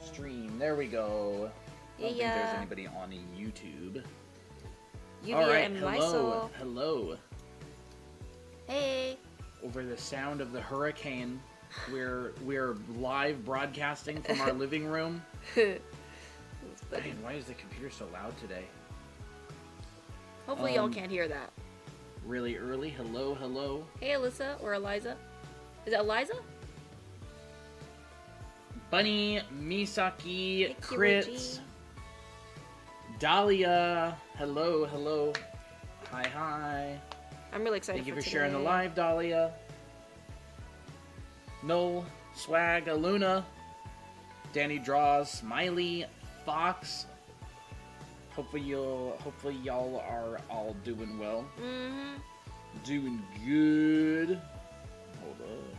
Stream. There we go. I don't think there's anybody on YouTube. All right, hello. Hello. Hey. Over the sound of the hurricane, we're live broadcasting from our living room. Man, why is the computer so loud today? Hopefully y'all can't hear that. Really early. Hello, hello. Hey, Alyssa or Eliza. Is it Eliza? Bunny, Misaki, Hey, Crits, Dahlia. Hello, hello. Hi, hi. I'm really excited Thank you for for sharing the today. live, Dahlia. Noel, Swag, Aluna, Danny Draws, Smiley, Fox. Hopefully y'all are all doing well. Mm-hmm. Doing good. Hold up.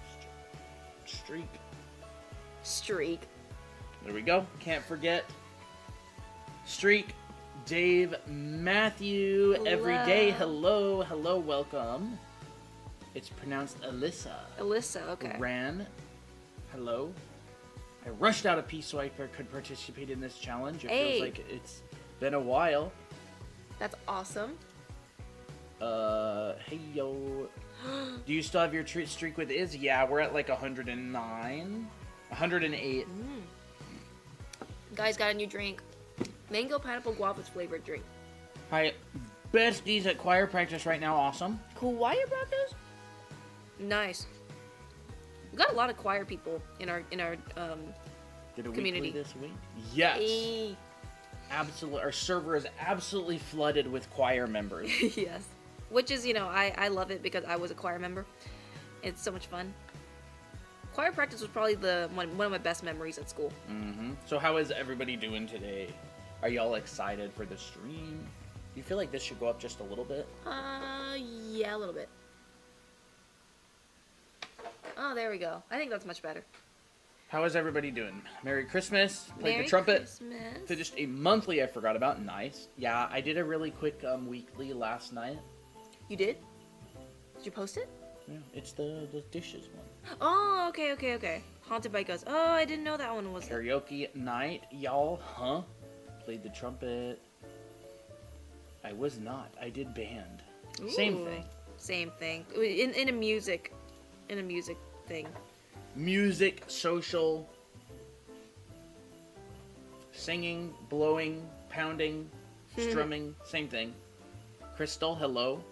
Streak. There we go. Can't forget. Streak. Dave, Matthew, Hello. Everyday. Hello, hello, welcome. It's pronounced Alyssa. Alyssa, okay. Ran. Hello. I rushed out a piece so I could participate in this challenge. It feels like it's been a while. That's awesome. Hey, yo. Do you still have your streak with Iz? Yeah, we're at like 109. 108. Guys, got a new drink. Mango pineapple guavas flavored drink. Hi. Besties at choir practice right now. Awesome. Choir practice? Nice. We got a lot of choir people in our Did a community weekly this week? Yes. Hey. Absolutely. Our server is absolutely flooded with choir members. Yes. Which is, I love it because I was a choir member. It's so much fun. Choir practice was probably one of my best memories at school. Mm-hmm. So how is everybody doing today? Are y'all excited for the stream? Do you feel like this should go up just a little bit? Yeah, a little bit. Oh, there we go. I think that's much better. How is everybody doing? Merry Christmas. Played Merry the trumpet. Christmas. Finished a monthly I forgot about. Nice. Yeah, I did a really quick weekly last night. You did? Did you post it? Yeah, it's the dishes one. Oh, okay. Haunted by Ghosts. Oh, I didn't know that one was. Karaoke night, y'all, huh? Played the trumpet. I was not. I did band. Ooh. Same thing. Same thing. In a music thing. Music, social, singing, blowing, pounding, strumming, same thing. Crystal, hello.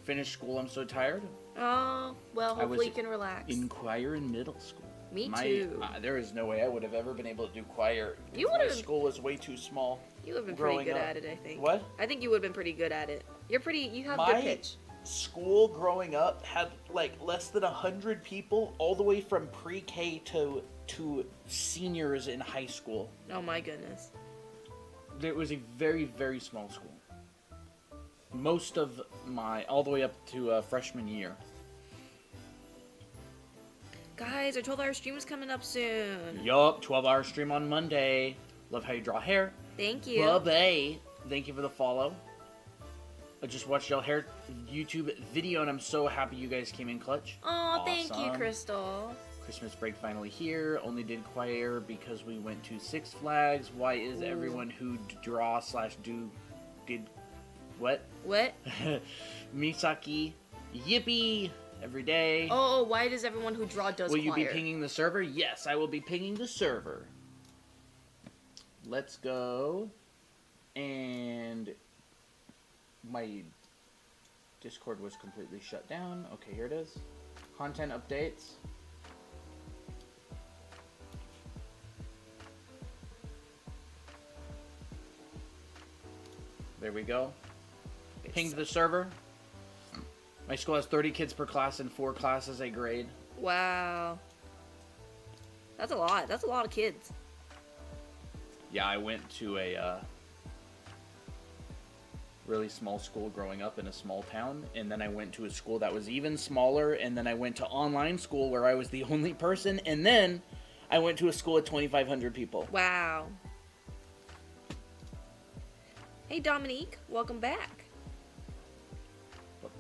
Finished school, I'm so tired. Oh, well, hopefully you can relax. In choir in middle school. Me too. There is no way I would have ever been able to do choir. My school was way too small. You would have been pretty good at it, I think. What? I think you would have been pretty good at it. You have good pitch. School growing up had like less than 100 people all the way from pre-K to seniors in high school. Oh my goodness. It was a very, very small school. Most of all the way up to freshman year. Guys, our 12-hour stream is coming up soon. Yup, 12-hour stream on Monday. Love how you draw hair. Thank you. Bye-bye. Thank you for the follow. I just watched y'all hair YouTube video, and I'm so happy you guys came in clutch. Oh, awesome. Thank you, Crystal. Christmas break finally here. Only did choir because we went to Six Flags. Why is everyone who draw/do did what? What? Misaki, yippee! Every day. Oh, why does everyone who does choir? Will you be pinging the server? Yes, I will be pinging the server. Let's go. And my Discord was completely shut down. Okay, here it is. Content updates. There we go. Pinged the server. My school has 30 kids per class and 4 classes a grade. Wow. That's a lot. That's a lot of kids. Yeah, I went to a really small school growing up in a small town, and then I went to a school that was even smaller, and then I went to online school where I was the only person, and then I went to a school with 2,500 people. Wow. Hey, Dominique. Welcome back.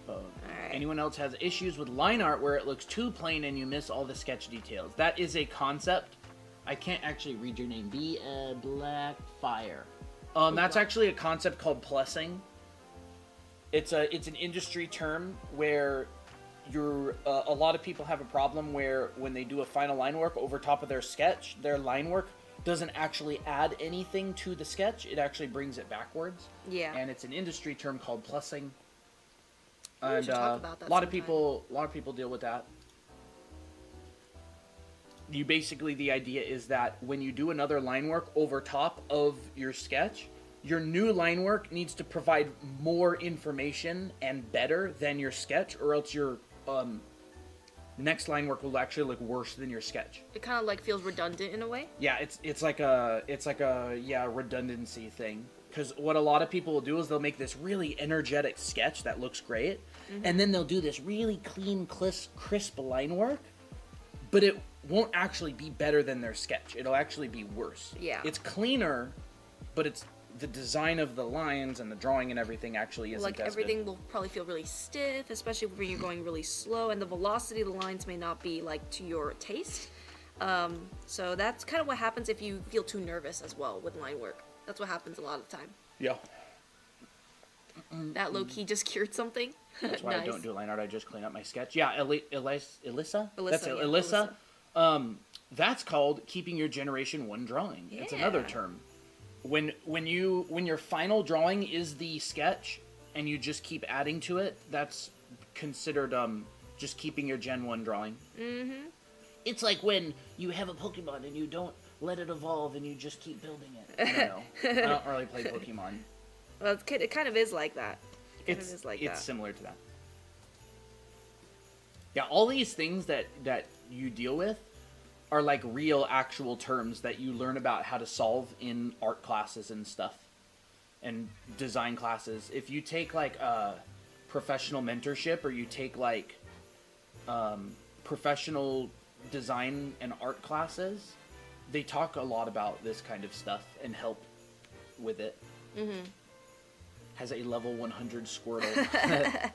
Alright. Anyone else has issues with line art where it looks too plain and you miss all the sketch details? That is a concept I can't actually read your name. Be a black fire. That's actually a concept called plussing. It's an industry term where a lot of people have a problem where when they do a final line work over top of their sketch, their line work doesn't actually add anything to the sketch. It actually brings it backwards. Yeah. And it's an industry term called plussing. We And should talk about that a lot sometime. of people deal with that. You basically, the idea is that when you do another line work over top of your sketch, your new line work needs to provide more information and better than your sketch, or else your next line work will actually look worse than your sketch. It kind of like feels redundant in a way. Yeah, it's like a redundancy thing. Because what a lot of people will do is they'll make this really energetic sketch that looks great, and then they'll do this really clean, crisp line work, but it won't actually be better than their sketch. It'll actually be worse. Yeah. It's cleaner, but it's the design of the lines and the drawing and everything actually isn't Like as everything good. will probably feel really stiff, especially when you're going really slow, and the velocity of the lines may not be like to your taste. So that's kind of what happens if you feel too nervous as well with line work. That's what happens a lot of the time. Yeah. That low key just cured something. That's why I don't do line art. I just clean up my sketch. Yeah, Alyssa? That's it, yeah, Alyssa. That's called keeping your generation one drawing. It's another Yeah. term. When your final drawing is the sketch and you just keep adding to it, that's considered just keeping your Gen 1 drawing. Mm-hmm. It's like when you have a Pokemon and you don't let it evolve and you just keep building it. I don't know. I don't really play Pokemon. Well, it kind of is like that. It's similar to that. Yeah, all these things that you deal with are like real actual terms that you learn about how to solve in art classes and stuff and design classes. If you take like professional mentorship, or you take like professional design and art classes, they talk a lot about this kind of stuff and help with it. Mm-hmm. Has a level 100 Squirtle.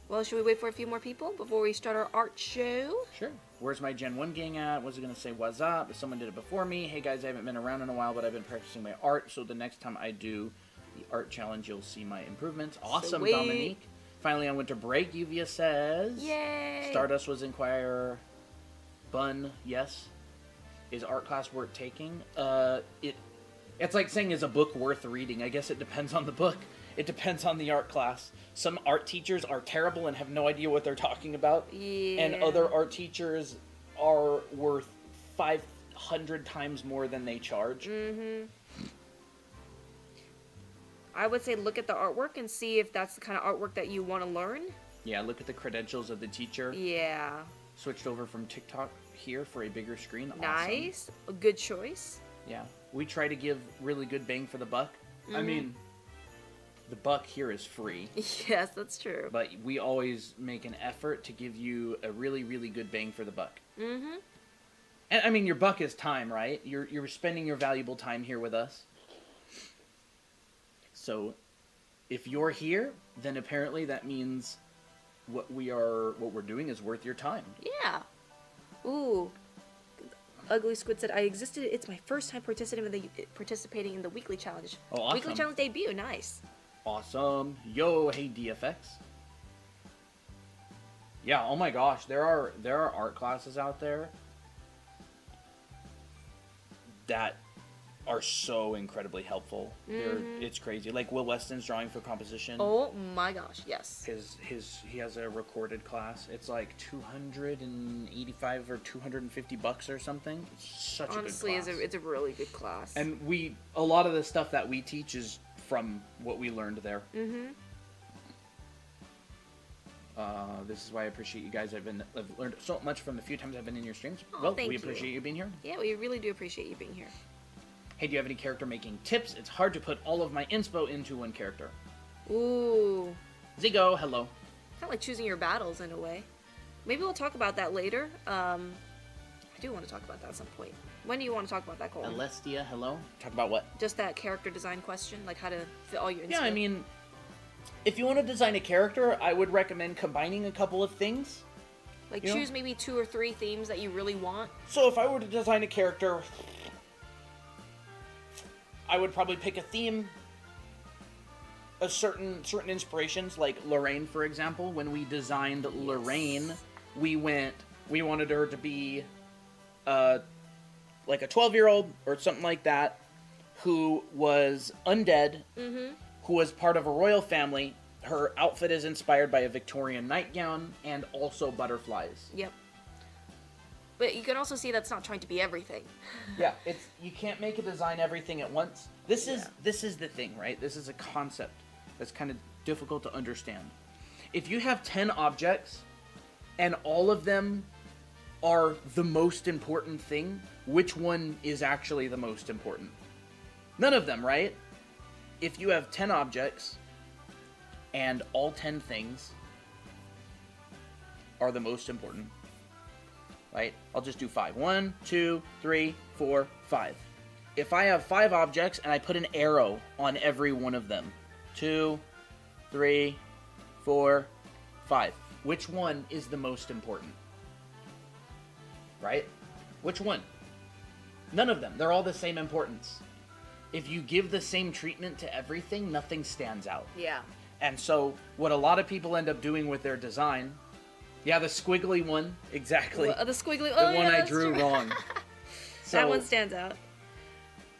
Well, should we wait for a few more people before we start our art show? Sure. Where's my Gen 1 gang at? What's it going to say? What's up? If someone did it before me. Hey guys, I haven't been around in a while, but I've been practicing my art, so the next time I do the art challenge, you'll see my improvements. Awesome, Sweet. Dominique. Finally on winter break, Yuvia says. Yay! Stardust was inquire. Bun, yes. Is art class worth taking? It's like saying, is a book worth reading? I guess it depends on the book. It depends on the art class. Some art teachers are terrible and have no idea what they're talking about. Yeah. And other art teachers are worth 500 times more than they charge. Mm-hmm. I would say look at the artwork and see if that's the kind of artwork that you want to learn. Yeah, look at the credentials of the teacher. Yeah. Switched over from TikTok here for a bigger screen. Awesome. Nice. A good choice. Yeah. We try to give really good bang for the buck. Mm-hmm. I mean, the buck here is free. Yes, that's true. But we always make an effort to give you a really, really good bang for the buck. Mm-hmm. And I mean, your buck is time, right? You're spending your valuable time here with us. So, if you're here, then apparently that means what we're doing is worth your time. Yeah. Ooh. Ugly Squid said, it's my first time participating in the weekly challenge. Oh, awesome. Weekly challenge debut, nice. Awesome. Yo, hey DFX. Yeah, oh my gosh, there are art classes out there that are so incredibly helpful. It's crazy. Like Will Weston's drawing for composition. Oh my gosh, yes. He has a recorded class. It's like $285 or $250 or something. It's such Honestly, a good class. it's a really good class. And a lot of the stuff that we teach is from what we learned there. Mm-hmm. This is why I appreciate you guys. I've learned so much from the few times I've been in your streams. Oh, well, thank we you. appreciate you being here. Yeah, we really do appreciate you being here. Hey, do you have any character making tips? It's hard to put all of my inspo into one character. Ooh. Zigo, hello. Kind of like choosing your battles in a way. Maybe we'll talk about that later. I do want to talk about that at some point. When do you want to talk about that, Cole? Alestia, hello. Talk about what? Just that character design question, like how to fit all your inspo. Yeah, I mean, if you want to design a character, I would recommend combining a couple of things. Like, You know? choose maybe 2 or 3 themes that you really want. So if I were to design a character, I would probably pick a theme, a certain inspirations, like Lorraine, for example. When we designed Lorraine, we wanted her to be like a 12-year-old or something like that, who was undead, who was part of a royal family. Her outfit is inspired by a Victorian nightgown and also butterflies. Yep. But you can also see that's not trying to be everything. Yeah, you can't make a design everything at once. This is the thing, right? This is a concept that's kind of difficult to understand. If you have 10 objects and all of them are the most important thing, which one is actually the most important? None of them, right? If you have 10 objects and all 10 things are the most important, right? I'll just do 5. 1, 2, 3, 4, 5. If I have 5 objects and I put an arrow on every one of them, 2, 3, 4, 5. Which one is the most important? Right? Which one? None of them. They're all the same importance. If you give the same treatment to everything, nothing stands out. Yeah. And so, what a lot of people end up doing with their design, the squiggly one, exactly. The squiggly, the one I drew wrong. So, that one stands out.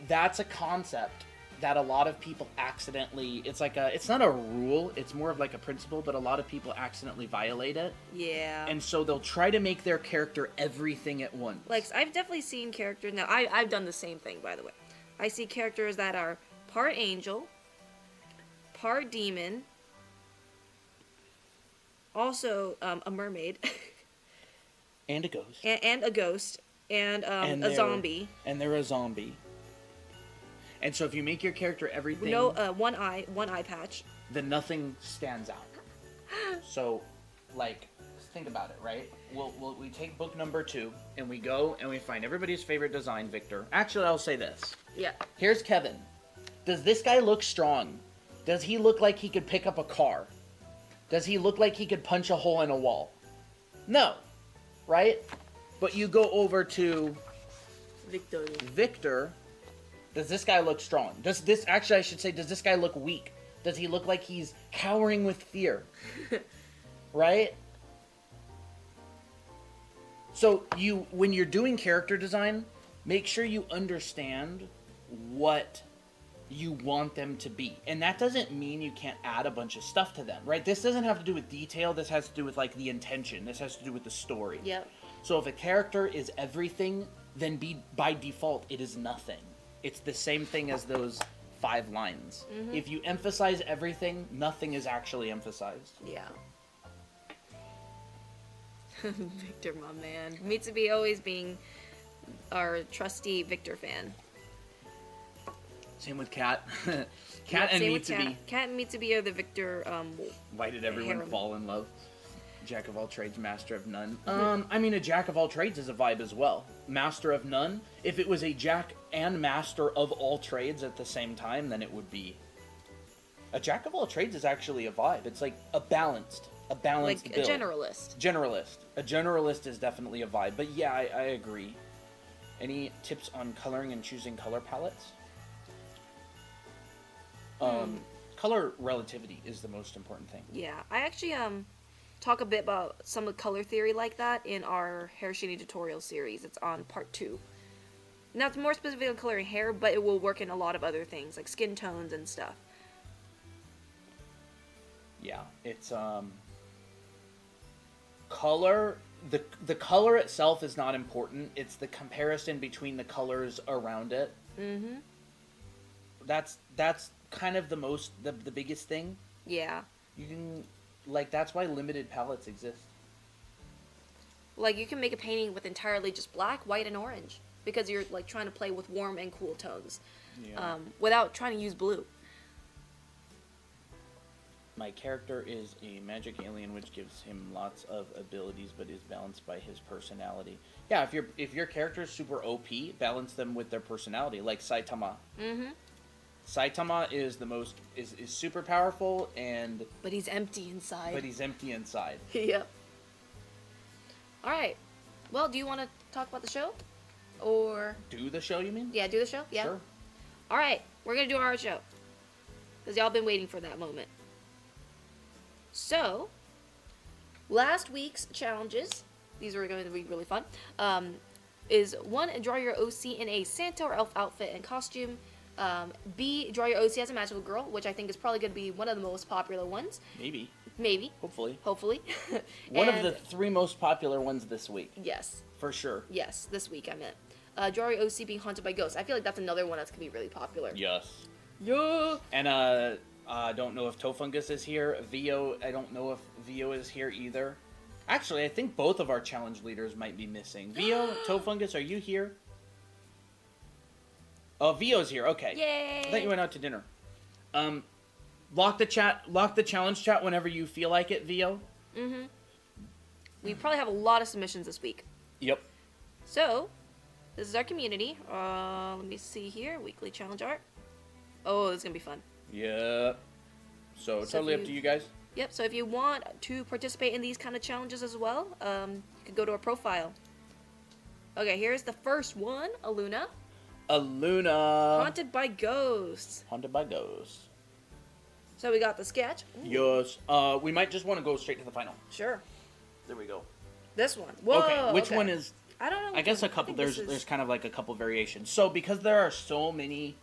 That's a concept that a lot of people accidentally, it's not a rule, it's more of like a principle, but a lot of people accidentally violate it. Yeah. And so they'll try to make their character everything at once. Like, I've definitely seen characters, now I've done the same thing, by the way. I see characters that are part angel, part demon, also a mermaid, And a ghost. and a ghost, and a zombie. And they're a zombie. And so if you make your character everything... No, one eye patch. Then nothing stands out. So, like, think about it, right? We take book number 2, and we go and we find everybody's favorite design, Victor. Actually, I'll say this. Yeah. Here's Kevin. Does this guy look strong? Does he look like he could pick up a car? Does he look like he could punch a hole in a wall? No. Right? But you go over to... Victor. Does this guy look strong? Does this guy look weak? Does he look like he's cowering with fear? Right? So when you're doing character design, make sure you understand what you want them to be. And that doesn't mean you can't add a bunch of stuff to them, right? This doesn't have to do with detail. This has to do with, like, the intention. This has to do with the story. Yep. So if a character is everything, then by default, it is nothing. It's the same thing as those 5 lines. Mm-hmm. If you emphasize everything, nothing is actually emphasized. Yeah. Victor, my man. Mitsubi always being our trusty Victor fan. Same with Kat. Kat and Mitsubi. Kat and Mitsubi are the Victor. Why did everyone harem. fall in love? Jack of all trades, master of none. I mean, a jack of all trades is a vibe as well. Master of none. If it was a jack and master of all trades at the same time, then it would be... A jack of all trades is actually a vibe. It's like a balanced like build. a generalist. A generalist is definitely a vibe. But yeah, I agree. Any tips on coloring and choosing color palettes? Color relativity is the most important thing. Yeah, I actually talk a bit about some of the color theory like that in our hair shading tutorial series. It's on part 2. Now it's more specific on coloring hair, but it will work in a lot of other things like skin tones and stuff. Yeah, it's color. The color itself is not important. It's the comparison between the colors around it. Mm-hmm. That's kind of the biggest thing. Yeah. You can, like, that's why limited palettes exist. Like, you can make a painting with entirely just black, white, and orange because you're, like, trying to play with warm and cool tones. Yeah. Without trying to use blue. My character is a magic alien, which gives him lots of abilities, but is balanced by his personality. Yeah, if your character is super OP, balance them with their personality, like Saitama. Mm-hmm. Saitama is is super powerful, and... But he's empty inside. Yep. All right. Well, do you want to talk about the show? Or... Do the show, you mean? Yeah, do the show? Yeah. Sure. All right. We're going to do our show. Because y'all been waiting for that moment. So, last week's challenges, these are going to be really fun, is 1, draw your OC in a Santa or elf outfit and costume. B, draw your OC as a magical girl, which I think is probably going to be one of the most popular ones. Maybe. Maybe. Hopefully. One of the 3 most popular ones this week. Yes. For sure. Yes, this week I meant. Draw your OC being haunted by ghosts. I feel like that's another one that's going to be really popular. Yes. Yeah. And I don't know if Tofungus is here. Vio, I don't know if Vio is here either. Actually, I think both of our challenge leaders might be missing. Vio, Tofungus, are you here? Oh, Vio's here. Okay. Yay! I thought you went out to dinner. Lock the challenge chat whenever you feel like it, Vio. Mm-hmm. We probably have a lot of submissions this week. Yep. So, this is our community. Let me see here. Weekly challenge art. Oh, this is going to be fun. Yeah. So totally up to you guys. Yep, so if you want to participate in these kind of challenges as well, you can go to our profile. Okay, here's the first one, Aluna. Haunted by ghosts. Haunted by ghosts. So we got the sketch. Ooh. Yes. We might just want to go straight to the final. Sure. There we go. This one. Whoa, okay, which one is... I don't know. I guess a couple, there's kind of like a couple variations. So because there are so many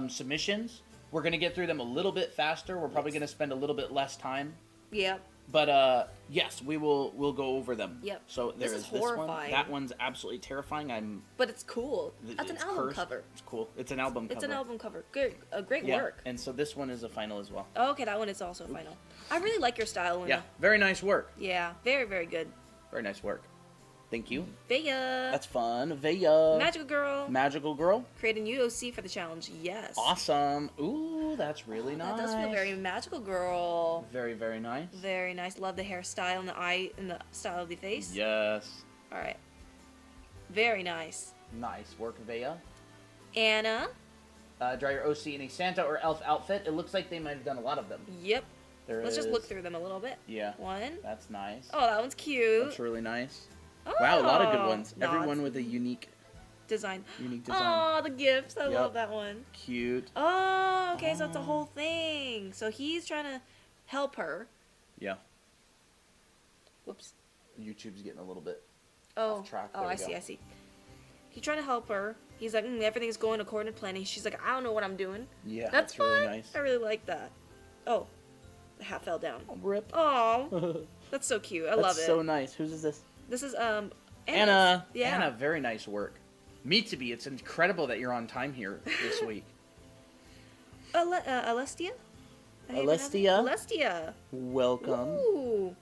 submissions, we're going to get through them a little bit faster. We're probably going to spend a little bit less time. Yep. But yes, we'll go over them. Yep. So there this is this horrifying. one. That one's absolutely terrifying. But it's cool. That's an album cover. It's cool. It's an album cover. It's an album cover. Good. Great work. And so this one is a final as well. Oh, okay, that one is also a final. I really like your style, Luna. Yeah. Very nice work. Yeah. Very, very good. Very nice work. Thank you. Vaya. That's fun. Vaya. Magical girl. Magical girl. Create a new OC for the challenge. Yes. Awesome. Ooh, that's really nice. That does feel very magical girl. Very, very nice. Very nice. Love the hairstyle and the eye and the style of the face. Yes. All right. Very nice. Nice work, Vaya. Anna. Draw your OC in a Santa or elf outfit. It looks like they might have done a lot of them. Yep. Let's just look through them a little bit. Yeah. One. That's nice. Oh, that one's cute. That's really nice. Oh, wow, a lot of good ones. no, Everyone with a unique design. Unique design. Oh, the gifts. I love that one. Cute. Oh, okay, so it's a whole thing. So he's trying to help her. Yeah. Whoops. YouTube's getting a little bit off track. Oh, I see. He's trying to help her. He's like, everything's going according to plan. And she's like, I don't know what I'm doing. Yeah, that's fun. really nice. I really like that. Oh, the hat fell down. Oh, rip. Oh, that's so cute. I love it. That's so nice. Whose is this? This is Anna. Yeah. Anna, very nice work. Mitsubi, it's incredible that you're on time here this week. Alestia? Alestia? Alestia. Welcome. Ooh.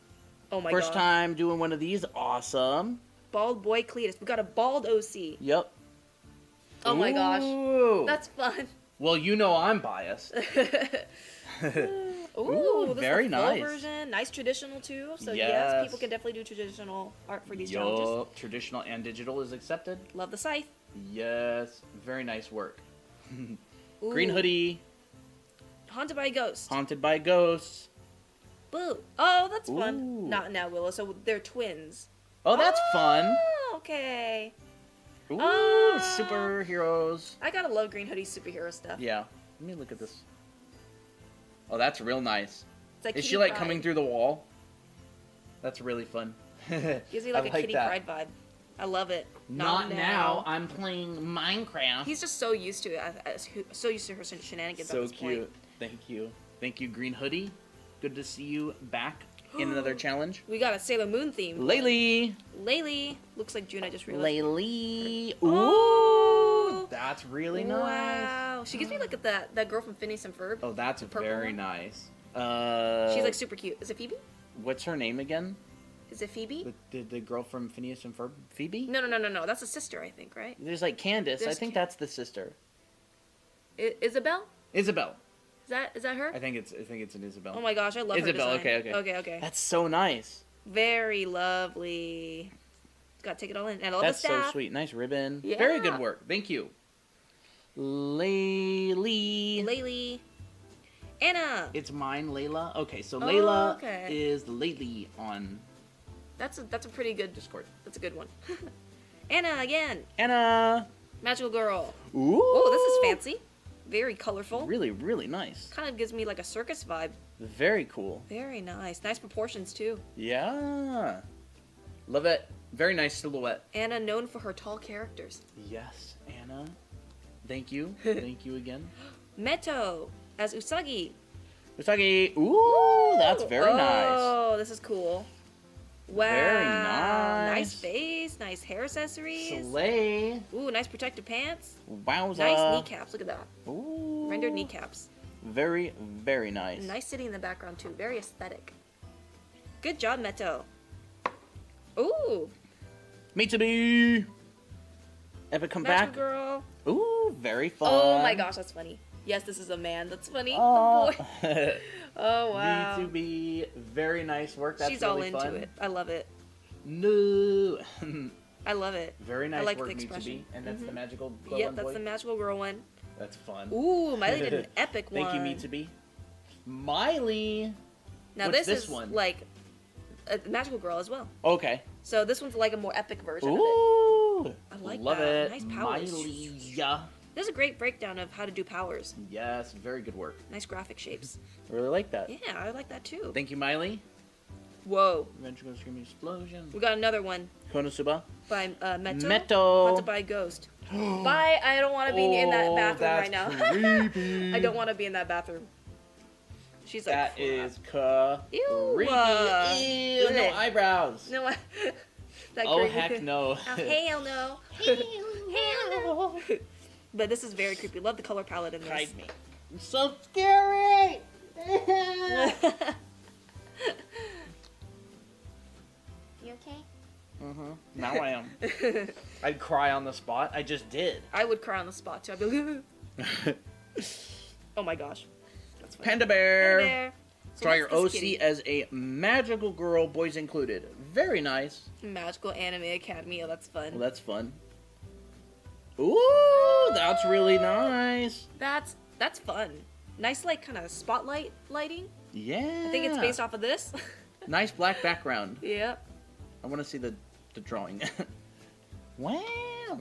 Oh my god. First time doing one of these. Awesome. Bald boy Cletus. We got a bald OC. Yep. Oh my gosh. Ooh. That's fun. Well, you know I'm biased. Ooh, this very is the full nice. version. Nice traditional too. So Yes. yes, people can definitely do traditional art for these challenges. Traditional and digital is accepted. Love the scythe. Yes. Very nice work. Ooh. Green hoodie. Haunted by a ghost. Haunted by ghosts. Boo. Oh, that's Ooh. fun. Not now, Willow. So they're twins. Oh, that's fun. Oh, okay. Ooh, Oh. superheroes. I gotta love Green Hoodie superhero stuff. Yeah. Let me look at this. Oh, that's real nice. It's like Is she Kitty like Pryde. coming through the wall? That's really fun. Gives me like I a Kitty that. Pryde vibe. I love it. Not now. I'm playing Minecraft. He's just so used to it. So used to her shenanigans so at this cute. point. Thank you. Thank you, Green Hoodie. Good to see you back in another challenge. We got a Sailor Moon theme. Laylee. Laylee. Looks like June, I just realized. Laylee. Ooh. Oh. That's really nice. Wow. She gives me like that girl from Phineas and Ferb. Oh, that's The purple very one. nice. She's like super cute. Is it Phoebe? What's her name again? Is it Phoebe? The girl from Phineas and Ferb? Phoebe? No. That's a sister, I think, right? There's like Candace. I There's think that's the sister. Isabel? Isabel. Is that her? I think it's an Isabel. Oh my gosh, I love Isabel, her design. okay. Okay. That's so nice. Very lovely. Gotta take it all in. And I love That's the staff. so sweet. Nice ribbon. Yeah. Very good work. Thank you. Laylee. Laylee. Anna. It's mine, Layla. Okay, so Oh, Layla okay. is the Laylee on That's a pretty good. Discord. That's a good one. Anna again. Anna. Magical girl. Ooh. Oh, this is fancy. Very colorful. Really, really nice. Kind of gives me like a circus vibe. Very cool. Very nice. Nice proportions too. Yeah. Love it. Very nice silhouette. Anna known for her tall characters. Yes, Anna. Thank you. Thank you again. Meto as Usagi. Usagi. Ooh, that's very nice. Oh, this is cool. Wow. Very nice. Nice face. Nice hair accessories. Slay. Ooh, nice protective pants. Wowza. Nice kneecaps. Look at that. Ooh. Rendered kneecaps. Very, very nice. Nice city in the background too. Very aesthetic. Good job, Meto. Ooh. Mitsubi. Epic comeback. Magical girl. Ooh, very fun. Oh my gosh, that's funny. Yes, this is a man. That's funny. Oh, Oh boy. Oh wow. Mitsubi. Very nice work. That's She's really all into fun. it. I love it. No. I love it. Very nice I like work, the expression. Mitsubi. And that's the magical glow Yep, one that's boy. the magical girl one. That's fun. Ooh, Miley did an epic one. Thank you, Mitsubi. Miley. Now What's this this is one? like a magical girl as well. Okay. So this one's like a more epic version of it. Ooh. I like Love that. it. Nice powers. Miley. Yeah. There's a great breakdown of how to do powers. Yes, very good work. Nice graphic shapes. I really like that. Yeah, I like that too. Thank you, Miley. Whoa. Eventual screaming explosion. We got another one Konosuba. by Meto. Meto. Haunted by a ghost. Bye. I don't want to be in that bathroom right now. Creepy. I don't want to be in that bathroom. She's like, That crap. is Ew. creepy. Ew, no Blech. eyebrows. No, that Oh, creepy. heck no. Oh, hell no. Hell no. But this is very creepy. Love the color palette in this. Hide me. It's so scary. You okay? Now I am. I'd cry on the spot. I just did. I would cry on the spot too. I'd be like, oh my gosh. That's funny. Panda Bear. Panda Bear. So Try your what's OC this kitty? as a magical girl, boys included. Very nice. Magical Anime Academy. Oh, that's fun. Well, that's fun. Ooh, that's really nice. That's fun. Nice, like, kind of spotlight lighting. Yeah. I think it's based off of this. Nice black background. Yep. I want to see the drawing. Wow.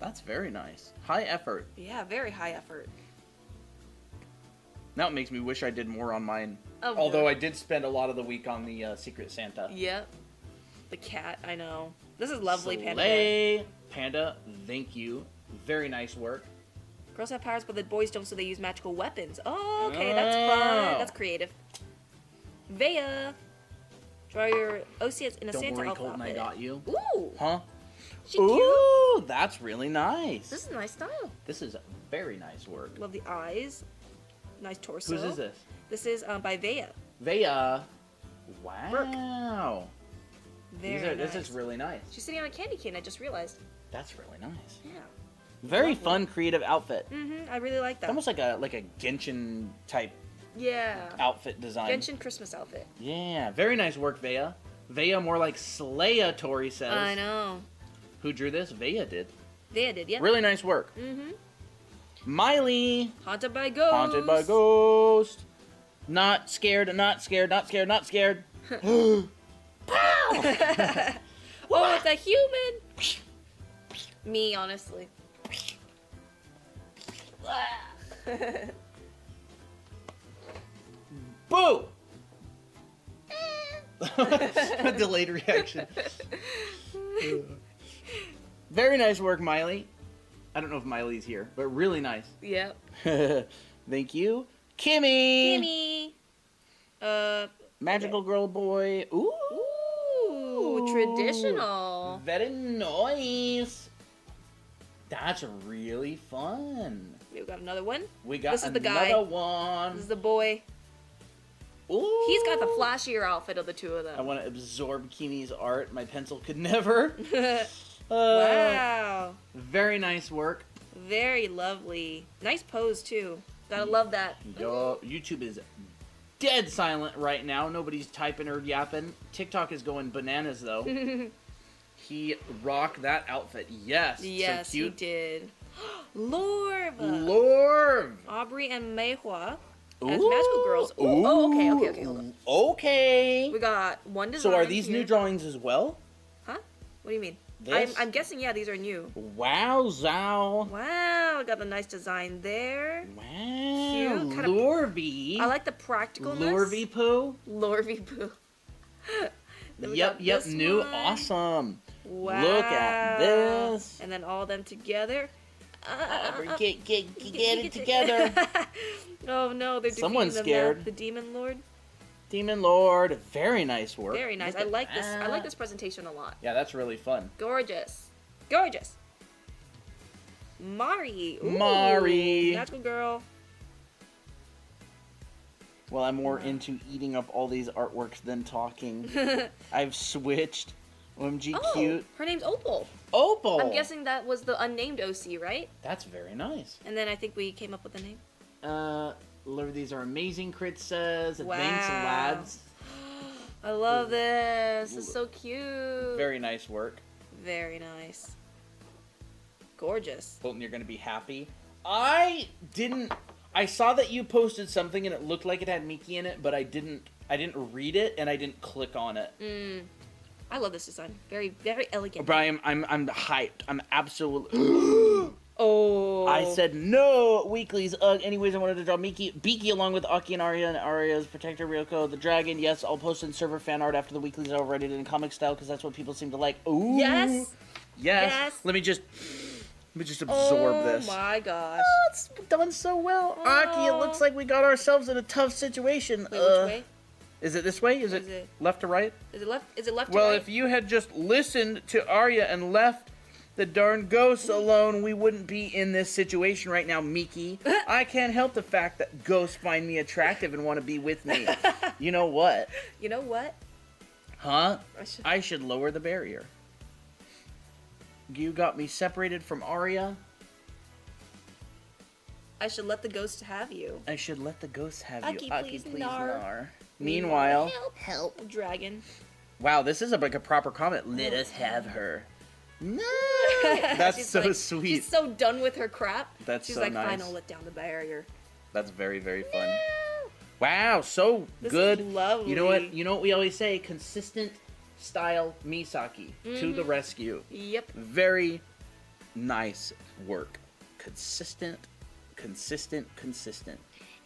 That's very nice. High effort. Yeah, very high effort. Now it makes me wish I did more on mine. Oh, Although no. I did spend a lot of the week on the Secret Santa. Yep. The cat, I know. This is lovely, Panda. Slay. Panda, thank you. Very nice work. Girls have powers, but the boys don't, so they use magical weapons. Oh, okay, that's fun. Oh. That's creative. Vea. Draw your OC in a Don't Santa worry, outfit. Colton, I got you. Ooh, Huh? she cute. Ooh, that's really nice. This is a nice style. This is very nice work. Love the eyes. Nice torso. Whose is this? This is by Vea. Vea. Wow. Very This nice. is really nice. She's sitting on a candy cane, I just realized. That's really nice. Yeah. Very Lovely. fun, creative outfit. Mm-hmm, I really like that. Almost like a Genshin type Yeah. outfit design. Genshin Christmas outfit. Yeah, very nice work, Vea. Vea more like Slaya, Tori says. I know. Who drew this? Vea did. Vea did, yep. Really nice work. Mm-hmm. Miley. Haunted by ghosts. Haunted by ghost. Not scared, not scared, not scared, not scared. Oh, it's a human. Me, honestly. Boo! A delayed reaction. Very nice work, Miley. I don't know if Miley's here, but really nice. Yep. Thank you. Kimmy! Kimmy. Magical girl boy. Ooh! Ooh, traditional. Very nice. That's really fun. We got another one. We got This is the another guy. one. This is the boy. Ooh. He's got the flashier outfit of the two of I them. want to absorb Kimmy's art. My pencil could never. Wow. Very nice work. Very lovely. Nice pose, too. Gotta love that. Yo, YouTube is dead silent right now. Nobody's typing or yapping. TikTok is going bananas, though. He rocked that outfit. Yes. Yes, so he cute. did. Lorv. Lord. Aubrey and Meihua. as magical girls. Ooh. Oh, okay, hold on. Okay. We got one design. So are these here. new drawings as well? Huh? What do you mean? This? I'm guessing, yeah, these are new. Wow, Zow. Wow, got a nice design there. Wow. Cute. Lorvy. I like the practicalness. Lorvy poo. Lorvy poo. Yep, new, one. Awesome. Wow. Look at this. And then all of them together. Get it together. Oh no, they're defeating Someone's scared. The Demon Lord. Demon Lord, very nice work. Very nice. I like this. I like this presentation a lot. Yeah, that's really fun. Gorgeous. Gorgeous. Mari. Ooh, Mari. Magical girl. Well, I'm more into eating up all these artworks than talking. I've switched. OMG, cute. Her name's Opal. Opal. I'm guessing that was the unnamed OC, right? That's very nice. And then I think we came up with the name. Love these are amazing. Crit says. Wow. Thanks, lads. I love this. It's so cute. Very nice work. Very nice. Gorgeous. Bolton, you're gonna be happy. I saw that you posted something and it looked like it had Miki in it, but I didn't read it and I didn't click on it. I love this design. Very, very elegant. Brian, I'm hyped. I'm absolutely. Oh. I said no weeklies. Anyways, I wanted to draw Beaky along with Aki and Arya's protector Ryoko the dragon. Yes, I'll post in server fan art after the weeklies are already in comic style because that's what people seem to like. Ooh. Yes. Let me just absorb this. Oh my gosh. Oh, it's done so well. Aki, it looks like we got ourselves in a tough situation. Wait, which way? Is it this way? Is it left to right? Is it left? Is it left? Well, to right? if you had just listened to Arya and left the darn ghosts alone, we wouldn't be in this situation right now, Miki. I can't help the fact that ghosts find me attractive and want to be with me. You know what? You know what? Huh? I should lower the barrier. You got me separated from Arya. I should let the ghost have you. I should let the ghosts have Aki, you. Aki, please, please, nar. nar. Meanwhile, help, dragon. Wow, this is like a proper comment. Let us have her. No, that's so sweet. She's so done with her crap. She's so like, nice. fine, I'll let down the barrier. That's very, very fun. No. Wow, so This good. is lovely. You know what? You know what we always say? Consistent style Misaki to the rescue. Yep. Very nice work. Consistent.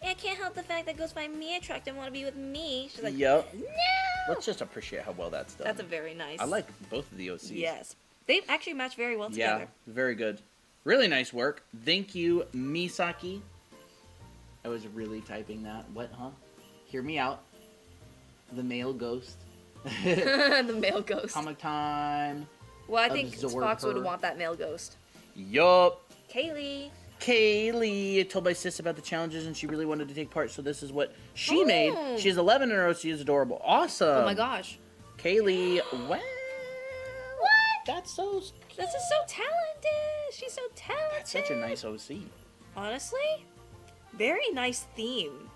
I can't help the fact that ghosts find me attractive and want to be with me. She's like, Yep. no. Let's just appreciate how well that's done. That's a very nice. I like both of the OCs. Yes. They actually match very well together. Yeah, very good. Really nice work. Thank you, Misaki. I was really typing that. What, huh? Hear me out. The male ghost. The male ghost. Comic time. Well, I think Absorb Fox would her. want that male ghost. Yup. Kaylee told my sis about the challenges and she really wanted to take part, so this is what she Oh. made. She's 11 in her OC is adorable. Awesome. Oh my gosh. Kaylee, wow. What? That's so cute. This is so talented. She's so talented. That's such a nice OC. Honestly, very nice theme.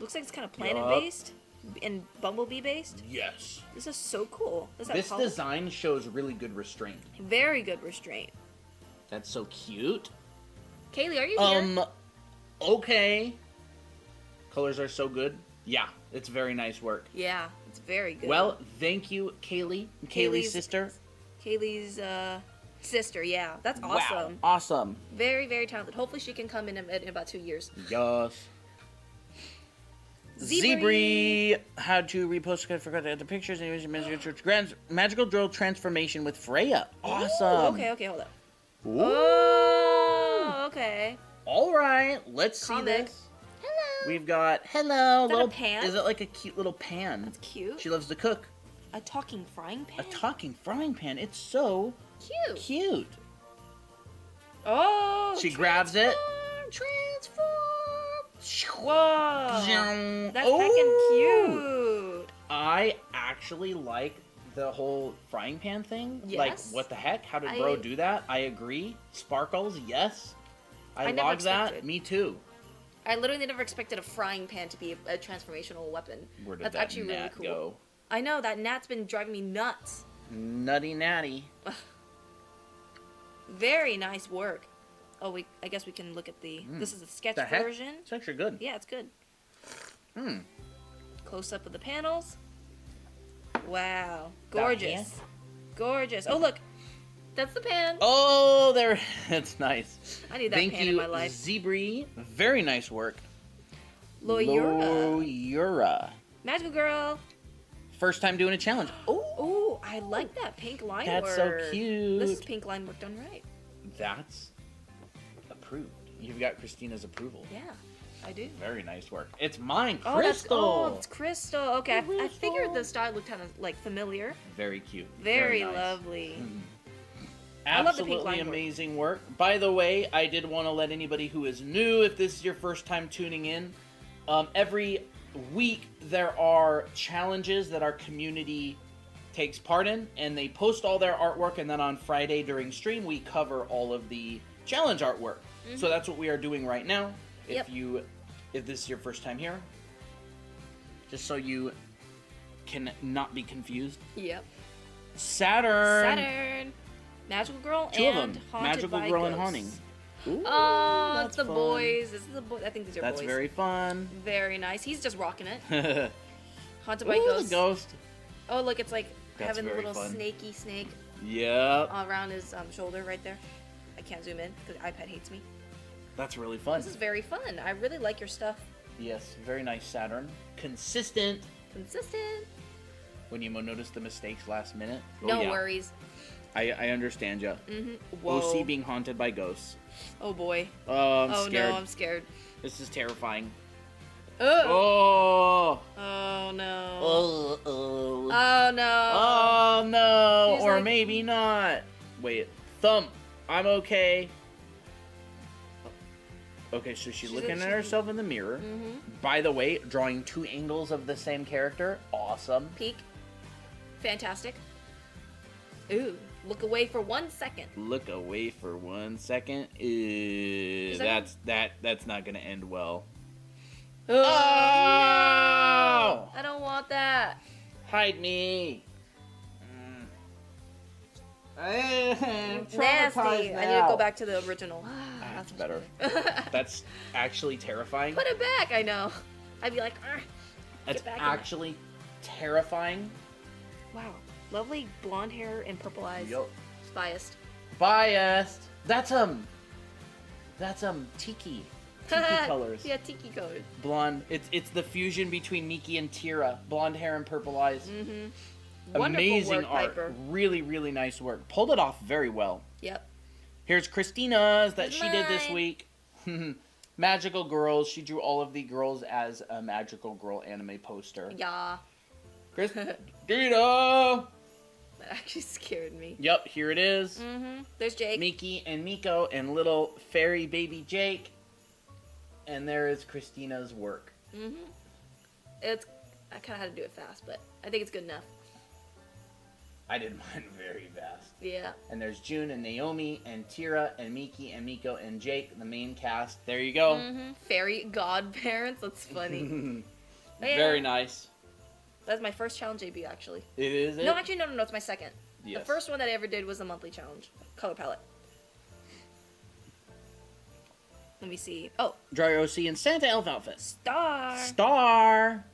Looks like it's kind of planet Yup. based and Bumblebee based. Yes. This is so cool. Is that This color? design shows really good restraint. Very good restraint. That's so cute. Kaylee, are you here? Okay. Colors are so good. Yeah, it's very nice work. Yeah, it's very good. Well, thank you, Kaylee. Kaylee's sister. Kaylee's sister, yeah. That's awesome. Wow, awesome. Very, very talented. Hopefully she can come in about 2 years. Yes. Zebri. Zebri, how to repost the pictures and magical drill transformation with Freya. Awesome. Ooh, okay, hold up. Ooh. Oh, okay. All right, let's see Comic. this. Hello. We've got hello. Is that a little pan? Is it like a cute little pan? That's cute. She loves to cook. A talking frying pan? A talking frying pan. It's so Cute. cute. Oh, She grabs it. Transform. Whoa. Whoa. That's Ooh. heckin' cute. I actually like the whole frying pan thing. Yes. Like, what the heck? How did bro do that? I agree. Sparkles, yes. I never log that. expected. Me too. I literally never expected a frying pan to be a transformational weapon. Where did That's that actually really gnat cool. go? I know, that gnat's been driving me nuts. Nutty natty. Very nice work. Oh, I guess we can look at the. This is the sketch The heck? version. It's actually good. Yeah, it's good. Hmm. Close up of the panels. Wow, That gorgeous, hand? gorgeous. Oh look, that's the pan. Oh, there. That's nice. I need that Thank pan you, in my life. Zebri. Very nice work. Loyura. Loyura. Magical girl. First time doing a challenge. Oh, Oh, I like that pink line that's work. so cute. This is pink line work done right. That's approved. You've got Christina's approval. Yeah, I do. Very nice work. It's mine, Oh, Crystal. it's Crystal. Okay, I figured the style looked kind of like familiar. Very cute. Very nice. lovely. Absolutely I love the pink line work. amazing work. By the way, I did want to let anybody who is new, if this is your first time tuning in, every week there are challenges that our community takes part in, and they post all their artwork, and then on Friday during stream we cover all of the challenge artwork. So that's what we are doing right now. Yep. If this is your first time here, just so you can not be confused. Yep. Saturn. Magical girl Two and of them. haunted Magical by girl ghosts. and haunting. Ooh, Oh, that's it's the fun. boys. This is the boy. I think these are That's boys. very fun. Very nice. He's just rocking it. Ooh, Haunted by the ghosts. ghost. Oh, look, it's like That's having a very little fun. snaky snake Yep. around his shoulder right there. I can't zoom in because iPad hates me. That's really fun. This is very fun. I really like your stuff. Yes, very nice, Saturn. Consistent. Consistent. When you notice the mistakes last minute. Oh, No yeah. worries. I understand ya. Whoa. OC being haunted by ghosts. Oh boy. Oh, I'm Oh scared. no, I'm scared. This is terrifying. Ugh. Oh. Oh no. Oh. Oh no. Oh no. He's Or like- maybe not. Wait. Thump. I'm okay. Okay, so she's looking at herself in the mirror. By the way, drawing two angles of the same character. Awesome. Peek. Fantastic. Ooh. Look away for 1 second. Look away for 1 second. Ew, that- that's not gonna end well. Oh, Oh! I don't want that. Hide me. Nasty. I need to go back to the original. That's better. That's actually terrifying. Put it back. I know. I'd be like, "Argh." That's back in actually terrifying. Wow. Lovely blonde hair and purple eyes. Yup. It's biased. Biased. That's tiki. Tiki colors. Yeah, tiki colors. Blonde. It's the fusion between Miki and Tira. Blonde hair and purple eyes. Wonderful Amazing work, art. Piper. Really, really nice work. Pulled it off very well. Yep. Here's Christina's that Here's she did this mine. week. Magical Girls. She drew all of the girls as a Magical Girl anime poster. Yeah. Christina! That actually scared me. Yep, here it is. There's Jake. Miki and Miko and little fairy baby Jake. And there is Christina's work. I kind of had to do it fast, but I think it's good enough. I did mine very fast. Yeah. And there's June and Naomi and Tira and Miki and Miko and Jake, the main cast. There you go. Fairy godparents. That's funny. Very nice. That's my first challenge debut, actually. It is. No, actually, no. It's my second. Yes. The first one that I ever did was a monthly challenge. Color palette. Let me see. Oh, Dry OC and Santa Elf outfit. star. Star.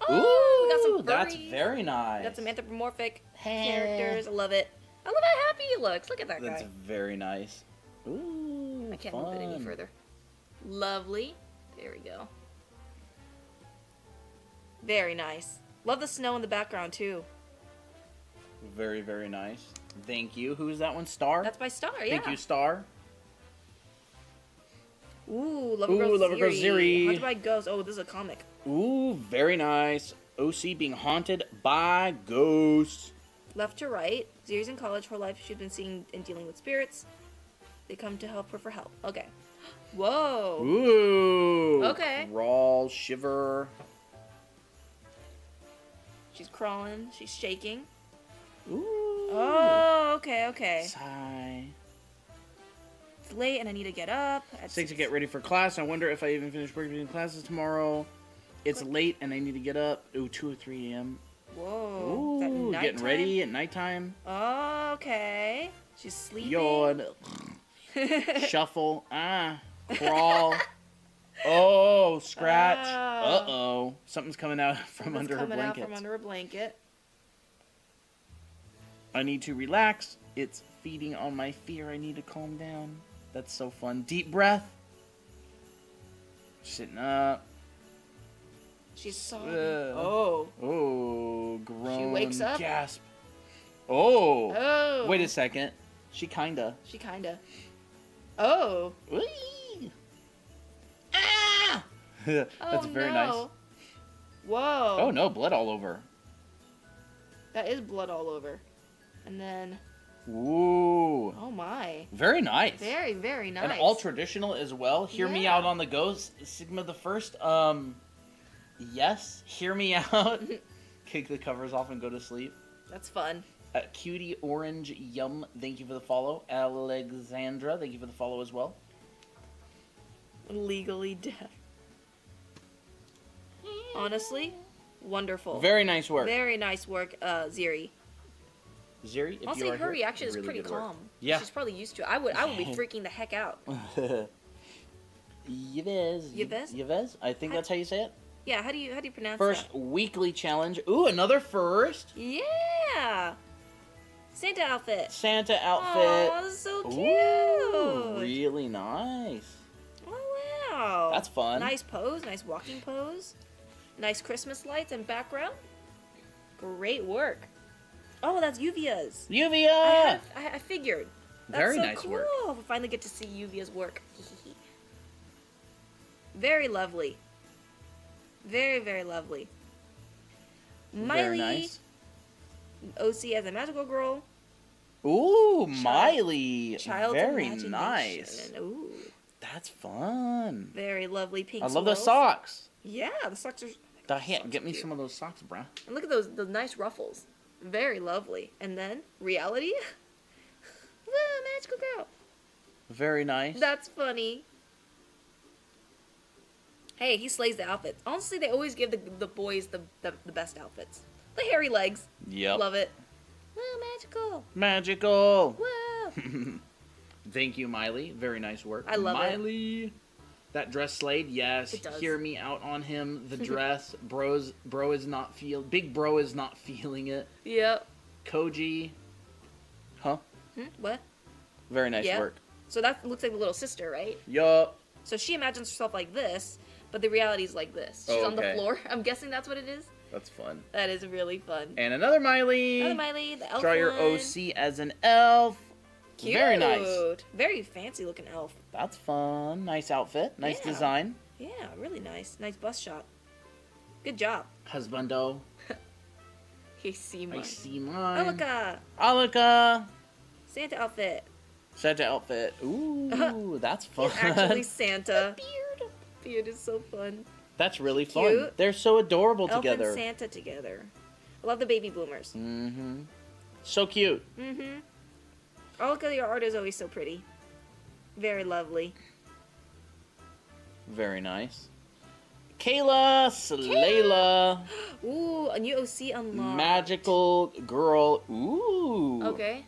Oh, we got some That's furries. very nice. We got some anthropomorphic Hey. characters. I love it. I love how happy he looks. Look at that That's guy. very nice. Ooh, I can't move it any fun. further. Lovely. There we go. Very nice. Love the snow in the background too. Very, very nice. Thank you. Who's that one? Star? That's my star. Yeah. Thank you, Star. Ooh, Lover Girl Lover Girl Ziri. Haunted by Ghosts. Oh, this is a comic. Ooh, very nice. OC being haunted by ghosts. Left to right. Ziri's in college. Her life, she's been seeing and dealing with spirits. They come to help her for help. Okay. Whoa. Ooh. Okay. Crawl, shiver. She's crawling. She's shaking. Ooh. Oh, okay. Sigh. It's late and I need to get up. At 6 to get ready for class. I wonder if I even finish working between classes tomorrow. It's late and I need to get up. Ooh, 2 or 3 a.m. Whoa. Is that Ooh, getting nighttime? ready at nighttime. Okay. She's sleeping. Yawn. Shuffle. Crawl. Oh, scratch. Oh. Uh-oh. Something's coming out from under her Coming out blanket. from under a blanket. I need to relax. It's feeding on my fear. I need to calm down. That's so fun. Deep breath. Sitting up. She's sobbing. Oh, groan. She wakes up. Gasp. Oh. Oh. Wait a second. She kinda. Oh. Whee! Ah! That's very nice. Whoa. Oh no, blood all over. That is blood all over. And then. Ooh. Oh my. Very nice. Very, very nice. And all traditional as well. Hear me Yeah. out on the go, Sigma the First. Yes. Hear me out. Kick the covers off and go to sleep. That's fun. Cutie Orange Yum, thank you for the follow. Alexandra, thank you for the follow as well. Legally deaf. Honestly, wonderful. Very nice work. Very nice work, Ziri. Ziri, if Honestly, you are her here, reaction is really pretty good work. calm. Yeah. She's probably used to it. I would be freaking the heck out. Yves. Yves? Yves? I think that's how you say it. Yeah, how do you pronounce First that? weekly challenge. Ooh, another first. Yeah. Santa outfit. Santa outfit. Oh, that's so cute. Ooh, really nice. Oh wow. That's fun. Nice pose, nice walking pose. Nice Christmas lights and background. Great work. Oh, that's Yuvia's. Yuvia! I figured. That's Very so nice cool. work. We finally get to see Yuvia's work. Very lovely. Very, very lovely. Miley, Very nice. OC as a magical girl. Ooh, Miley. Child's Very imagination. nice. Ooh, That's fun. very lovely pink I love those swirls. socks. Yeah, the socks are. Get me cute. some of those socks, bruh. And look at those nice ruffles. Very lovely. And then reality. Woo, magical girl. Very nice. That's funny. Hey, he slays the outfits. Honestly, they always give the boys the best outfits. The hairy legs. Yep. Love it. Woo, magical. Magical. Woo. Thank you, Miley. Very nice work. I love it. Miley. That dress slayed. Yes. It does. Hear me out on him. The dress. Bro is not big bro is not feeling it. Yep. Koji. Huh? What? Very nice Yeah. work. So that looks like the little sister, right? Yup. So she imagines herself like this, but the reality is like this. She's Oh, on the okay. floor. I'm guessing that's what it is. That's fun. That is really fun. And another Miley. Another Miley, the elf Draw your one. OC as an elf. Cute. Very nice. Very fancy looking elf. That's fun. Nice outfit. Nice Yeah. design. Yeah, really nice. Nice bust shot. Good job. Husbando. He see I mine. see mine. Alaka. Alaka. Santa outfit. Santa outfit. Ooh, that's fun. He's actually Santa. Beard is so fun. That's really fun. Cute. They're so adorable Elf together. and Santa together. I love the baby bloomers. Mm-hmm. So cute. Mm-hmm. Oh, look at your art is always so pretty. Very lovely. Very nice. Kayla, Slayla, Ooh, a new OC unlocked. magical girl. Ooh. Okay.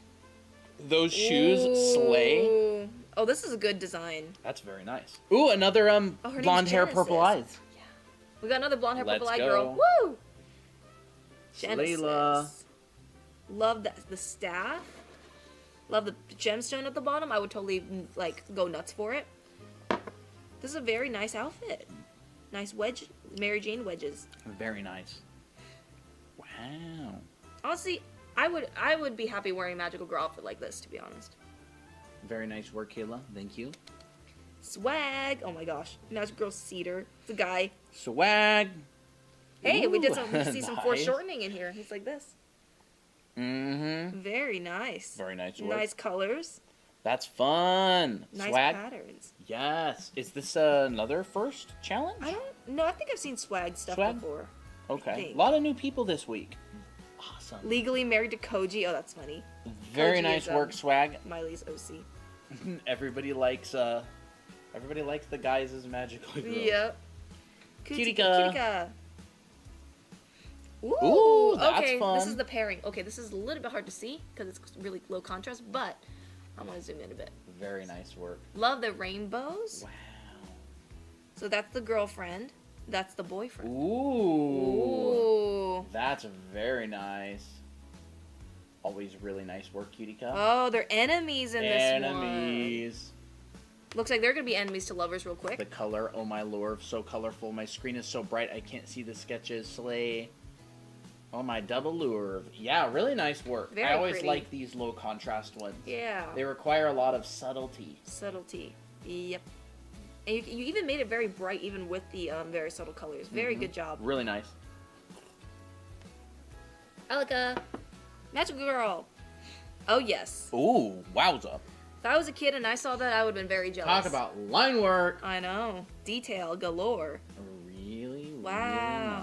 Those shoes slay. Ooh. Oh, this is a good design. That's very nice. Ooh, another her name's blonde hair, Genesis. purple eyes. We got another blonde hair, Let's purple eye go. girl. Woo! Slayla. Genesis. Love the staff. Love the gemstone at the bottom. I would totally like go nuts for it. This is a very nice outfit. Nice wedge, Mary Jane wedges. Very nice. Wow. Honestly, I would be happy wearing a magical girl outfit like this, to be honest. Very nice work, Kayla. Thank you. Swag. Oh my gosh, magical girl cedar. It's a guy. Swag. Hey, we Ooh, see some nice. foreshortening in here. He's like this. Mm-hmm. Very nice. Very nice work. Nice colors. That's fun. Nice Swag. patterns. Yes. Is this another first challenge? I don't know. I think I've seen swag stuff Swag? before. Okay. think. A lot of new people this week. Awesome. Legally married to Koji. Oh, that's funny. Very Koji nice is, work, Swag. Miley's OC. Everybody likes the guys as magical girl. Yep. Cutica. Cutica. Ooh, that's okay, fun. this is the pairing. Okay, this is a little bit hard to see because it's really low contrast, but I want to zoom in a bit. Very nice work. Love the rainbows. Wow. So that's the girlfriend. That's the boyfriend. Ooh. Ooh. That's very nice. Always really nice work, Cutica. Oh, they're enemies in this one. Enemies. Looks like they're going to be enemies to lovers real quick. The color, oh my lord, so colorful. My screen is so bright I can't see the sketches. Slay. Oh my, double lure. Yeah, really nice work. Very I always pretty. like these low contrast ones. Yeah. They require a lot of subtlety. Subtlety. Yep. And you even made it very bright, even with the very subtle colors. Very good job. Really nice. Alika. Magical Girl. Oh, yes. Ooh, wowza. If I was a kid and I saw that, I would have been very jealous. Talk about line work. I know. Detail galore. Really, Wow.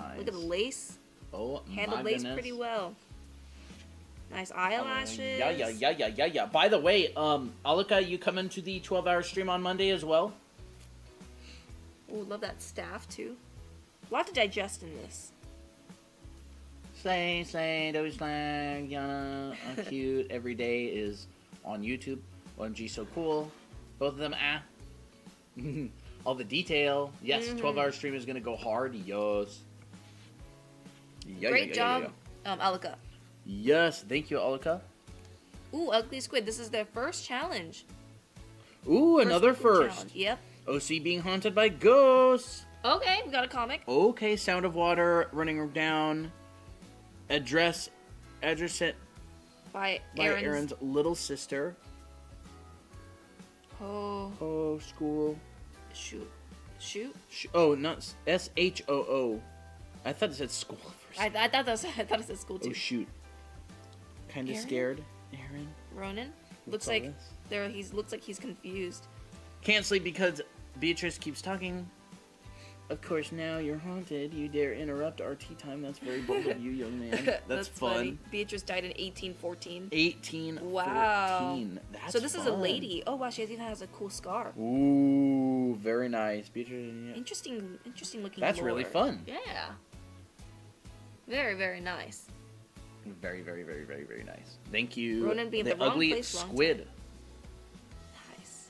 really nice. Look at the lace. Oh, Handled my lace goodness. pretty well. Nice eyelashes. Yeah. By the way, Alika, you coming to the 12-hour stream on Monday as well? Ooh, love that staff, too. A lot to digest in this. Slay, Dozy Slang, Yana, cute. Every day is on YouTube. OMG, so cool. Both of them, all the detail. Yes, 12-hour stream is going to go hard. Yes. Great job, Alika. Yes, thank you, Alika. Ooh, Ugly Squid. This is their first challenge. Ooh, another challenge. first. Yep. OC being haunted by ghosts. Okay, we got a comic. Okay, Sound of Water running down. Address it By by Aaron's. Aaron's little sister. Oh, Oh, school. shoot. Oh, not SHOO. I thought it said school first. I thought it said school too. Oh shoot. Kinda Aaron? scared. Aaron. Ronan looks all like this? looks like he's confused. Can't sleep because Beatrice keeps talking. Of course, now you're haunted. You dare interrupt our tea time. That's very bold of you, young man. That's fun. Funny. Beatrice died in 1814. 1814. Wow. That's So this is a fun. lady. Oh wow, she even has a cool scar. Ooh, very nice. Beatrice. Yeah. Interesting looking. That's really lore. fun. Yeah. Very, very nice. Very, very, very, very, very nice. Thank you. Ronan being the the wrong ugly place, wrong squid. Nice.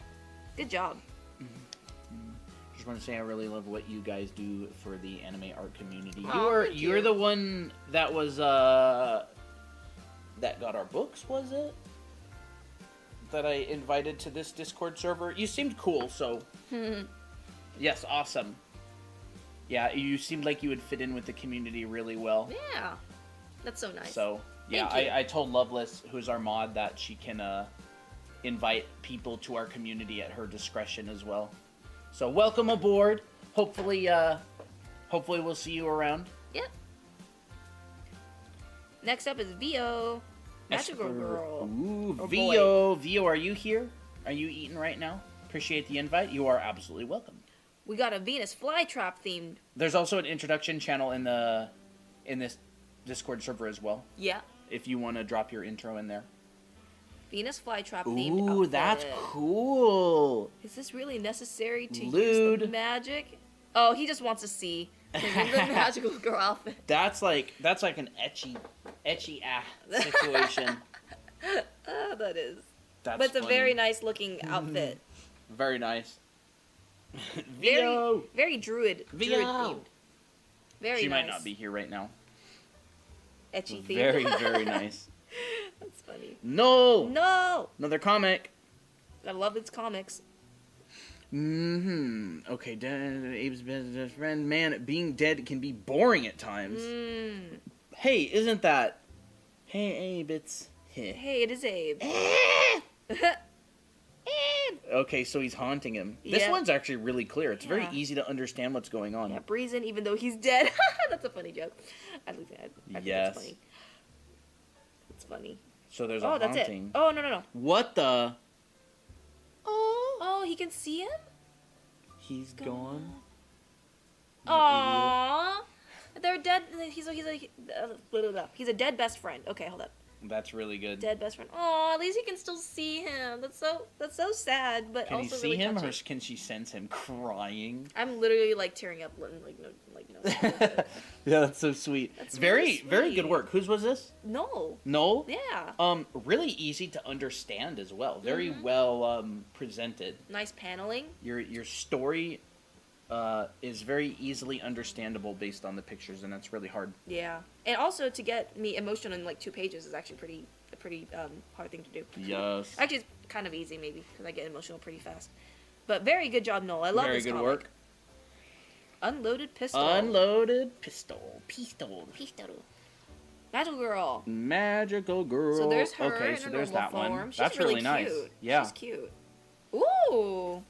Good job. Just want to say I really love what you guys do for the anime art community. Aw, thank You're you. the one that was that got our books, was it? That I invited to this Discord server. You seemed cool, so yes, awesome. Yeah, you seemed like you would fit in with the community really well. Yeah. That's so nice. So yeah, Thank you. I told Loveless, who's our mod, that she can invite people to our community at her discretion as well. So welcome aboard. Hopefully we'll see you around. Yep. Next up is Vio. Magical Girl. Ooh, Oh, Vio. Vio, are you here? Are you eating right now? Appreciate the invite. You are absolutely welcome. We got a Venus flytrap themed. There's also an introduction channel in this Discord server as well. Yeah. If you want to drop your intro in there. Venus flytrap themed. Ooh, that's outfit. cool. Is this really necessary to use Lewd. the magic? Oh, he just wants to see the magical girl outfit. That's like an etchy situation. That is. That's But it's a funny. very nice looking outfit. Very nice. Very, Vio. very druid Vio. themed. Very She nice. might not be here right now. Etchy themed. Very, very nice. That's funny. No! No! Another comic. I love its comics. Okay, Abe's best friend. Man, being dead can be boring at times. Hey, isn't that... Hey, Abe, it's... Hey, it is Abe. Okay, so he's haunting him. This Yeah. one's actually really clear. It's very Yeah. easy to understand what's going on. Yeah, Breezin, even though he's dead. That's a funny joke. I think Yes. that's funny. It's funny. So there's Oh, a that's haunting. it. Oh, no. What the... Oh, he can see him? He's gone. Aww. They're dead. He's a dead best friend. Okay, hold up. That's really good. Dead best friend. Oh, at least you can still see him. That's so sad, but Can also you see really him, touching. or can she sense him crying? I'm literally like tearing up, no. Yeah, that's so sweet. That's very, really very good sweet. work. Whose was this? No. No. Yeah. Really easy to understand as well. Very Mm-hmm. well presented. Nice paneling. Your story is very easily understandable based on the pictures, and that's really hard. Yeah. And also to get me emotional in like 2 pages is actually a pretty hard thing to do. Yes. Actually, it's kind of easy maybe because I get emotional pretty fast. But very good job, Noel. I love Very this good comic. work. Unloaded pistol. Unloaded pistol. Pistol. Magical girl. Magical girl. So there's her Okay, in so her there's normal that one. form. She's That's really nice. cute. Yeah. She's cute. Ooh.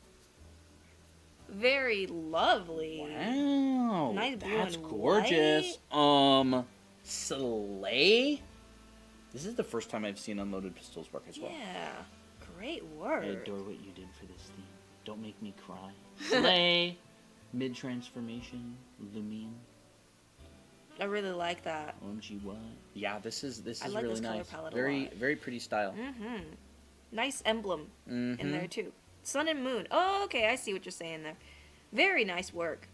Very lovely. Wow. Nice blue That's and gorgeous. Slay. This is the first time I've seen Unloaded Pistols work as well. Yeah. Great work. I adore what you did for this theme. Don't make me cry. Slay. Mid-transformation. Lumion. I really like that. OMG what? Yeah, this is I like really this color nice. palette a Very lot. very pretty style. Mm-hmm. Nice emblem Mm-hmm. in there too. Sun and moon. Oh, okay. I see what you're saying there. Very nice work.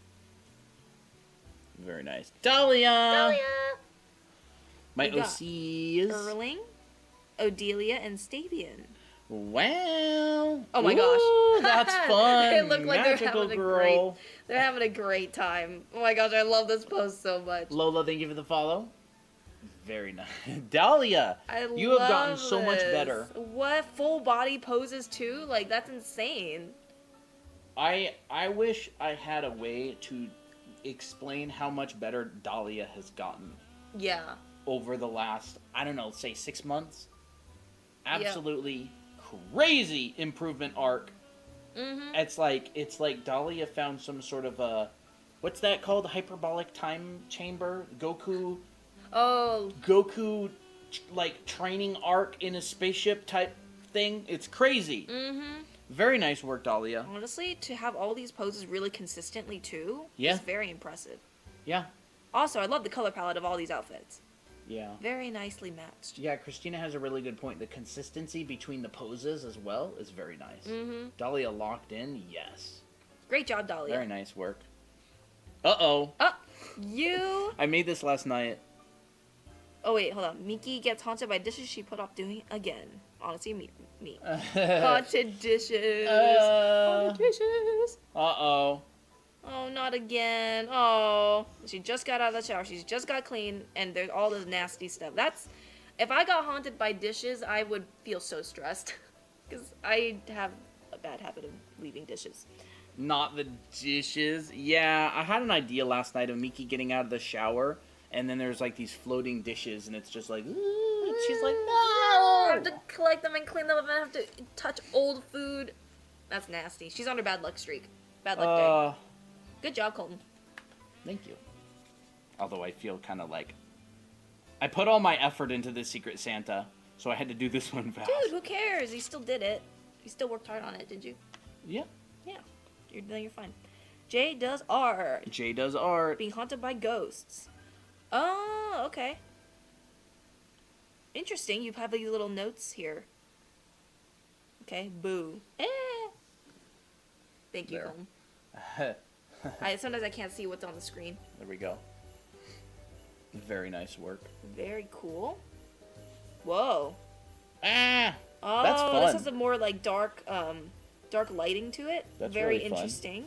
Very nice. Dahlia. My We got OCs. Erling, Odelia, and Stabian. Wow. Oh my Ooh, gosh. that's fun. They look like Magical girl. They're having a great time. Oh my gosh, I love this post so much. Lola, thank you for the follow. Very nice. Dahlia, you have gotten so much better. What, full body poses too? Like, that's insane. I wish I had a way to explain how much better Dahlia has gotten Yeah. over the last, I don't know, say 6 months. Absolutely crazy improvement arc. Mm-hmm. It's like Dahlia found some sort of a, what's that called? Hyperbolic time chamber? Goku Oh, like training arc in a spaceship type thing. It's crazy. mm-hmm. Very nice work, Dahlia. Honestly, to have all these poses really consistently too Yeah. is very impressive. Yeah. Also, I love the color palette of all these outfits. Yeah. Very nicely matched. Yeah, Christina has a really good point. The consistency between the poses as well is very nice. Mm-hmm. Dahlia locked in, yes. Great job, Dahlia. Very nice work. Uh-oh. Oh, you... I made this last night. Oh, wait, hold on. Miki gets haunted by dishes she put off doing again. Honestly, me. Haunted dishes. Haunted dishes. Uh-oh. Oh, not again. Oh. She just got out of the shower. She's just got clean, and there's all this nasty stuff. That's... If I got haunted by dishes, I would feel so stressed. Because I have a bad habit of leaving dishes. Not the dishes. Yeah, I had an idea last night of Miki getting out of the shower, and then there's like these floating dishes, and it's just like, ooh, and she's like, I no! have to collect them and clean them up, and I have to touch old food. That's nasty. She's on her bad luck streak. Bad luck day. Good job, Colton. Thank you. Although I feel kind of like, I put all my effort into this Secret Santa, so I had to do this one fast. Dude, who cares? You still did it. You still worked hard on it, did you? Yeah. Yeah. You're fine. Jay does art. Jay does art. Being haunted by ghosts. Oh, okay. Interesting. You have these little notes here. Okay, boo. Thank you, There. Colton. Sometimes I can't see what's on the screen. There we go. Very nice work. Very cool. Whoa. Ah! Oh, That's fun. this has a more like dark lighting to it. That's very really fun. interesting.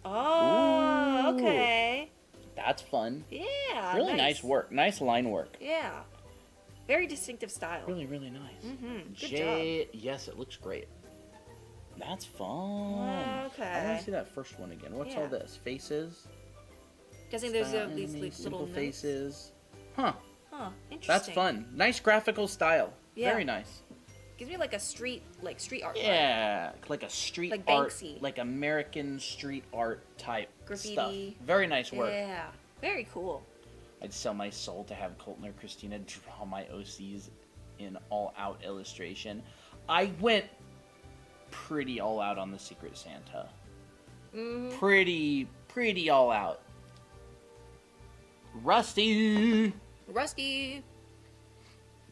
Oh, Ooh. okay. That's fun. Yeah. Really nice work. Nice line work. Yeah. Very distinctive style. Really, really nice. Mm-hmm. Good Jay, yes, it looks great. That's fun. Okay. I want to see that first one again. What's Yeah. all this? Faces? Guessing there's Style these anime, like, simple little notes. faces. Huh. Huh. Interesting. That's fun. Nice graphical style. Yeah. Very nice. Gives me like a street art. vibe. Yeah, like a street Like art, Banksy. like American street art type Graffiti. stuff. Very nice work. Yeah. Very cool. I'd sell my soul to have Colton or Christina draw my OCs in all-out illustration. I went pretty all out on the Secret Santa. Mm-hmm. Pretty all out. Rusty.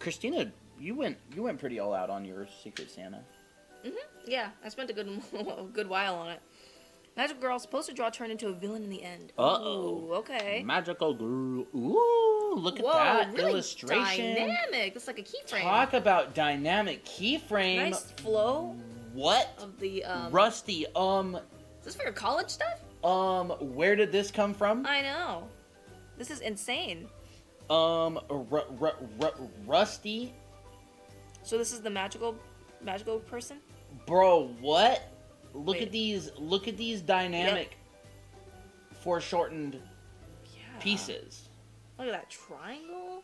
Christina, you went pretty all out on your Secret Santa. Yeah, I spent a good while on it. Magical girl supposed to draw turn into a villain in the end. Uh-oh. Ooh, okay. Magical girl. Ooh, look at that really illustration. Dynamic. That's like a keyframe. Talk about dynamic keyframe. Nice flow. What? Of the Rusty. Is this for your college stuff? Where did this come from? I know. This is insane. Rusty. So this is the magical person? Bro, what? Look Wait. at these dynamic foreshortened Yeah. pieces. Look at that triangle.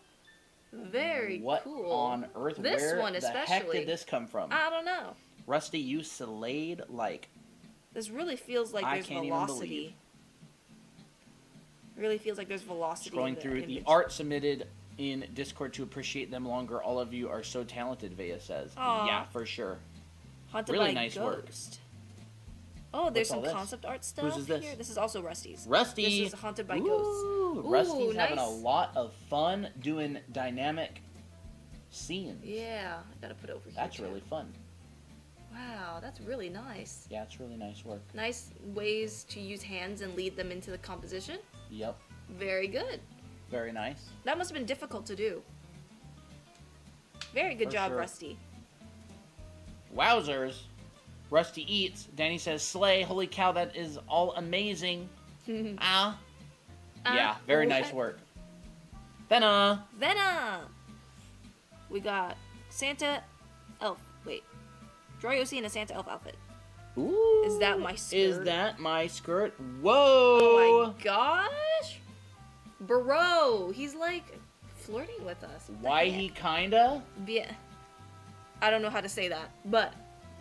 Very What cool. on earth? This Where one the heck especially. did this come from? I don't know. Rusty, you slayed like This really feels like I there's can't even velocity. believe. It really feels like there's velocity. in scrolling the through the image. art submitted in Discord to appreciate them longer. All of you are so talented, Vea says. Aw. Yeah, for sure. Haunted really by nice work. Ghost. Oh, there's What's all some this? concept art stuff Whose is this? here. This is also Rusty's. Rusty. This is Haunted by Ooh, Ghosts. Rusty's Ooh, having a nice. lot of fun doing dynamic scenes. Yeah, I gotta put it over here. That's too. really fun. Wow, that's really nice. Yeah, it's really nice work. Nice ways to use hands and lead them into the composition. Yep. Very good. Very nice. That must have been difficult to do. Very good For job, sure. Rusty. Wowzers. Rusty eats. Danny says, slay. Holy cow, that is all amazing. Yeah, very what? nice work. Then, Venom! We got Santa Elf. Wait. Draw Yossi in a Santa Elf outfit. ooh. Is that my skirt? Is that my skirt? Whoa. Oh my gosh! Bro, he's like flirting with us. What the Why heck? he kinda Yeah. I don't know how to say that, but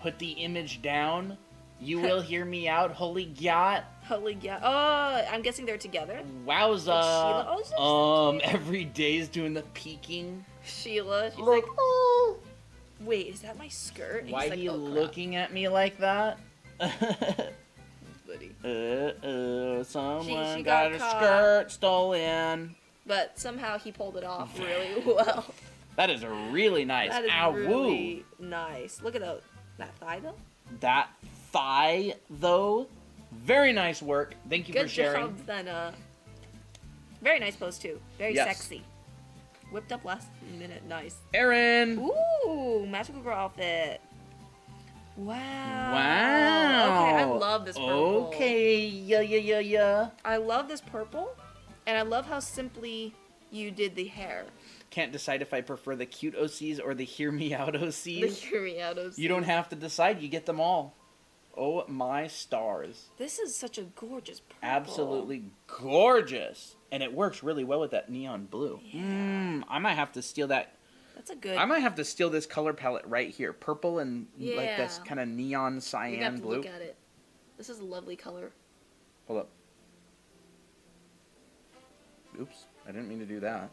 put the image down. You will hear me out. Holy yacht. holy yeah. Oh, I'm guessing they're together. Wowza. Sheila- oh, she's so cute. Every day's doing the peeking. Sheila, she's Look. like, wait, is that my skirt? And Why he's like, he oh, crap. looking at me like that? Buddy. Someone She got got her caught. skirt stolen. But somehow he pulled it off really well. That is really nice. That is Ow, really nice. Look at that thigh though. That thigh, though, very nice work. Thank you Good for sharing. job, then. Very nice pose too. Very Yes. sexy. Whipped up last minute. Nice. Aaron. Ooh, magical girl outfit. Wow. Wow. Okay, I love this purple. Okay, yeah. I love this purple, and I love how simply you did the hair. Can't decide if I prefer the cute OCs or the hear me out The OCs. curios. You don't have to decide. You get them all. Oh my stars. This is such a gorgeous purple. Absolutely gorgeous. And it works really well with that neon blue. Yeah. I might have to steal that. That's a good. I might have to steal this color palette right here. Purple and like Yeah. this kind of neon You cyan got to blue. look at it. This is a lovely color. Hold up. Oops. I didn't mean to do that.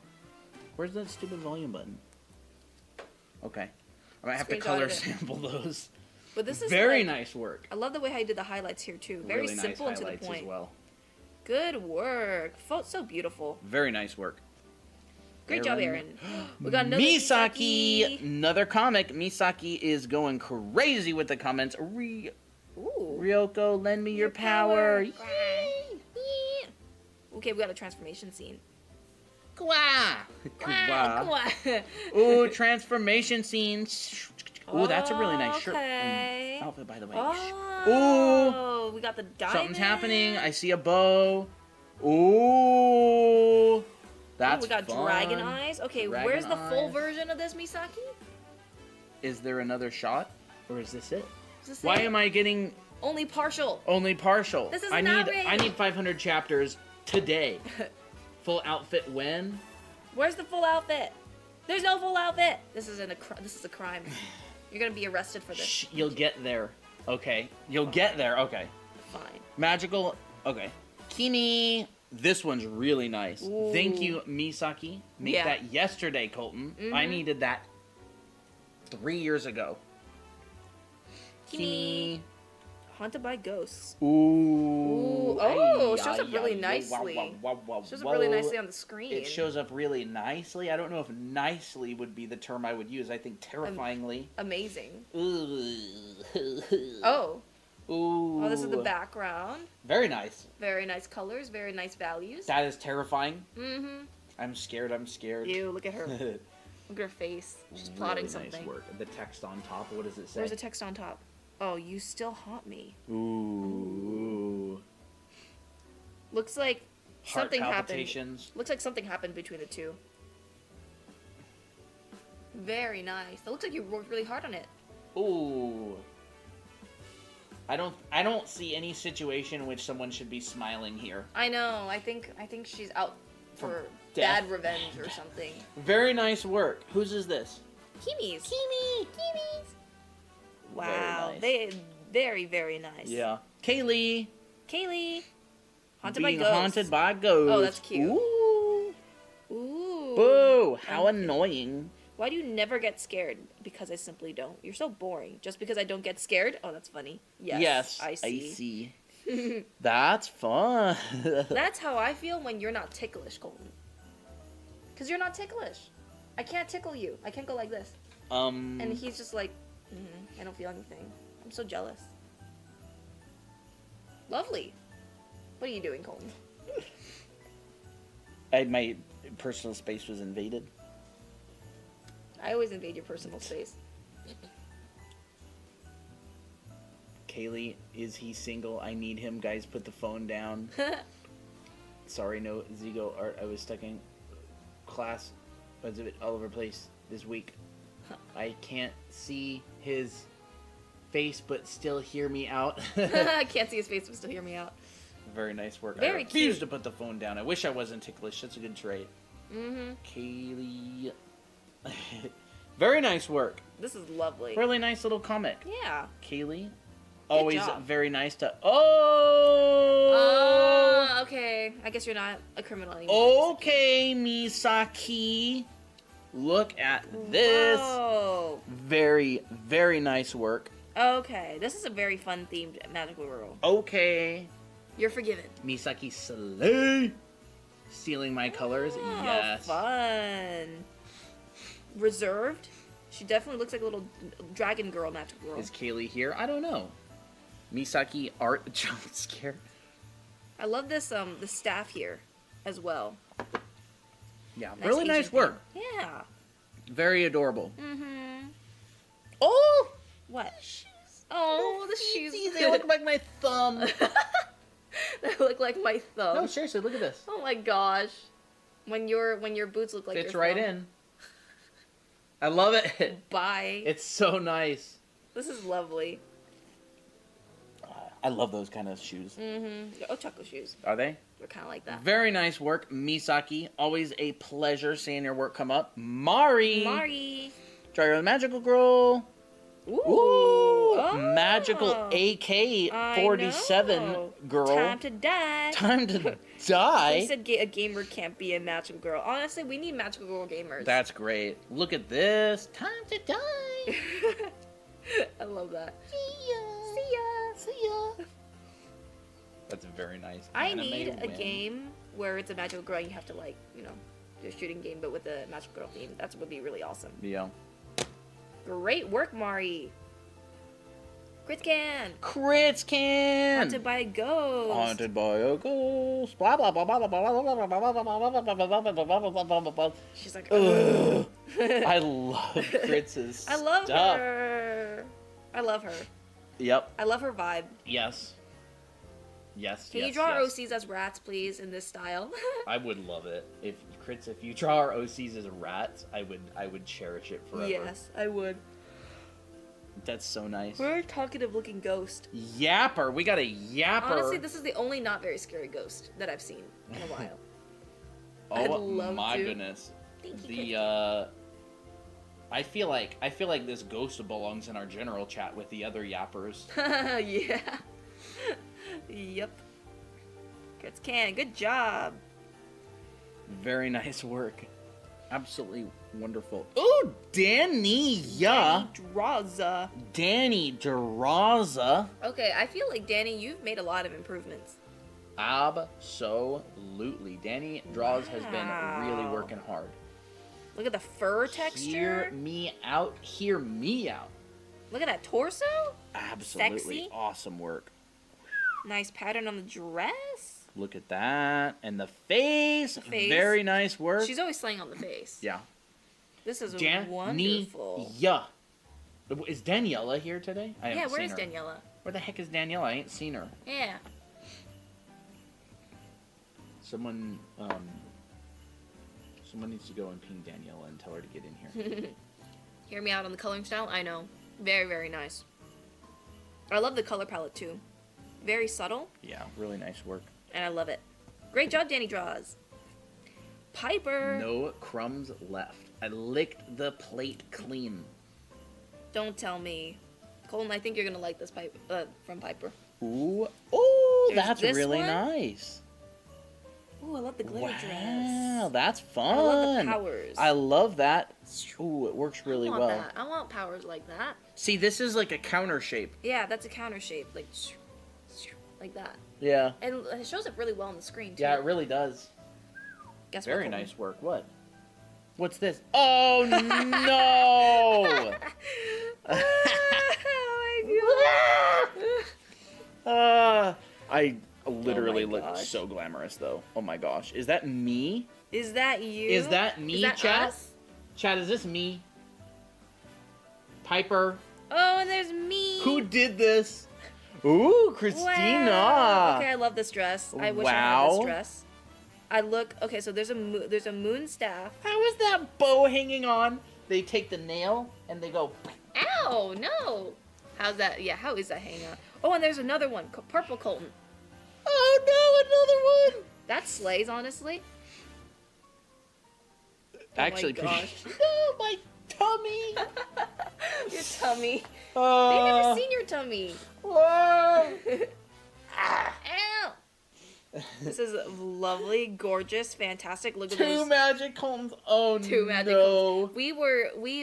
Where's that stupid volume button? Okay. I might have to Screenshot color it. sample those. But this is Very like- nice work. I love the way how you did the highlights here too. Very Really simple nice and to the highlights point. as well. Good work. So beautiful. Very nice work. Great job, Aaron. We got another Misaki, another comic. Misaki is going crazy with the comments. Ooh. Ryoko, lend me your power. Yay. Okay, we got a transformation scene. Kwa. Wow. Ooh, transformation scene. Ooh, that's a really nice shirt Okay. and outfit, by the way. Oh, we got the diamond. Something's happening. I see a bow. Ooh, that's we got fun. dragon eyes. Okay, Dragon where's the full eyes. version of this, Misaki? Is there another shot, or is this it? Is this Why it? am I getting Only partial. only partial? This is I not need ready. 500 chapters today. Full outfit when? Where's the full outfit? There's no full outfit. This is a crime. You're gonna be arrested for this. Shh, you'll get there. Okay, you'll get there. Okay. Fine. Magical. Okay. Kini. This one's really nice. Ooh. Thank you, Misaki. Make Yeah. that yesterday, Colton. I Mhm. needed that 3 years ago. Kini. Haunted by ghosts. Ooh. Ooh. Oh, shows up really nicely. Shows up really nicely on the screen. It shows up really nicely. I don't know if nicely would be the term I would use. I think terrifyingly. Amazing. Ooh. Oh. Ooh. Oh, this is the background. Very nice. Very nice colors. Very nice values. That is terrifying. Mm-hmm. I'm scared. Ew, look at her. Look at her face. She's plotting really something. Nice work. The text on top. What does it say? Where's the text on top? Oh, you still haunt me. Ooh. Looks like Heart something palpitations. happened. Looks like something happened between the two. Very nice. It looks like you worked really hard on it. Ooh. I don't see any situation in which someone should be smiling here. I know. I think she's out for death. bad revenge or something. Very nice work. Whose is this? Kimi's. Kimis. Wow. Very nice. Very, very nice. Yeah. Kaylee. Haunted by Being ghosts. haunted by ghosts. Oh, that's cute. Ooh. Ooh. Boo. How annoying. Why do you never get scared? Because I simply don't. You're so boring. Just because I don't get scared? Oh, that's funny. Yes. I see. That's fun. That's how I feel when you're not ticklish, Colton. Because you're not ticklish. I can't tickle you. I can't go like this. And he's just like, I don't feel anything. I'm so jealous. Lovely. What are you doing, Colton? My personal space was invaded. I always invade your personal space. Kaylee, is he single? I need him. Guys, put the phone down. Sorry, no Zigo art. I was stuck in class. I was a bit all over the place this week. I can't see his face, but still hear me out. I can't see his face, but still hear me out. Very nice work. Very I refuse cute. to put the phone down. I wish I wasn't ticklish. That's a good trait. Mm-hmm. Kaylee. Very nice work. This is lovely. Really nice little comic. Yeah. Kaylee. Always job. very nice to... Oh! Okay. I guess you're not a criminal anymore. Okay, Misaki. Look at this. Whoa. Very, very nice work. Okay. This is a very fun themed magical girl. Okay. You're forgiven. Misaki slay. Stealing my colors. Oh, Yes. Fun. Reserved. She definitely looks like a little dragon girl, magical girl. Is Kaylee here? I don't know. Misaki art jump scare. I love this the staff here as well. Yeah, Nice really Asian nice work. thing. Yeah. Very adorable. Mm-hmm. Oh! What? Oh, the shoes. They look like my thumb. They look like my thumb. No, seriously, look at this. Oh my gosh. When your boots look like Fits your right thumb. in. I love it. Bye. It's so nice. This is lovely. I love those kind of shoes. Mm-hmm. Oh, chocolate shoes. Are they? They're kind of like that. Very nice work, Misaki. Always a pleasure seeing your work come up. Mari. Try your magical girl. Ooh. Oh. Magical AK-47 girl. Time to die. Time to die. They said a gamer can't be a magical girl. Honestly, we need magical girl gamers. That's great. Look at this. Time to die. I love that. See ya. See ya. See ya. That's very nice. I Anime need a win. game where it's a magical girl and you have to, like, you know, do a shooting game, but with a magical girl theme. That would be really awesome. Yeah. Great work, Mari. Crits can. Crits can. Haunted by a ghost. Haunted by a ghost. Blah blah blah blah blah blah blah blah blah. She's like, ugh. I love Crits' I love stuff. her. I love her. Yep. I love her vibe. Yes. Yes. Can yes, you draw our yes. OCs as rats, please, in this style? I would love it if Crits. If you draw our OCs as rats, I would cherish it forever. Yes, I would. That's so nice. Very talkative looking ghost. Yapper. We got a yapper. Honestly, this is the only not very scary ghost that I've seen in a while. I'd Oh love my to. goodness. Thank you, The I feel like this ghost belongs in our general chat with the other yappers. Yeah. Yep. Crits can. Good job. Very nice work. Absolutely wonderful. Ooh, Danny, yeah. Draza. Danny Draza. Okay, I feel like, Danny, you've made a lot of improvements. Absolutely. Danny Draws has been really working hard. Look at the fur texture. Hear me out. Hear me out. Look at that torso. Absolutely. Sexy. Awesome work. Nice pattern on the dress. Look at that. And the face. Face. Very nice work. She's always slaying on the face. Yeah. This is Daniela. wonderful. Is Daniela here today? I haven't Yeah, where seen is her. Daniela? Where the heck is Daniela? I ain't seen her. Yeah. Someone needs to go and ping Daniela and tell her to get in here. Hear me out on the coloring style? I know. Very, very nice. I love the color palette too. Very subtle. Yeah, really nice work. And I love it. Great job, Danny Draws. Piper. No crumbs left. I licked the plate clean. Don't tell me. Colton, I think you're going to like this from Piper. Ooh. Oh, There's that's this really one. nice. Ooh, I love the glitter Wow, dress. that's fun. I love the powers. I love that. Ooh, it works really I want well. that. I want powers like that. See, this is like a counter shape. Yeah, that's a counter shape. Like that. Yeah. And it shows up really well on the screen, too. Yeah, it really does. Guess Very what, Colton? nice work. What? What's this? Oh, no! Oh, my God. I literally look gosh. so glamorous, though. Oh, my gosh. Is that me? Is that you? Is that me, Is that chat? us? Chat, is this me? Piper? Oh, and there's me. Who did this? Ooh, Christina. Wow. Okay, I love this dress. I wish I had this Wow. dress. I look. Okay, so there's a moon staff. How is that bow hanging on? They take the nail and they go. Ow! No. How's that? Yeah. How is that hanging on? Oh, and there's another one. Purple Colton. Oh no, another one! That slays, honestly. Actually, Oh my gosh. No, my tummy. Your tummy. They've never seen your tummy. Whoa. Ow! This is lovely, gorgeous, fantastic. Look at Two those. magic cones. Oh Two magic no. cones. We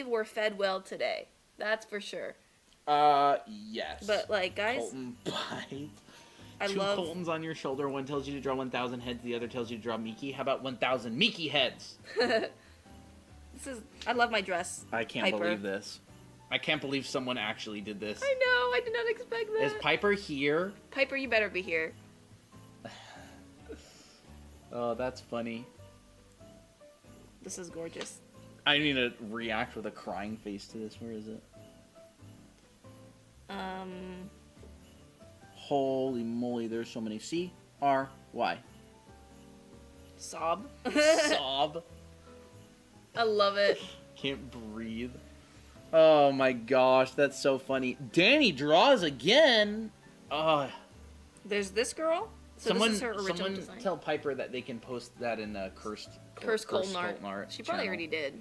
were fed well today. That's for sure. Yes. But like, guys, Colton bite. I Two love. Coltons on your shoulder. One tells you to draw 1,000 heads. The other tells you to draw Miki. How about 1,000 Miki heads? I love my dress. I can't Piper. believe this. I can't believe someone actually did this. I know. I did not expect that. Is Piper here? Piper, you better be here. Oh, that's funny. This is gorgeous. I need to react with a crying face to this. Where is it? Holy moly, there's so many. C-R-Y. Sob. Sob. I love it. Can't breathe. Oh my gosh, that's so funny. Danny draws again. There's this girl. So someone, this is her original someone design. tell Piper that they can post that in Cursed Colton art. She probably channel. already did.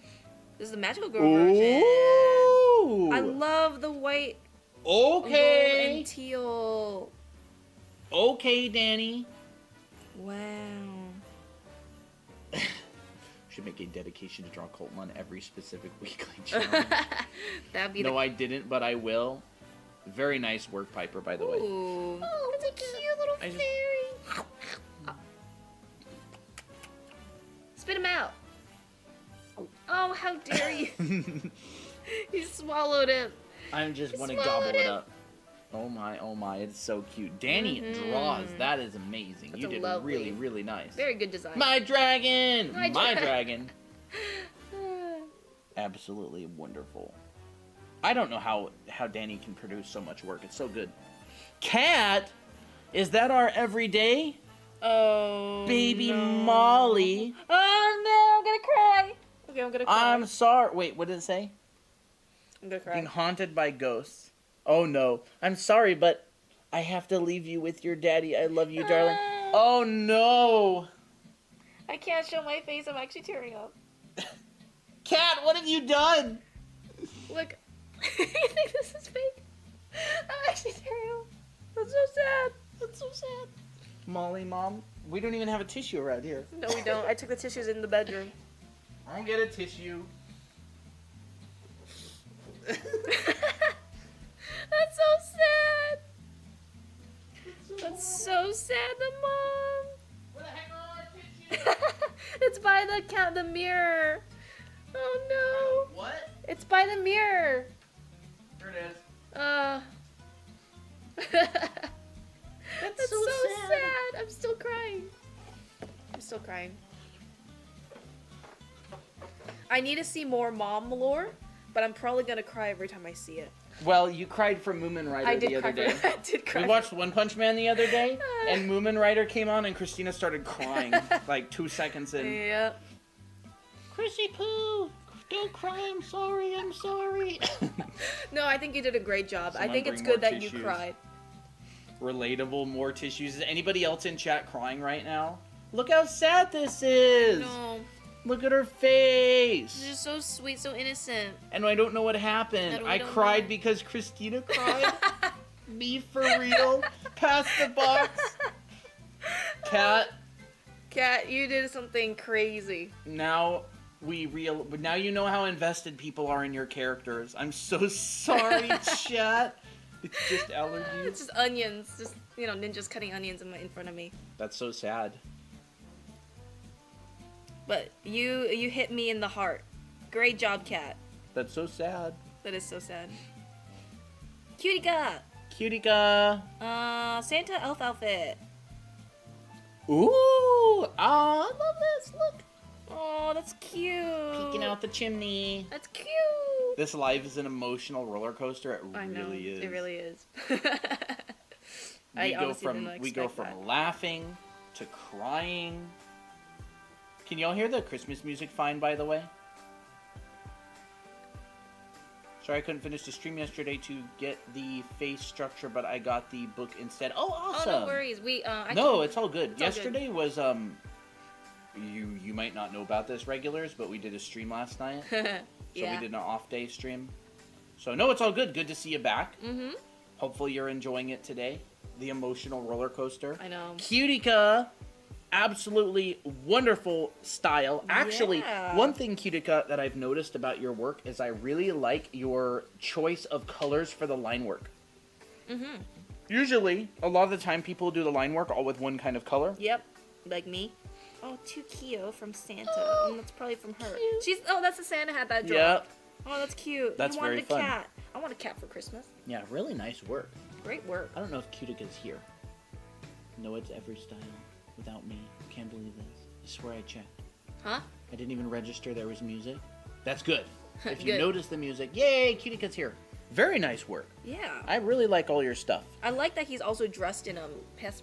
This is the magical girl version. Ooh. I love the white, Okay. gold, and teal. Okay, Danny. Wow. Should make a dedication to draw Colton on every specific weekly channel. That'd be No, I didn't, but I will. Very nice work, Piper, by the way. Ooh. Oh, it's a cute little I just- fairy. Spit him out. Oh, how dare you. He swallowed it. I just want to swallowed gobble it it. up. Oh my, it's so cute. Danny draws. That is amazing. That's You a did lovely- really, really nice. Very good design. My dragon! My My dra- dragon. Absolutely wonderful. I don't know how Danny can produce so much work. It's so good. Cat, is that our everyday? Oh, Baby no. Molly. Oh, no, I'm gonna cry. Okay, I'm gonna cry. I'm sorry. Wait, what did it say? I'm gonna Being cry. haunted by ghosts. Oh no. I'm sorry, but I have to leave you with your daddy. I love you, darling. Oh no. I can't show my face. I'm actually tearing up. Cat, what have you done? Look. You think this is fake? I'm actually tearing up. That's so sad. That's so sad. Molly, Mom, we don't even have a tissue around here. No, we don't. I took the tissues in the bedroom. I'll get a tissue. That's so sad. That's so sad. The mom. Where the heck are our tissues? It's by the mirror. Oh no. What? It's by the mirror. Here it is. That's so sad. I'm still crying. I need to see more mom lore, but I'm probably gonna cry every time I see it. Well, you cried for Moomin Rider the other day. I did cry. We watched One Punch Man the other day, and Moomin Rider came on, and Christina started crying like 2 seconds in. Yep. Chrissy Poo, don't cry. I'm sorry. No, I think you did a great job. Someone I think it's bring good more that tissues. you cried. Relatable, more tissues. Is anybody else in chat crying right now? Look how sad this is. No, Look at her face. you're just so sweet, so innocent. And I don't know what happened. And we I don't cried know. because Christina cried. Me for real. Pass the box. Cat. Kat, you did something crazy. Now now you know how invested people are in your characters. I'm so sorry, chat. It's just allergies. It's just onions, just ninjas cutting onions in front of me. That's so sad. But you hit me in the heart. Great job, Kat. That's so sad. That is so sad. Cutica. Cutica. Santa elf outfit. Ooh. I love this. Look. Oh, that's cute. Peeking out the chimney. That's cute. This life is an emotional roller coaster. It I know. really is. It really is. We go from laughing to crying. Can y'all hear the Christmas music fine, by the way? Sorry I couldn't finish the stream yesterday to get the face structure, but I got the book instead. Oh, awesome! Oh, no worries. It's all good. It's all Yesterday was you might not know about this, regulars, but we did a stream last night. Yeah. So we did an off-day stream. So no, it's all good. Good to see you back. Mm-hmm. Hopefully you're enjoying it today. The emotional roller coaster. I know. Cutica, absolutely wonderful style. Actually, Yeah. one thing, Cutica, that I've noticed about your work is I really like your choice of colors for the line work. Mm-hmm. Usually, a lot of the time, people do the line work all with one kind of color. Yep. Like me. Oh, Tukio from Santa. That's probably from her. Cute. That's the Santa hat that I draw. Yep. Oh, that's cute. That's you wanted very a fun. cat. I want a cat for Christmas. Yeah, really nice work. Great work. I don't know if Cutica's here. No, it's every style. Without me. Can't believe this. I swear I checked. Huh? I didn't even register there was music. That's good. If you Good. notice the music, yay, Cutica's here. Very nice work. Yeah. I really like all your stuff. I like that he's also dressed in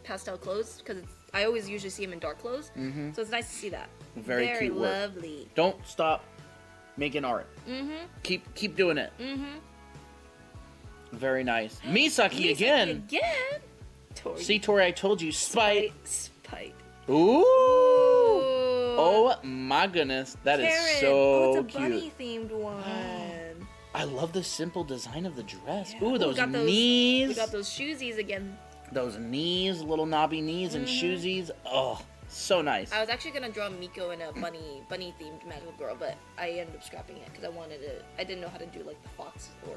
pastel clothes because I always usually see him in dark clothes. Mm-hmm. So it's nice to see that. Very cute work. lovely. Don't stop making art. Mm-hmm. Keep doing it. Mm-hmm. Very nice. Misaki again. Again. Tori. See, Tori, I told you. Spite. Spite. Ooh. Ooh. Oh my goodness. That is Karen. so Oh, it's a cute. bunny themed one. I love the simple design of the dress. Yeah. Ooh, We those got knees. We got those shoesies again. Those knees, little knobby knees and shoesies. Oh, so nice. I was actually gonna draw Miko in a bunny themed magical girl, but I ended up scrapping it because I didn't know how to do like the fox or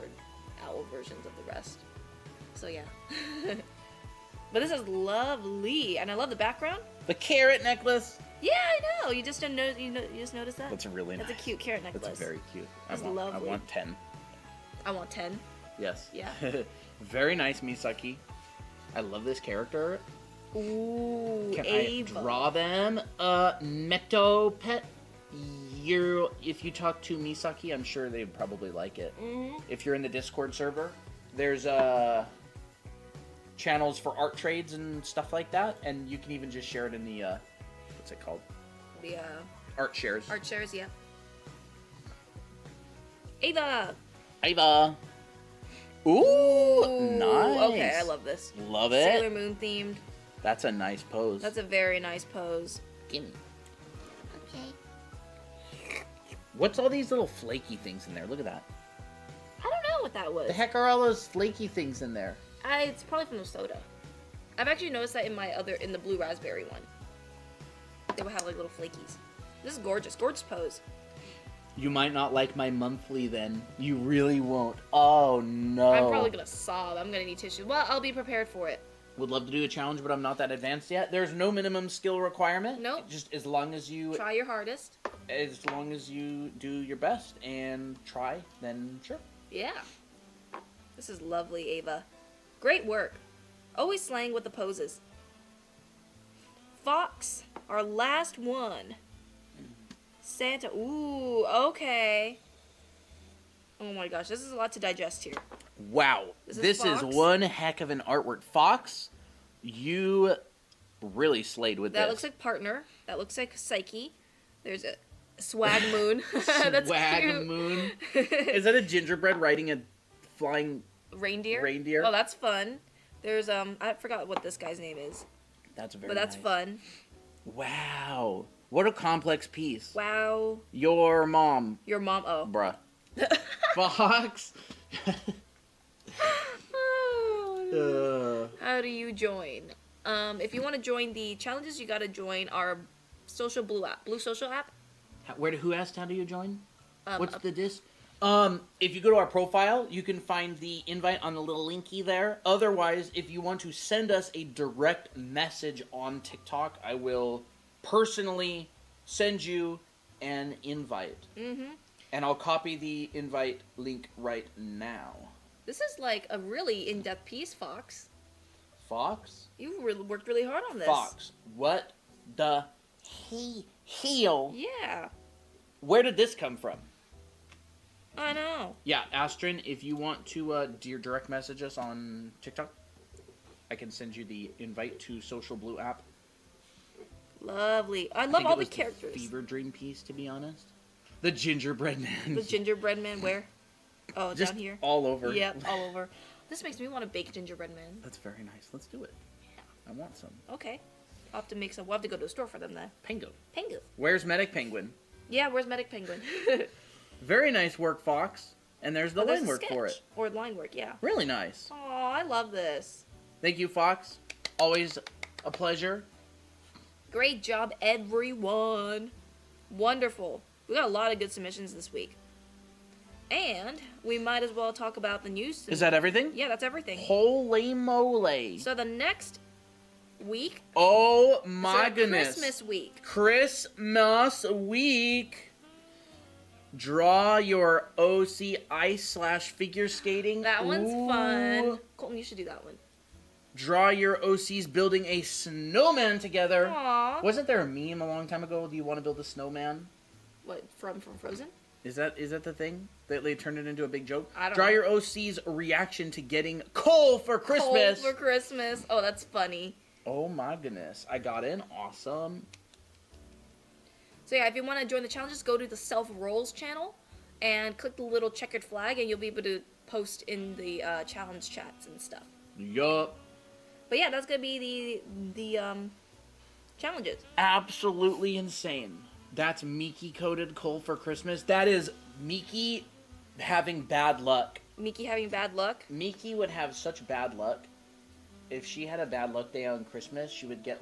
owl versions of the rest. So yeah. But this is lovely, and I love the background. The carrot necklace. Yeah, I know. You just didn't know. You just noticed that. That's really nice. That's a cute carrot necklace. That's very cute. That's I lovely. want 10. I want 10. Yes. Yeah. Very nice, Misaki. I love this character. Ooh, Can Ava. I draw them? Meto Pet. If you talk to Misaki, I'm sure they'd probably like it. Mm-hmm. If you're in the Discord server, there's channels for art trades and stuff like that, and you can even just share it in the what's it called? The Art shares. art shares, yeah. Ava. Ava. Ooh, nice. Okay, I love this. Love it. Sailor Moon themed. That's a nice pose. That's a very nice pose. Gimme. Okay. What's all these little flaky things in there? Look at that. I don't know what that was. The heck are all those flaky things in there? It's probably from the soda. I've actually noticed that in the blue raspberry one. They would have like little flakies. This is gorgeous. Gorgeous pose. You might not like my monthly then. You really won't. Oh, no. I'm probably gonna sob. I'm gonna need tissue. Well, I'll be prepared for it. Would love to do a challenge, but I'm not that advanced yet. There's no minimum skill requirement. Nope. Just as long as you... Try your hardest. As long as you do your best and try, then sure. Yeah. This is lovely, Ava. Great work. Always slaying with the poses. Fox, our last one. Santa. Ooh, okay. Oh my gosh, this is a lot to digest here. Wow. This is one heck of an artwork. Fox, you really slayed with this. That looks like Partner. That looks like Psyche. There's a Swag Moon. That's Swag cute. Moon. Is that a gingerbread riding a flying reindeer? Reindeer. Oh, that's fun. There's I forgot what this guy's name is. That's very But that's nice. fun. Wow. What a complex piece. Wow. Your mom. Your mom. Oh. Bruh. Fox. How do you join? If you want to join the challenges, you gotta join our social blue social app. Who asked how do you join? What's up- the disc? If you go to our profile, you can find the invite on the little linky there. Otherwise, if you want to send us a direct message on TikTok, I will personally send you an invite. Mm-hmm. And I'll copy the invite link right now. This is like a really in-depth piece, Fox. Fox? You worked really hard on this. Fox. What the hell? Yeah. Where did this come from? I know. Yeah, Astrid, if you want to direct message us on TikTok, I can send you the invite to Social Blue app. Lovely. I love think all it the was characters. The Fever Dream piece, to be honest. The gingerbread man. The gingerbread man, where? Oh, Just down here? all over. Yep, all over. This makes me want to bake gingerbread man. That's very nice. Let's do it. Yeah. I want some. Okay. I'll have to make some. We'll have to go to a store for them then. Penguin. Penguin. Where's Medic Penguin? Yeah, where's Medic Penguin? Very nice work, Fox. And there's the Oh, line a work for sketch. it. Or line work, yeah. Really nice. Oh, I love this. Thank you, Fox. Always a pleasure. Great job, everyone. Wonderful. We got a lot of good submissions this week. And we might as well talk about the news. Is that everything? Yeah, that's everything. Holy moly. So the next week Oh my is goodness. Christmas week. Christmas week. Draw your OC ice / figure skating. That one's Ooh. fun. Colton, you should do that one. Draw your OCs building a snowman together. Aww. Wasn't there a meme a long time ago? Do you want to build a snowman? What, from Frozen? Is that the thing? They turned it into a big joke? I don't Draw know. your OC's reaction to getting coal for Christmas. Cold for Christmas. Oh, that's funny. Oh my goodness. I got in. Awesome. So yeah, if you want to join the challenges, go to the Self Rolls channel and click the little checkered flag, and you'll be able to post in the challenge chats and stuff. Yup. But yeah, that's gonna be the challenges. Absolutely insane. That's Miki coded coal for Christmas. That is Miki having bad luck. Miki having bad luck. Miki would have such bad luck. If she had a bad luck day on Christmas, she would get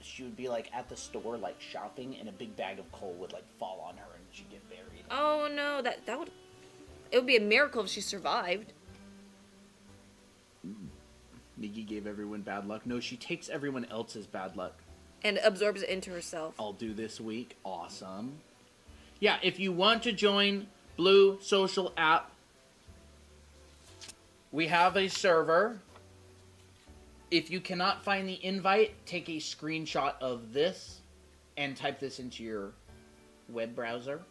she would be at the store shopping, and a big bag of coal would fall on her and she'd get buried. Oh no, it would be a miracle if she survived. Miki gave everyone bad luck. No, she takes everyone else's bad luck. And absorbs it into herself. I'll do this week. Awesome. Yeah, if you want to join Blue Social app, we have a server. If you cannot find the invite, take a screenshot of this and type this into your web browser,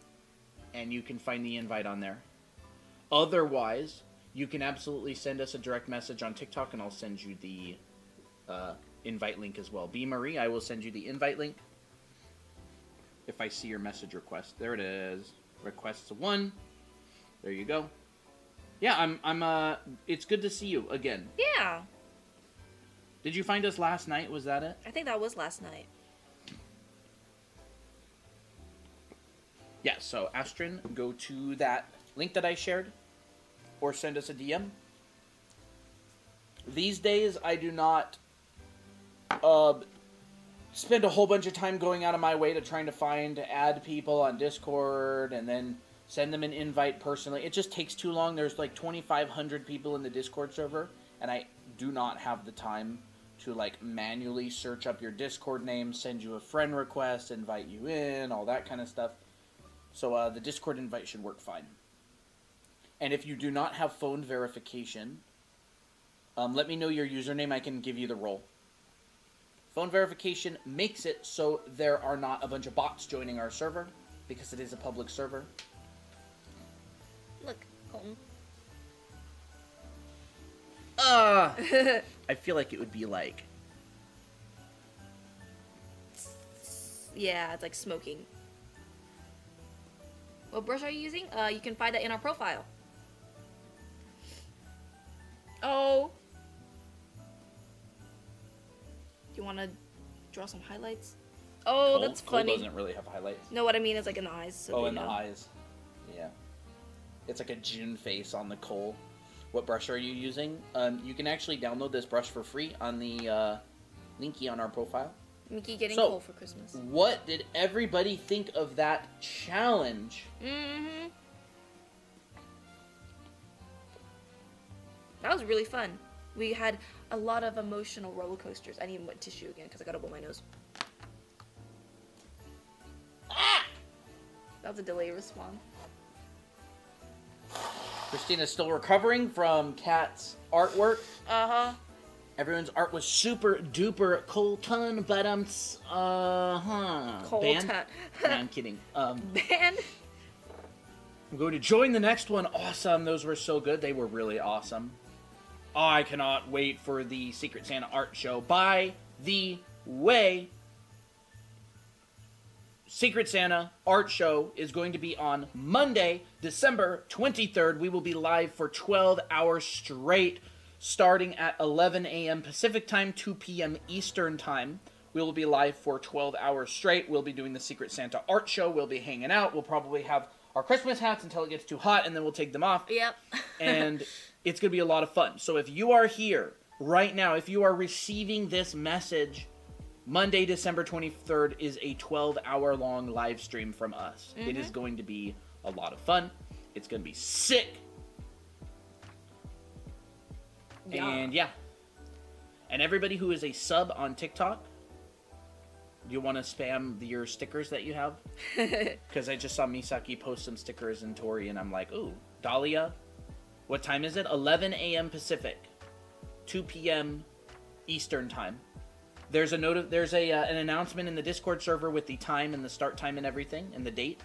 and you can find the invite on there. Otherwise, you can absolutely send us a direct message on TikTok, and I'll send you the invite link as well. B. Marie, I will send you the invite link if I see your message request. There it is. Requests 1. There you go. Yeah, I'm it's good to see you again. Yeah. Did you find us last night? Was that it? I think that was last night. Yeah, so Astrid, go to that link that I shared or send us a DM. These days, I do not spend a whole bunch of time going out of my way to trying to add people on Discord and then send them an invite personally. It just takes too long. There's like 2,500 people in the Discord server, and I do not have the time to like manually search up your Discord name, send you a friend request, invite you in, all that kind of stuff. So the Discord invite should work fine. And if you do not have phone verification, let me know your username. I can give you the role. Phone verification makes it so there are not a bunch of bots joining our server, because it is a public server. Look, Colton. I feel like it would be like... Yeah, it's like smoking. What brush are you using? You can find that in our profile. Oh. Do you want to draw some highlights? Oh, that's funny. Cole doesn't really have highlights. No, what I mean is like in the eyes. So in the eyes. Yeah. It's like a June face on the Cole. What brush are you using? You can actually download this brush for free on the linky on our profile. Mickey getting Cole for Christmas. What did everybody think of that challenge? Mm-hmm. That was really fun. We had a lot of emotional roller coasters. I need wet tissue again because I gotta blow my nose. Ah! That was a delayed response. Christina's still recovering from Kat's artwork. Uh-huh. Everyone's art was super duper Colton, but Colton. No, I'm kidding. Band? I'm going to join the next one. Awesome. Those were so good. They were really awesome. I cannot wait for the Secret Santa art show. By the way, Secret Santa art show is going to be on Monday, December 23rd. We will be live for 12 hours straight, starting at 11 a.m. Pacific time, 2 p.m. Eastern time. We will be live for 12 hours straight. We'll be doing the Secret Santa art show. We'll be hanging out. We'll probably have our Christmas hats until it gets too hot, and then we'll take them off. Yep. And it's going to be a lot of fun. So if you are here right now, if you are receiving this message, Monday, December 23rd is a 12-hour-long live stream from us. Mm-hmm. It is going to be a lot of fun. It's going to be sick. Yeah. And yeah. And everybody who is a sub on TikTok, do you want to spam your stickers that you have? Because I just saw Misaki post some stickers in Tori, and I'm like, ooh, Dahlia. What time is it? 11 a.m. Pacific, 2 p.m. Eastern time. There's an announcement in the Discord server with the time and the start time and everything and the date.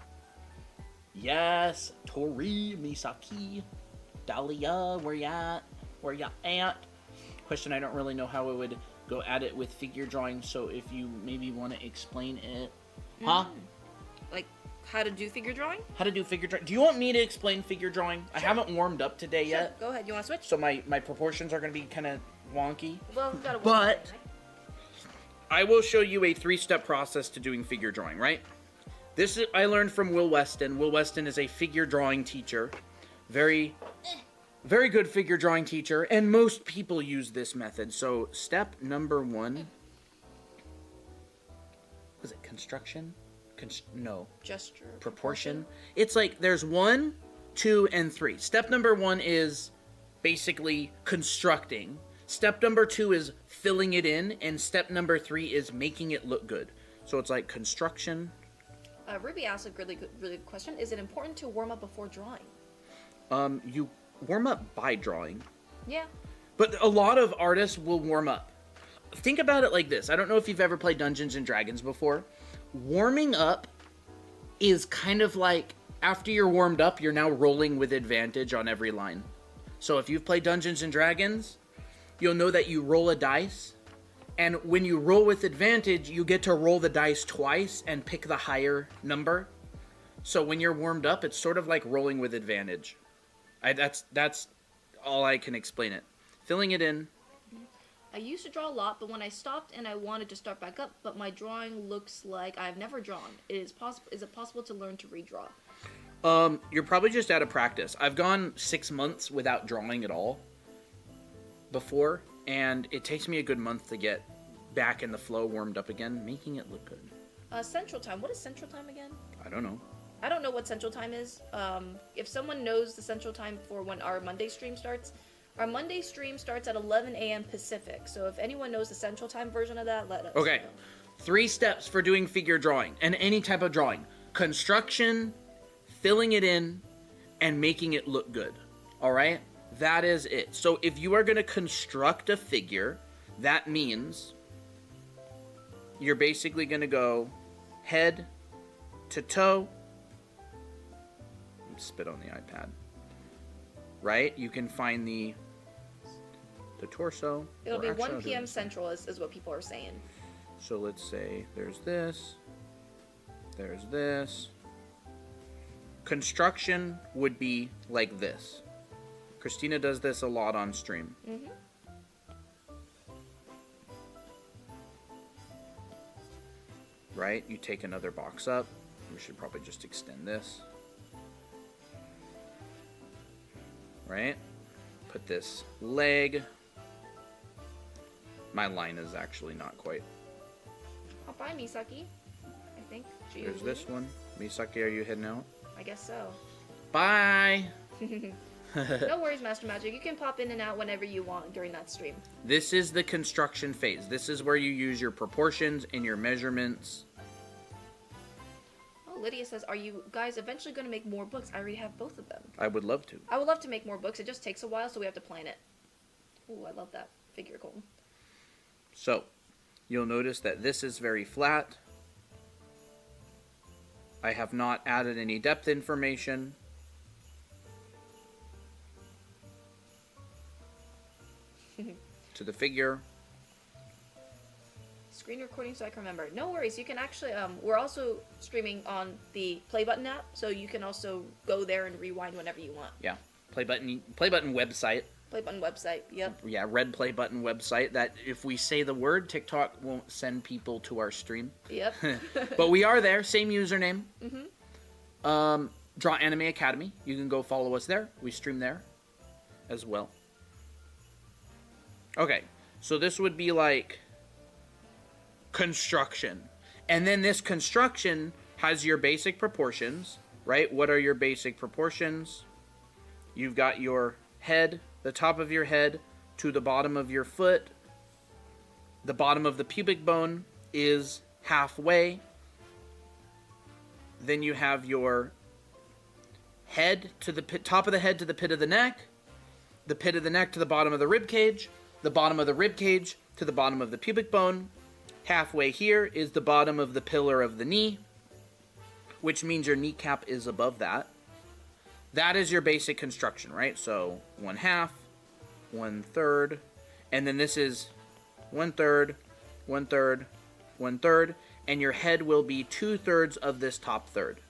Yes, Tori, Misaki, Dahlia, where ya at? Question, I don't really know how it would go at it with figure drawing, so if you maybe want to explain it. Huh? Like how to do figure drawing? How to do figure drawing. Do you want me to explain figure drawing? Sure. I haven't warmed up today yet. Go ahead. You want to switch? So my proportions are going to be kind of wonky. Well, we've got to but I will show you a 3-step process to doing figure drawing, right? This I learned from Will Weston. Will Weston is a figure drawing teacher. Very good figure drawing teacher, and most people use this method. So step number 1, was it construction? No. Gesture. Proportion. It's like there's 1, 2, and 3. Step number 1 is basically constructing. Step number 2 is filling it in, and step number 3 is making it look good. So it's like construction. Ruby asked a really good question. Is it important to warm up before drawing? You warm up by drawing. Yeah. But a lot of artists will warm up. Think about it like this. I don't know if you've ever played Dungeons and Dragons before. Warming up is kind of like after you're warmed up, you're now rolling with advantage on every line. So if you've played Dungeons and Dragons, you'll know that you roll a dice, and when you roll with advantage, you get to roll the dice twice and pick the higher number. So when you're warmed up, it's sort of like rolling with advantage. That's all I can explain it. Filling it in. I used to draw a lot, but when I stopped and I wanted to start back up, but my drawing looks like I've never drawn. Is it possible to learn to redraw? You're probably just out of practice. I've gone 6 months without drawing at all before, and it takes me a good month to get back in the flow, warmed up again, making it look good. Central Time. What is Central Time again? I don't know. I don't know what Central Time is. If someone knows the Central Time for when our Monday stream starts, our Monday stream starts at 11 a.m. Pacific. So if anyone knows the Central Time version of that, let us Okay. know. 3 steps for doing figure drawing and any type of drawing. Construction, filling it in, and making it look good. All right? That is it. So if you are going to construct a figure, that means you're basically going to go head to toe. Spit on the iPad. Right? You can find the torso. It'll be 1 p.m. Central is what people are saying. So let's say there's this. There's this. Construction would be like this. Christina does this a lot on stream. Mm-hmm. Right? You take another box up. We should probably just extend this. Right? Put this leg. My line is actually not quite. Oh, bye, Misaki. I think. There's this one. Misaki, are you heading out? I guess so. Bye! No worries, Master Magic. You can pop in and out whenever you want during that stream. This is the construction phase. This is where you use your proportions and your measurements. Oh, Lydia says, are you guys eventually going to make more books? I already have both of them. I would love to. I would love to make more books. It just takes a while, so we have to plan it. Ooh, I love that figure, Colton. So, you'll notice that this is very flat. I have not added any depth information. To the figure. Screen recording so I can remember. No worries. You can actually, we're also streaming on the Play Button app, so you can also go there and rewind whenever you want. Yeah. Play button website. Play Button website, yep. Yeah, red Play Button website that if we say the word, TikTok won't send people to our stream. Yep. But we are there, same username. Mm-hmm. Draw Anime Academy. You can go follow us there. We stream there as well. Okay, so this would be like construction. And then this construction has your basic proportions, right? What are your basic proportions? You've got your head, the top of your head to the bottom of your foot. The bottom of the pubic bone is halfway. Then you have your head to the top of the head to the pit of the neck of the neck to the bottom of the rib cage, the bottom of the rib cage to the bottom of the pubic bone. Halfway here is the bottom of the pillar of the knee, which means your kneecap is above that. That is your basic construction, right? So 1/2, 1/3, and then this is 1/3, 1/3, 1/3, and your head will be 2/3 of this top third.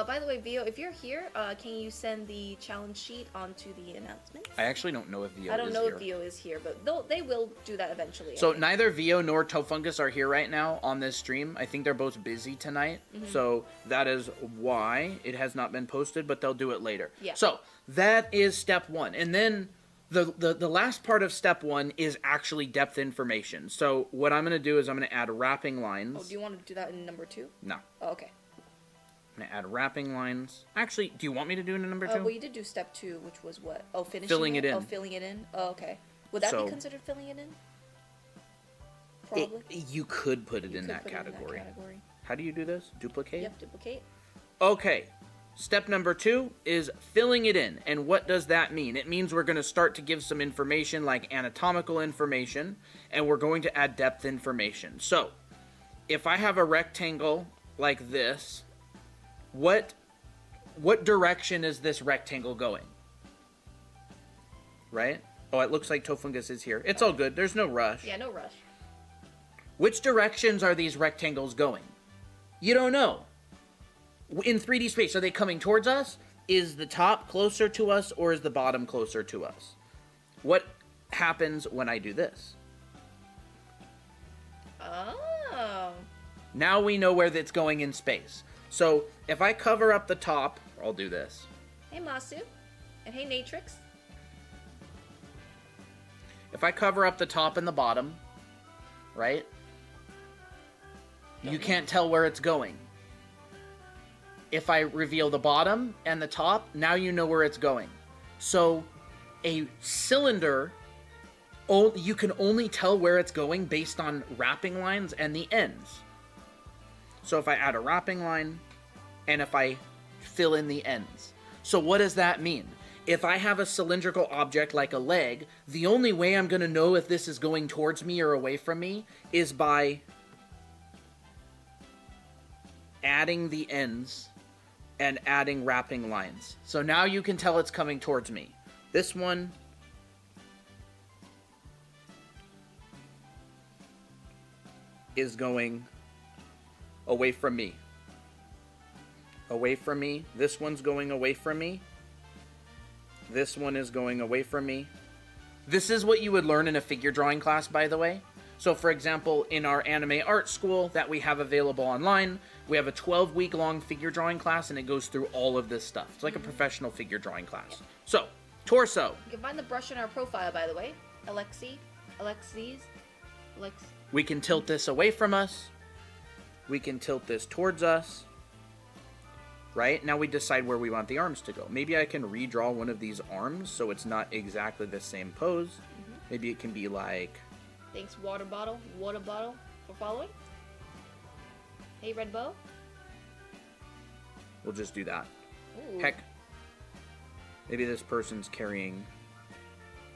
By the way, Vio, if you're here, can you send the challenge sheet onto the announcements? I actually don't know if Vio is here. I don't know if Vio is here, but they will do that eventually. So neither Vio nor Tofungus are here right now on this stream. I think they're both busy tonight. Mm-hmm. So that is why it has not been posted, but they'll do it later. Yeah. So that is step 1. And then the last part of step 1 is actually depth information. So what I'm going to do is I'm going to add wrapping lines. Oh, do you want to do that in number 2? No. Oh, okay. I'm going to add wrapping lines. Actually, do you want me to do it in number 2? Well, you did do step 2, which was what? Oh, finishing filling it in. Oh, filling it in. Oh, okay. Would that be considered filling it in? Probably. You could put it in that category. How do you do this? Duplicate? Yep, duplicate. Okay. Step number 2 is filling it in. And what does that mean? It means we're going to start to give some information like anatomical information, and we're going to add depth information. So, if I have a rectangle like this, what direction is this rectangle going? Right? Oh, it looks like Tofungus is here. It's all good. There's no rush. Yeah, no rush. Which directions are these rectangles going? You don't know. In 3D space, are they coming towards us? Is the top closer to us, or is the bottom closer to us? What happens when I do this? Oh. Now we know where that's going in space. So if I cover up the top, I'll do this. Hey, Masu. And hey, Natrix. If I cover up the top and the bottom, right? You can't tell where it's going. If I reveal the bottom and the top, now you know where it's going. So a cylinder, you can only tell where it's going based on wrapping lines and the ends. So if I add a wrapping line and if I fill in the ends. So what does that mean? If I have a cylindrical object like a leg, the only way I'm going to know if this is going towards me or away from me is by adding the ends and adding wrapping lines. So now you can tell it's coming towards me. This one is going away from me. Away from me. This one's going away from me. This one is going away from me. This is what you would learn in a figure drawing class, by the way. So for example, in our anime art school that we have available online, we have a 12-week-long figure drawing class, and it goes through all of this stuff. It's like a professional figure drawing class. So, torso. You can find the brush in our profile, by the way. We can tilt this away from us. We can tilt this towards us. Right? Now we decide where we want the arms to go. Maybe I can redraw one of these arms so it's not exactly the same pose. Maybe it can be like... Thanks, water bottle, for following. Hey, Red Bow. We'll just do that. Ooh. Heck. Maybe this person's carrying...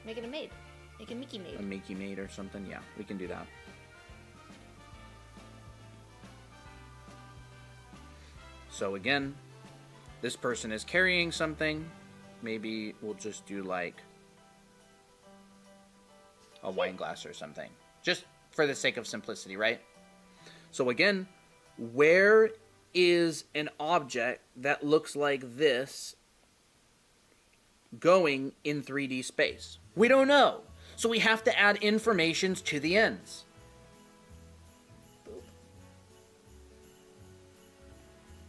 Make it a maid. Make a Mickey maid. A Mickey maid or something. Yeah, we can do that. So again, this person is carrying something. Maybe we'll just do like a wine glass or something. Just for the sake of simplicity, right? So again, where is an object that looks like this going in 3D space? We don't know. So we have to add informations to the ends.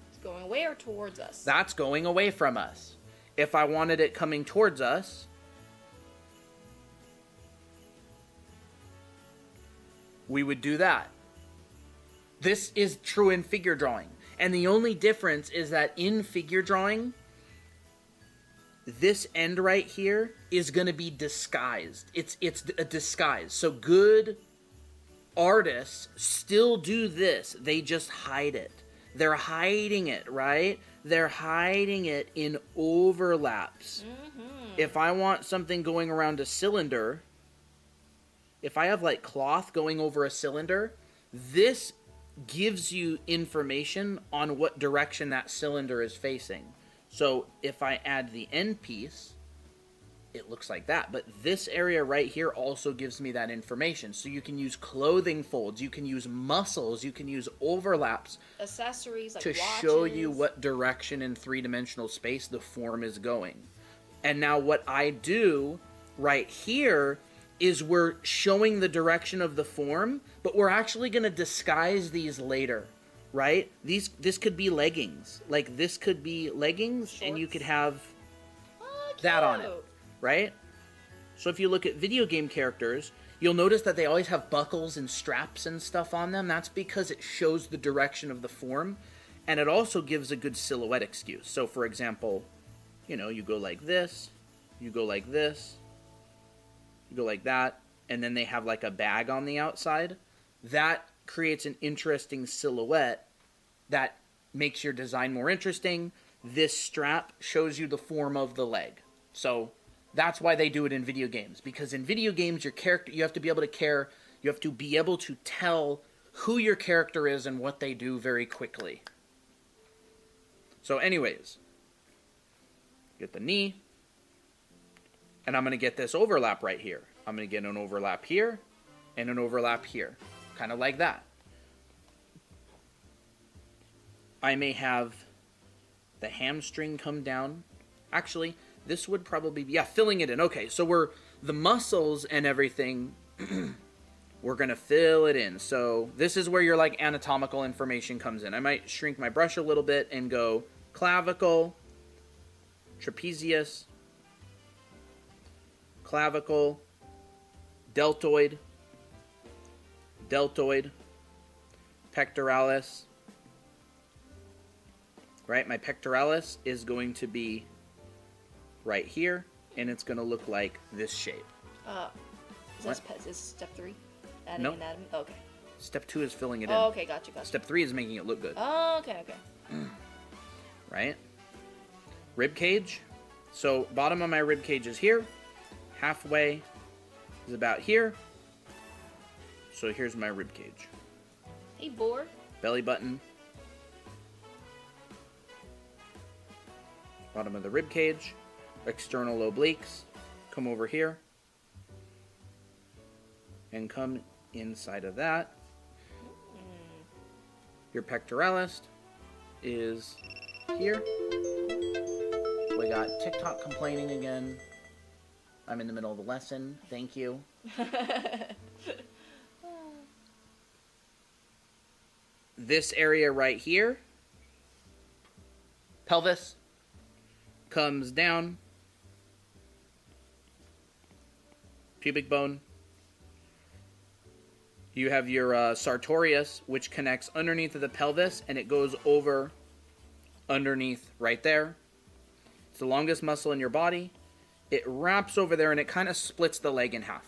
It's going away or towards us? That's going away from us. If I wanted it coming towards us, we would do that. This is true in figure drawing. And the only difference is that in figure drawing, this end right here is going to be disguised. It's a disguise. So good artists still do this. They just hide it. They're hiding it, right? They're hiding it in overlaps. If I want something going around a cylinder, if I have like cloth going over a cylinder, this gives you information on what direction that cylinder is facing. So if I add the end piece, it looks like that. But this area right here also gives me that information. So you can use clothing folds, you can use muscles, you can use overlaps. Accessories like to watches. show you what direction in three-dimensional space the form is going. And now what I do right here is we're showing the direction of the form, but we're actually going to disguise these later, right? This could be leggings. Like this could be leggings, shorts. And you could have that on it, right? So if you look at video game characters, you'll notice that they always have buckles and straps and stuff on them. That's because it shows the direction of the form, and it also gives a good silhouette excuse. So for example, you know, you go like this, you go like this, you go like that, and then they have like a bag on the outside. That creates an interesting silhouette that makes your design more interesting. This strap shows you the form of the leg. So that's why they do it in video games, because in video games your character, you have to be able to tell who your character is and what they do very quickly. So anyways, get the knee, and I'm going to get this overlap right here. I'm going to get an overlap here and an overlap here. Kind of like that. I may have the hamstring come down. Actually, this would probably be, filling it in. Okay, so the muscles and everything, we're going to fill it in. So this is where your like anatomical information comes in. I might shrink my brush a little bit and go clavicle, trapezius, clavicle, deltoid, deltoid, pectoralis. Right, my pectoralis is going to be right here, and it's going to look like this shape. Is step 3? Adding Nope. anatomy? Oh, okay. Step 2 is filling it in. Oh, okay, gotcha. Step 3 is making it look good. Oh, okay. Right? Rib cage. So bottom of my rib cage is here. Halfway is about here. So here's my rib cage. Hey, boar. Belly button. Bottom of the rib cage. External obliques. Come over here. And come inside of that. Your pectoralis is here. We got TikTok complaining again. I'm in the middle of the lesson. Thank you. This area right here, pelvis, comes down. Pubic bone. You have your sartorius, which connects underneath of the pelvis, and it goes over underneath right there. It's the longest muscle in your body. It wraps over there, and it kind of splits the leg in half.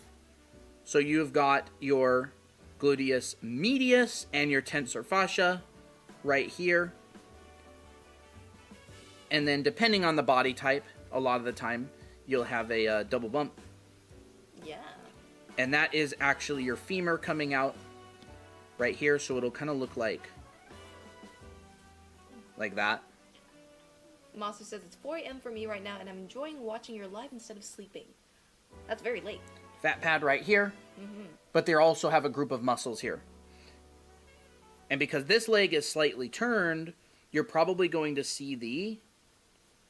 So you've got your gluteus medius and your tensor fascia right here. And then depending on the body type, a lot of the time, you'll have a double bump. Yeah. And that is actually your femur coming out right here, so it'll kind of look like that. Masu says it's 4 a.m. for me right now, and I'm enjoying watching your live instead of sleeping. That's very late. Fat pad right here, but they also have a group of muscles here. And because this leg is slightly turned, you're probably going to see the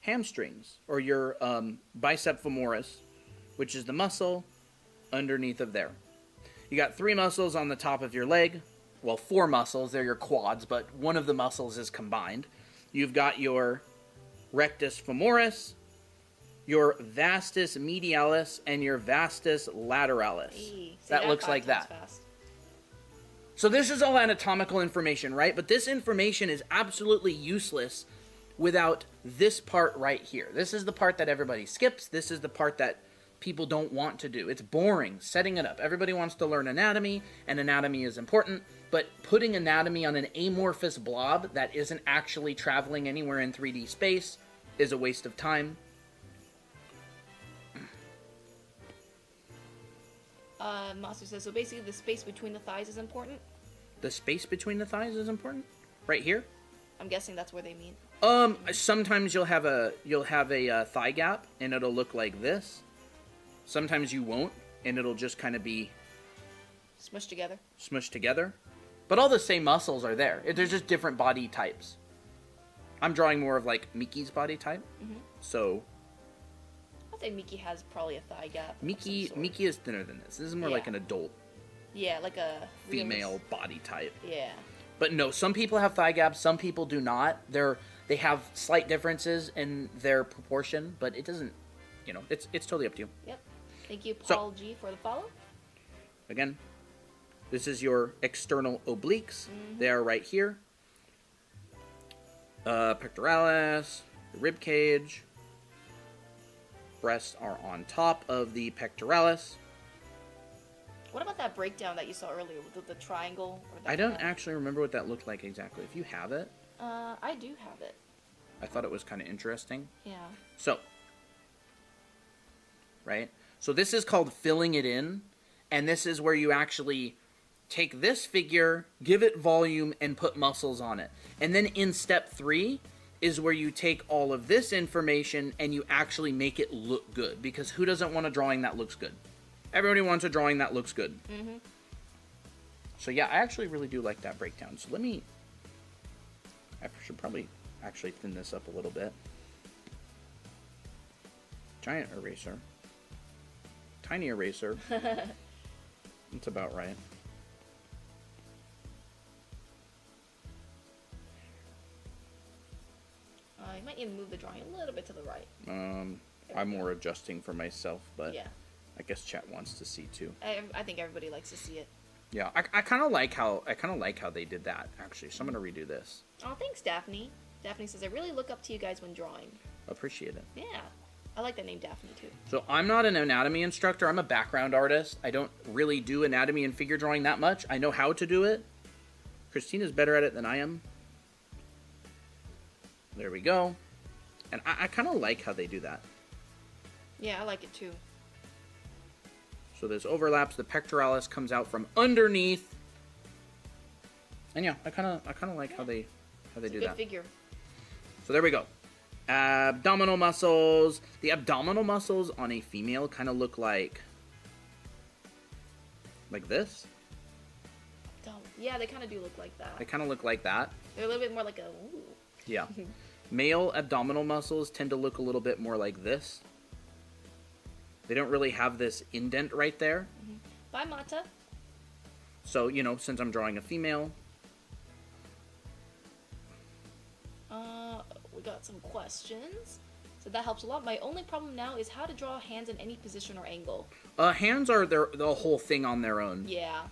hamstrings, or your bicep femoris, which is the muscle underneath of there. You got 3 muscles on the top of your leg. Well, 4 muscles. They're your quads, but one of the muscles is combined. You've got your rectus femoris, your vastus medialis, and your vastus lateralis. Hey, that looks like that. Fast. So this is all anatomical information, right? But this information is absolutely useless without this part right here. This is the part that everybody skips. This is the part that people don't want to do. It's boring, setting it up. Everybody wants to learn anatomy, and anatomy is important, but putting anatomy on an amorphous blob that isn't actually traveling anywhere in 3D space is a waste of time. Masu says, so basically the space between the thighs is important? The space between the thighs is important? Right here? I'm guessing that's where they mean. Sometimes you'll have a thigh gap, and it'll look like this. Sometimes you won't, and it'll just kind of be Smushed together. Smushed together. But all the same muscles are there. There's just different body types. I'm drawing more of like Miki's body type. So I think Miki has probably a thigh gap. Miki is thinner than this. This is more like an adult Yeah, like a female body type. Yeah. But no, some people have thigh gaps, some people do not. They have slight differences in their proportion, but it doesn't, it's totally up to you. Yep. Thank you, Paul G, for the follow. Again, this is your external obliques. They are right here. Pectoralis, the rib cage. Breasts are on top of the pectoralis. What about that breakdown that you saw earlier with the triangle? Or I don't actually remember what that looked like exactly. If you have it. I do have it. I thought it was kind of interesting. Yeah. So, right? So this is called filling it in, and this is where you actually take this figure, give it volume, and put muscles on it. And then in step 3 is where you take all of this information and you actually make it look good. Because who doesn't want a drawing that looks good? Everybody wants a drawing that looks good. So yeah, I actually really do like that breakdown. So I should probably actually thin this up a little bit. Giant eraser. Tiny eraser. That's about right. You might need to move the drawing a little bit to the right. I'm more adjusting for myself, but yeah. I guess chat wants to see too. I think everybody likes to see it. Yeah, I kind of like how they did that actually. So I'm gonna redo this. Oh, thanks, Daphne. Daphne says, I really look up to you guys when drawing. Appreciate it. Yeah. I like that name, Daphne, too. So I'm not an anatomy instructor. I'm a background artist. I don't really do anatomy and figure drawing that much. I know how to do it. Christina's better at it than I am. There we go. And I kind of like how they do that. Yeah, I like it, too. So this overlaps. The pectoralis comes out from underneath. And yeah, I kind of like how they do Good that. figure. So there we go. Abdominal muscles. The abdominal muscles on a female kind of look like this. Yeah, they kind of do look like that. They kind of look like that. They're a little bit more like a, ooh. Yeah. Male abdominal muscles tend to look a little bit more like this. They don't really have this indent right there. Mm-hmm. Bye, Mata. So, since I'm drawing a female. We got some questions. So that helps a lot. My only problem now is how to draw hands in any position or angle. Hands are the whole thing on their own. Yeah.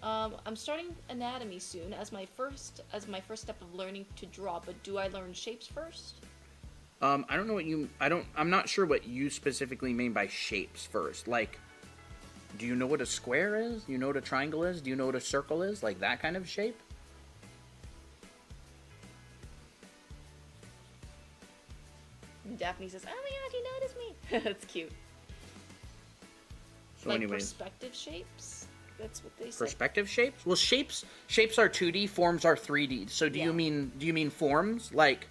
I'm starting anatomy soon as my first step of learning to draw, but do I learn shapes first? I don't know what I'm not sure what you specifically mean by shapes first. Like, do you know what a square is? Do you know what a triangle is? Do you know what a circle is? Like that kind of shape? Daphne says, "Oh my god, you noticed me." That's cute. So like anyways, perspective shapes. That's what they say. Perspective shapes? Well, shapes are 2D, forms are 3D. So do you mean forms like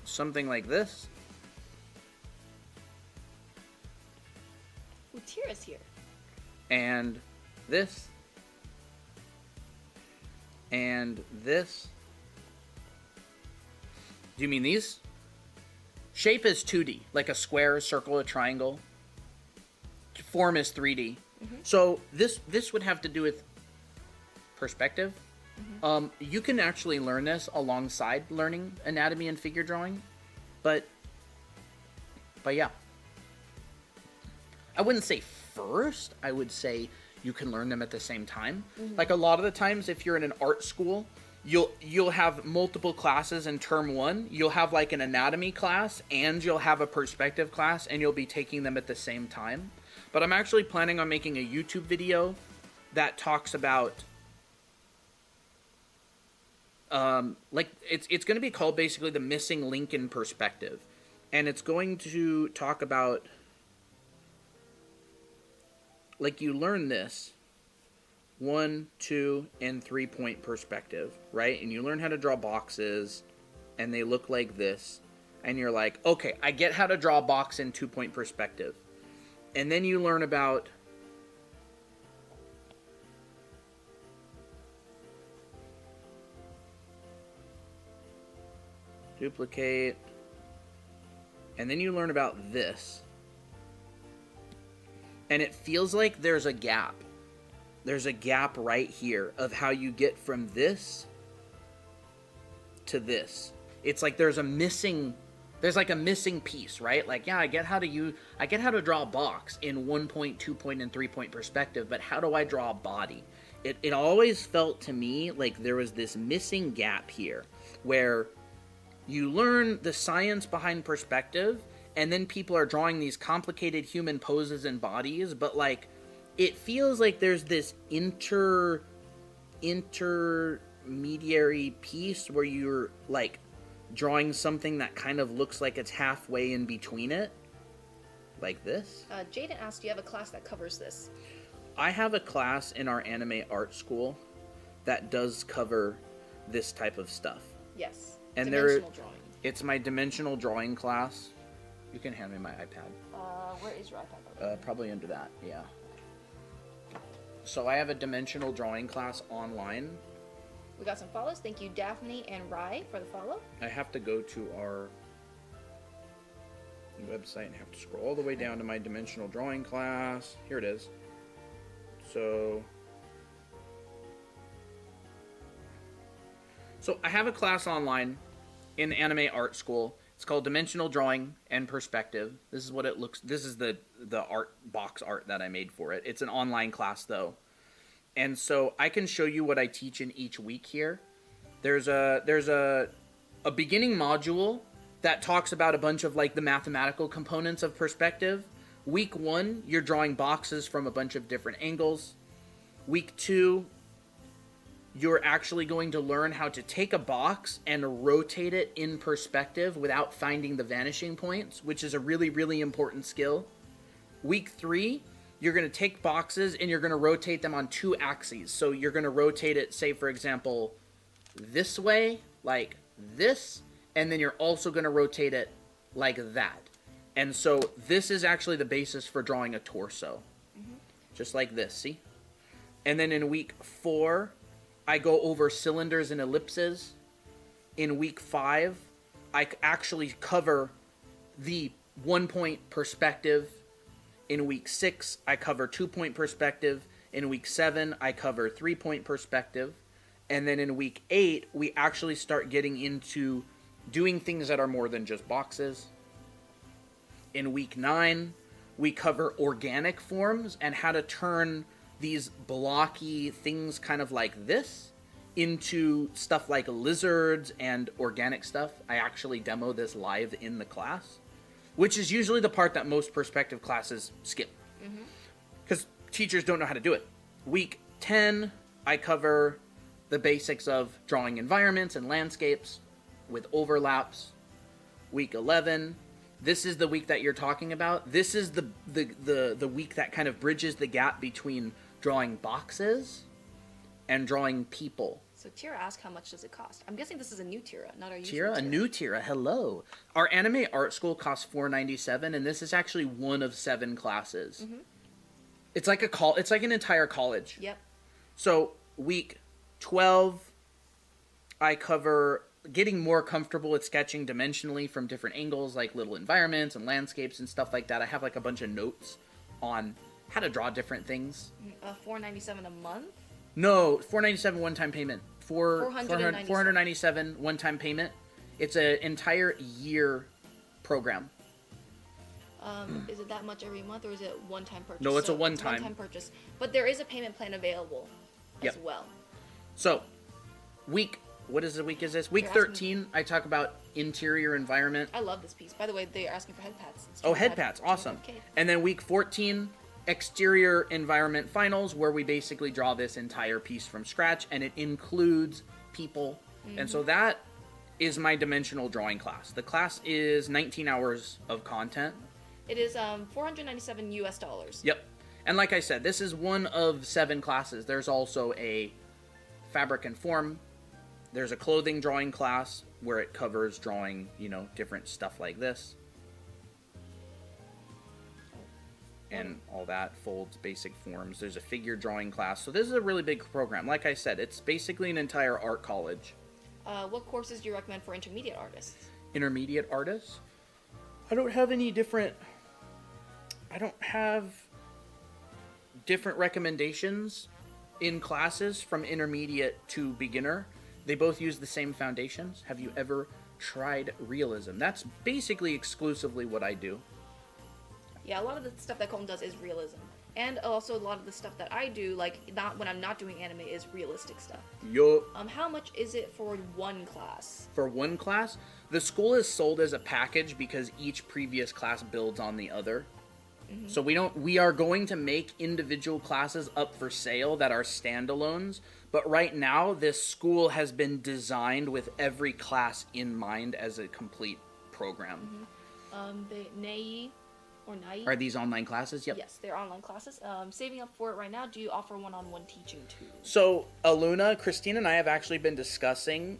something like this? Ooh, Tira's here. And this? And this? Do you mean these? Shape is 2D, like a square, a circle, a triangle. Form is 3D. Mm-hmm. So this would have to do with perspective. Mm-hmm. You can actually learn this alongside learning anatomy and figure drawing, but yeah. I wouldn't say first. I would say you can learn them at the same time. Mm-hmm. Like a lot of the times, if you're in an art school, you'll have multiple classes in term one. You'll have like an anatomy class and you'll have a perspective class, and you'll be taking them at the same time. But I'm actually planning on making a YouTube video that talks about, it's going to be called basically the missing link in perspective. And it's going to talk about, like, you learn this 1, 2, and 3 point perspective, right? And you learn how to draw boxes, and they look like this. And you're like, okay, I get how to draw a box in 2 point perspective. And then you learn about duplicate. And then you learn about this. And it feels like there's a gap. There's a gap right here of how you get from this to this. It's like there's like a missing piece, right? Like, yeah, I get how to draw a box in 1 point, 2 point, and 3 point perspective, but how do I draw a body? It always felt to me like there was this missing gap here where you learn the science behind perspective, and then people are drawing these complicated human poses and bodies, but like it feels like there's this intermediary piece where you're like drawing something that kind of looks like it's halfway in between it, like this. Jaden asked, do you have a class that covers this? I have a class in our anime art school that does cover this type of stuff. Yes. And dimensional drawing. It's my dimensional drawing class. You can hand me my iPad. Where is your iPad? Probably under that, yeah. So I have a dimensional drawing class online. We got some follows. Thank you, Daphne and Rai, for the follow. I have to go to our website and have to scroll all the way down to my dimensional drawing class. Here it is. So I have a class online in anime art school. It's called Dimensional Drawing and Perspective. This is what it looks. This is the art box art that I made for it. It's an online class though, and so I can show you what I teach in each week here. There's a beginning module that talks about a bunch of like the mathematical components of perspective. Week 1, you're drawing boxes from a bunch of different angles. Week 2, you're actually going to learn how to take a box and rotate it in perspective without finding the vanishing points, which is a really, really important skill. Week 3, you're going to take boxes and you're going to rotate them on 2 axes. So you're going to rotate it, say, for example, this way, like this, and then you're also going to rotate it like that. And so this is actually the basis for drawing a torso. Just like this, see? And then in week 4, I go over cylinders and ellipses. In week 5, I actually cover the 1-point perspective. In week 6, I cover 2-point perspective. In week 7, I cover 3-point perspective. And then in week 8, we actually start getting into doing things that are more than just boxes. In week 9, we cover organic forms and how to turn these blocky things kind of like this into stuff like lizards and organic stuff. I actually demo this live in the class, which is usually the part that most perspective classes skip because teachers don't know how to do it. Week 10, I cover the basics of drawing environments and landscapes with overlaps. Week 11, this is the week that you're talking about. This is the week that kind of bridges the gap between drawing boxes and drawing people. So Tira asked, how much does it cost? I'm guessing this is a new Tira, not our usual Tira, a new Tira. Hello. Our anime art school costs $4.97, and this is actually one of 7 classes. It's like it's like an entire college. Yep. So week 12, I cover getting more comfortable at sketching dimensionally from different angles, like little environments and landscapes and stuff like that. I have like a bunch of notes on how to draw different things. $4.97 a month? No, $4.97 one-time payment. $497. $497 one-time payment. It's an entire year program. Is it that much every month, or is it one-time purchase? No, it's a one-time. One-time purchase. But there is a payment plan available as well. So, what is the week is this? Week 13, I talk about interior environment. I love this piece. By the way, they are asking for head pads. Oh, head pads. Awesome. And then week 14, exterior environment finals, where we basically draw this entire piece from scratch, and it includes people. And so that is my dimensional drawing class. The class is 19 hours of content. It is $497 US. Yep. And like I said, this is one of 7 classes. There's also a fabric and form. There's a clothing drawing class where it covers drawing, different stuff like this. And all that, folds, basic forms. There's a figure drawing class. So this is a really big program. Like I said, it's basically an entire art college. What courses do you recommend for intermediate artists? Intermediate artists? I don't have different recommendations in classes from intermediate to beginner. They both use the same foundations. Have you ever tried realism? That's basically exclusively what I do. Yeah, a lot of the stuff that Colton does is realism. And also a lot of the stuff that I do, like not when I'm not doing anime, is realistic stuff. Yo. How much is it for one class? For one class? The school is sold as a package because each previous class builds on the other. So we are going to make individual classes up for sale that are standalones, but right now this school has been designed with every class in mind as a complete program. The Nei or Nai? Are these online classes? Yep. Yes, they're online classes. Saving up for it right now, do you offer one-on-one teaching too? So Aluna, Christina, and I have actually been discussing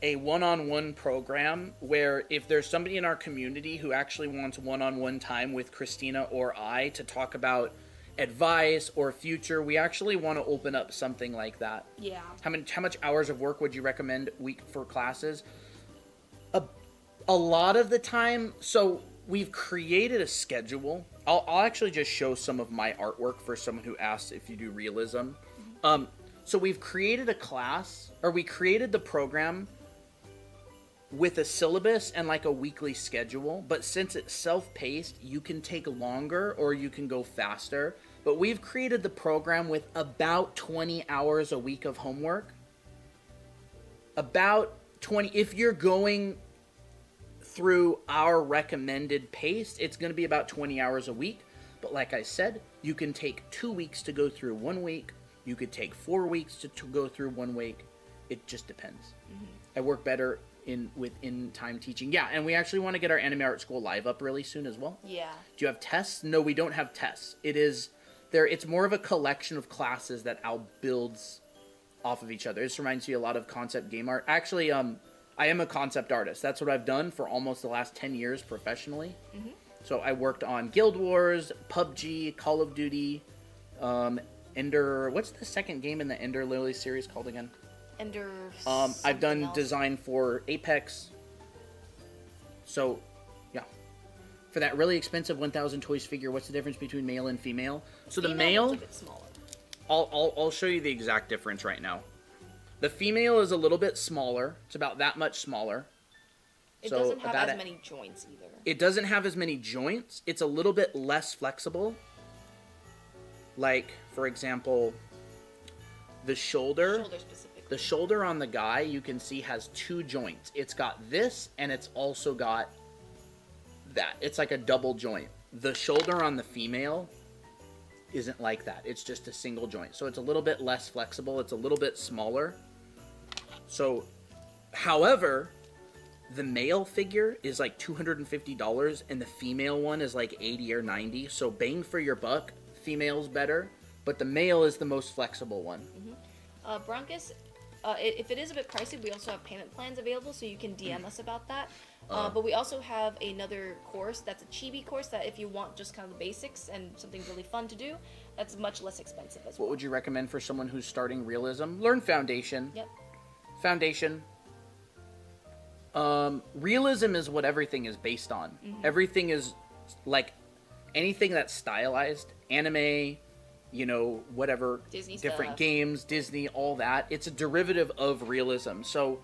a one-on-one program where if there's somebody in our community who actually wants one-on-one time with Christina or I to talk about advice or future, we actually want to open up something like that. Yeah. How much hours of work would you recommend week for classes? A lot of the time, so we've created a schedule. I'll actually just show some of my artwork for someone who asks if you do realism. So we've created a class, or we created the program with a syllabus and like a weekly schedule, but since it's self-paced, you can take longer or you can go faster. But we've created the program with about 20 hours a week of homework. About 20, if you're going through our recommended pace, it's going to be about 20 hours a week. But like I said, you can take 2 weeks to go through 1 week. You could take 4 weeks to go through 1 week. It just depends. I work better within time teaching. Yeah, and we actually want to get our anime art school live up really soon as well. Yeah. Do you have tests? No, we don't have tests. It's more of a collection of classes that Al builds off of each other. This reminds me a lot of concept game art. Actually, I am a concept artist. That's what I've done for almost the last 10 years professionally. So I worked on Guild Wars, PUBG, Call of Duty, Ender. What's the second game in the Ender Lily series called again? Ender. I've done else. design for Apex. So, yeah. For that really expensive 1,000 toys figure, what's the difference between male and female? So the male, one's a bit smaller. I'll show you the exact difference right now. The female is a little bit smaller. It's about that much smaller. It So doesn't have about as many joints either. It doesn't have as many joints. It's a little bit less flexible. Like, for example, the shoulder. Shoulder specifically. The shoulder on the guy, you can see, has 2 joints. It's got this, and it's also got that. It's like a double joint. The shoulder on the female isn't like that. It's just a single joint. So it's a little bit less flexible. It's a little bit smaller. So, however, the male figure is like $250, and the female one is like $80 or $90. So bang for your buck, female's better, but the male is the most flexible one. Broncus, if it is a bit pricey, we also have payment plans available, so you can DM us about that. But we also have another course that's a chibi course that if you want just kind of the basics and something really fun to do, that's much less expensive as well. What would you recommend for someone who's starting realism? Learn Foundation. Yep. Foundation. Realism is what everything is based on. Everything is like anything that's stylized, anime, you know, whatever, Disney different stuff. games, Disney, all that. It's a derivative of realism. So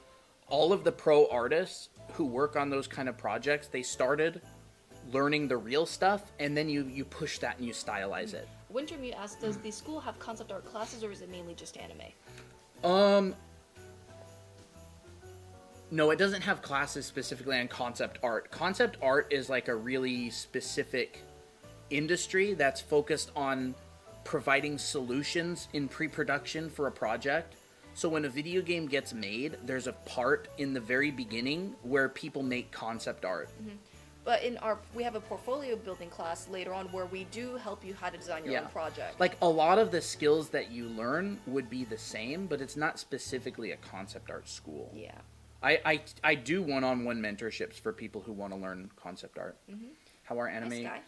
all of the pro artists who work on those kind of projects, they started learning the real stuff, and then you push that and you stylize it. Wintermute asked, does the school have concept art classes, or is it mainly just anime? No, it doesn't have classes specifically on concept art. Concept art is like a really specific industry that's focused on providing solutions in pre-production for a project. So when a video game gets made, there's a part in the very beginning where people make concept art. But we have a portfolio building class later on where we do help you how to design your own project. Like a lot of the skills that you learn would be the same, but it's not specifically a concept art school. Yeah. I do one-on-one mentorships for people who want to learn concept art. How are anime? Nice guy.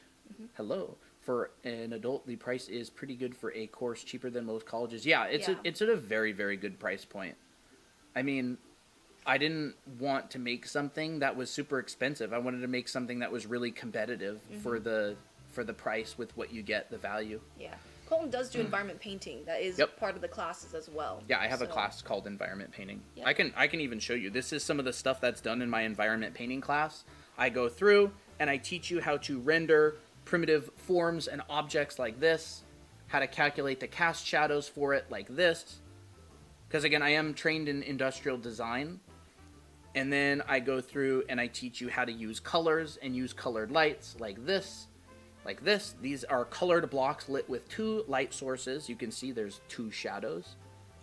Hello. For an adult, the price is pretty good for a course, cheaper than most colleges. Yeah, it's at a very, very good price point. I mean, I didn't want to make something that was super expensive. I wanted to make something that was really competitive for the price with what you get, the value. Yeah. Colton does do environment painting. That is part of the classes as well. Yeah, I have a class called environment painting. Yep. I can even show you. This is some of the stuff that's done in my environment painting class. I go through and I teach you how to render primitive forms and objects like this, how to calculate the cast shadows for it like this. Because again, I am trained in industrial design. And then I go through and I teach you how to use colors and use colored lights like this. Like this. These are colored blocks lit with 2 light sources. You can see there's 2 shadows.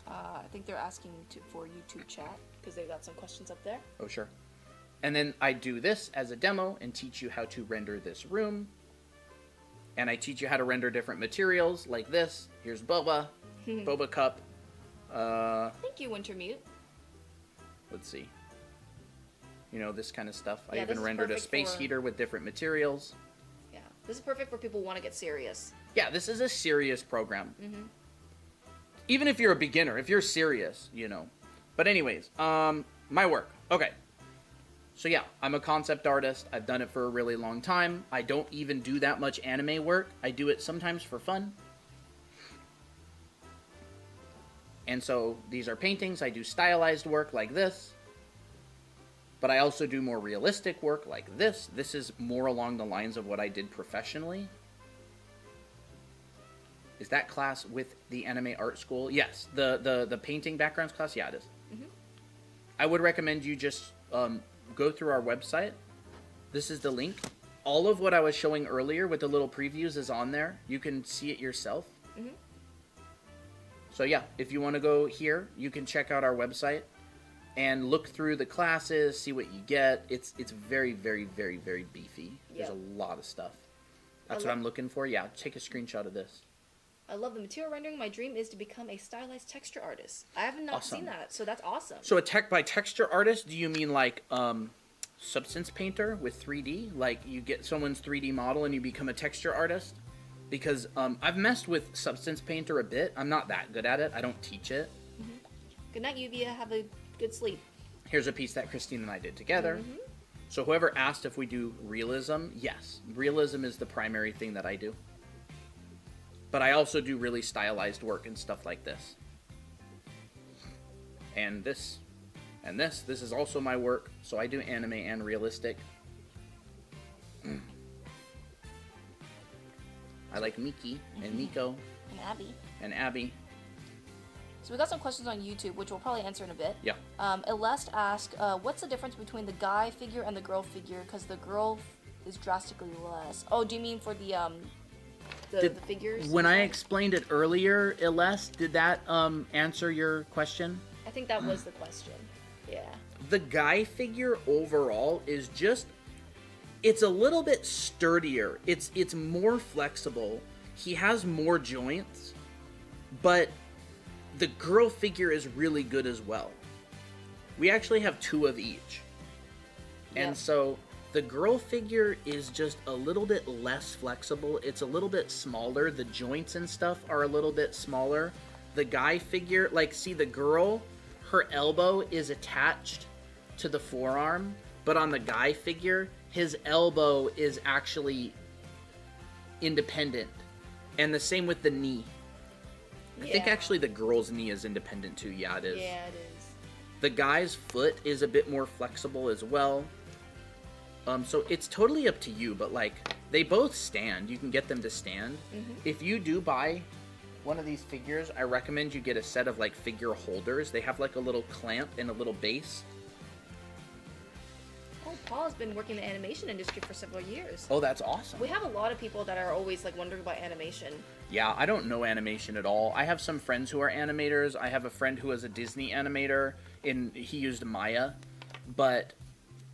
I think they're asking for YouTube chat because they've got some questions up there. Oh, sure. And then I do this as a demo and teach you how to render this room. And I teach you how to render different materials like this. Here's boba, boba cup. Thank you, Wintermute. Let's see. You know, this kind of stuff. Yeah, I even rendered a space for... heater with different materials. Yeah, this is perfect for people who want to get serious. Yeah, this is a serious program. Even if you're a beginner, if you're serious, you know. But anyways, my work. Okay. So yeah, I'm a concept artist. I've done it for a really long time. I don't even do that much anime work. I do it sometimes for fun. And so these are paintings. I do stylized work like this. But I also do more realistic work like this. This is more along the lines of what I did professionally. Is that class with the anime art school? Yes. The painting backgrounds class? Yeah, it is. Mm-hmm. I would recommend you just go through our website. This is the link. All of what I was showing earlier with the little previews is on there. You can see it yourself. Mm-hmm. So yeah, if you want to go here, you can check out our website and look through the classes, see what you get. It's very, very, very, very beefy. There's a lot of stuff. That's what I'm looking for. Yeah, take a screenshot of this. I love the material rendering. My dream is to become a stylized texture artist. I have not seen that, so that's awesome. So by texture artist, do you mean like substance painter with 3D? Like you get someone's 3D model and you become a texture artist? Because I've messed with substance painter a bit. I'm not that good at it. I don't teach it. Mm-hmm. Good night, Yuvia. Have a good sleep. Here's a piece that Christine and I did together. Mm-hmm. So whoever asked if we do realism, yes. Realism is the primary thing that I do. But I also do really stylized work and stuff like this. And this. And this. This is also my work. So I do anime and realistic. I like Miki and Miko. And Abby. And Abby. So we got some questions on YouTube, which we'll probably answer in a bit. Yeah. Elest asked, what's the difference between the guy figure and the girl figure? Because the girl is drastically less. Oh, do you mean for the figures? When I explained it earlier, Elest, did that answer your question? I think that was the question. Yeah. The guy figure overall is just... It's a little bit sturdier. It's more flexible. He has more joints. But the girl figure is really good as well. We actually have 2 of each. Yep. And so the girl figure is just a little bit less flexible. It's a little bit smaller. The joints and stuff are a little bit smaller. The guy figure, like, see the girl, her elbow is attached to the forearm. But on the guy figure, his elbow is actually independent. And the same with the knee. I think actually the girl's knee is independent too. Yeah, it is. Yeah, it is. The guy's foot is a bit more flexible as well. So it's totally up to you, but like they both stand. You can get them to stand. Mm-hmm. If you do buy one of these figures, I recommend you get a set of like figure holders. They have like a little clamp and a little base. Oh, Paul has been working in the animation industry for several years. Oh, that's awesome. We have a lot of people that are always like wondering about animation. Yeah, I don't know animation at all. I have some friends who are animators. I have a friend who is a Disney animator, and he used Maya, but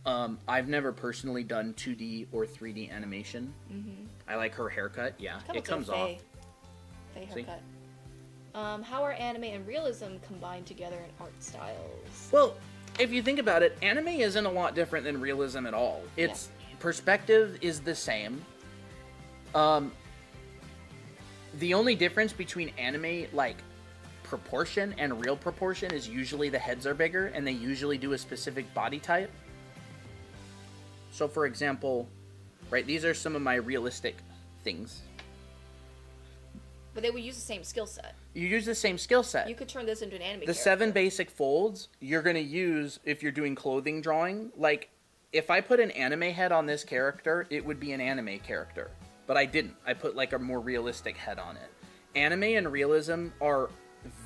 I've never personally done 2D or 3D animation. Mm-hmm. I like her haircut. Yeah, it comes off. Faye haircut. How are anime and realism combined together in art styles? Well, if you think about it, anime isn't a lot different than realism at all. Its perspective is the same. The only difference between anime, like, proportion and real proportion is usually the heads are bigger, and they usually do a specific body type. So, for example, right, these are some of my realistic things. But they would use the same skill set. You use the same skill set. You could turn this into an anime character. 7 basic folds you're going to use if you're doing clothing drawing. Like, if I put an anime head on this character, it would be an anime character. But I didn't. I put, like, a more realistic head on it. Anime and realism are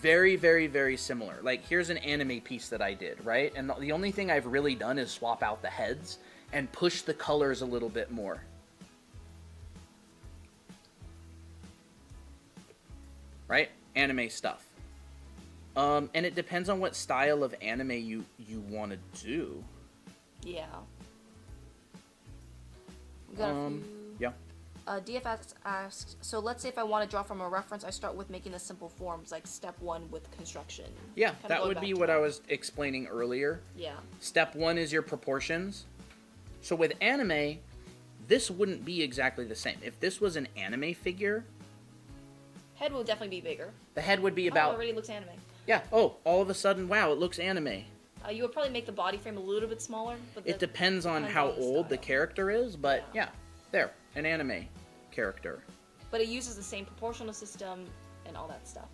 very, very, very similar. Like, here's an anime piece that I did, right? And the only thing I've really done is swap out the heads and push the colors a little bit more. Right? Anime stuff. And it depends on what style of anime you want to do. Yeah. We got a few... Yeah. DFX asks, so let's say if I want to draw from a reference, I start with making the simple forms, like step 1 with construction. Yeah, that would be what I was explaining earlier. Yeah. Step 1 is your proportions. So with anime, this wouldn't be exactly the same. If this was an anime figure... Head will definitely be bigger. The head would be about... Oh, it already looks anime. Yeah. Oh, all of a sudden, wow, it looks anime. You would probably make the body frame a little bit smaller. But it depends on how old the character is, but yeah, there, an anime character. But it uses the same proportional system and all that stuff.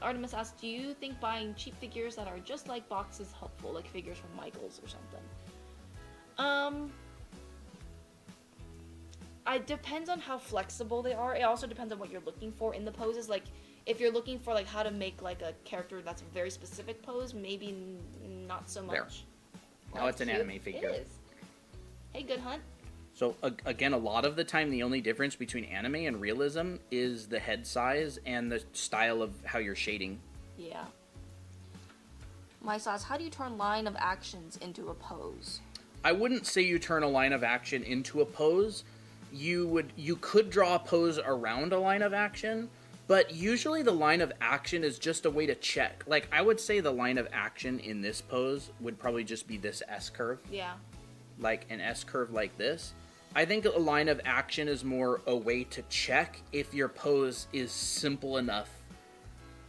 Artemis asks, do you think buying cheap figures that are just like boxes helpful, like figures from Michaels or something? It depends on how flexible they are. It also depends on what you're looking for in the poses. Like, if you're looking for like how to make like a character that's a very specific pose, maybe not so much. There. Now it's an anime figure. It is. Hey, Good Hunt. So again, a lot of the time, the only difference between anime and realism is the head size and the style of how you're shading. Yeah. My sauce. How do you turn line of actions into a pose? I wouldn't say you turn a line of action into a pose. You could draw a pose around a line of action, but usually the line of action is just a way to check. Like, I would say the line of action in this pose would probably just be this S curve. Yeah. Like an S curve like this. I think a line of action is more a way to check if your pose is simple enough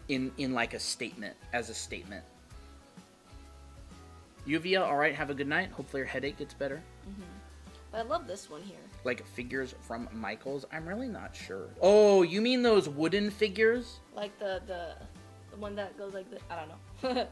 in like a statement, as a statement. Yuvia, alright, have a good night. Hopefully your headache gets better. Mm-hmm. But I love this one here. Like figures from Michaels? I'm really not sure. Oh, you mean those wooden figures? Like the one that goes like this? I don't know.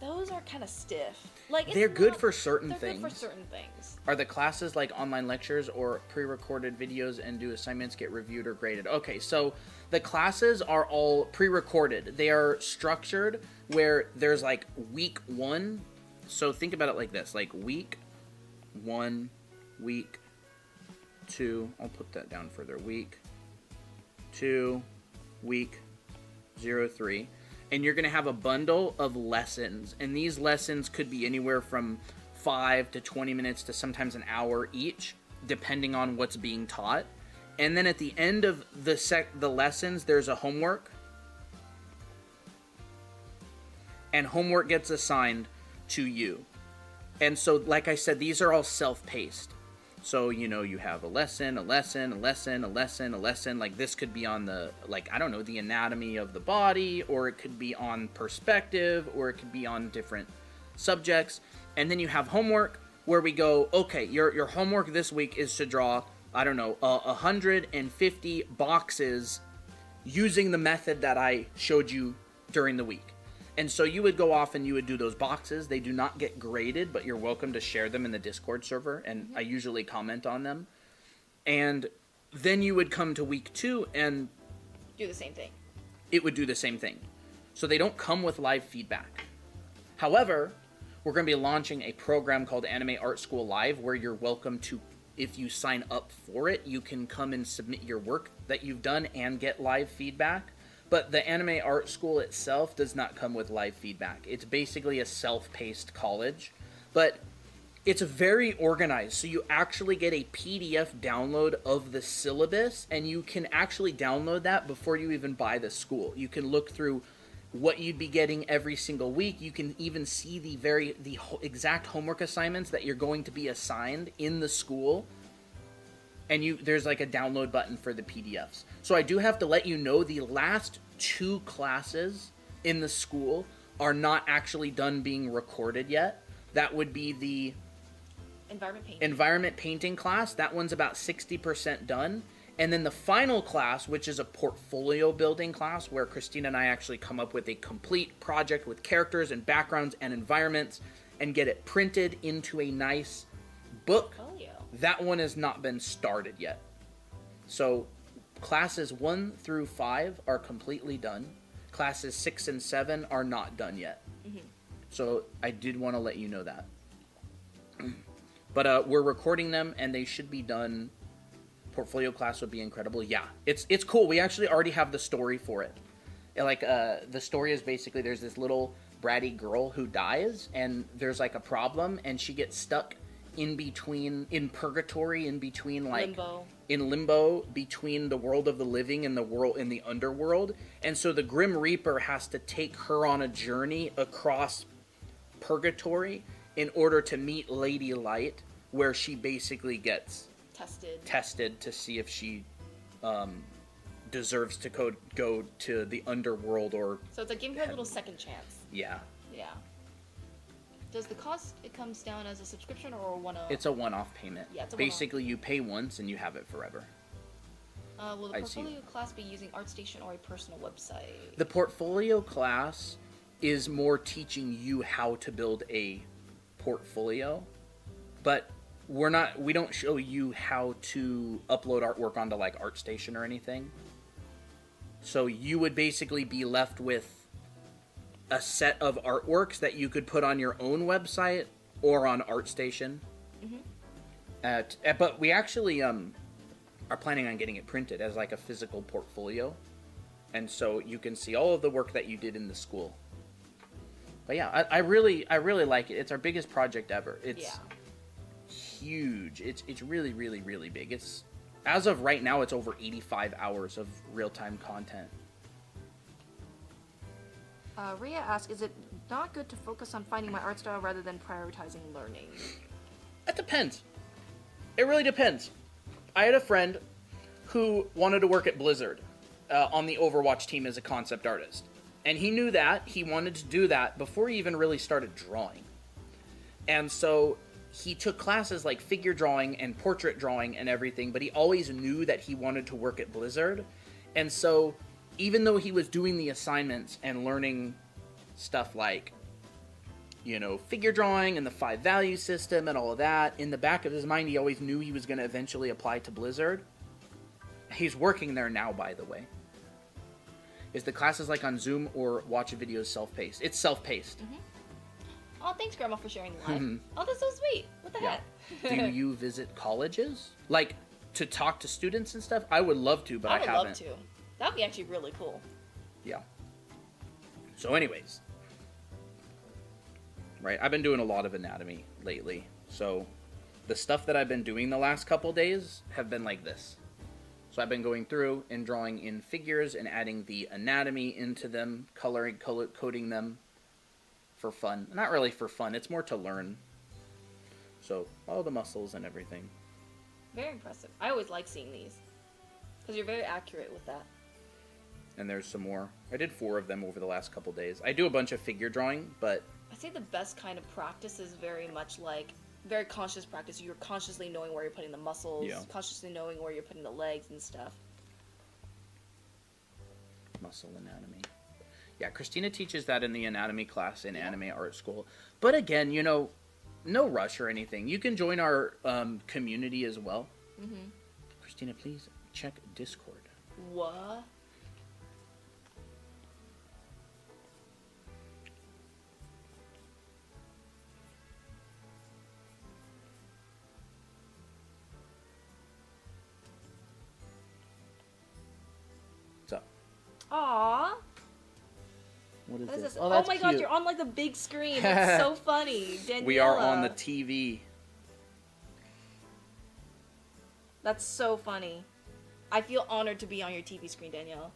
Those are kind of stiff. Like, they're good for certain things. They're good for certain things. Are the classes like online lectures or pre-recorded videos and do assignments get reviewed or graded? Okay, so the classes are all pre-recorded. They are structured where there's like week 1. So think about it like this, like week 1, week 2. I'll put that down further. Week 2, week 03. And you're going to have a bundle of lessons. And these lessons could be anywhere from 5 to 20 minutes to sometimes an hour each, depending on what's being taught. And then at the end of the lessons, there's a homework. And homework gets assigned to you. And so, like I said, these are all self-paced. So, you know, you have a lesson, a lesson, a lesson, a lesson, a lesson. Like, this could be on the, like, I don't know, the anatomy of the body, or it could be on perspective, or it could be on different subjects. And then you have homework, where we go, okay, your homework this week is to draw, I don't know, 150 boxes using the method that I showed you during the week. And so you would go off and you would do those boxes. They do not get graded, but you're welcome to share them in the Discord server, and I usually comment on them. And then you would come to week 2 and do the same thing. It would do the same thing. So they don't come with live feedback. However, we're going to be launching a program called Anime Art School Live, where you're welcome to, if you sign up for it, you can come and submit your work that you've done and get live feedback. But the Anime Art School itself does not come with live feedback. It's basically a self-paced college, but it's very organized. So you actually get a PDF download of the syllabus, and you can actually download that before you even buy the school. You can look through what you'd be getting every single week. You can even see the exact homework assignments that you're going to be assigned in the school. And there's like a download button for the PDFs. So I do have to let you know the last 2 classes in the school are not actually done being recorded yet. That would be the environment painting class. That one's about 60% done. And then the final class, which is a portfolio building class, where Christina and I actually come up with a complete project with characters and backgrounds and environments and get it printed into a nice book. That one has not been started yet. So classes 1 through 5 are completely done. Classes 6 and 7 are not done yet. Mm-hmm. So I did want to let you know that. But we're recording them, and they should be done. Portfolio class would be incredible. Yeah, it's cool. We actually already have the story for it. Like, the story is basically there's this little bratty girl who dies, and there's like a problem, and she gets stuck in purgatory, in between, like limbo between the world of the living and the world in the underworld. And so the Grim Reaper has to take her on a journey across purgatory in order to meet Lady Light, where she basically gets tested to see if she deserves to go to the underworld, or so it's like giving her a little second chance. Yeah. Does the cost, it comes down as a subscription or a one-off? It's a one-off payment. Yeah, it's a basically, you pay once and you have it forever. Will the I see. portfolio class be using ArtStation or a personal website? The portfolio class is more teaching you how to build a portfolio, but we don't show you how to upload artwork onto like ArtStation or anything. So you would basically be left with a set of artworks that you could put on your own website or on ArtStation. But we actually are planning on getting it printed as like a physical portfolio, and so you can see all of the work that you did in the school. But yeah, I really like it. It's our biggest project ever. It's huge. It's really, really, really big. It's, as of right now, it's over 85 hours of real-time content. Rhea asks, is it not good to focus on finding my art style rather than prioritizing learning? It depends. It really depends. I had a friend who wanted to work at Blizzard on the Overwatch team as a concept artist. And he knew that. He wanted to do that before he even really started drawing. And so he took classes like figure drawing and portrait drawing and everything, but he always knew that he wanted to work at Blizzard. And so even though he was doing the assignments and learning stuff like, you know, figure drawing and the 5 value system and all of that, in the back of his mind, he always knew he was going to eventually apply to Blizzard. He's working there now, by the way. Is the classes like on Zoom or watch a video self-paced? It's self-paced. Oh, thanks, Grandma, for sharing the live. Oh, that's so sweet. What the heck? Do you visit colleges? Like, to talk to students and stuff? I would love to, but I haven't. I would love to. That would be actually really cool. Yeah. So anyways. Right, I've been doing a lot of anatomy lately. So the stuff that I've been doing the last couple days have been like this. So I've been going through and drawing in figures and adding the anatomy into them, coding them for fun. Not really for fun, it's more to learn. So all the muscles and everything. Very impressive. I always like seeing these. Because you're very accurate with that. And there's some more. I did 4 of them over the last couple days. I do a bunch of figure drawing, but... I'd say the best kind of practice is very much like very conscious practice. You're consciously knowing where you're putting the muscles, consciously knowing where you're putting the legs and stuff. Muscle anatomy. Yeah, Christina teaches that in the anatomy class in Anime Art School. But again, you know, no rush or anything. You can join our community as well. Christina, please check Discord. What? Aww. What is What is this? this? Oh, that's my god, cute. you're on like the big screen. That's so funny. Daniela. We are on the TV. That's so funny. I feel honored to be on your TV screen, Danielle.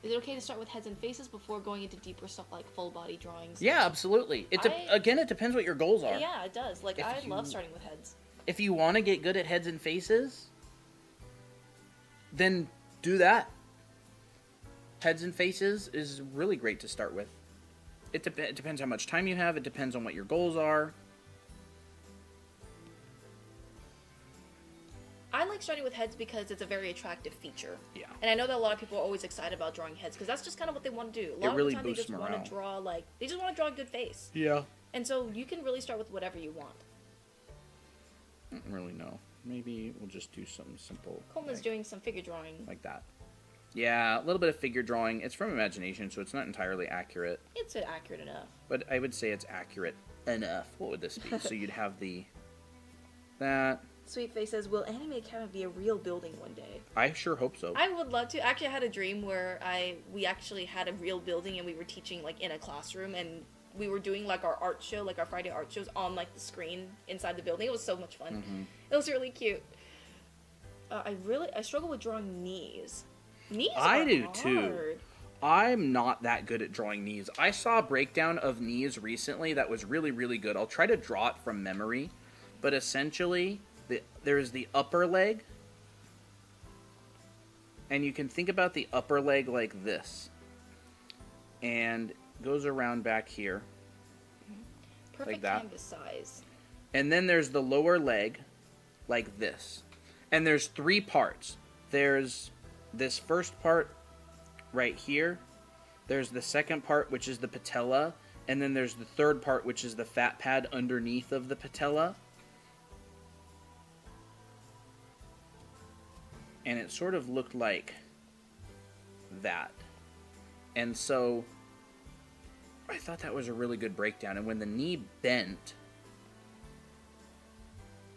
Is it okay to start with heads and faces before going into deeper stuff like full body drawings? Yeah, absolutely. Again, it depends what your goals are. Yeah, it does. Like, I love starting with heads. If you want to get good at heads and faces, then do that. Heads and faces is really great to start with. It depends how much time you have. It depends on what your goals are. I like starting with heads because it's a very attractive feature. Yeah. And I know that a lot of people are always excited about drawing heads because that's just kind of what they want to do. A lot really of the time boosts they just morale. want to draw they just want to draw a good face. Yeah. And so you can really start with whatever you want. I don't really know. Maybe we'll just do something simple. Coleman's doing some figure drawing. Like that. Yeah, a little bit of figure drawing. It's from imagination, so it's not entirely accurate. It's accurate enough. But I would say it's accurate enough. What would this be? So you'd have that. Sweet Face says, will Anime Academy be a real building one day? I sure hope so. I would love to. Actually, I had a dream where we actually had a real building and we were teaching like in a classroom and we were doing like our art show, like our Friday art shows on like the screen inside the building. It was so much fun. It was really cute. I struggle with drawing knees. Knees are do hard. too. I'm not that good at drawing knees. I saw a breakdown of knees recently that was really, really good. I'll try to draw it from memory, but essentially there's the upper leg, and you can think about the upper leg like this, and goes around back here. Perfect like that. canvas size. And then there's the lower leg like this. And there's 3 parts. There's this first part right here. There's the second part, which is the patella. And then there's the third part, which is the fat pad underneath of the patella. And it sort of looked like that. And so I thought that was a really good breakdown. And when the knee bent,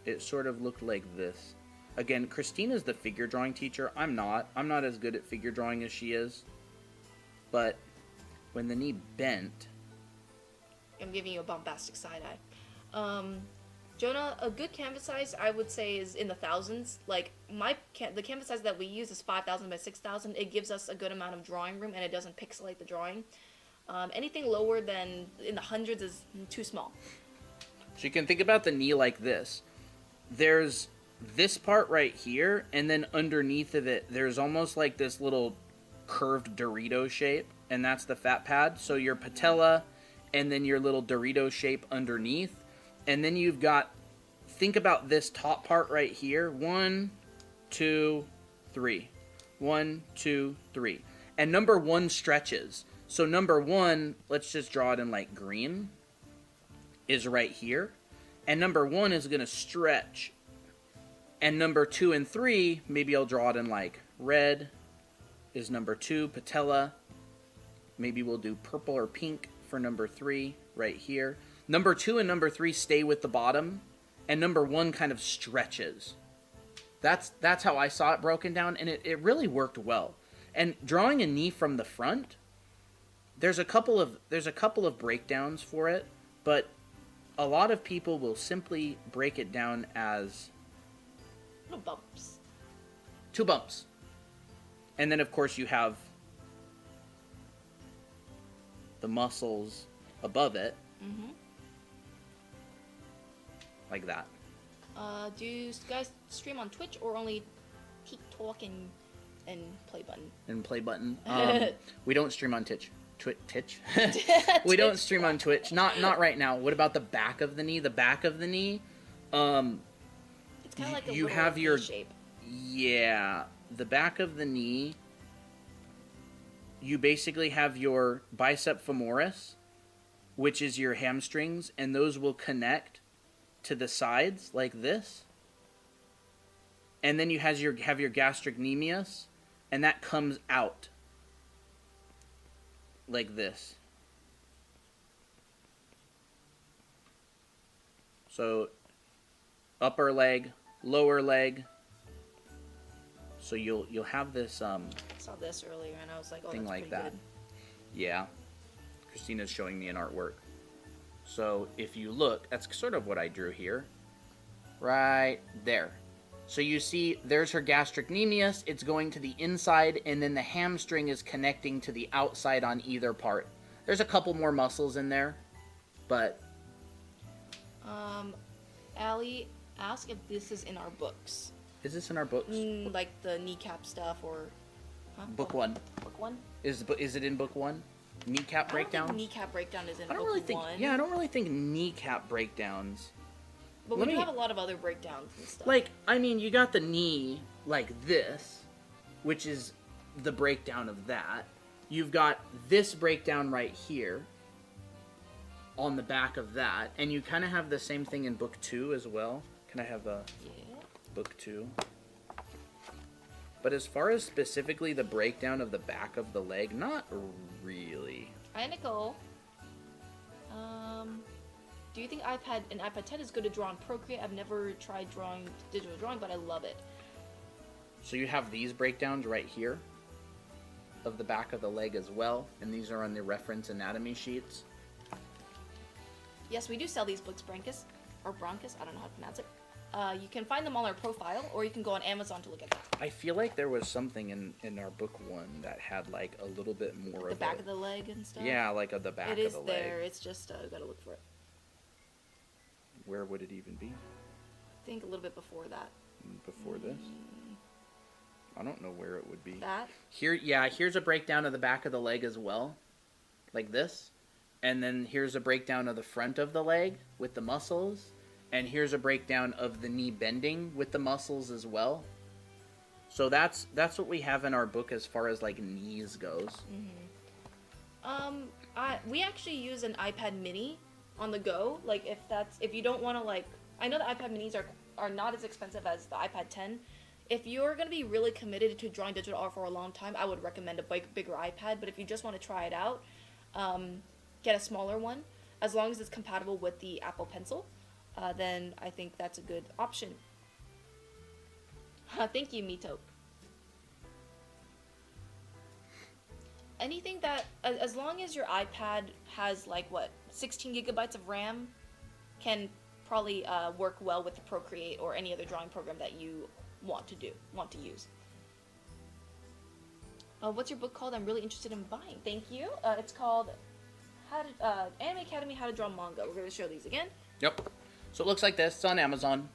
it sort of looked like this. Again, Christina's the figure drawing teacher. I'm not. I'm not as good at figure drawing as she is. But when the knee bent... I'm giving you a bombastic side eye. Jonah, a good canvas size, I would say, is in the thousands. Like, the canvas size that we use is 5,000 by 6,000. It gives us a good amount of drawing room, and it doesn't pixelate the drawing. Anything lower than in the hundreds is too small. So you can think about the knee like this. There's this part right here, and then underneath of it, there's almost like this little curved Dorito shape, and that's the fat pad. So your patella, and then your little Dorito shape underneath. And then you've got, think about this top part right here. 1, 2, 3. 1, 2, 3. And number 1 stretches. So number 1, let's just draw it in like green, is right here. And number 1 is going to stretch. And number 2 and 3, maybe I'll draw it in like red, is number 2, patella. Maybe we'll do purple or pink for number 3 right here. Number 2 and number 3 stay with the bottom, and number 1 kind of stretches. That's how I saw it broken down, and it really worked well. And drawing a knee from the front, there's a couple of breakdowns for it, but a lot of people will simply break it down as little bumps. 2 bumps. And then of course you have the muscles above it. Mm-hmm. Like that. Do you guys stream on Twitch or only TikTok and play button? And play button. We don't stream on Twitch. Twitch? We don't stream on Twitch. Not right now. What about the back of the knee? The back of the knee, it's kind of like a you little have your shape. Yeah, the back of the knee. You basically have your bicep femoris, which is your hamstrings, and those will connect to the sides like this. And then you have your gastrocnemius, and that comes out like this. So upper leg, lower leg. So you'll have this I saw this earlier and I was like, oh, thing that's like pretty that. good. Yeah. Christina's showing me an artwork. So if you look, that's sort of what I drew here. Right there. So you see, there's her gastrocnemius. It's going to the inside, and then the hamstring is connecting to the outside on either part. There's a couple more muscles in there, but... Allie asked if this is in our books. Is this in our books? Like the kneecap stuff or... Huh? Book 1. Book 1? Is it in book 1? Kneecap breakdown? I don't think kneecap breakdown is in I don't book really think. 1. Yeah, I don't really think kneecap breakdowns. But we do have a lot of other breakdowns and stuff. Like, I mean, you got the knee like this, which is the breakdown of that. You've got this breakdown right here on the back of that, and you kind of have the same thing in book 2 as well. Can I have a book 2? But as far as specifically the breakdown of the back of the leg, not really. Hi, Nicole. Do you think an iPad 10 is good to draw on Procreate? I've never tried digital drawing, but I love it. So you have these breakdowns right here of the back of the leg as well, and these are on the reference anatomy sheets. Yes, we do sell these books, Brancus. Or Broncus, I don't know how to pronounce it. You can find them on our profile, or you can go on Amazon to look at them. I feel like there was something in our book 1 that had like a little bit more the of back of the leg and stuff. Yeah, like of the back of the leg. It is there. It's just gotta look for it. Where would it even be? I think a little bit before that. Before this? I don't know where it would be. That? Here's a breakdown of the back of the leg as well. Like this. And then here's a breakdown of the front of the leg with the muscles. And here's a breakdown of the knee bending with the muscles as well. So that's what we have in our book as far as like knees goes. We actually use an iPad mini on the go. Like if you don't want to like, I know the iPad minis are not as expensive as the iPad 10. If you're going to be really committed to drawing digital art for a long time, I would recommend a bigger iPad. But if you just want to try it out, get a smaller one. As long as it's compatible with the Apple Pencil, then I think that's a good option. Thank you, Mito. Anything that, as long as your iPad has like 16 gigabytes of RAM, can probably work well with the Procreate or any other drawing program that you want to use. What's your book called? I'm really interested in buying. Thank you. It's called Anime Academy: How to Draw Manga. We're going to show these again. Yep. So it looks like this. It's on Amazon.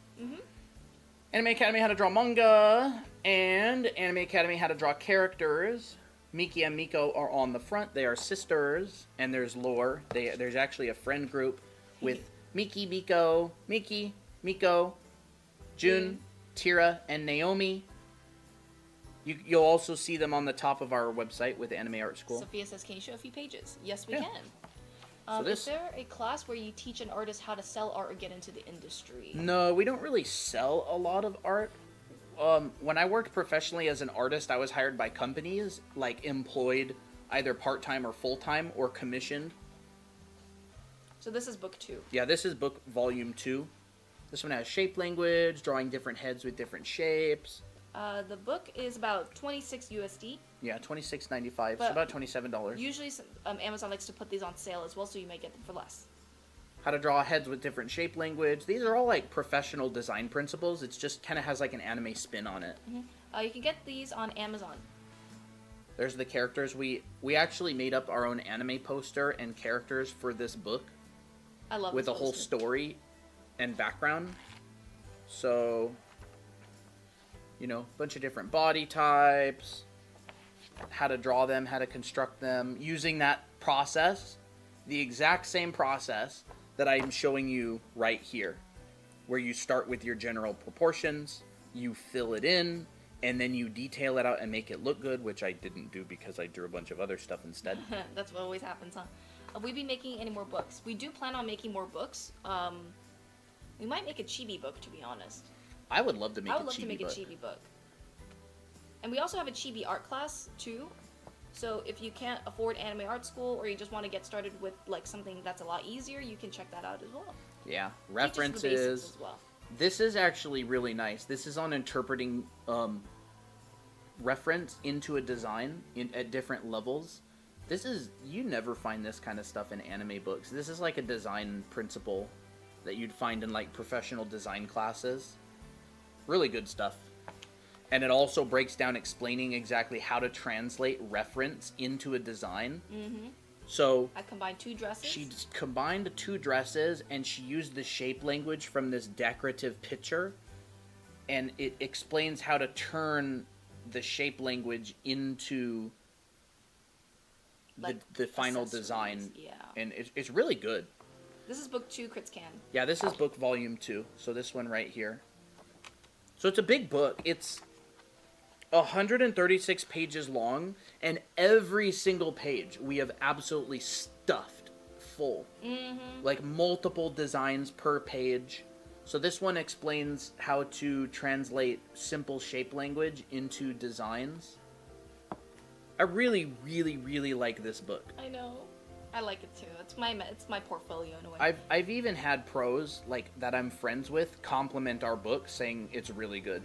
Anime Academy: How to Draw Manga and Anime Academy: How to Draw Characters. Miki and Miko are on the front. They are sisters, and there's lore. There's actually a friend group with Miki, Miko, Jun, Tira, and Naomi. You'll also see them on the top of our website with Anime Art School. Sophia says, can you show a few pages? Yes, we Yeah. can. So Is there a class where you teach an artist how to sell art or get into the industry? No, we don't really sell a lot of art. When I worked professionally as an artist, I was hired by companies, like employed either part-time or full-time or commissioned. So this is book 2. Yeah, this is book volume 2. This one has shape language, drawing different heads with different shapes. The book is about 26 USD. Yeah, $26.95, But so about $27. Usually Amazon likes to put these on sale as well, so you may get them for less. How to draw heads with different shape language. These are all like professional design principles. It's just kind of has like an anime spin on it. You can get these on Amazon. There's the characters. We actually made up our own anime poster and characters for this book. I love with this a whole poster. story and background. So, you know, a bunch of different body types, how to draw them, how to construct them, using that process, the exact same process that I'm showing you right here, where you start with your general proportions, you fill it in, and then you detail it out and make it look good, which I didn't do because I drew a bunch of other stuff instead. That's what always happens, huh? Will we be making any more books? We do plan on making more books. We might make a chibi book, to be honest. I would love to make I a would love to make a chibi book. And we also have a chibi art class, too. So if you can't afford Anime Art School or you just want to get started with like something that's a lot easier, you can check that out as well. Yeah, Teaches the references. basics as well. This is actually really nice. This is on interpreting reference into a design at different levels. This is, you never find this kind of stuff in anime books. This is like a design principle that you'd find in like professional design classes. Really good stuff. And it also breaks down explaining exactly how to translate reference into a design. So I combined 2 dresses. she combined 2 dresses, and she used the shape language from this decorative picture, and it explains how to turn the shape language into Like the final accessories, design. yeah. And it's really good. This is book 2, Crits Can. Yeah, this is book volume 2, so this one right here. So it's a big book. It's 136 pages long, and every single page we have absolutely stuffed full. Like multiple designs per page. So this one explains how to translate simple shape language into designs. I really, really, really like this book. I know. I like it too. It's my portfolio in a way. I've even had pros like that I'm friends with compliment our book, saying it's really good.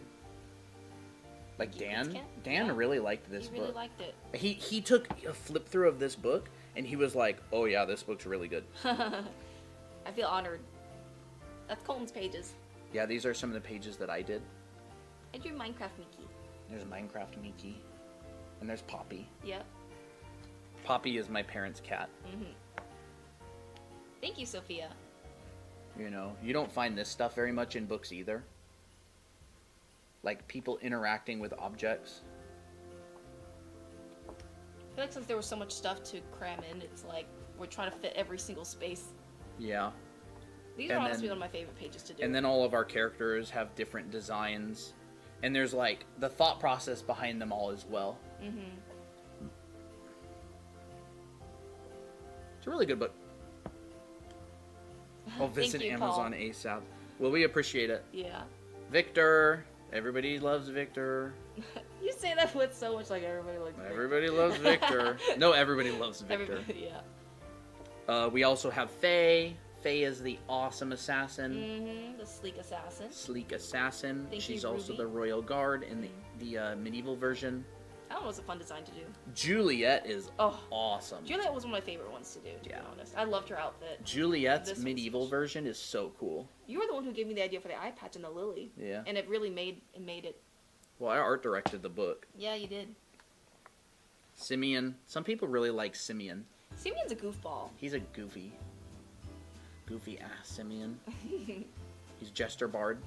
Like Dan Yeah. really liked this He really book. liked it. He took a flip through of this book and he was like, "Oh yeah, this book's really good." I feel honored. That's Colton's pages. Yeah, these are some of the pages that I did. I drew Minecraft Mickey. There's Minecraft Miki, and there's Poppy. Yep. Poppy is my parents' cat. Thank you, Sophia. You know, you don't find this stuff very much in books either. Like people interacting with objects. I feel like since there was so much stuff to cram in, it's like we're trying to fit every single space. Yeah. These are honestly one of my favorite pages to do. And then all of our characters have different designs. And there's like the thought process behind them all as well. Mm-hmm. It's a really good book. I'll visit Amazon Paul. ASAP. Well, we appreciate it. Yeah. Victor. Everybody loves Victor. You say that with so much like everybody loves Victor. Everybody loves Victor. No, everybody loves Victor. Everybody, yeah. We also have Faye. Faye is the awesome assassin. Mm-hmm. The sleek assassin. Sleek assassin. She's also the royal guard in the medieval version. That one was a fun design to do. Juliet is awesome. Juliet was one of my favorite ones to do, to be honest. I loved her outfit. Juliet's medieval version is so cool. You were the one who gave me the idea for the eye patch and the lily. Yeah. And it really made it. Well, I art directed the book. Yeah, you did. Simeon. Some people really like Simeon. Simeon's a goofball. He's a goofy ass Simeon. He's Jester Bard.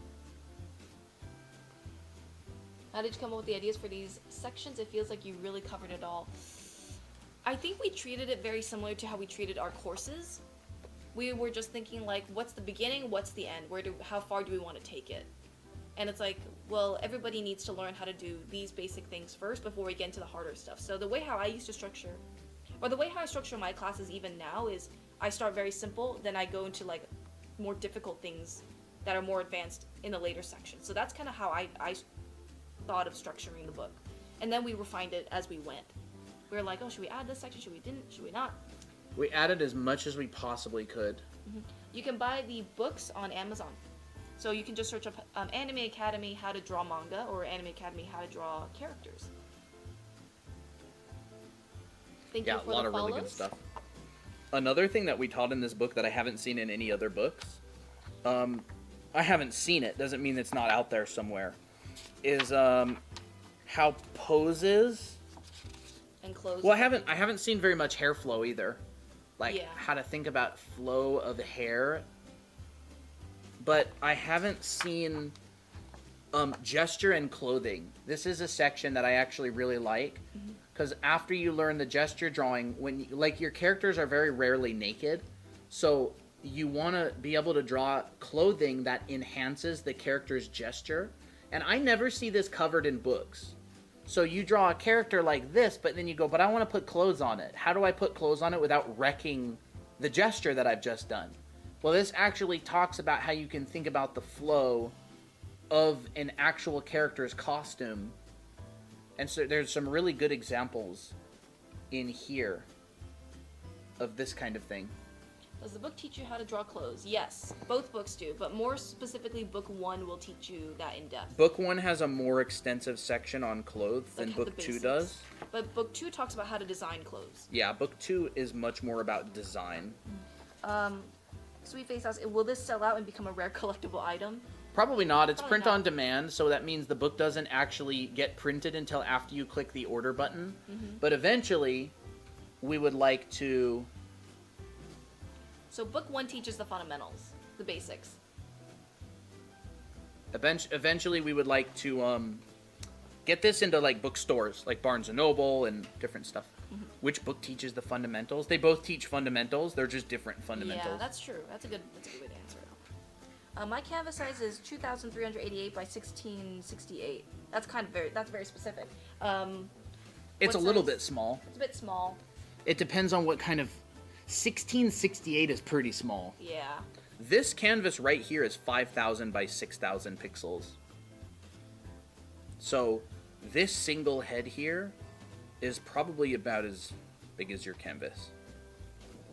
How did you come up with the ideas for these sections? It feels like you really covered it all. I think we treated it very similar to how we treated our courses. We were just thinking like, what's the beginning, what's the end? How far do we want to take it? And it's like, well, everybody needs to learn how to do these basic things first before we get into the harder stuff. So the way how I used to structure, or the way how I structure my classes even now is I start very simple, then I go into like more difficult things that are more advanced in the later sections. So that's kind of how I thought of structuring the book, and then we refined it as we went. We were like, oh, should we add this section, should we not? We added as much as we possibly could. Mm-hmm. You can buy the books on Amazon, so you can just search up Anime Academy how to draw manga, or Anime Academy how to draw characters. Thank you for a lot of really good stuff. Another thing that we taught in this book that I haven't seen in any other books, I haven't seen it, doesn't mean it's not out there somewhere, is how poses and clothes. Well, I haven't seen very much hair flow either, like how to think about flow of hair. But I haven't seen gesture and clothing. This is a section that I actually really like, because after you learn the gesture drawing, when your characters are very rarely naked, so you want to be able to draw clothing that enhances the character's gesture. And I never see this covered in books. So you draw a character like this, but then you go, but I want to put clothes on it. How do I put clothes on it without wrecking the gesture that I've just done? Well, this actually talks about how you can think about the flow of an actual character's costume. And so there's some really good examples in here of this kind of thing. Does the book teach you how to draw clothes? Yes, both books do, but more specifically, book 1 will teach you that in depth. Book 1 has a more extensive section on clothes than book 2 does. But book 2 talks about how to design clothes. Yeah, book 2 is much more about design. Sweet Face asks, will this sell out and become a rare collectible item? Probably not. It's print on demand, so that means the book doesn't actually get printed until after you click the order button. But eventually, we would like to... So book 1 teaches the fundamentals, the basics. Eventually, we would like to get this into like bookstores, like Barnes and Noble and different stuff. Which book teaches the fundamentals? They both teach fundamentals. They're just different fundamentals. Yeah, that's true. That's a good way to answer it. My canvas size is 2,388 by 1668. That's very specific. It's a little bit small. It's a bit small. It depends on what kind of. 1668 is pretty small. Yeah. This canvas right here is 5,000 by 6,000 pixels. So this single head here is probably about as big as your canvas.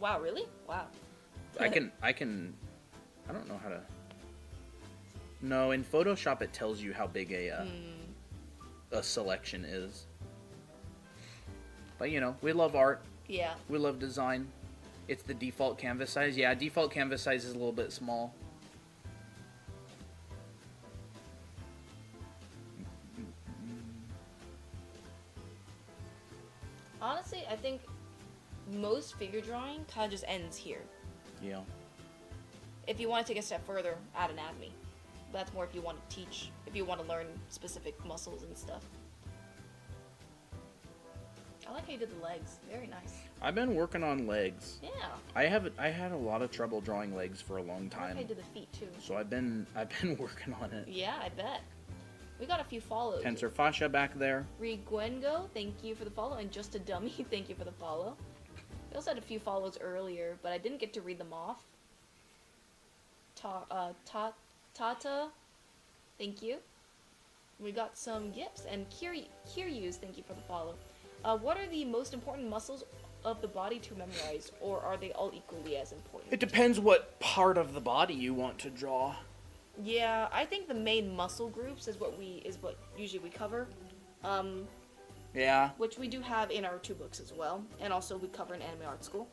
Wow, really? Wow. I don't know how to... No, in Photoshop it tells you how big a selection is. But we love art. Yeah. We love design. It's the default canvas size. Yeah, default canvas size is a little bit small. Honestly, I think most figure drawing kind of just ends here. Yeah. If you want to take a step further, add anatomy. That's more if you want to teach, if you want to learn specific muscles and stuff. I like how you did the legs. Very nice. I've been working on legs. Yeah. I had a lot of trouble drawing legs for a long I like time. how you did the feet too. So I've been working on it. Yeah, I bet. We got a few follows. Tensor fascia back there. Riguengo, thank you for the follow, and Just a Dummy, thank you for the follow. We also had a few follows earlier, but I didn't get to read them off. Tata, thank you. We got some gifts, and Kiryu's, thank you for the follow. What are the most important muscles of the body to memorize, or are they all equally as important? It depends what part of the body you want to draw. Yeah, I think the main muscle groups is what usually we cover. Yeah. Which we do have in our 2 books as well, and also we cover in Anime Art School.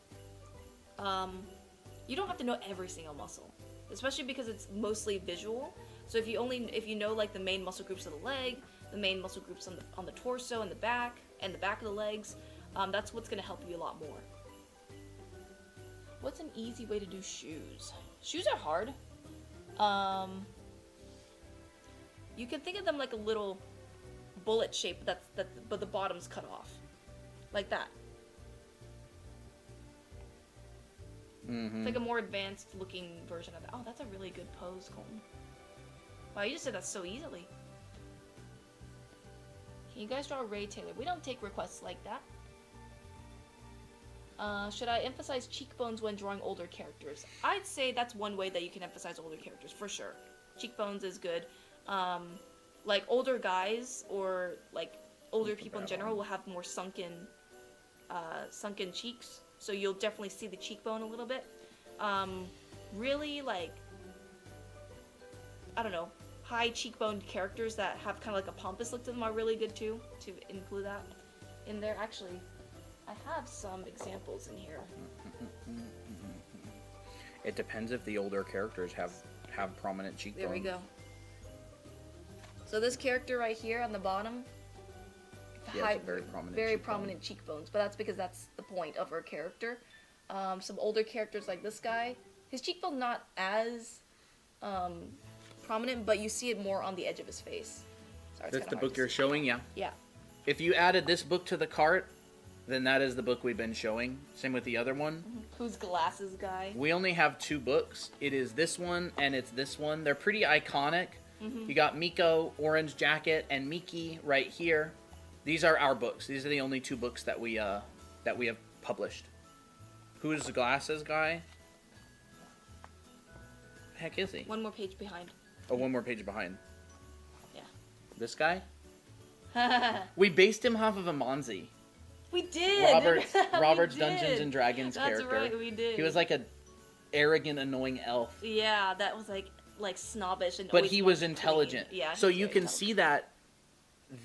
You don't have to know every single muscle, especially because it's mostly visual. So if you know like the main muscle groups of the leg, the main muscle groups on the torso and the back of the legs, that's what's gonna help you a lot more. What's an easy way to do shoes? Shoes are hard. You can think of them like a little bullet shape but the bottom's cut off. Like that. Mm-hmm. It's like a more advanced looking version of that. Oh, that's a really good pose, Colton. Wow, you just did that so easily. Can you guys draw Ray Taylor? We don't take requests like that. Should I emphasize cheekbones when drawing older characters? I'd say that's one way that you can emphasize older characters, for sure. Cheekbones is good. Like older guys or like older people in general will have more sunken cheeks, so you'll definitely see the cheekbone a little bit. Really, like, I don't know, high cheekboned characters that have kind of like a pompous look to them are really good too, to include that in there. Actually, I have some examples in here. It depends if the older characters have prominent cheekbones. There we go. So this character right here on the bottom, Yeah, very prominent cheekbones, but that's because that's the point of her character. Some older characters like this guy, his cheekbone's not as prominent, but you see it more on the edge of his face. Sorry, That's the book you're showing, yeah. Yeah. If you added this book to the cart, then that is the book we've been showing. Same with the other one. Who's glasses guy? We only have 2 books. It is this one and it's this one. They're pretty iconic. You got Miko, Orange Jacket, and Miki right here. These are our books. These are the only 2 books that we have published. Who is the glasses guy? The heck is he? One more page behind. Oh, one more page behind. Yeah. This guy? We based him off of Amonzi. We did! Robert's We did. Dungeons and Dragons character. That's right, we did. He was like a arrogant, annoying elf. Yeah, that was like snobbish and. But he was intelligent. Yeah. So you can see that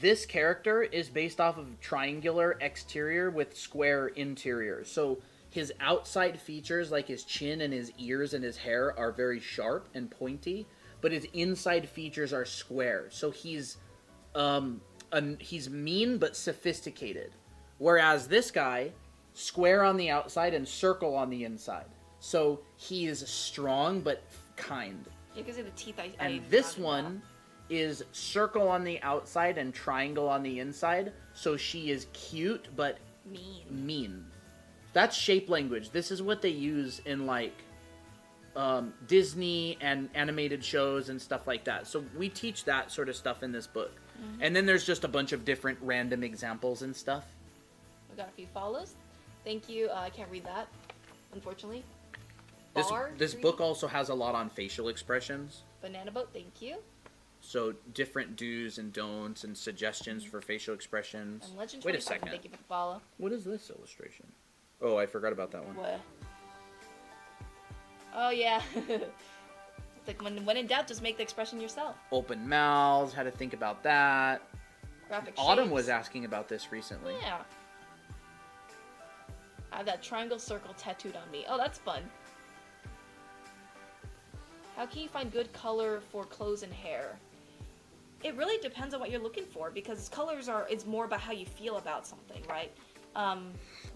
this character is based off of triangular exterior with square interior. So his outside features, like his chin and his ears and his hair, are very sharp and pointy, but his inside features are square. So he's mean but sophisticated. Whereas this guy, square on the outside and circle on the inside. So he is strong but kind. You can see the teeth. And this one is circle on the outside and triangle on the inside. So she is cute but mean. That's shape language. This is what they use in like Disney and animated shows and stuff like that. So we teach that sort of stuff in this book. And then there's just a bunch of different random examples and stuff. We got a few follows. Thank you. I can't read that, unfortunately. This book also has a lot on facial expressions. Banana Boat, thank you. So different do's and don'ts and suggestions for facial expressions. And Legend Wait a 25, second. thank you for the follow. What is this illustration? Oh, I forgot about that one. What? Oh yeah. It's like when in doubt, just make the expression yourself. Open mouths, how to think about that. Graphic Autumn shapes. was asking about this recently. Yeah. I have that triangle circle tattooed on me. Oh, that's fun. How can you find good color for clothes and hair? It really depends on what you're looking for, because colors it's more about how you feel about something, right?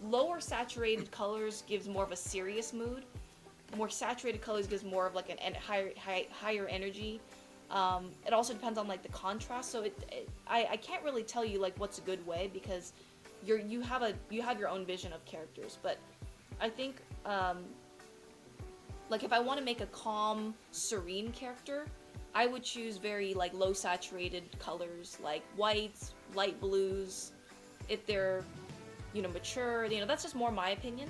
Lower saturated colors gives more of a serious mood. More saturated colors gives more of like higher energy. It also depends on like the contrast. So I can't really tell you like what's a good way, because you have your own vision of characters. But I think like if I want to make a calm, serene character, I would choose very like low saturated colors, like whites, light blues. If they're, mature, that's just more my opinion.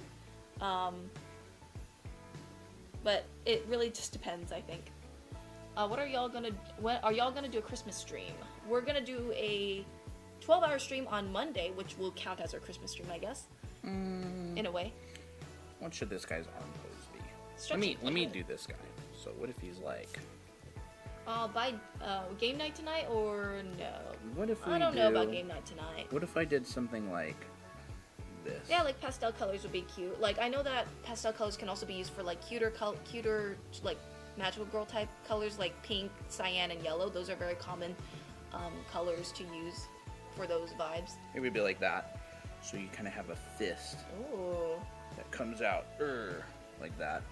But it really just depends, I think. When are y'all gonna do a Christmas stream? We're gonna do a 12-hour stream on Monday, which will count as our Christmas stream, I guess. In a way. What should this guy's arm pose be? Stretchy. Let me do this guy. So what if he's like... By game night tonight or no? What if I don't know about game night tonight. What if I did something like this? Yeah, like pastel colors would be cute. Like I know that pastel colors can also be used for like cuter like magical girl type colors like pink, cyan, and yellow. Those are very common colors to use for those vibes. It would be like that. So you kind of have a fist. Ooh. That comes out like that.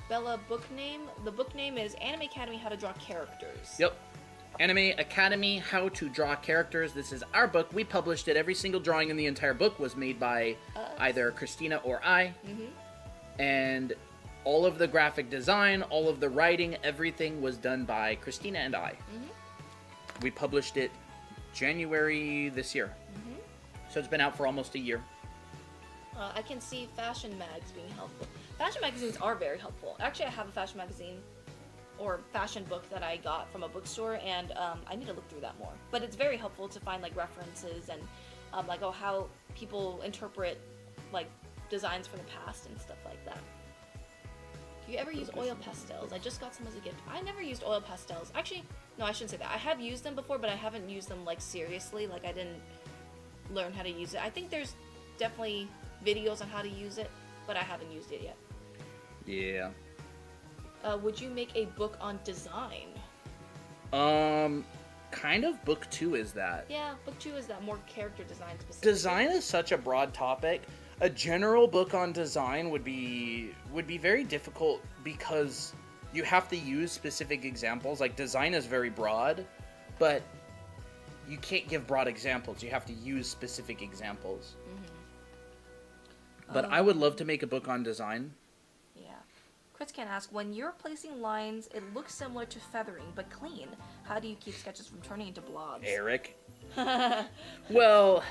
Bella book name. The book name is Anime Academy: How to Draw Characters. Yep. Anime Academy: How to Draw Characters. This is our book. We published it. Every single drawing in the entire book was made by either Christina or I. Mm-hmm. And all of the graphic design, all of the writing, everything was done by Christina and I. Mm-hmm. We published it January this year. Mm-hmm. So it's been out for almost a year. I can see fashion mags being helpful. Fashion magazines are very helpful. Actually, I have a fashion magazine or fashion book that I got from a bookstore, and I need to look through that more. But it's very helpful to find like references and how people interpret like designs from the past and stuff like that. Do you ever use oil pastels? I just got some as a gift. I never used oil pastels. Actually, no, I shouldn't say that. I have used them before, but I haven't used them like seriously. Like I didn't learn how to use it. I think there's definitely videos on how to use it, but I haven't used it yet. Yeah. Would you make a book on design? Kind of. Book 2 is that. Yeah, book 2 is that, more character design specific. Design is such a broad topic. A general book on design would be very difficult because you have to use specific examples. Like design is very broad, but you can't give broad examples. You have to use specific examples. Mm-hmm. But I would love to make a book on design. Yeah. Chris can ask, when you're placing lines, it looks similar to feathering, but clean. How do you keep sketches from turning into blobs? Eric. Well,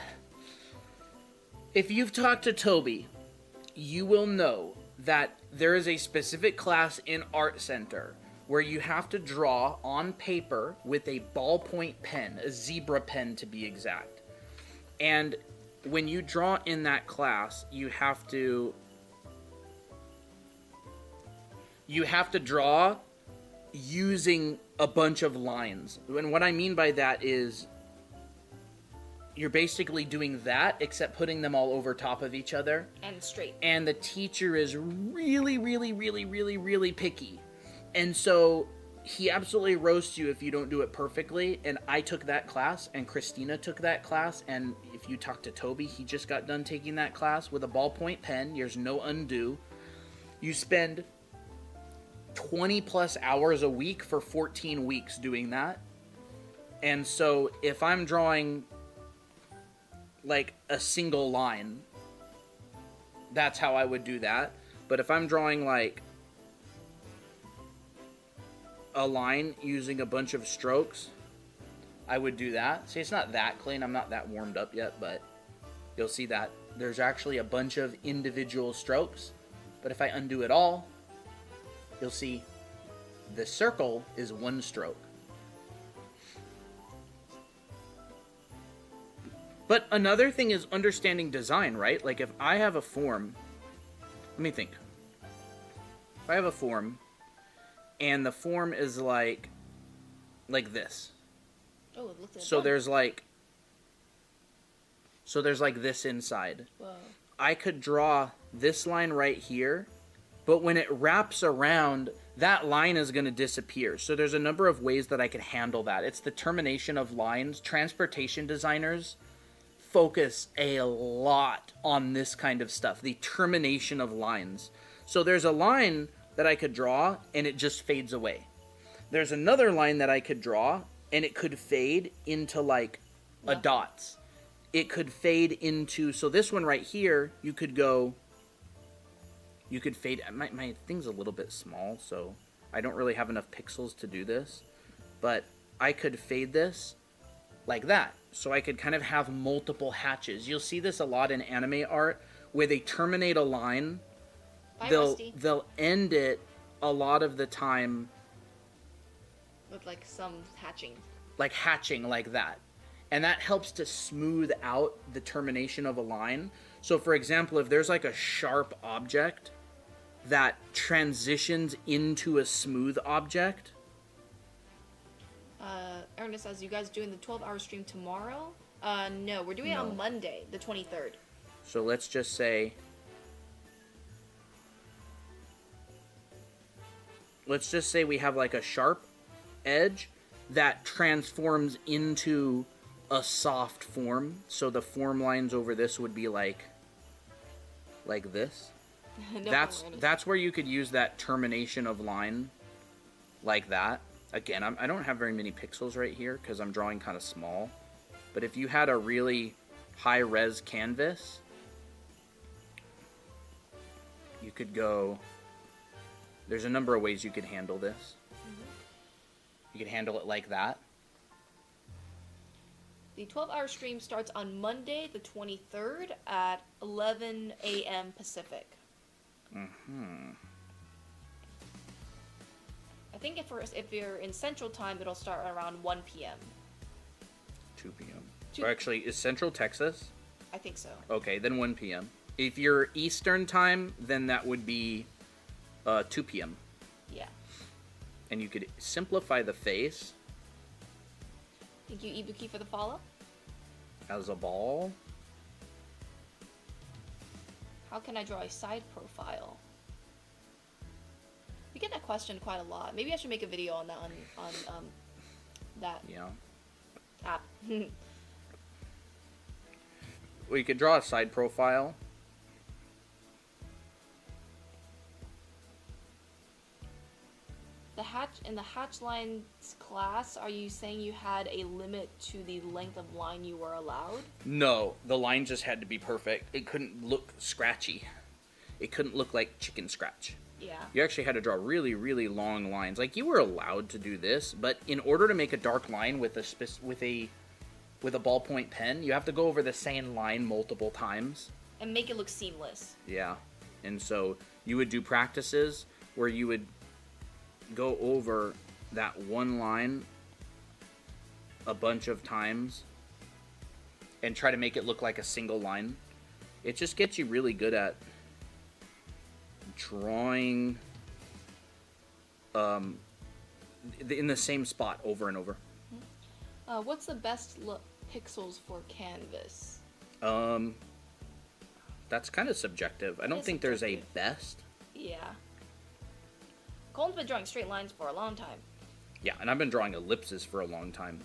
if you've talked to Toby, you will know that there is a specific class in Art Center where you have to draw on paper with a ballpoint pen, a zebra pen to be exact. And when you draw in that class, you have to draw using a bunch of lines. And what I mean by that is you're basically doing that, except putting them all over top of each other. And straight. And the teacher is really, really, really, really, really picky. And so he absolutely roasts you if you don't do it perfectly. And I took that class, and Christina took that class. And if you talk to Toby, he just got done taking that class with a ballpoint pen. There's no undo. You spend 20 plus hours a week for 14 weeks doing that. And so if I'm drawing like a single line, that's how I would do that. But if I'm drawing like a line using a bunch of strokes, I would do that. See, it's not that clean. I'm not that warmed up yet, but you'll see that there's actually a bunch of individual strokes. But if I undo it all, you'll see the circle is one stroke. But another thing is understanding design, right? Like if I have a form, let me think. If I have a form, and the form is like this. Oh, it looks like so there's like this inside. Whoa. I could draw this line right here, but when it wraps around, that line is going to disappear. So there's a number of ways that I could handle that. It's the termination of lines. Transportation designers focus a lot on this kind of stuff, the termination of lines. So there's a line that I could draw and it just fades away. There's another line that I could draw and it could fade into like a dots. it could fade into, so this one right here, you could fade, my thing's a little bit small, so I don't really have enough pixels to do this, but I could fade this like that. So I could kind of have multiple hatches. You'll see this a lot in anime art, where they terminate a line, Bye, they'll end it a lot of the time with like some hatching. Like hatching like that. And that helps to smooth out the termination of a line. So for example, if there's like a sharp object that transitions into a smooth object. Ernest says, you guys doing the 12-hour stream tomorrow? No, we're doing it on Monday, the 23rd. So let's just say... Let's just say we have like a sharp edge that transforms into a soft form. So the form lines over this would be like this. No, that's where you could use that termination of line like that. Again, I don't have very many pixels right here because I'm drawing kind of small. But if you had a really high-res canvas, you could go... There's a number of ways you could handle this. Mm-hmm. You could handle it like that. The 12-hour stream starts on Monday, the 23rd at 11 a.m. Pacific. Mm-hmm. I think if you're in Central Time, it'll start around 1 p.m. 2 p.m. Or actually, is Central Texas? I think so. Okay, then 1 p.m. If you're Eastern Time, then that would be 2 p.m. Yeah. And you could simplify the face. Thank you, Ibuki, for the follow. As a ball. How can I draw a side profile? We get that question quite a lot. Maybe I should make a video on that on that app. Well, you could draw a side profile. In the hatch lines class, are you saying you had a limit to the length of line you were allowed? No, the line just had to be perfect. It couldn't look scratchy. It couldn't look like chicken scratch. Yeah. You actually had to draw really, really long lines. Like, you were allowed to do this, but in order to make a dark line with a ballpoint pen, you have to go over the same line multiple times and make it look seamless. Yeah. And so you would do practices where you would go over that one line a bunch of times and try to make it look like a single line. It just gets you really good at drawing in the same spot over and over. What's the best pixels for canvas? That's kind of subjective. I don't think there's a best. Yeah. Colin's been drawing straight lines for a long time. Yeah, and I've been drawing ellipses for a long time.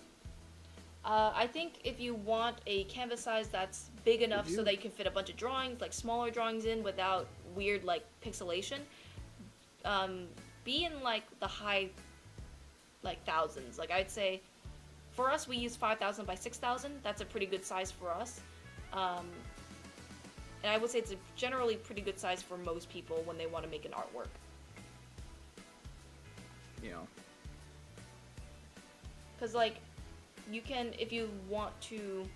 I think if you want a canvas size that's big enough so that you can fit a bunch of drawings, like smaller drawings in without weird like pixelation, be in like the high like thousands. Like I'd say for us we use 5,000 by 6,000. That's a pretty good size for us. And I would say it's a generally pretty good size for most people when they want to make an artwork. You know. Because, like, you can, if you want to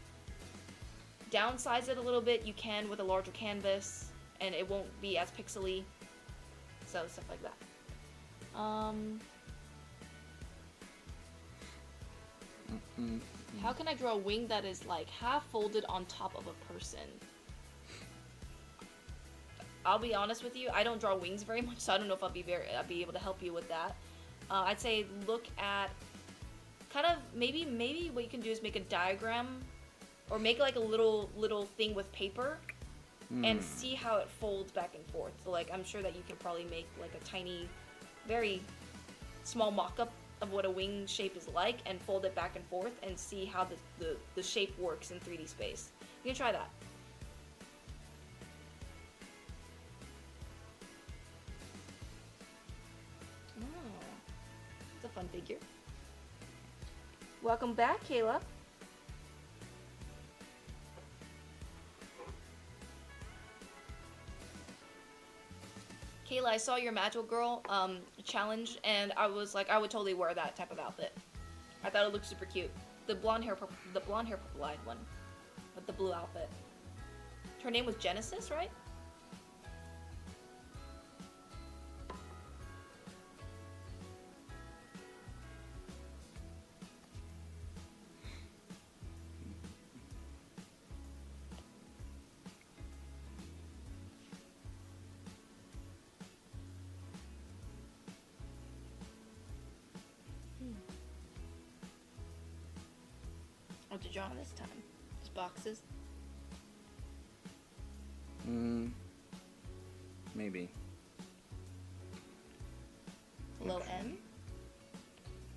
downsize it a little bit, you can with a larger canvas, and it won't be as pixely. So, stuff like that. How can I draw a wing that is, like, half folded on top of a person? I'll be honest with you, I don't draw wings very much, so I don't know if I'll be able to help you with that. I'd say look at kind of maybe what you can do is make a diagram or make like a little thing with paper and see how it folds back and forth. So like I'm sure that you can probably make like a tiny, very small mock-up of what a wing shape is like and fold it back and forth and see how the shape works in 3D space. You can try that. A fun figure. Welcome back, Kayla. Kayla, I saw your Magical Girl challenge, and I was like, I would totally wear that type of outfit. I thought it looked super cute. The blonde hair purple-eyed one with the blue outfit. Her name was Genesis, right? What to draw this time? Just boxes? Maybe. Low M.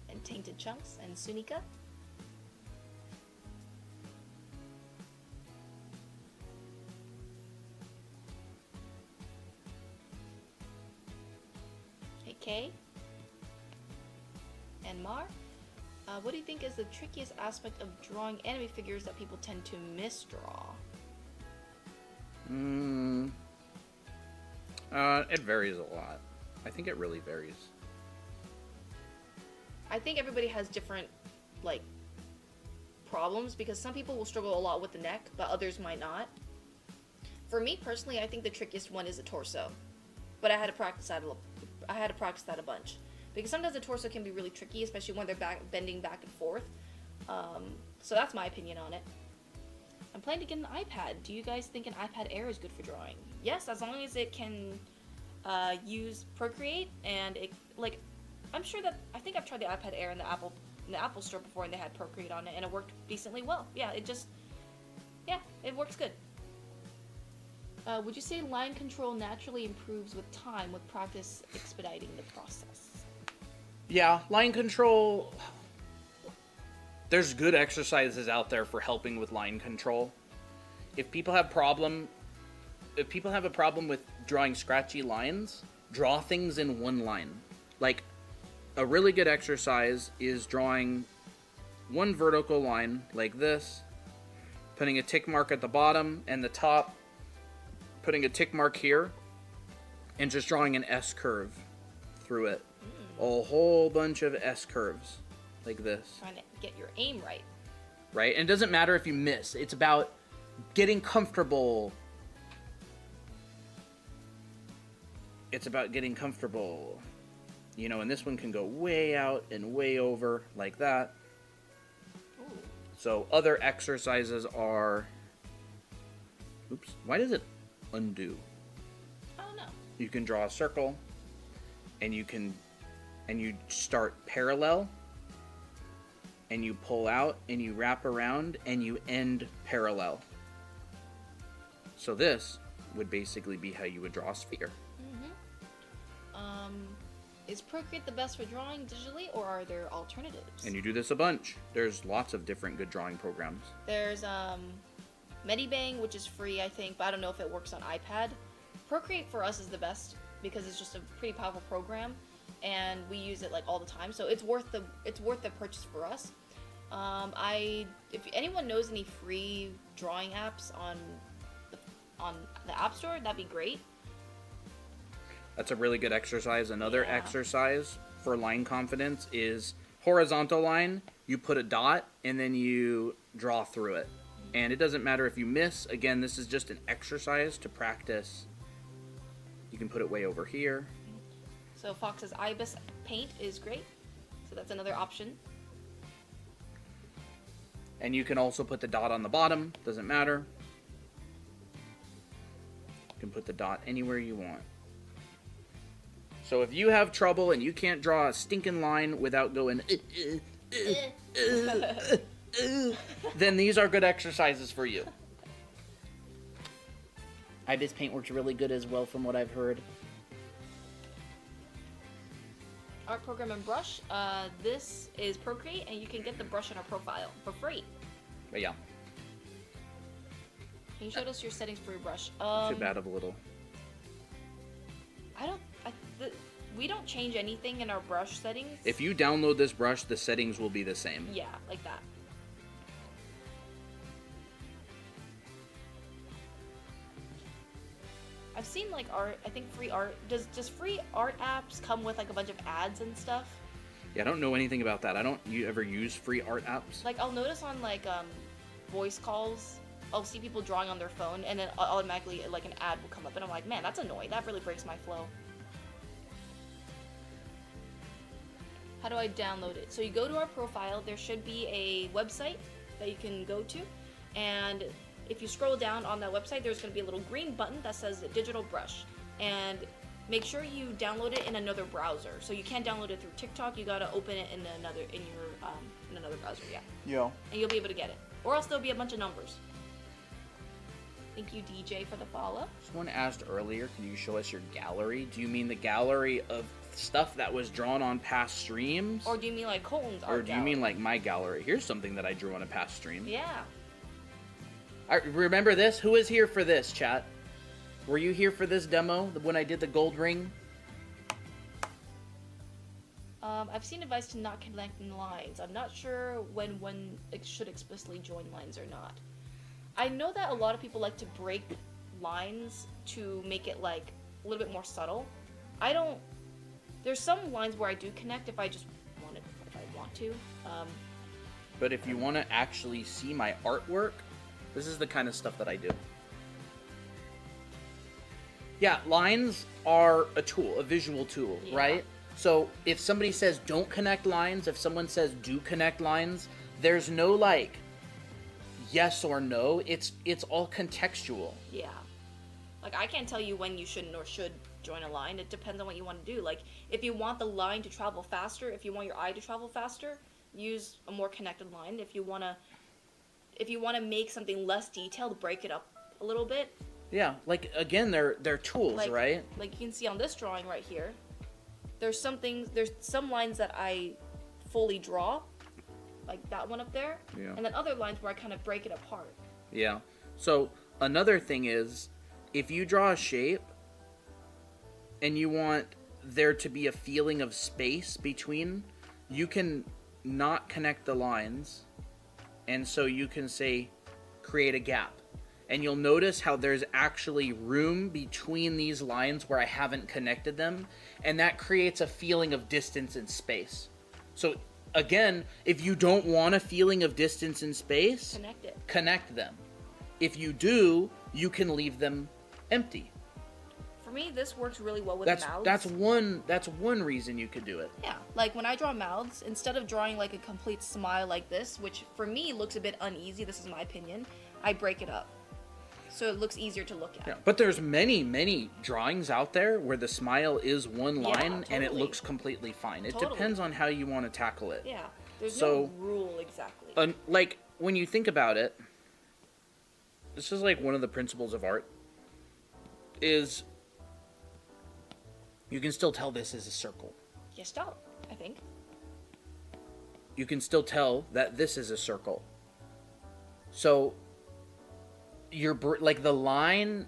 And Tainted Chunks and Sunika. Hey Kay. And Mar. What do you think is the trickiest aspect of drawing anime figures that people tend to misdraw? It varies a lot. I think it really varies. I think everybody has different, like, problems, because some people will struggle a lot with the neck, but others might not. For me personally, I think the trickiest one is the torso, but I had to practice that a bunch. Because sometimes the torso can be really tricky, especially when they're bending back and forth. So that's my opinion on it. I'm planning to get an iPad. Do you guys think an iPad Air is good for drawing? Yes, as long as it can use Procreate, and it, like, I'm sure that, I think I've tried the iPad Air in the Apple store before, and they had Procreate on it, and it worked decently well. Yeah, it works good. Would you say line control naturally improves with time, with practice expediting the process? Yeah, line control. There's good exercises out there for helping with line control. If people have a problem with drawing scratchy lines, draw things in one line. Like, a really good exercise is drawing one vertical line like this, putting a tick mark at the bottom and the top, putting a tick mark here, and just drawing an S curve through it. A whole bunch of S curves like this. Trying to get your aim right. Right? And it doesn't matter if you miss. It's about getting comfortable. It's about getting comfortable. You know, and this one can go way out and way over like that. Ooh. So other exercises are... Oops. Why does it undo? I don't know. You can draw a circle, and you start parallel, and you pull out, and you wrap around, and you end parallel. So this would basically be how you would draw a sphere. Is Procreate the best for drawing digitally, or are there alternatives? And you do this a bunch. There's lots of different good drawing programs. There's Medibang, which is free, I think, but I don't know if it works on iPad. Procreate for us is the best because it's just a pretty powerful program, and we use it like all the time, so it's worth the purchase for us. If anyone knows any free drawing apps on the App Store, that'd be great. That's a really good exercise. Another exercise for line confidence is horizontal line. You put a dot and then you draw through it. And it doesn't matter if you miss. Again, this is just an exercise to practice. You can put it way over here. So Fox's Ibis paint is great. So that's another option. And you can also put the dot on the bottom. Doesn't matter. You can put the dot anywhere you want. So if you have trouble and you can't draw a stinking line without going, then these are good exercises for you. Ibis Paint works really good as well from what I've heard. Art Program and Brush. This is Procreate, and you can get the brush in our profile for free. But yeah. Can you show us your settings for your brush? Too bad of a little. We don't change anything in our brush settings. If you download this brush, the settings will be the same. Yeah, like that. I've seen like art. I think free art. Does free art apps come with like a bunch of ads and stuff? Yeah, I don't know anything about that. You ever use free art apps? Like I'll notice on like voice calls, I'll see people drawing on their phone, and then automatically like an ad will come up, and I'm like, man, that's annoying. That really breaks my flow. How do I download it? So you go to our profile. There should be a website that you can go to, and if you scroll down on that website, there's going to be a little green button that says Digital Brush, and make sure you download it in another browser. So you can't download it through TikTok. You got to open it in another browser. Yeah. Yeah. And you'll be able to get it, or else there'll be a bunch of numbers. Thank you, DJ, for the follow. Someone asked earlier, can you show us your gallery? Do you mean the gallery of stuff that was drawn on past streams? Or do you mean like Colton's art Or do you mean like my gallery? Here's something that I drew on a past stream. Yeah. I remember this? Who was here for this, chat? Were you here for this demo when I did the gold ring? I've seen advice to not connect lines. I'm not sure when one should explicitly join lines or not. I know that a lot of people like to break lines to make it like a little bit more subtle. I don't. There's some lines where I do connect if I want to. But if you want to actually see my artwork, this is the kind of stuff that I do. Yeah, lines are a tool, a visual tool, Yeah. right? So if somebody says don't connect lines, if someone says do connect lines, there's no like yes or no. It's all contextual. Yeah. Like I can't tell you when you shouldn't or should join a line. It depends on what you want to do. Like if you want the line to travel faster, if you want your eye to travel faster, use a more connected line. If you want to make something less detailed, break it up a little bit. Yeah, like again, they're tools, Like, right? Like you can see on this drawing right here, there's some lines that I fully draw, like that one up there, Yeah. and then other lines where I kind of break it apart. Yeah. So another thing is, if you draw a shape and you want there to be a feeling of space between, you can not connect the lines, and so you can say create a gap. And you'll notice how there's actually room between these lines where I haven't connected them, and that creates a feeling of distance and space. So again, if you don't want a feeling of distance and space, connect them. If you do, you can leave them empty. For me, this works really well with mouths. That's one reason you could do it. Yeah, like when I draw mouths, instead of drawing like a complete smile like this, which for me looks a bit uneasy, this is my opinion, I break it up. So it looks easier to look at. Yeah, but there's many drawings out there where the smile is one line, totally. and it looks completely fine. It Totally. depends on how you want to tackle it. Yeah, there's no rule exactly. Like, when you think about it, this is like one of the principles of art, is you can still tell this is a circle. Yes, don't, I think. You can still tell that this is a circle. So like the line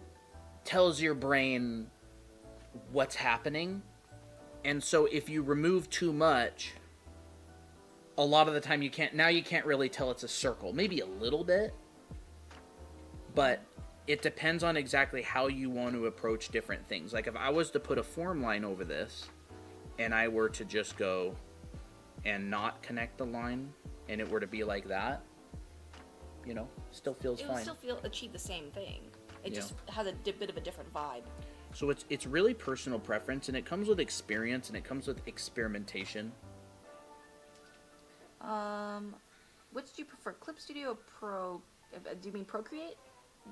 tells your brain what's happening, and so if you remove too much, a lot of the time you can't really tell it's a circle. Maybe a little bit, but it depends on exactly how you want to approach different things. Like if I was to put a form line over this and I were to just go and not connect the line and it were to be like that, still feels fine. It will still achieve the same thing. It just has a bit of a different vibe. So it's really personal preference, and it comes with experience, and it comes with experimentation. Which do you prefer, Clip Studio or Pro? Do you mean Procreate?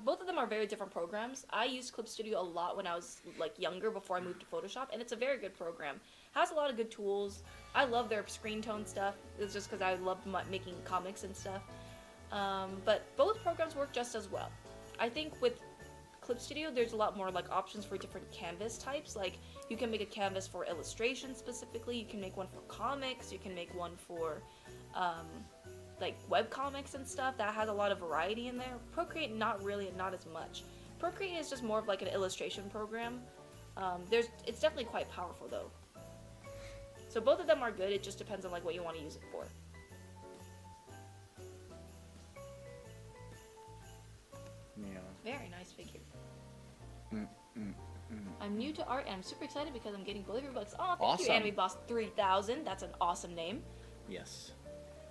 Both of them are very different programs. I used Clip Studio a lot when I was like younger before I moved to Photoshop, and it's a very good program. Has a lot of good tools. I love their screen tone stuff. It's just because I love making comics and stuff. But both programs work just as well. I think with Clip Studio, there's a lot more like options for different canvas types. Like you can make a canvas for illustration specifically. You can make one for comics. You can make one for like webcomics and stuff. That has a lot of variety in there. Procreate, not really, not as much. Procreate is just more of like an illustration program. It's definitely quite powerful though. So both of them are good. It just depends on like what you want to use it for. Yeah. Very nice figure. I'm new to art and I'm super excited because I'm getting both of your books. Oh, thank Awesome. you, Anime Boss 3000. That's an awesome name. Yes.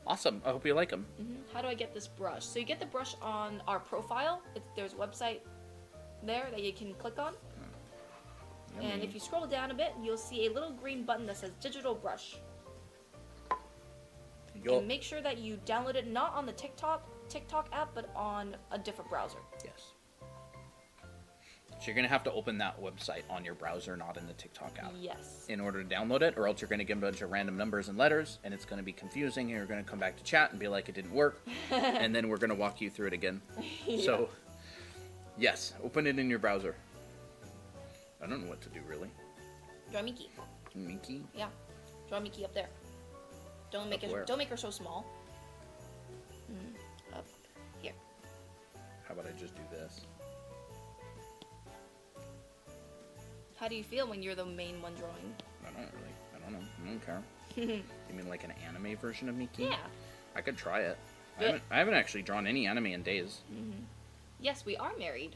Awesome. I hope you like them. How do I get this brush? So you get the brush on our profile. There's a website there that you can click on. And if you scroll down a bit, you'll see a little green button that says Digital Brush. And make sure that you download it not on the TikTok app, but on a different browser. Yes. So you're going to have to open that website on your browser, not in the TikTok app. Yes. In order to download it, or else you're going to get a bunch of random numbers and letters, and it's going to be confusing, and you're going to come back to chat and be like, it didn't work, and then we're going to walk you through it again. Yeah. So, yes, open it in your browser. I don't know what to do, really. Draw Miki. Miki? Yeah. Draw Miki up there. Don't make her so small. Up here. How about I just do this? How do you feel when you're the main one drawing? I don't know. I don't care. You mean like an anime version of Miki? Yeah. I could try it. I haven't actually drawn any anime in days. Yes, we are married.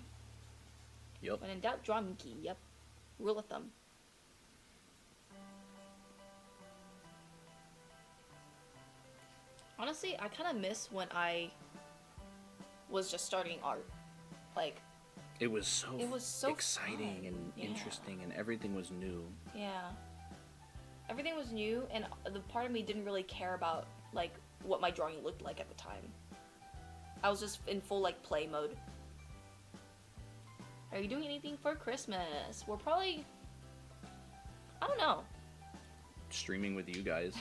Yep. When in doubt, draw Miki. Yep. Rule of thumb. Honestly, I kind of miss when I was just starting art. Like, It was so exciting fun. and Yeah. interesting, and everything was new. Yeah. Everything was new, and the part of me didn't really care about, like, what my drawing looked like at the time. I was just in full, like, play mode. Are you doing anything for Christmas? We're probably... I don't know. Streaming with you guys.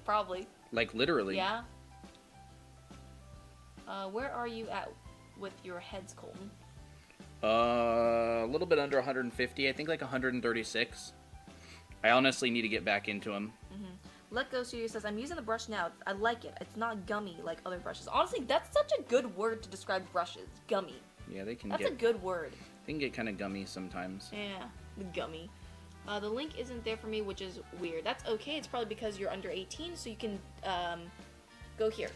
Probably. Like, literally. Yeah. Where are you at with your heads, Colton? A little bit under 150. I think like 136. I honestly need to get back into them. Let Go Studio says, I'm using the brush now. I like it. It's not gummy like other brushes. Honestly, that's such a good word to describe brushes. Gummy. Yeah, they can That's get... a good word. They can get kind of gummy sometimes. Yeah, the gummy. The link isn't there for me, which is weird. That's okay. It's probably because you're under 18, so you can go here.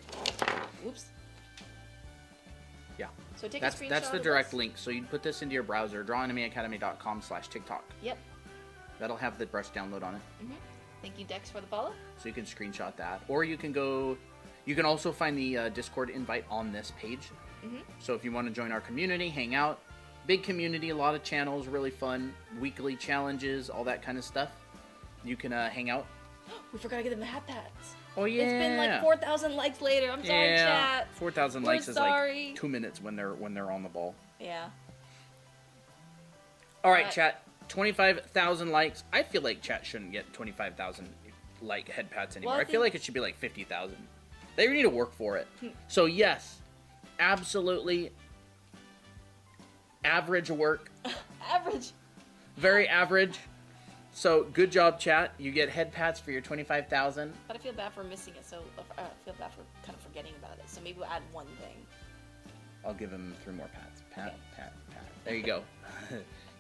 Whoops. Yeah. So take That's a screenshot. that's the of direct this. link. So you put this into your browser, drawanimeacademy.com/TikTok. Yep. That'll have the brush download on it. Thank you, Dex, for the follow. So you can screenshot that. Or you can go... You can also find the Discord invite on this page. So if you want to join our community, hang out. Big community, a lot of channels, really fun. Weekly challenges, all that kind of stuff. You can hang out. We forgot to get them the hat pads. Oh, yeah. It's been like 4,000 likes later. I'm sorry, chat. 4,000 We're likes is sorry. like 2 minutes when they're on the ball. Yeah. All right, chat. 25,000 likes. I feel like chat shouldn't get 25,000 like head pats anymore. Well, I feel like it should be like 50,000. They need to work for it. So yes, absolutely average work. Average. Very average. So good job, chat. You get head pats for your 25,000. But I feel bad for missing it, so I feel bad for kind of forgetting about it. So maybe we'll add one thing. I'll give him 3 more pats. Pat, pat, pat. There you go.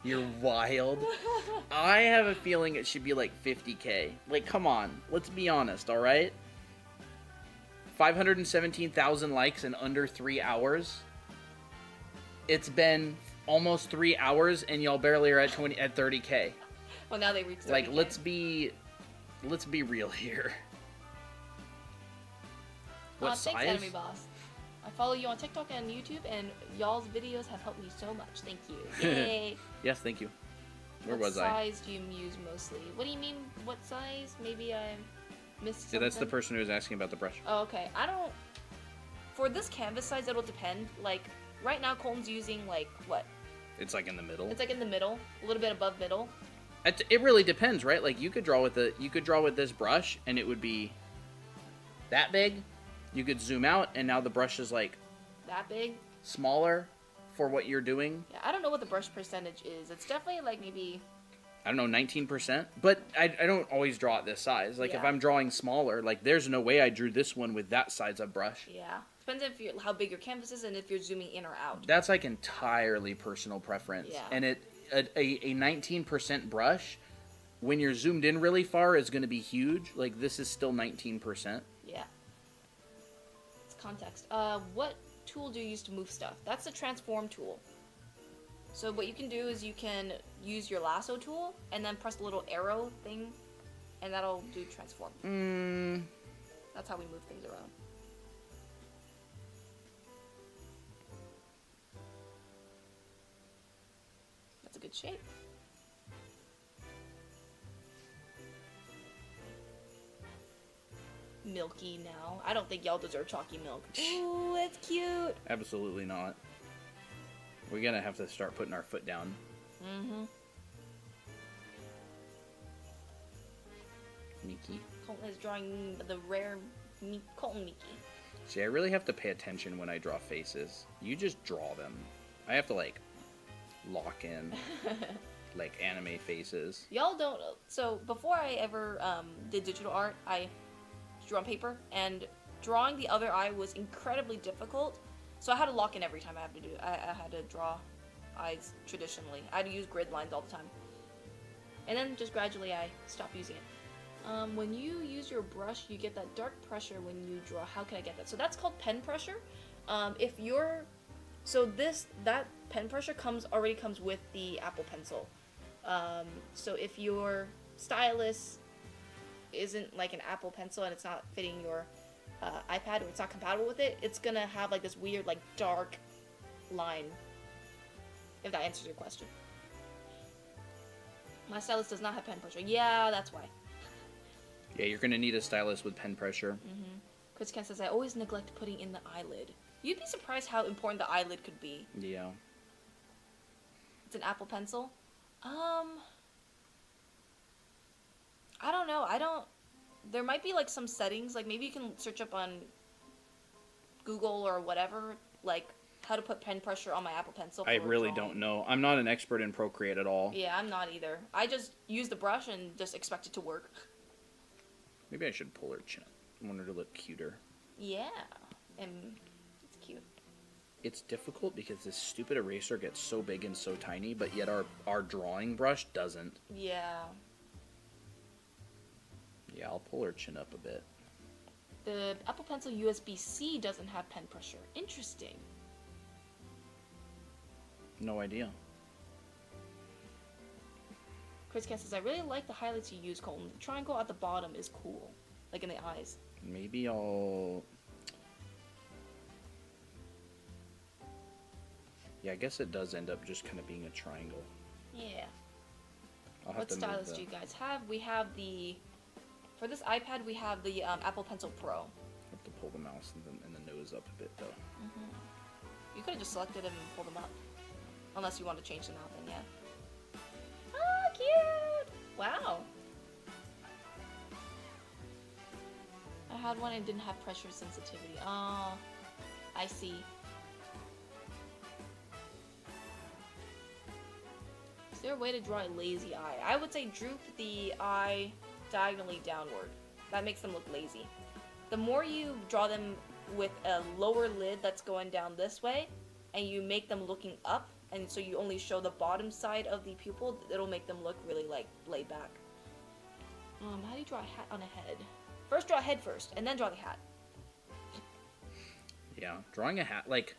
You're wild. I have a feeling it should be like 50K. Like, come on. Let's be honest, all right? 517,000 likes in under 3 hours. It's been almost 3 hours, and y'all barely are at 30K. Well, now they reached 30K. Like, let's be real here. What Thanks, size? Enemy Boss. I follow you on TikTok and YouTube, and y'all's videos have helped me so much. Thank you. Yay! Yes, thank you. Where What was I? size do you use mostly? What do you mean, what size? Maybe I missed Yeah, something. that's the person who was asking about the brush. Oh, okay. I don't... For this canvas size, it'll depend. Like, right now, Colton's using, like, what? It's like in the middle. It's like in the middle. A little bit above middle. It really depends, right? Like, you could draw with this brush, and it would be that big. You could zoom out, and now the brush is, like, That big. smaller for what you're doing. Yeah, I don't know what the brush percentage is. It's definitely, like, maybe... I don't know, 19%. But I don't always draw it this size. Like, if Yeah. I'm drawing smaller, like, there's no way I drew this one with that size of brush. Yeah. Depends if how big your canvas is and if you're zooming in or out. That's, like, entirely personal preference. Yeah. And a 19% brush, when you're zoomed in really far, is going to be huge. Like, this is still 19%. Yeah. It's context. What tool do you use to move stuff? That's the transform tool. So what you can do is you can use your lasso tool and then press the little arrow thing, and that'll do transform. That's how we move things around. That's a good shape. Milky now. I don't think y'all deserve chalky milk. Ooh, that's cute. Absolutely not. We're gonna have to start putting our foot down. Mm-hmm. Miki. Colton is drawing the rare Colton Miki. See, I really have to pay attention when I draw faces. You just draw them. I have to, like, lock in, like, anime faces. Y'all don't... So, before I ever did digital art, I drew on paper, and drawing the other eye was incredibly difficult. So I had to lock in every time I had to draw eyes traditionally. I had to use grid lines all the time. And then just gradually I stopped using it. When you use your brush, you get that dark pressure when you draw. How can I get that? So that's called pen pressure. That pen pressure already comes with the Apple Pencil. So if your stylus isn't like an Apple Pencil and it's not fitting your iPad, or it's not compatible with it, it's gonna have like this weird like dark line. If that answers your question. My stylus does not have pen pressure. Yeah, that's why. Yeah, you're gonna need a stylus with pen pressure. Mm-hmm. Chris Ken says, I always neglect putting in the eyelid. You'd be surprised how important the eyelid could be. Yeah. It's an Apple Pencil. I don't know. There might be like some settings, like maybe you can search up on Google or whatever, like how to put pen pressure on my Apple Pencil. I really don't know. I'm not an expert in Procreate at all. Yeah, I'm not either. I just use the brush and just expect it to work. Maybe I should pull her chin. I want her to look cuter. Yeah, and it's cute. It's difficult because this stupid eraser gets so big and so tiny, but yet our drawing brush doesn't. Yeah. Yeah, I'll pull her chin up a bit. The Apple Pencil USB-C doesn't have pen pressure. Interesting. No idea. Chris Ken says, I really like the highlights you use, Colton. The triangle at the bottom is cool. Like in the eyes. Maybe I'll... Yeah, I guess it does end up just kind of being a triangle. Yeah. What stylus do you guys have? We have the... For this iPad, we have the Apple Pencil Pro. I have to pull the mouse and the nose up a bit, though. Mm-hmm. You could have just selected them and pulled them up. Unless you want to change them out, then yeah. Oh, cute! Wow. I had one and didn't have pressure sensitivity. Oh, I see. Is there a way to draw a lazy eye? I would say droop the eye diagonally downward. That makes them look lazy. The more you draw them with a lower lid that's going down this way, and you make them looking up, and so you only show the bottom side of the pupil, it'll make them look really like laid back. How do you draw a hat on a head? First draw a head first, and then draw the hat. Yeah, drawing a hat, like...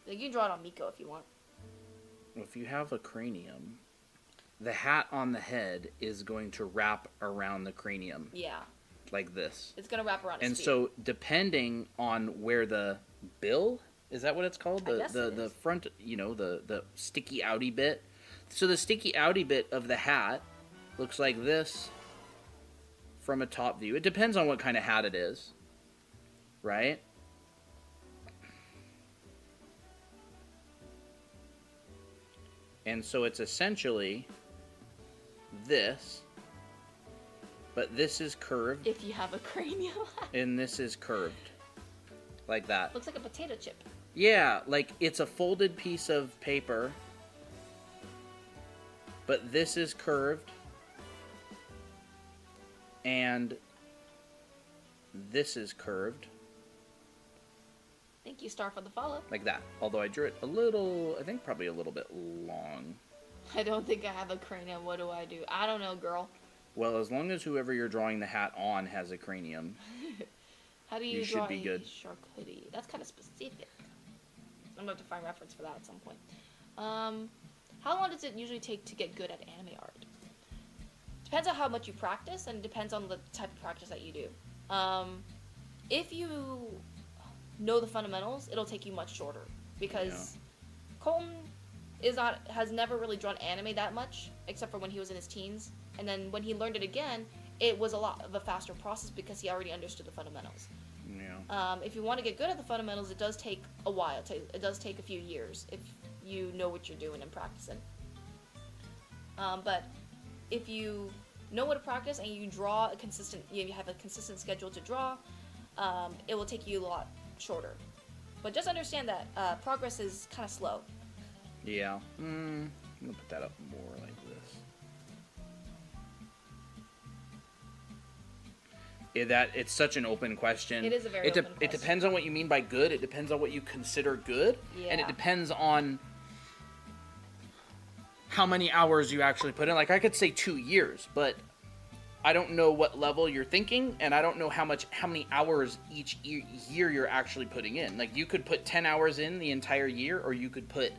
You can draw it on Miko if you want. If you have a cranium, the hat on the head is going to wrap around the cranium. Yeah. Like this. It's going to wrap around his feet. So, depending on where the bill... Is that what it's called? The front, the sticky outy bit. So the sticky outy bit of the hat looks like this from a top view. It depends on what kind of hat it is, right? And so it's essentially this, but this is curved. If you have a cranium. And this is curved. Like that. Looks like a potato chip. Yeah, like it's a folded piece of paper, but this is curved, and this is curved. Thank you, Star, for the follow. Like that. Although I drew it a little, I think probably a little bit long. I don't think I have a cranium. What do I do? I don't know, girl. Well, as long as whoever you're drawing the hat on has a cranium, how do you should draw be good. Shark hoodie? That's kind of specific. I'm going to have to find reference for that at some point. How long does it usually take to get good at anime art? Depends on how much you practice, and it depends on the type of practice that you do. If you know the fundamentals, it'll take you much shorter because Colton has never really drawn anime that much, except for when he was in his teens. And then when he learned it again, it was a lot of a faster process because he already understood the fundamentals. Yeah. If you want to get good at the fundamentals, it does take a while. It does take a few years if you know what you're doing and practicing. But if you know what to practice and you have a consistent schedule to draw, it will take you a lot shorter. But just understand that progress is kind of slow. Yeah. I'm gonna put that up more like this. It's such an open question. It is a very open question. It depends on what you mean by good. It depends on what you consider good. Yeah. And it depends on how many hours you actually put in. Like, I could say 2 years, but I don't know what level you're thinking, and I don't know how many hours each year you're actually putting in. Like, you could put 10 hours in the entire year, or you could put,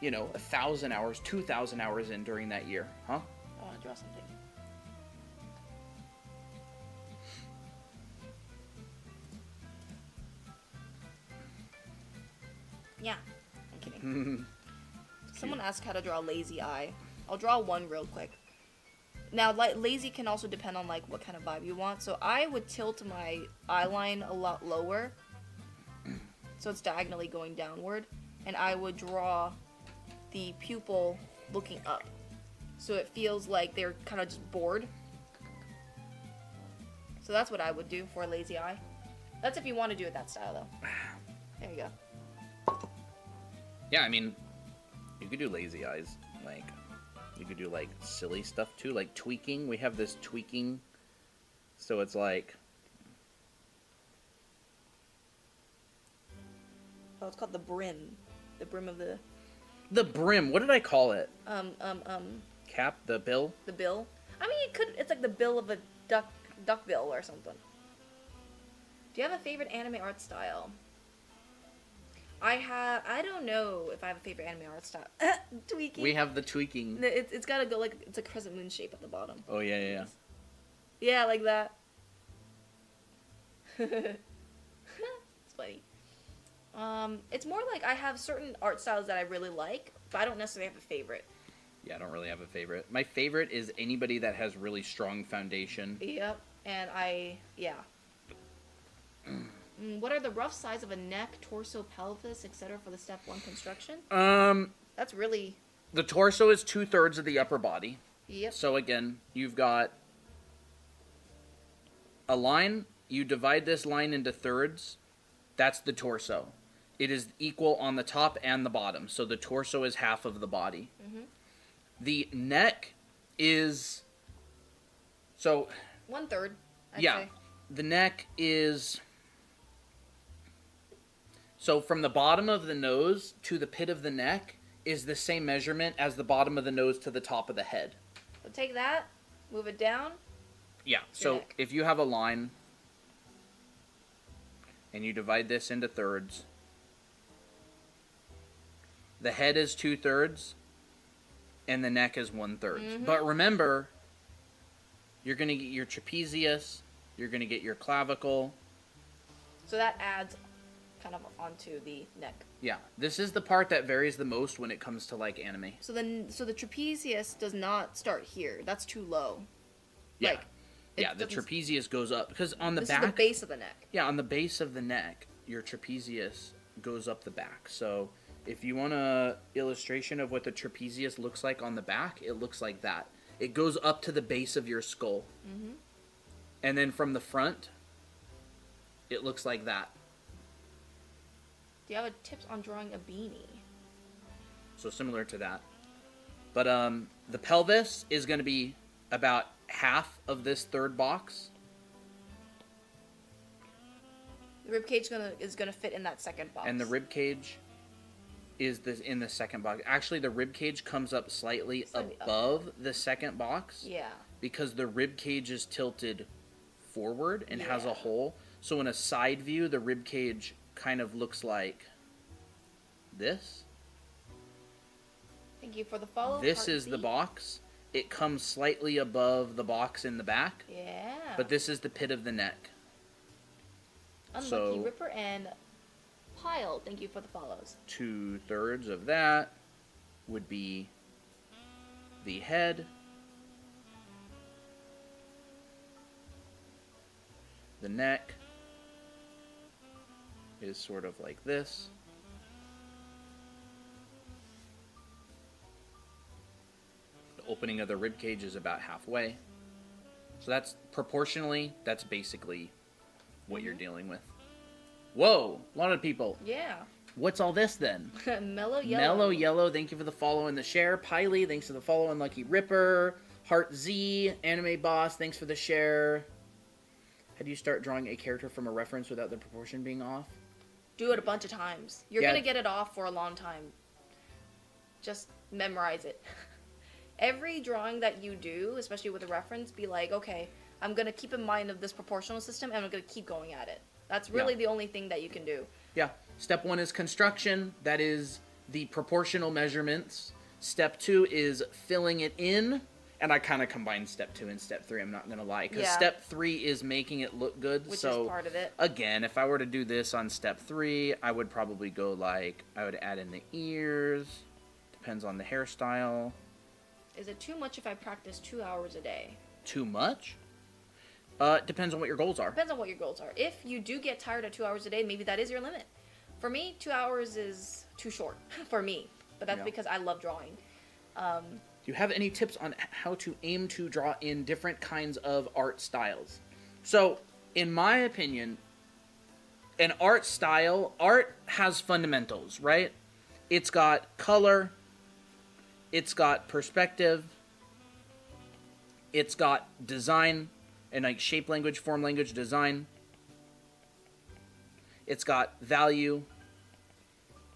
1,000 hours, 2,000 hours in during that year. Huh? I want to draw something. Yeah, I'm kidding. Someone asked how to draw a lazy eye. I'll draw one real quick. Now, lazy can also depend on what kind of vibe you want. So I would tilt my eye line a lot lower, so it's diagonally going downward, and I would draw the pupil looking up, so it feels like they're kind of just bored. So that's what I would do for a lazy eye. That's if you want to do it that style, though. There you go. Yeah, I mean, you could do lazy eyes. You could do, silly stuff, too. Like, tweaking. We have this tweaking. So it's like... Oh, it's called the brim. The brim of the... The brim. What did I call it? Cap? The bill? The bill? I mean, it's like the bill of a duck bill or something. Do you have a favorite anime art style? I don't know if I have a favorite anime art style. Tweaking. We have the tweaking. It's gotta go it's a crescent moon shape at the bottom. Oh, yeah. Yeah, like that. It's funny. It's more like I have certain art styles that I really like, but I don't necessarily have a favorite. Yeah, I don't really have a favorite. My favorite is anybody that has really strong foundation. Yep, and yeah. What are the rough size of a neck, torso, pelvis, etc. for the step 1 construction? That's really... The torso is 2/3 of the upper body. Yep. So again, you've got a line. You divide this line into thirds. That's the torso. It is equal on the top and the bottom. So the torso is half of the body. Mm-hmm. The neck is... So... 1/3, I'd yeah. say. The neck is... So from the bottom of the nose to the pit of the neck is the same measurement as the bottom of the nose to the top of the head. So take that, move it down. Yeah, so neck. If you have a line and you divide this into thirds, the head is 2/3 and the neck is 1/3. Mm-hmm. But remember, you're going to get your trapezius, you're going to get your clavicle. So that adds kind of onto the neck. Yeah, this is the part that varies the most when it comes to anime. So the trapezius does not start here. That's too low. Yeah. The trapezius goes up because on the back. This is the base of the neck. Yeah, on the base of the neck, your trapezius goes up the back. So if you want a illustration of what the trapezius looks like on the back, it looks like that. It goes up to the base of your skull. Mm-hmm. And then from the front, it looks like that. Do you have a tips on drawing a beanie? So similar to that. But the pelvis is going to be about half of this third box. The ribcage is gonna fit in that second box. And the ribcage is in the second box. Actually, the ribcage comes up slightly above the second box. Yeah. Because the ribcage is tilted forward and has a hole. So in a side view, the ribcage kind of looks like this. Thank you for the follow. This Part is Z. the box. It comes slightly above the box in the back. Yeah. But this is the pit of the neck. Unlucky so- Ripper and Pile. Thank you for the follows. 2/3 of that would be the head. The neck is sort of like this. The opening of the rib cage is about halfway. So that's proportionally, that's basically what you're dealing with. Whoa, a lot of people. Yeah. What's all this then? Mellow Yellow. Mellow Yellow, thank you for the follow and the share. Piley, thanks for the follow. Unlucky Ripper. Heart Z, Anime Boss, thanks for the share. How do you start drawing a character from a reference without the proportion being off? Do it a bunch of times. You're Yeah. going to get it off for a long time. Just memorize it. Every drawing that you do, especially with a reference, be like, okay, I'm going to keep in mind of this proportional system and I'm going to keep going at it. That's really the only thing that you can do. Yeah. Step 1 is construction. That is the proportional measurements. Step 2 is filling it in. And I kind of combined step 2 and step 3, I'm not going to lie. Because step 3 is making it look good. Which so, is part of it. Again, if I were to do this on step 3, I would probably go like, I would add in the ears. Depends on the hairstyle. Is it too much if I practice 2 hours a day? Too much? Depends on what your goals are. Depends on what your goals are. If you do get tired at 2 hours a day, maybe that is your limit. For me, 2 hours is too short for me. But that's because I love drawing. Do you have any tips on how to aim to draw in different kinds of art styles? So, in my opinion, an art style, art has fundamentals, right? It's got color, it's got perspective, it's got design, and like shape language, form language, design. It's got value,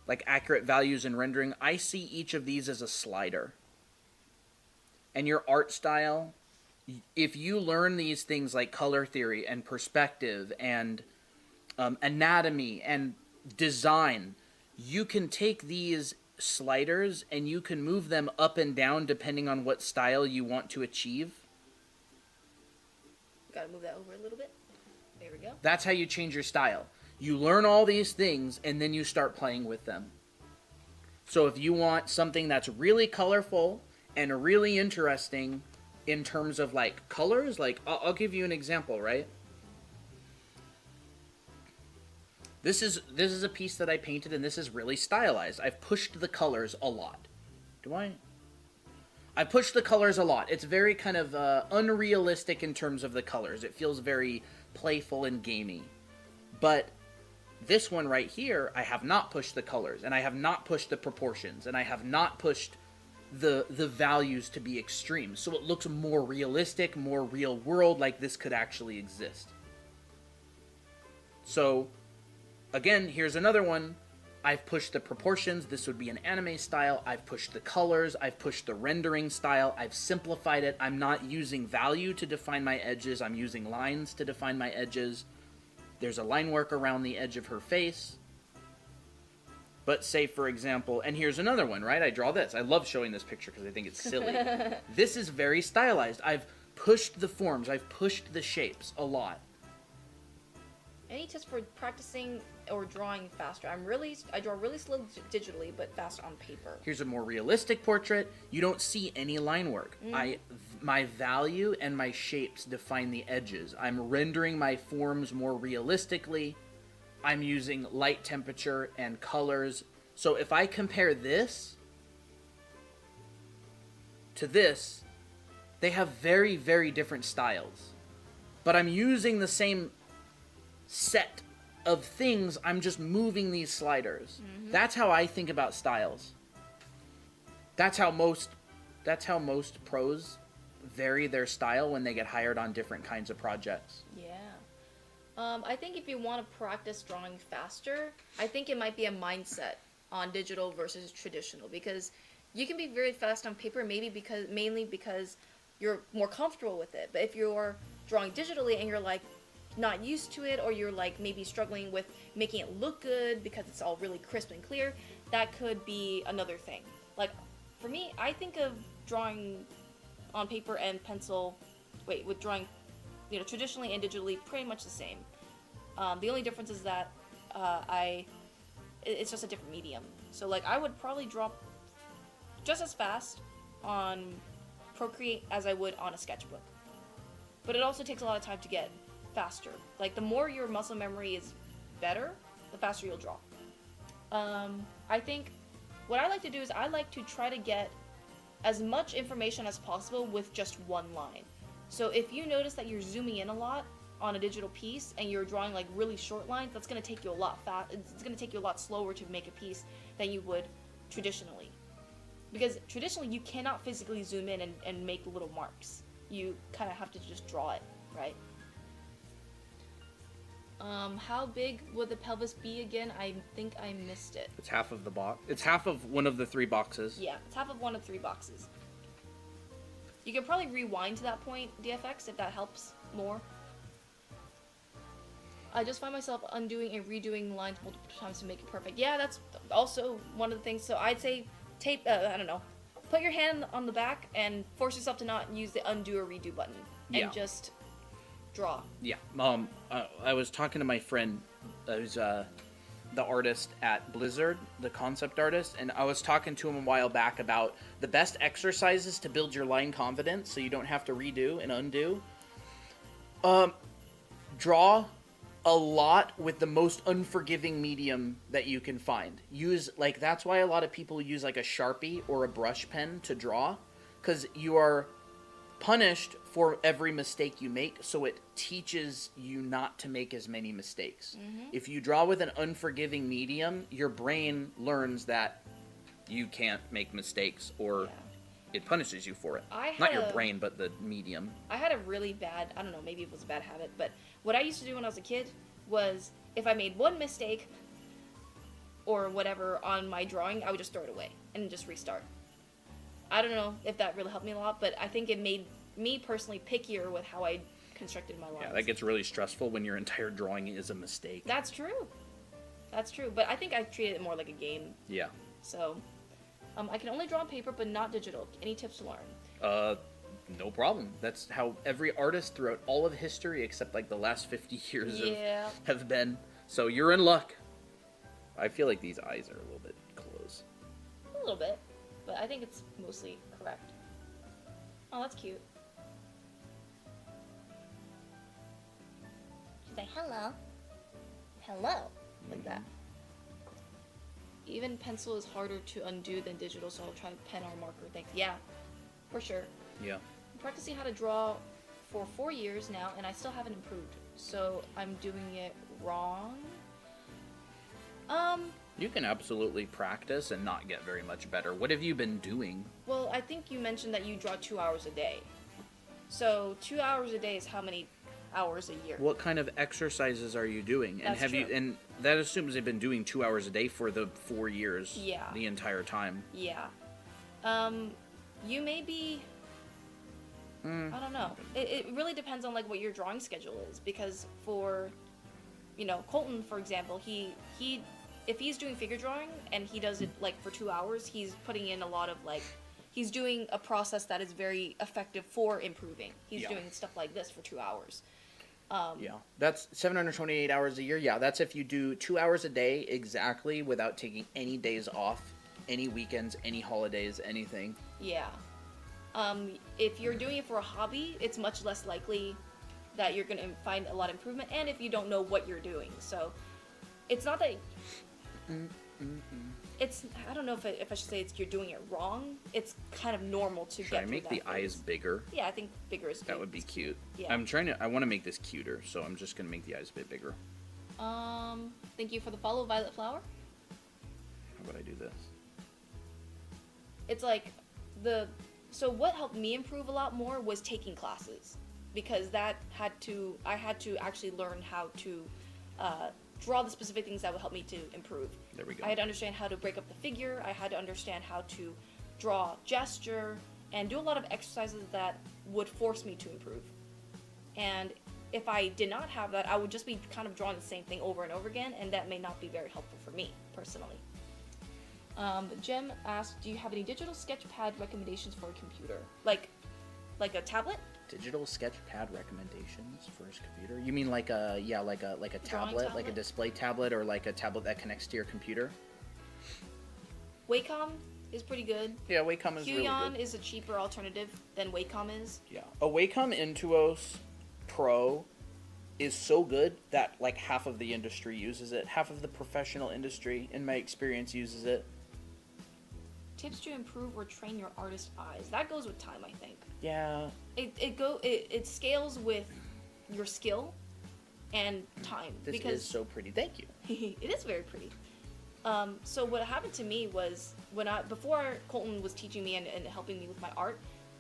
like accurate values and rendering. I see each of these as a slider. And your art style, if you learn these things like color theory and perspective and anatomy and design, you can take these sliders and you can move them up and down depending on what style you want to achieve. Gotta move that over a little bit. There we go. That's how you change your style. You learn all these things and then you start playing with them. So if you want something that's really colorful and really interesting in terms of like colors, like I'll give you an example, right? This is a piece that I painted and this is really stylized. I've pushed the colors a lot. I pushed the colors a lot. It's very kind of unrealistic in terms of the colors. It feels very playful and gamey. But this one right here, I have not pushed the colors and I have not pushed the proportions and I have not pushed the values to be extreme. So it looks more realistic, more real world, like this could actually exist. So, again, here's another one. I've pushed the proportions. This would be an anime style. I've pushed the colors. I've pushed the rendering style. I've simplified it. I'm not using value to define my edges. I'm using lines to define my edges. There's a line work around the edge of her face. But say, for example, and here's another one, right? I draw this. I love showing this picture because I think it's silly. This is very stylized. I've pushed the forms. I've pushed the shapes a lot. Any tips for practicing or drawing faster? I draw really slow digitally, but fast on paper. Here's a more realistic portrait. You don't see any line work. My value and my shapes define the edges. I'm rendering my forms more realistically. I'm using light temperature and colors. So if I compare this to this, they have very, very different styles. But I'm using the same set of things, I'm just moving these sliders. That's how I think about styles. That's how most pros vary their style when they get hired on different kinds of projects. Yeah. I think if you want to practice drawing faster, I think it might be a mindset on digital versus traditional, because you can be very fast on paper mainly because you're more comfortable with it. But if you're drawing digitally and you're like not used to it, or you're like maybe struggling with making it look good because it's all really crisp and clear, that could be another thing. Like, for me, I think of drawing on paper and pencil, with drawing, traditionally and digitally, pretty much the same. The only difference is that it's just a different medium. So like I would probably draw just as fast on Procreate as I would on a sketchbook. But it also takes a lot of time to get faster. Like the more your muscle memory is better, the faster you'll draw. I think what I like to do is I like to try to get as much information as possible with just one line. So if you notice that you're zooming in a lot on a digital piece and you're drawing like really short lines, that's going to take you a lot it's going to take you a lot slower to make a piece than you would traditionally. Because traditionally you cannot physically zoom in and make little marks. You kind of have to just draw it, right? How big would the pelvis be again? I think I missed it. It's half of the box. It's half of one of the 3 boxes. Yeah, it's half of one of 3 boxes. You can probably rewind to that point, DFX, if that helps more. I just find myself undoing and redoing lines multiple times to make it perfect. Yeah, that's also one of the things. So I'd say put your hand on the back and force yourself to not use the undo or redo button. And just draw. Yeah. I was talking to my friend, who's the artist at Blizzard, the concept artist, and I was talking to him a while back about the best exercises to build your line confidence so you don't have to redo and undo. Draw a lot with the most unforgiving medium that you can find. That's why a lot of people use like a Sharpie or a brush pen to draw, because you are punished for every mistake you make, so it teaches you not to make as many mistakes. Mm-hmm. If you draw with an unforgiving medium, your brain learns that you can't make mistakes, or it punishes you for it. Not your brain, but the medium. I had a really bad, I don't know, maybe it was a bad habit, but what I used to do when I was a kid was if I made one mistake or whatever on my drawing, I would just throw it away and just restart. I don't know if that really helped me a lot, but I think it made me personally pickier with how I constructed my lines. Yeah, that gets really stressful when your entire drawing is a mistake. That's true. That's true, but I think I treated it more like a game. Yeah. So, I can only draw on paper, but not digital. Any tips to learn? No problem. That's how every artist throughout all of history, except like the last 50 years have been. So you're in luck. I feel like these eyes are a little bit close. A little bit, but I think it's mostly correct. Oh, that's cute. She's like, hello. Hello. Like that. Even pencil is harder to undo than digital, so I'll try pen or marker. Thanks. Yeah, for sure. Yeah. I'm practicing how to draw for 4 years now, and I still haven't improved. So I'm doing it wrong. You can absolutely practice and not get very much better. What have you been doing? Well, I think you mentioned that you draw 2 hours a day. So 2 hours a day is how many hours a year? What kind of exercises are you doing? And That's true. And that assumes they've been doing 2 hours a day for the 4 years. Yeah. The entire time. Yeah. You may be. I don't know. It really depends on like what your drawing schedule is, because for, Colton, for example, he if he's doing figure drawing and he does it like for 2 hours, he's putting in a lot of like, he's doing a process that is very effective for improving. He's doing stuff like this for 2 hours. That's 728 hours a year. Yeah, that's if you do 2 hours a day exactly without taking any days off, any weekends, any holidays, anything. Yeah. If you're doing it for a hobby, it's much less likely that you're going to find a lot of improvement, and if you don't know what you're doing. So it's not that it's, I don't know if I should say you're doing it wrong. It's kind of normal to Should get I make through the that phase. eyes bigger? Yeah, I think bigger is good. That would be cute. Yeah. I want to make this cuter, so I'm just going to make the eyes a bit bigger. Thank you for the follow, Violet Flower. How would I do this? It's like so what helped me improve a lot more was taking classes, because I had to actually learn how to draw the specific things that would help me to improve. There we go. I had to understand how to break up the figure. I had to understand how to draw gesture and do a lot of exercises that would force me to improve. And if I did not have that, I would just be kind of drawing the same thing over and over again, and that may not be very helpful for me personally. Jem asked, do you have any digital sketchpad recommendations for a computer? Like a tablet? Digital sketchpad recommendations for his computer? You mean like a tablet, like a display tablet, or like a tablet that connects to your computer? Wacom is pretty good. Yeah, Wacom is really good. Huion is a cheaper alternative than Wacom is. Yeah, a Wacom Intuos Pro is so good that like half of the industry uses it. Half of the professional industry, in my experience, uses it. Tips to improve or train your artist eyes. That goes with time, I think. Yeah. It scales with your skill and time. This is so pretty. Thank you. It is very pretty. So what happened to me was before Colton was teaching me and helping me with my art,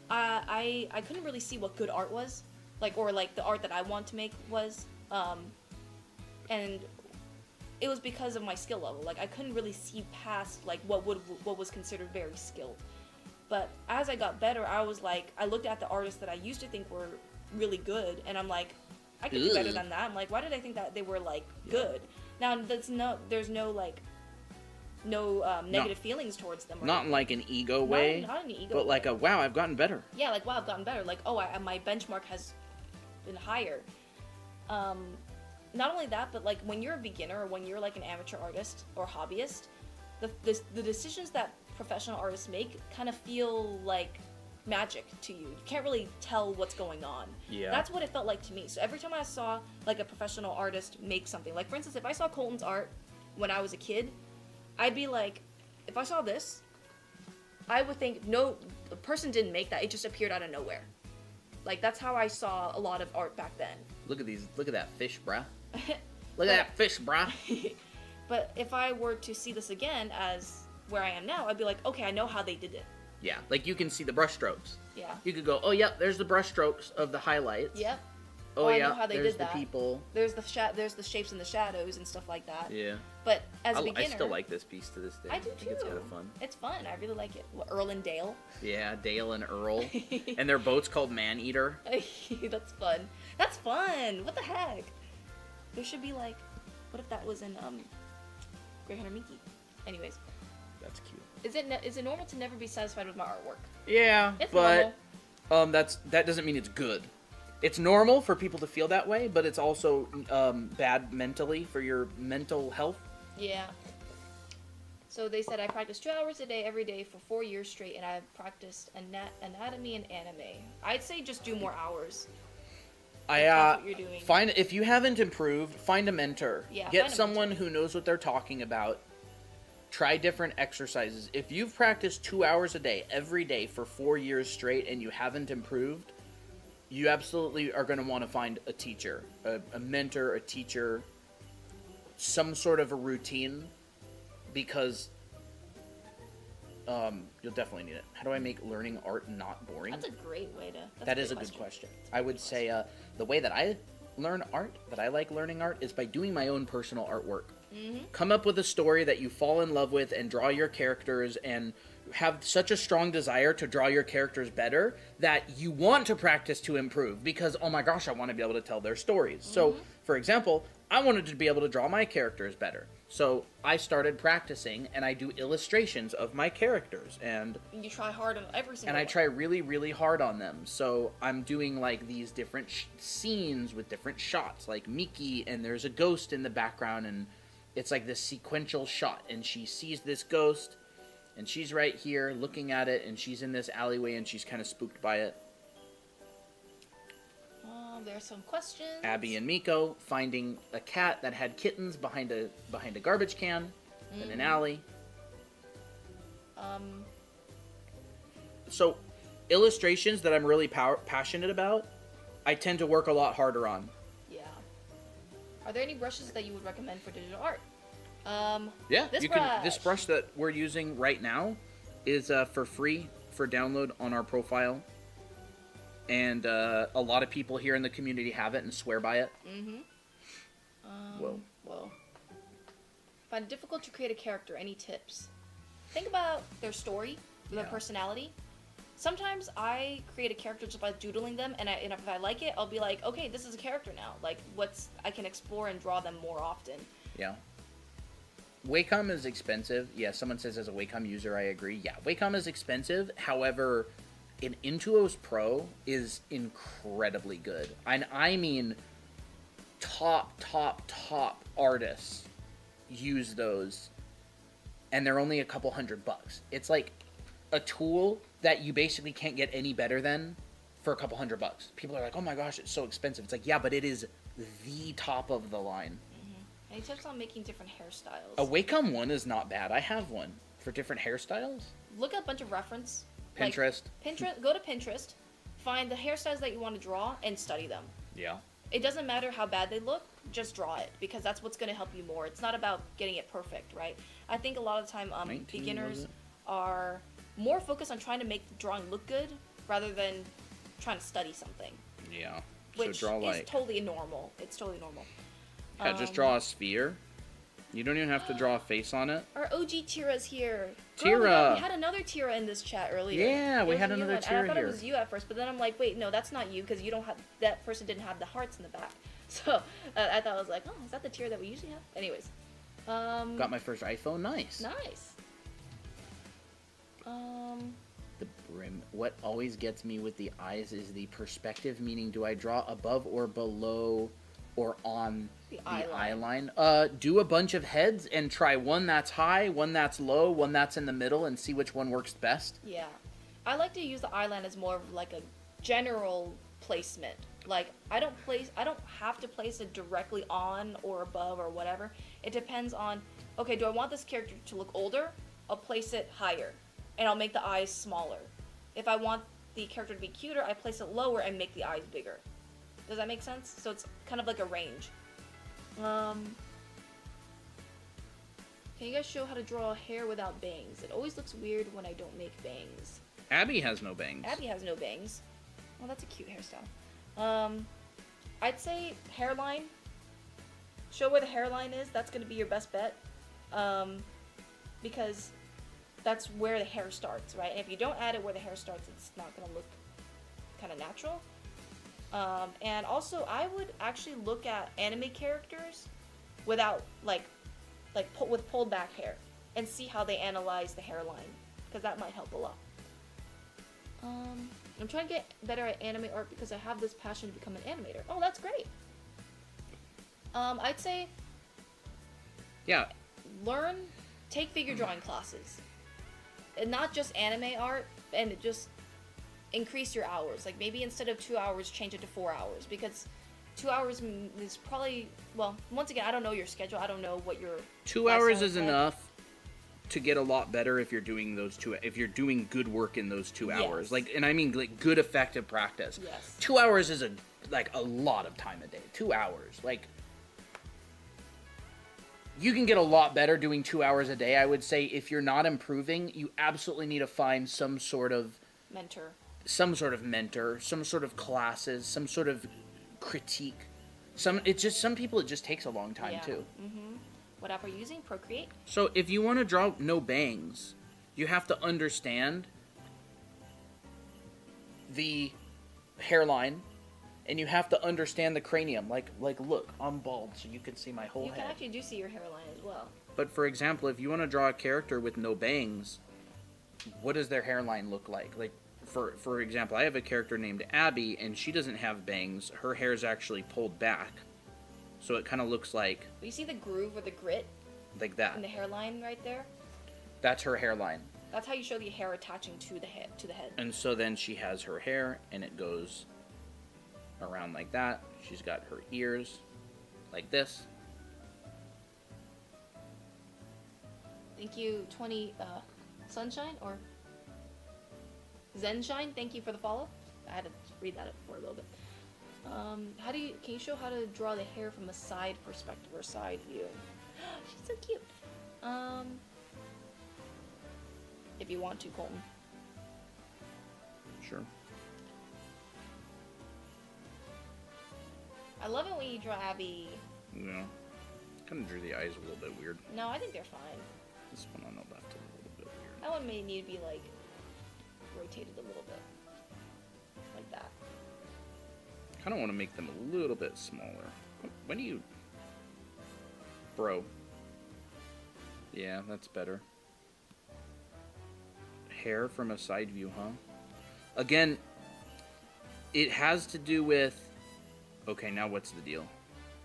I couldn't really see what good art was, or the art that I want to make was, and it was because of my skill level. Like, I couldn't really see past what was considered very skilled. But as I got better, I looked at the artists that I used to think were really good, and I'm like, I could do better than that. I'm like, why did I think that they were good? Now there's no negative feelings towards them. Not in like an ego way. Not in an ego. But like way. wow, I've gotten better. Yeah, wow, I've gotten better. My benchmark has been higher. Not only that, but when you're a beginner or when you're an amateur artist or hobbyist, the decisions that professional artists make kind of feel like magic to you. You can't really tell what's going on. Yeah. That's what it felt like to me. So every time I saw a professional artist make something, for instance, if I saw Colton's art when I was a kid, I'd be like, if I saw this, I would think, no, the person didn't make that. It just appeared out of nowhere. That's how I saw a lot of art back then. Look at that fish, bruh. Look at that fish, bruh. But if I were to see this again as where I am now, I'd be like, okay, I know how they did it. Yeah, you can see the brush strokes. Yeah. You could go, oh, yep, there's the brush strokes of the highlights. Yep. Oh, I yeah, know how they there's did the that. people. There's the shapes and the shadows and stuff like that. Yeah. But as a beginner... I still like this piece to this day. I do, too. I think it's kind of fun. It's fun. I really like it. Earl and Dale. Yeah, Dale and Earl. And their boat's called Maneater. That's fun. That's fun! What the heck? There should be, what if that was in, Grey Hunter Miki? Anyways. That's cute. Is it normal to never be satisfied with my artwork? Yeah, it's but normal. that doesn't mean it's good. It's normal for people to feel that way, but it's also bad mentally for your mental health. Yeah. So they said I practiced 2 hours a day every day for 4 years straight, and I've practiced anatomy and anime. I'd say just do more hours. That's what you're doing. If you haven't improved, find a mentor. Yeah, get someone who knows what they're talking about. Try different exercises. If you've practiced 2 hours a day every day for 4 years straight and you haven't improved, you absolutely are going to want to find a teacher, a mentor, a teacher, some sort of a routine, because you'll definitely need it. How do I make learning art not boring? That's a great way to... That is a good question. I would say the way that I learn art, that I like learning art, is by doing my own personal artwork. Mm-hmm. Come up with a story that you fall in love with and draw your characters and have such a strong desire to draw your characters better that you want to practice to improve because, oh my gosh, I want to be able to tell their stories. Mm-hmm. So, for example, I wanted to be able to draw my characters better. So I started practicing and I do illustrations of my characters and you try hard on every single one. And I try really, really hard on them. So I'm doing these different scenes with different shots, like Miki, and there's a ghost in the background and it's this sequential shot and she sees this ghost and she's right here looking at it and she's in this alleyway and she's kind of spooked by it. There's some questions. Abby and Miko finding a cat that had kittens behind a garbage can in an alley. So illustrations that I'm really passionate about, I tend to work a lot harder on. Yeah. Are there any brushes that you would recommend for digital art? Yeah, this brush that we're using right now is for free for download on our profile. And a lot of people here in the community have it and swear by it. Mm-hmm. Whoa. Find it difficult to create a character. Any tips? Think about their story, their personality. Sometimes I create a character just by doodling them, and if I like it, I'll be like, okay, this is a character now. I can explore and draw them more often. Yeah. Wacom is expensive. Yeah, someone says as a Wacom user, I agree. Yeah, Wacom is expensive. However, an Intuos Pro is incredibly good. And I mean, top artists use those, and they're only a couple $100. It's like a tool that you basically can't get any better than for a couple $100. People are like, oh my gosh, it's so expensive. It's like, yeah, but it is the top of the line. And he tips on making different hairstyles. A Wacom one is not bad. I have one for different hairstyles. Look at a bunch of reference. Pinterest. Go to Pinterest, find the hairstyles that you want to draw, and study them. Yeah. It doesn't matter how bad they look, just draw it, because that's what's going to help you more. It's not about getting it perfect, right? I think a lot of the time beginners are more focused on trying to make the drawing look good rather than trying to study something. Yeah. Which so draw is totally normal. It's totally normal. Yeah, just draw a sphere. You don't even have to draw a face on it. Our OG Tira's here. Tira! We had another Tira in this chat earlier. Yeah, we had another Tira here. I thought here. it was you at first, but then I'm like, wait, no, that's not you, because you don't have, that person didn't have the hearts in the back. So I thought I was like, oh, is that the Tira that we usually have? Anyways. Got my first iPhone. Nice. Nice. The brim. What always gets me with the eyes is the perspective, meaning do I draw above or below or on the eye line? Do a bunch of heads and try one that's high, one that's low, one that's in the middle, and see which one works best. Yeah. I like to use the eye line as more of like a general placement. Like, I don't have to place it directly on or above or whatever. It depends on, okay, do I want this character to look older? I'll place it higher, and I'll make the eyes smaller. If I want the character to be cuter, I place it lower and make the eyes bigger. Does that make sense? So it's kind of like a range. Can you guys show how to draw hair without bangs? It always looks weird when I don't make bangs. Abby has no bangs. Abby has no bangs. Well, that's a cute hairstyle. I'd say hairline. Show where the hairline is. That's going to be your best bet. Because that's where the hair starts, right? And if you don't add it where the hair starts, it's not going to look kind of natural. And also, I would actually look at anime characters without, with pulled back hair and see how they analyze the hairline, because that might help a lot. I'm trying to get better at anime art because I have this passion to become an animator. Oh, that's great. I'd say, yeah, take figure drawing classes, and not just anime art, and just increase your hours. Like, maybe instead of 2 hours, change it to 4 hours, because 2 hours is probably, well, once again, I don't know your schedule. I don't know what your 2 hours is enough to get a lot better if you're doing if you're doing good work in those 2 hours. Yes. Like, and I mean, like, good effective practice. Yes. 2 hours is a lot of time a day. 2 hours. Like, you can get a lot better doing 2 hours a day. I would say if you're not improving, you absolutely need to find some sort of mentor, some sort of classes, some sort of critique. Some people, it just takes a long time too. Mm-hmm. What app are you using? Procreate? So if you want to draw no bangs, you have to understand the hairline, and you have to understand the cranium. Like look, I'm bald, so you can see my whole head. You can actually do see your hairline as well. But for example, if you want to draw a character with no bangs, what does their hairline look like? Like, for example, I have a character named Abby, and she doesn't have bangs. Her hair is actually pulled back. So it kind of looks like... You see the groove or the grit? Like that. In the hairline right there? That's her hairline. That's how you show the hair attaching to the head. And so then she has her hair, and it goes around like that. She's got her ears like this. Thank you, 20 Sunshine or Zenshine. Thank you for the follow. I had to read that for a little bit. Can you show how to draw the hair from a side perspective or side view? She's so cute. If you want to, Colton. Sure. I love it when you draw Abby. Yeah. Kind of drew the eyes a little bit weird. No, I think they're fine. This one on the left is a little bit weird. That one may need to be, like, rotated a little bit. Like that. Kind of want to make them a little bit smaller. When do you... Bro. Yeah, that's better. Hair from a side view, huh? Again, it has to do with... Okay, now what's the deal?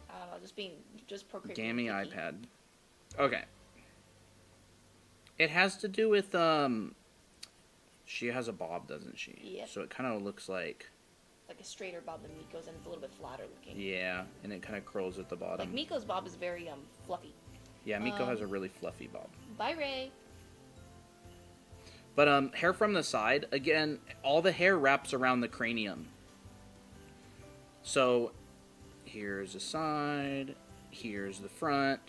I don't know, just procreate. Gammy iPad. Okay. It has to do with, she has a bob, doesn't she? Yep. So it kind of looks like... Like a straighter bob than Miko's, and it's a little bit flatter looking. Yeah, and it kind of curls at the bottom. Like Miko's bob is very fluffy. Yeah, Miko has a really fluffy bob. Bye, Ray. But hair from the side, again, all the hair wraps around the cranium. So here's the side, here's the front.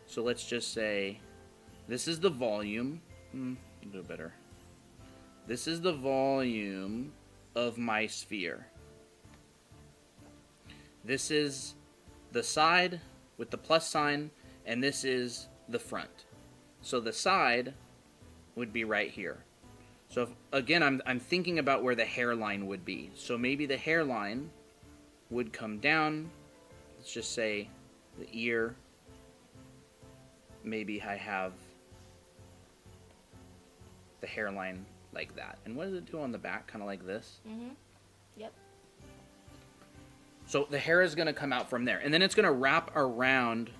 So let's just say this is the volume. A little better. This is the volume of my sphere. This is the side with the plus sign, and this is the front. So the side would be right here. So if, again, I'm thinking about where the hairline would be. So maybe the hairline would come down. Let's just say the ear. Maybe I have the hairline like that. And what does it do on the back? Kind of like this? Mm-hmm. Yep. So the hair is going to come out from there. And then it's going to wrap around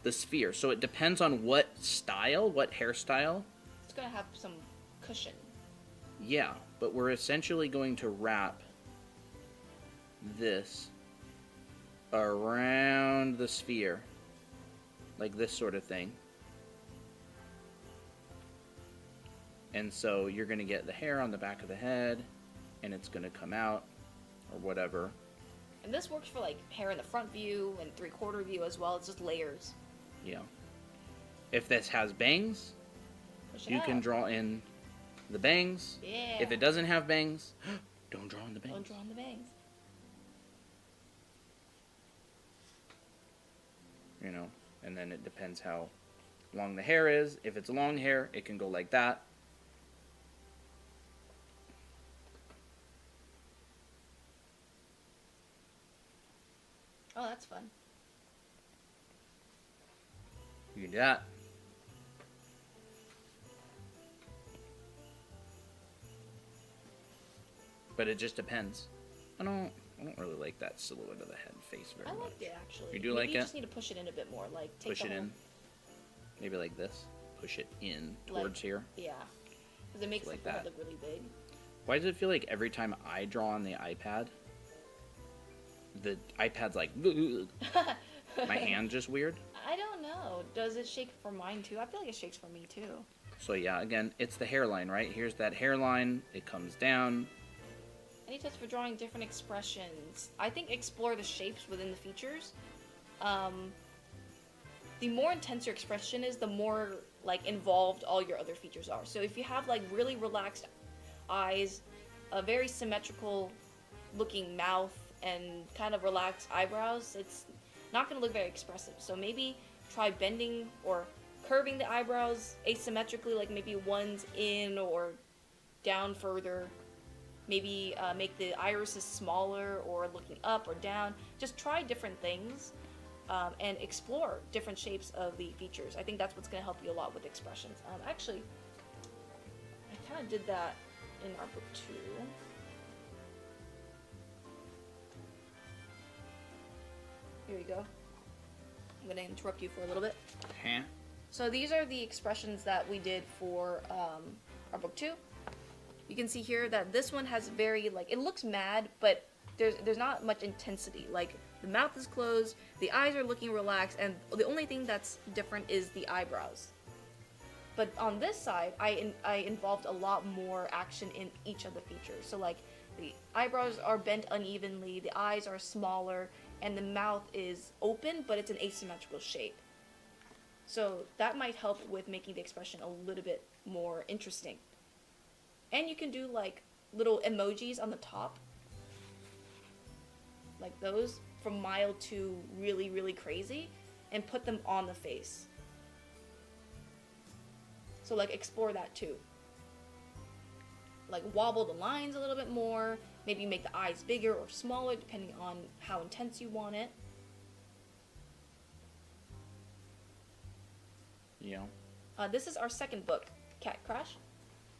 the sphere. So it depends on what style, what hairstyle. It's going to have some cushion. Yeah, but we're essentially going to wrap this around the sphere. Like this sort of thing. And so you're going to get the hair on the back of the head, and it's going to come out, or whatever. And this works for like hair in the front view and 3/4 view as well. It's just layers. Yeah. If this has bangs, you can draw in the bangs. Yeah. If it doesn't have bangs, don't draw in the bangs. Don't draw in the bangs. You know, and then it depends how long the hair is. If it's long hair, it can go like that. Oh, that's fun. You can do that. But it just depends. I don't really like that silhouette of the head and face very much. I liked it actually. You do Maybe like you it? just need to push it in a bit more, like take Push the it whole, in. Maybe like this. Push it in towards here. Yeah, because it makes Like the forehead that. look really big. Why does it feel like every time I draw on the iPad, the iPad's like, my hand's just weird? I don't know. Does it shake for mine too? I feel like it shakes for me too. So yeah, again, it's the hairline, right? Here's that hairline. It comes down. Any tips for drawing different expressions? I think explore the shapes within the features. The more intense your expression is, the more like involved all your other features are. So if you have like really relaxed eyes, a very symmetrical looking mouth, and kind of relaxed eyebrows, it's not going to look very expressive. So maybe try bending or curving the eyebrows asymmetrically, like maybe one's in or down further. Maybe make the irises smaller or looking up or down. Just try different things and explore different shapes of the features. I think that's what's going to help you a lot with expressions. Actually, I kind of did that in our book too. Here you go. I'm going to interrupt you for a little bit. Huh? So these are the expressions that we did for our book 2. You can see here that this one has very, like, it looks mad, but there's not much intensity. Like, the mouth is closed, the eyes are looking relaxed, and the only thing that's different is the eyebrows. But on this side, I involved a lot more action in each of the features. So, like, the eyebrows are bent unevenly, the eyes are smaller, and the mouth is open, but it's an asymmetrical shape. So that might help with making the expression a little bit more interesting. And you can do like little emojis on the top, like those, from mild to really, really crazy, and put them on the face. So like explore that too. Like wobble the lines a little bit more, maybe make the eyes bigger or smaller depending on how intense you want it. you know. This is our second book, Cat Crash,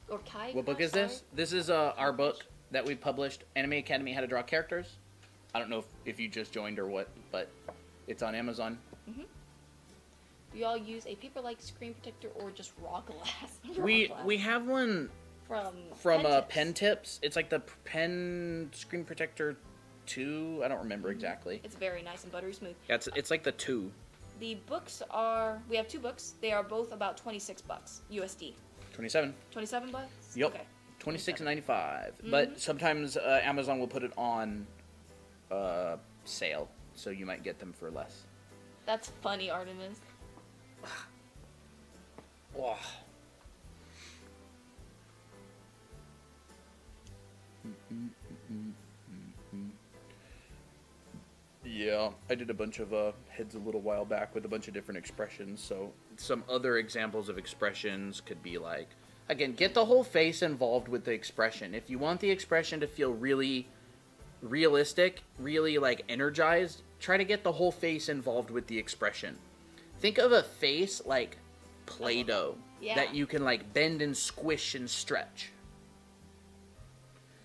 or Kai. What book Crash, is this? This is our book that we published, Anime Academy: How to Draw Characters. I don't know if you just joined or what, but it's on Amazon. Mm-hmm. Do y'all use a paper-like screen protector or just raw glass? We have one from Pen Tips. It's like the Pen Screen Protector 2. I don't remember exactly. It's very nice and buttery smooth. Yeah, it's like the 2. The books are, we have 2 books. They are both about $26 USD. 27. 27 bucks? Yep. Okay. $26.95. Mm-hmm. But sometimes Amazon will put it on sale, so you might get them for less. That's funny, Artemis. Wow. Yeah, I did a bunch of heads a little while back with a bunch of different expressions. So some other examples of expressions could be like, again, get the whole face involved with the expression. If you want the expression to feel really realistic, really like energized, try to get the whole face involved with the expression. Think of a face like Play-Doh that you can like bend and squish and stretch.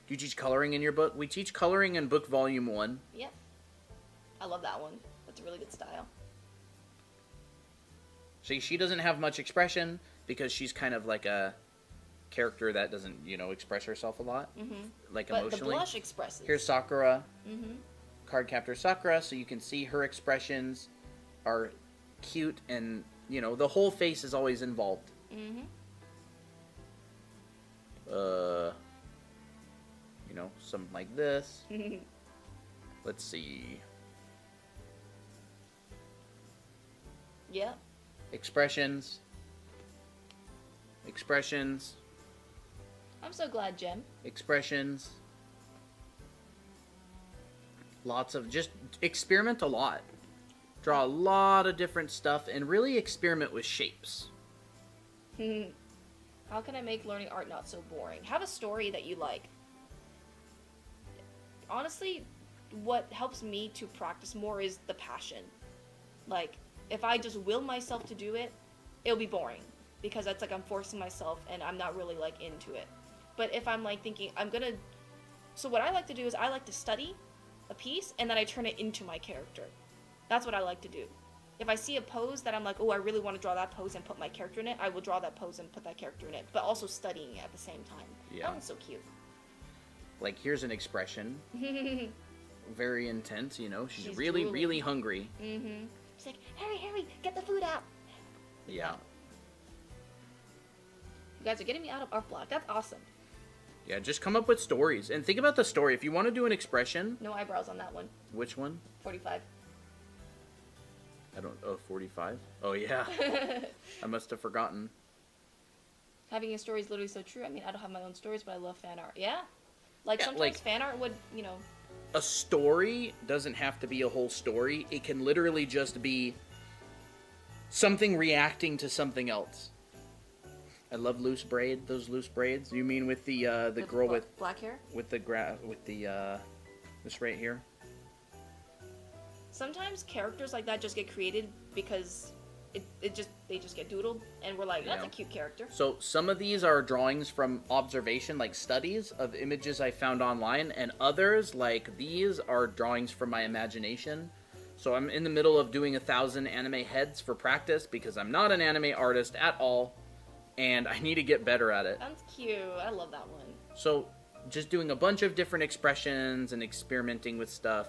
Do you teach coloring in your book? We teach coloring in book volume 1. Yep. I love that one. That's a really good style. See, she doesn't have much expression because she's kind of like a character that doesn't, express herself a lot. Mm-hmm. Like but emotionally. The blush expresses. Here's Sakura. Mm-hmm. Card captor Sakura, so you can see her expressions are cute and, the whole face is always involved. Mm-hmm. Something like this. Let's see. Yeah. Expressions. I'm so glad, Jem. Expressions. Lots of, just experiment a lot. Draw a lot of different stuff and really experiment with shapes. How can I make learning art not so boring? Have a story that you like. Honestly, what helps me to practice more is the passion. Like, if I just will myself to do it, it'll be boring. Because that's like I'm forcing myself and I'm not really like into it. But if I'm like thinking, so what I like to do is I like to study a piece and then I turn it into my character. That's what I like to do. If I see a pose that I'm like, oh, I really want to draw that pose and put my character in it, I will draw that pose and put that character in it. But also studying it at the same time. Yeah. That one's so cute. Like, here's an expression. Very intense, She's really, drooling. Really hungry. Mm-hmm. She's like, hurry, get the food out. Yeah. You guys are getting me out of art block. That's awesome. Yeah, just come up with stories. And think about the story. If you want to do an expression... No eyebrows on that one. Which one? 45. 45? Oh, yeah. I must have forgotten. Having a story is literally so true. I mean, I don't have my own stories, but I love fan art. Yeah. Sometimes fan art would, A story doesn't have to be a whole story. It can literally just be something reacting to something else. I love those loose braids. You mean with the girl with black hair? With the this right here? Sometimes characters like that just get created because they just get doodled and we're like, that's a cute character. So some of these are drawings from observation, like studies of images I found online, and others like these are drawings from my imagination. So I'm in the middle of doing 1,000 anime heads for practice because I'm not an anime artist at all, and I need to get better at it. That's cute. I love that one. So just doing a bunch of different expressions and experimenting with stuff.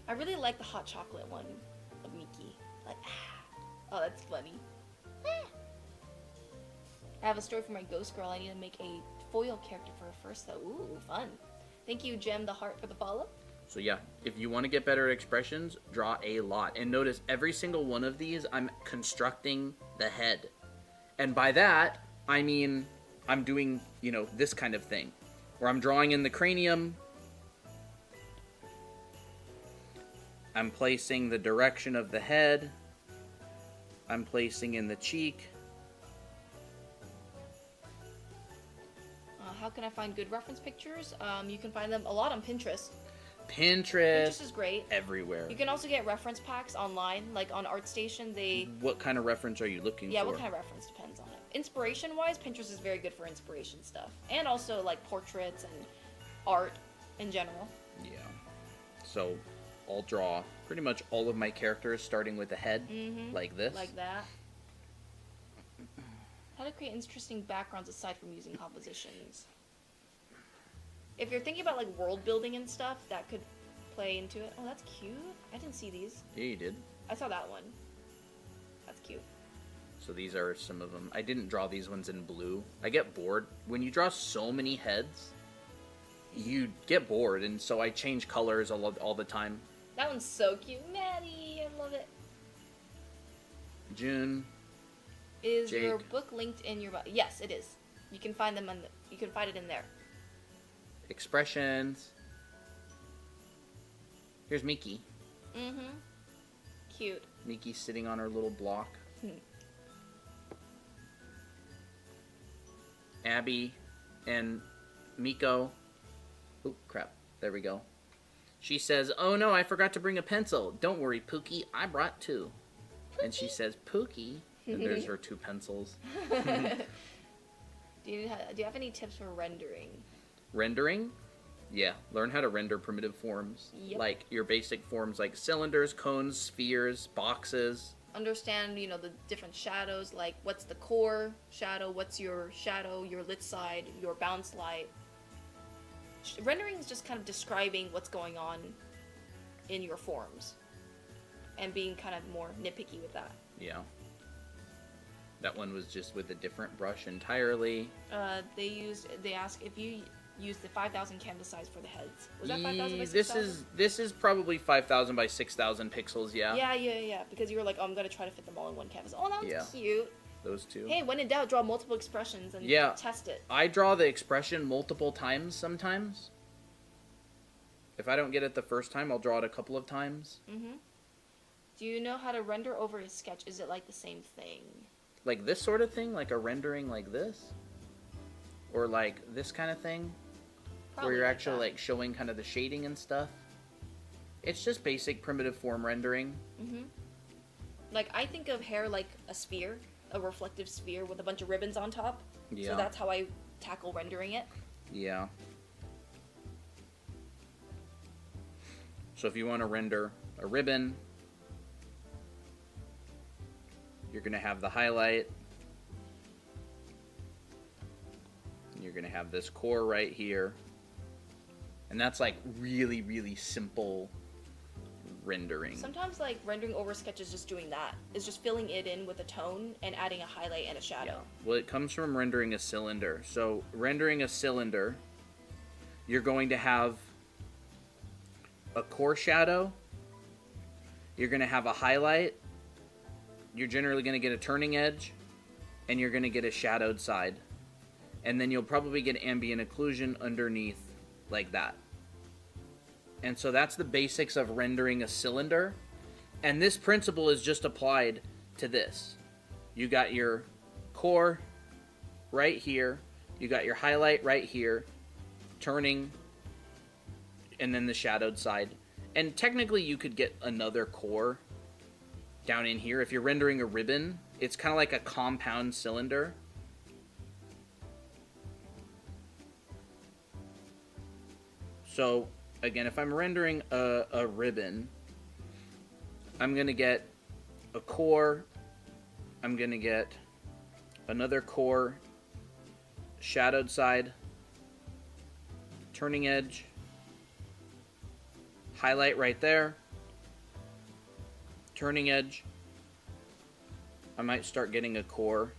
I really like the hot chocolate one of Miki. Like, oh, that's funny. I have a story for my ghost girl. I need to make a foil character for her first, though. Ooh, fun. Thank you, Jem the Heart, for the follow. So yeah, if you want to get better at expressions, draw a lot. And notice every single one of these, I'm constructing the head. And by that, I mean I'm doing, this kind of thing. Where I'm drawing in the cranium. I'm placing the direction of the head. I'm placing in the cheek. How can I find good reference pictures? You can find them a lot on Pinterest. Pinterest. Pinterest is great. Everywhere. You can also get reference packs online, like on ArtStation. What kind of reference are you looking for? Yeah, what kind of reference depends on it. Inspiration-wise, Pinterest is very good for inspiration stuff, and also like portraits and art in general. Yeah. So, I'll draw pretty much all of my characters starting with a head, like this. Like that. How to create interesting backgrounds aside from using compositions. If you're thinking about like world building and stuff, that could play into it. Oh, that's cute. I didn't see these. Yeah, you did. I saw that one. That's cute. So these are some of them. I didn't draw these ones in blue. I get bored. When you draw so many heads, you get bored, and so I change colors all the time. That one's so cute. Maddie, I love it. June. Is Jake. your book linked in your... Yes, it is. You can find them you can find it in there. Expressions. Here's Miki. Cute. Miki's sitting on her little block. Abby and Miko. Oh, crap. There we go. She says, "Oh no, I forgot to bring a pencil. Don't worry, Pookie, I brought two." Pookie. And she says, "Pookie." And there's her two pencils. Do you have any tips for rendering? Rendering? Yeah, learn how to render primitive forms. Yep. Like your basic forms like cylinders, cones, spheres, boxes. Understand, the different shadows, like what's the core shadow, what's your shadow, your lit side, your bounce light. Rendering is just kind of describing what's going on in your forms and being kind of more nitpicky with that. Yeah. That one was just with a different brush entirely. They ask if you use the 5,000 canvas size for the heads. Was that 5,000 by 6,000? This is probably 5,000 by 6,000 pixels, yeah. Yeah. Because you were like, oh, I'm going to try to fit them all in one canvas. Oh, that was cute. Those two. Hey, when in doubt, draw multiple expressions and test it. I draw the expression multiple times sometimes. If I don't get it the first time, I'll draw it a couple of times. Do you know how to render over a sketch? Is it like the same thing? Like this sort of thing? Like a rendering like this? Or like this kind of thing? Probably where you're like actually that. like showing kind of the shading and stuff? It's just basic primitive form rendering. Like, I think of hair like a sphere, a reflective sphere with a bunch of ribbons on top. Yeah. So that's how I tackle rendering it. Yeah. So if you want to render a ribbon, you're going to have the highlight. You're going to have this core right here. And that's like really, really simple rendering. Sometimes, like, rendering over sketch is just doing that. It's just filling it in with a tone and adding a highlight and a shadow. Yeah. Well, it comes from rendering a cylinder. So rendering a cylinder, you're going to have a core shadow. You're going to have a highlight. You're generally going to get a turning edge. And you're going to get a shadowed side. And then you'll probably get ambient occlusion underneath like that. And so that's the basics of rendering a cylinder. And this principle is just applied to this. You got your core right here. You got your highlight right here. Turning. And then the shadowed side. And technically you could get another core down in here. If you're rendering a ribbon, it's kind of like a compound cylinder. So, again, if I'm rendering a ribbon, I'm going to get a core, I'm going to get another core, shadowed side, turning edge, highlight right there, turning edge. I might start getting a core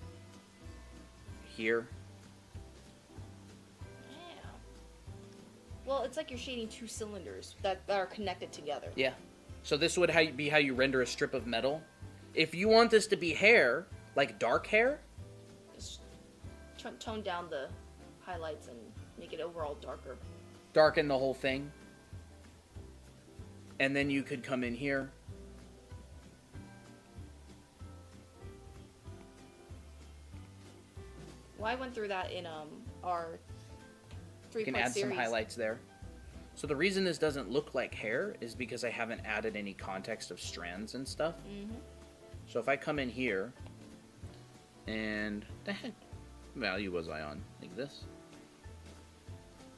here. Well, it's like you're shading two cylinders that are connected together. Yeah. So this would be how you render a strip of metal. If you want this to be hair, like dark hair, Just tone down the highlights and make it overall darker. darken the whole thing. And then you could come in here. Well, I went through that in our You 3-part can add series. some highlights there. So the reason this doesn't look like hair is because I haven't added any context of strands and stuff. So if I come in here, and the heck value was I on? Like this?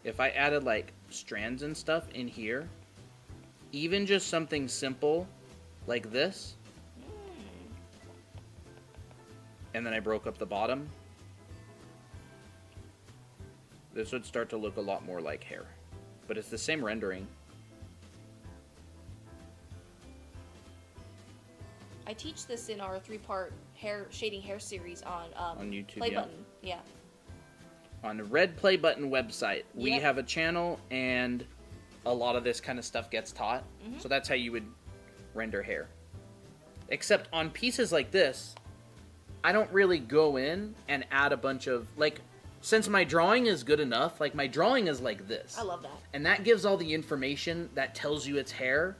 If I added like strands and stuff in here, even just something simple like this, and then I broke up the bottom, this would start to look a lot more like hair. But it's the same rendering. I teach this in our 3-part shading hair series on YouTube, Play yeah. Button. Yeah. On the Red Play Button website, we Yep. have a channel, and a lot of this kind of stuff gets taught. So that's how you would render hair. Except on pieces like this, I don't really go in and add a bunch of, like, since my drawing is good enough, like, my drawing is like this. I love that. And that gives all the information that tells you it's hair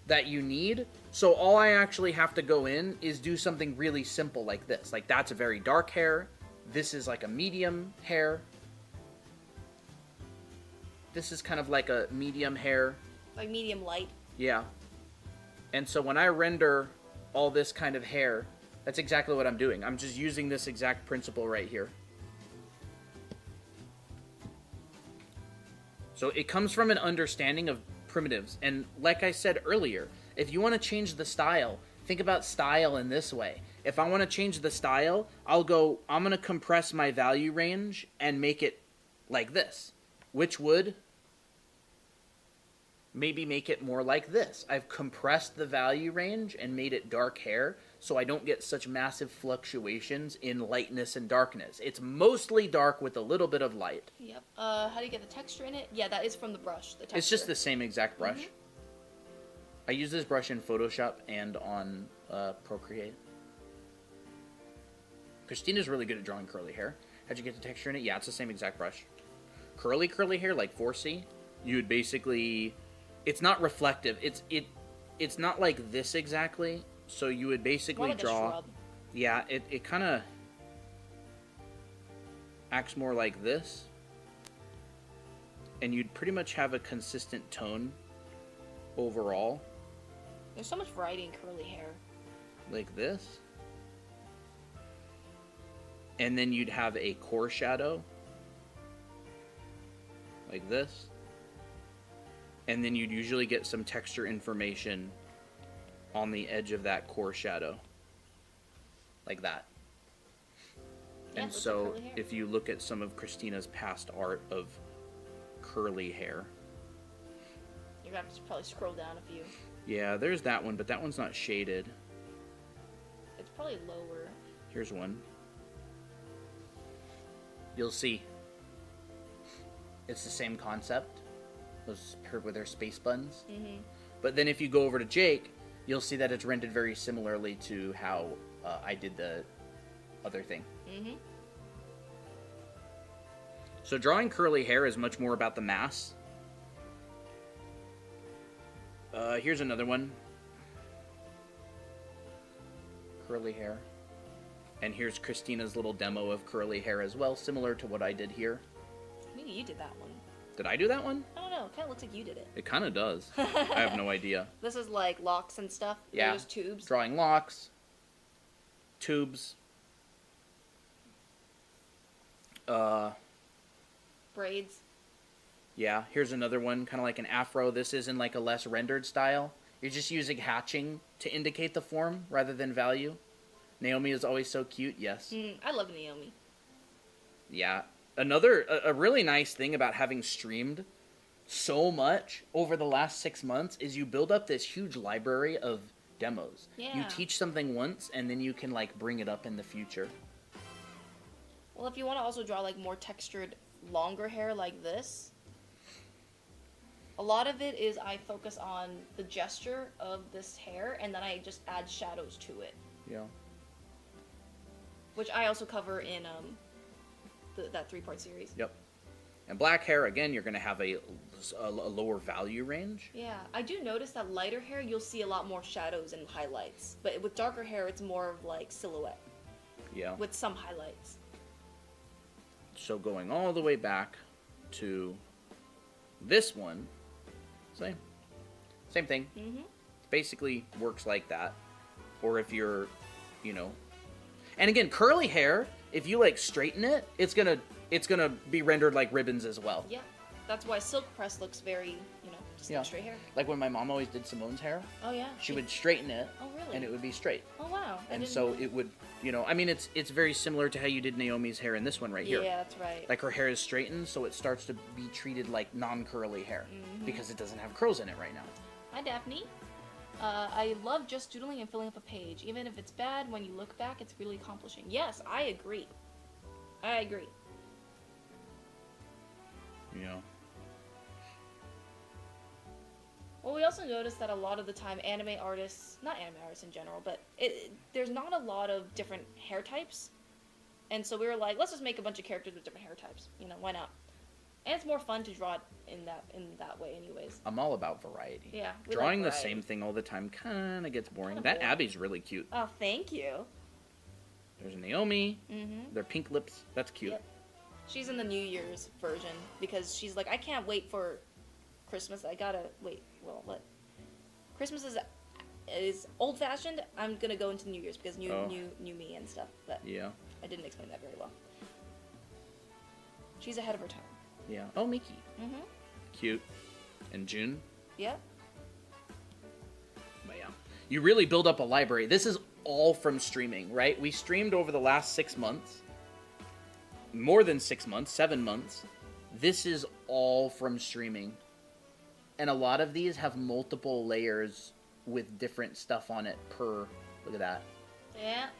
that you need. So all I actually have to go in is do something really simple like this. Like, that's a very dark hair. This is like a medium hair. This is kind of like a medium hair. Like medium light. Yeah. And so when I render all this kind of hair, that's exactly what I'm doing. I'm just using this exact principle right here. So it comes from an understanding of primitives. And like I said earlier, if you want to change the style, think about style in this way. If I want to change the style, I'm going to compress my value range and make it like this, which would maybe make it more like this. I've compressed the value range and made it dark hair, so I don't get such massive fluctuations in lightness and darkness. It's mostly dark with a little bit of light. Yep. How do you get the texture in it? Yeah, that is from the brush. The texture. It's just the same exact brush. I use this brush in Photoshop and on Procreate. Christina's really good at drawing curly hair. How'd you get the texture in it? Yeah, it's the same exact brush. Curly hair, like 4C, you would basically... It's not reflective. It's not like this exactly. So you would basically more like draw... a shrub. Yeah, it kind of acts more like this. And you'd pretty much have a consistent tone overall. There's so much variety in curly hair. Like this. And then you'd have a core shadow. Like this. And then you'd usually get some texture information on the edge of that core shadow. Like that. Yeah, And looks like so, curly hair. if you look at some of Christina's past art of curly hair. You're gonna have to probably scroll down a few. Yeah, there's that one, but that one's not shaded. It's probably lower. Here's one. You'll see. It's the same concept. Those with their space buttons. But then if you go over to Jake, you'll see that it's rendered very similarly to how I did the other thing. So drawing curly hair is much more about the mass. Here's another one. Curly hair. And here's Christina's little demo of curly hair as well, similar to what I did here. Maybe you did that one. Did I do that one? I don't know. It kind of looks like you did it. It kind of does. I have no idea. This is like locks and stuff. Yeah. There's tubes. Drawing locks. Tubes. Braids. Yeah, here's another one, kind of like an afro. This is in like a less rendered style. You're just using hatching to indicate the form rather than value. Naomi is always so cute, yes. I love Naomi. Yeah. A really nice thing about having streamed so much over the last 6 months is you build up this huge library of demos. Yeah. You teach something once, and then you can like bring it up in the future. Well, if you want to also draw like more textured, longer hair like this, a lot of it is I focus on the gesture of this hair, and then I just add shadows to it, Yeah. which I also cover in that 3-part series. Yep. And black hair, again, you're going to have a lower value range. Yeah, I do notice that lighter hair, you'll see a lot more shadows and highlights. But with darker hair, it's more of like silhouette Yeah. with some highlights. So going all the way back to This one, same thing. Mm-hmm. Basically works like that. Or if you're, you know, and again, curly hair, if you like straighten it, it's gonna be rendered like ribbons as well. Yeah, that's why silk press looks very, just like straight hair. Like when my mom always did Simone's hair. Oh yeah. She would straighten it. Oh really? And it would be straight. Oh wow. And so it would, I mean, it's very similar to how you did Naomi's hair in this one right here. Yeah, that's right. Like her hair is straightened, so it starts to be treated like non-curly hair because it doesn't have curls in it right now. Hi Daphne. I love just doodling and filling up a page. Even if it's bad, when you look back, it's really accomplishing. Yes, I agree. Yeah. Well, we also noticed that a lot of the time, not anime artists in general, but there's not a lot of different hair types. And so we were like, let's just make a bunch of characters with different hair types. Why not? And it's more fun to draw it in that way anyways. I'm all about variety. Yeah. Drawing the same thing all the time kind of gets boring. That Abby's really cute. Oh, thank you. There's Naomi. Mm-hmm. Their pink lips. That's cute. Yep. She's in the New Year's version because she's like, I can't wait for Christmas. I gotta wait. Well, what? Christmas is old-fashioned. I'm gonna go into New Year's because new me and stuff. But yeah. I didn't explain that very well. She's ahead of her time. Yeah. Oh, Mickey. Mm-hmm. Cute. And June. Yep. But yeah. You really build up a library. This is all from streaming, right? We streamed over the last 6 months. More than 6 months. 7 months. This is all from streaming. And a lot of these have multiple layers with different stuff on it per... Look at that. Yeah.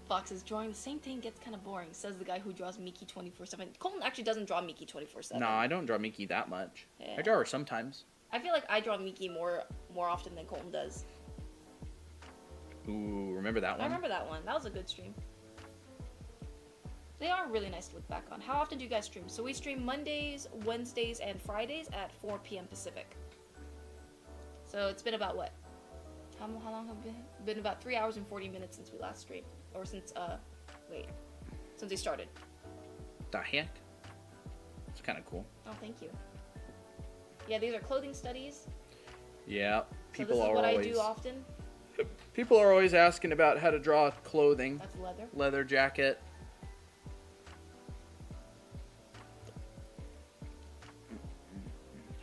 Fox is drawing the same thing gets kind of boring, says the guy who draws Miki 24/7. Colton actually doesn't draw Miki 24/7. No, I don't draw Miki that much. Yeah. I draw her sometimes. I feel like I draw Miki more often than Colton does. Ooh, remember that one? I remember that one. That was a good stream. They are really nice to look back on. How often do you guys stream? So we stream Mondays, Wednesdays, and Fridays at 4 p.m. Pacific. So it's been about what? How long have it been? Been about 3 hours and 40 minutes since we last streamed. Or since we started. The heck? It's kind of cool. Oh, thank you. Yeah, these are clothing studies. Yeah, People so this is what I do often. People are always asking about how to draw clothing. That's leather. Leather jacket.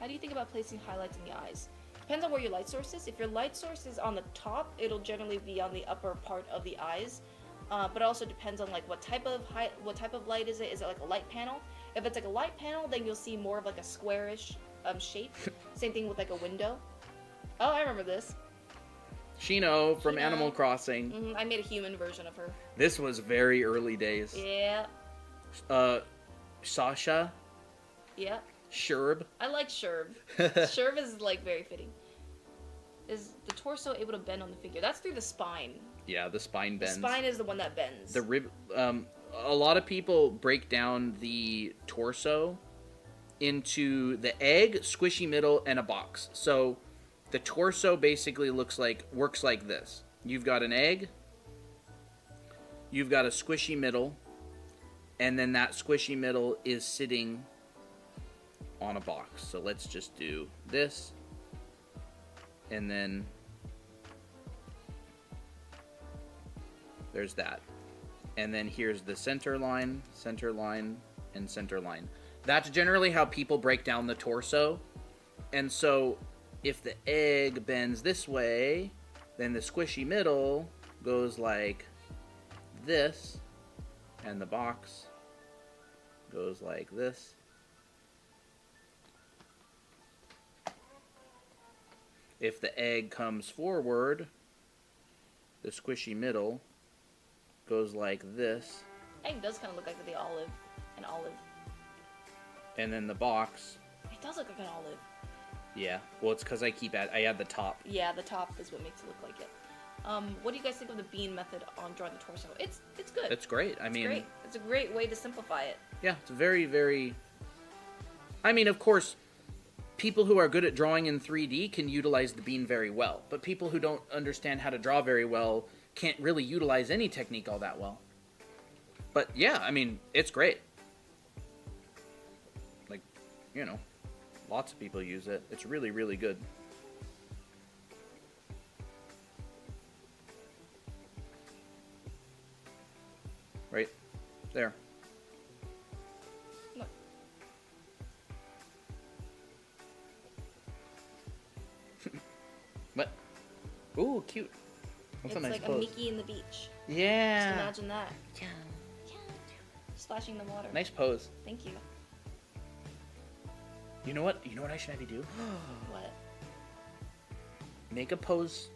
How do you think about placing highlights in the eyes? Depends on where your light source is. If your light source is on the top, it'll generally be on the upper part of the eyes. But it also depends on like what type of light is it? Is it like a light panel? If it's like a light panel, then you'll see more of like a squarish shape. Same thing with like a window. Oh, I remember this. Shino from Animal Crossing. Mm-hmm. I made a human version of her. This was very early days. Yeah. Sasha. Yeah. Sherb. I like Sherb. Sherb is like very fitting. Is the torso able to bend on the figure? That's through the spine. Yeah, the spine bends. The spine is the one that bends. The rib. A lot of people break down the torso into the egg, squishy middle, and a box. So the torso basically works like this. You've got an egg. You've got a squishy middle, and then that squishy middle is sitting on a box. So let's just do this, and then there's that, and then here's the center line, and center line. That's generally how people break down the torso. And so if the egg bends this way, then the squishy middle goes like this, and the box goes like this. If the egg comes forward, the squishy middle goes like this. Egg does kind of look like an olive. And then the box. It does look like an olive. Yeah. Well, it's because I add the top. Yeah, the top is what makes it look like it. What do you guys think of the bean method on drawing the torso? It's good. It's great. It's a great way to simplify it. Yeah, it's very, very... I mean, of course, people who are good at drawing in 3D can utilize the bean very well. But people who don't understand how to draw very well can't really utilize any technique all that well. But yeah, I mean, it's great. Like, you know, lots of people use it. It's really, really good. Right there. Look. What? Ooh, cute. That's It's a nice like pose. a Mickey in the beach. Yeah. Just imagine that. Yeah. Splashing the water. Nice pose. Thank you. You know what? You know what I should have you do? What? Make a pose.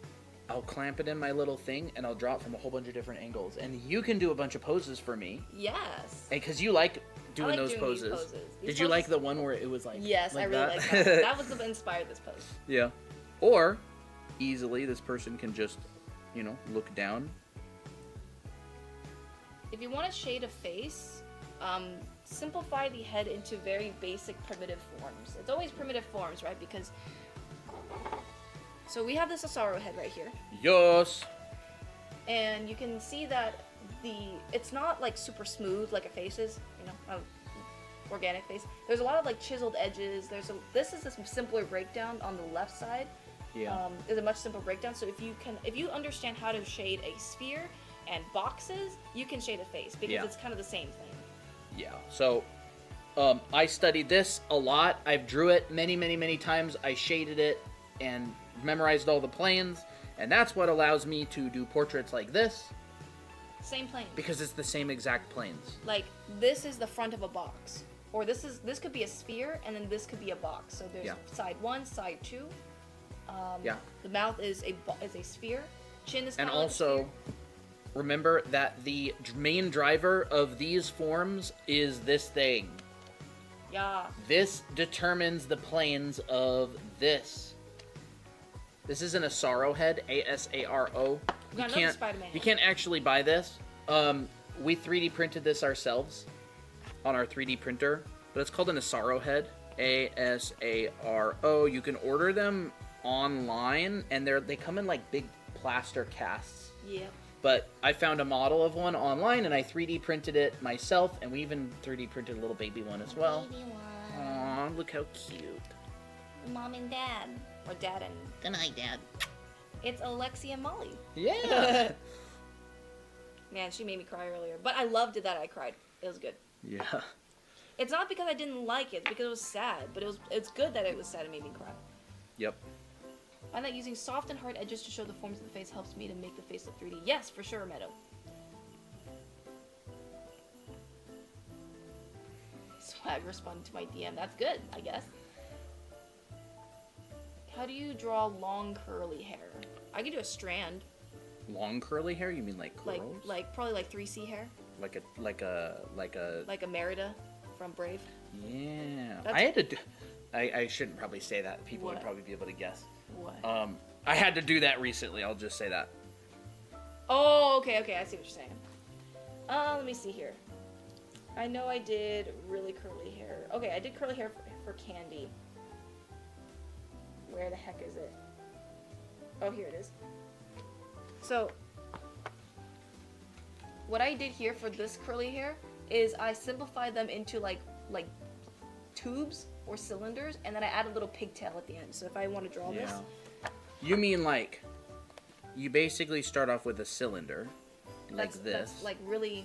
I'll clamp it in my little thing, and I'll draw it from a whole bunch of different angles. And you can do a bunch of poses for me. Yes. Because you like doing I like those doing poses. these poses. These Did you like poses- the one where it was like... Yes, I really that? like that. That was what inspired this pose. Yeah. Or, easily, this person can just, you know, look down. If you want to shade a face, simplify the head into very basic primitive forms. It's always primitive forms, right? Because... So we have this Asaro head right here. Yes! And you can see that it's not like super smooth like a face is, you know, organic face. There's a lot of like chiseled edges. This is a simpler breakdown on the left side. Yeah. Is a much simpler breakdown. So if you understand how to shade a sphere and boxes, you can shade a face because it's kind of the same thing. Yeah. So, I studied this a lot. I've drew it many, many, many times. I shaded it and memorized all the planes. And that's what allows me to do portraits like this. Same plane. Because it's the same exact planes. Like this is the front of a box, or this could be a sphere, and then this could be a box. So there's side 1, side 2. The mouth is a sphere. Chin is kind And of also, like a sphere. remember that the main driver of these forms is this thing. Yeah. This determines the planes of this. This is an Asaro head, A-S-A-R-O. Got another Spider-Man You head. can't actually buy this. We 3D printed this ourselves on our 3D printer, but it's called an Asaro head, A-S-A-R-O. You can order them online, and they come in like big plaster casts. Yep. But I found a model of one online, and I 3D printed it myself, and we even 3D printed a little baby one as well. Baby one. Aw, look how cute. Mom and Dad. Or Dad and... Good night, Dad. It's Alexi and Molly. Yeah. Man, she made me cry earlier. But I loved it that I cried. It was good. Yeah. It's not because I didn't like it, because it was sad. But it's good that it was sad and made me cry. Yep. I find that using soft and hard edges to show the forms of the face helps me to make the face look 3D. Yes, for sure, Meadow. Swag responding to my DM. That's good, I guess. How do you draw long curly hair? I could do a strand. Long curly hair? You mean like curls? Like probably like 3C hair. Like a Merida from Brave. Yeah. That's- I had to do. I shouldn't probably say that. People would What? probably be able to guess. What? I had to do that recently. I'll just say that. Oh, okay, I see what you're saying. Let me see here. I know I did really curly hair. Okay, I did curly hair for Candy. Where the heck is it? Oh, here it is. So, what I did here for this curly hair is I simplified them into like tubes or cylinders, and then I add a little pigtail at the end. So if I want to draw this, You mean like, you basically start off with a cylinder, like this. that's like really,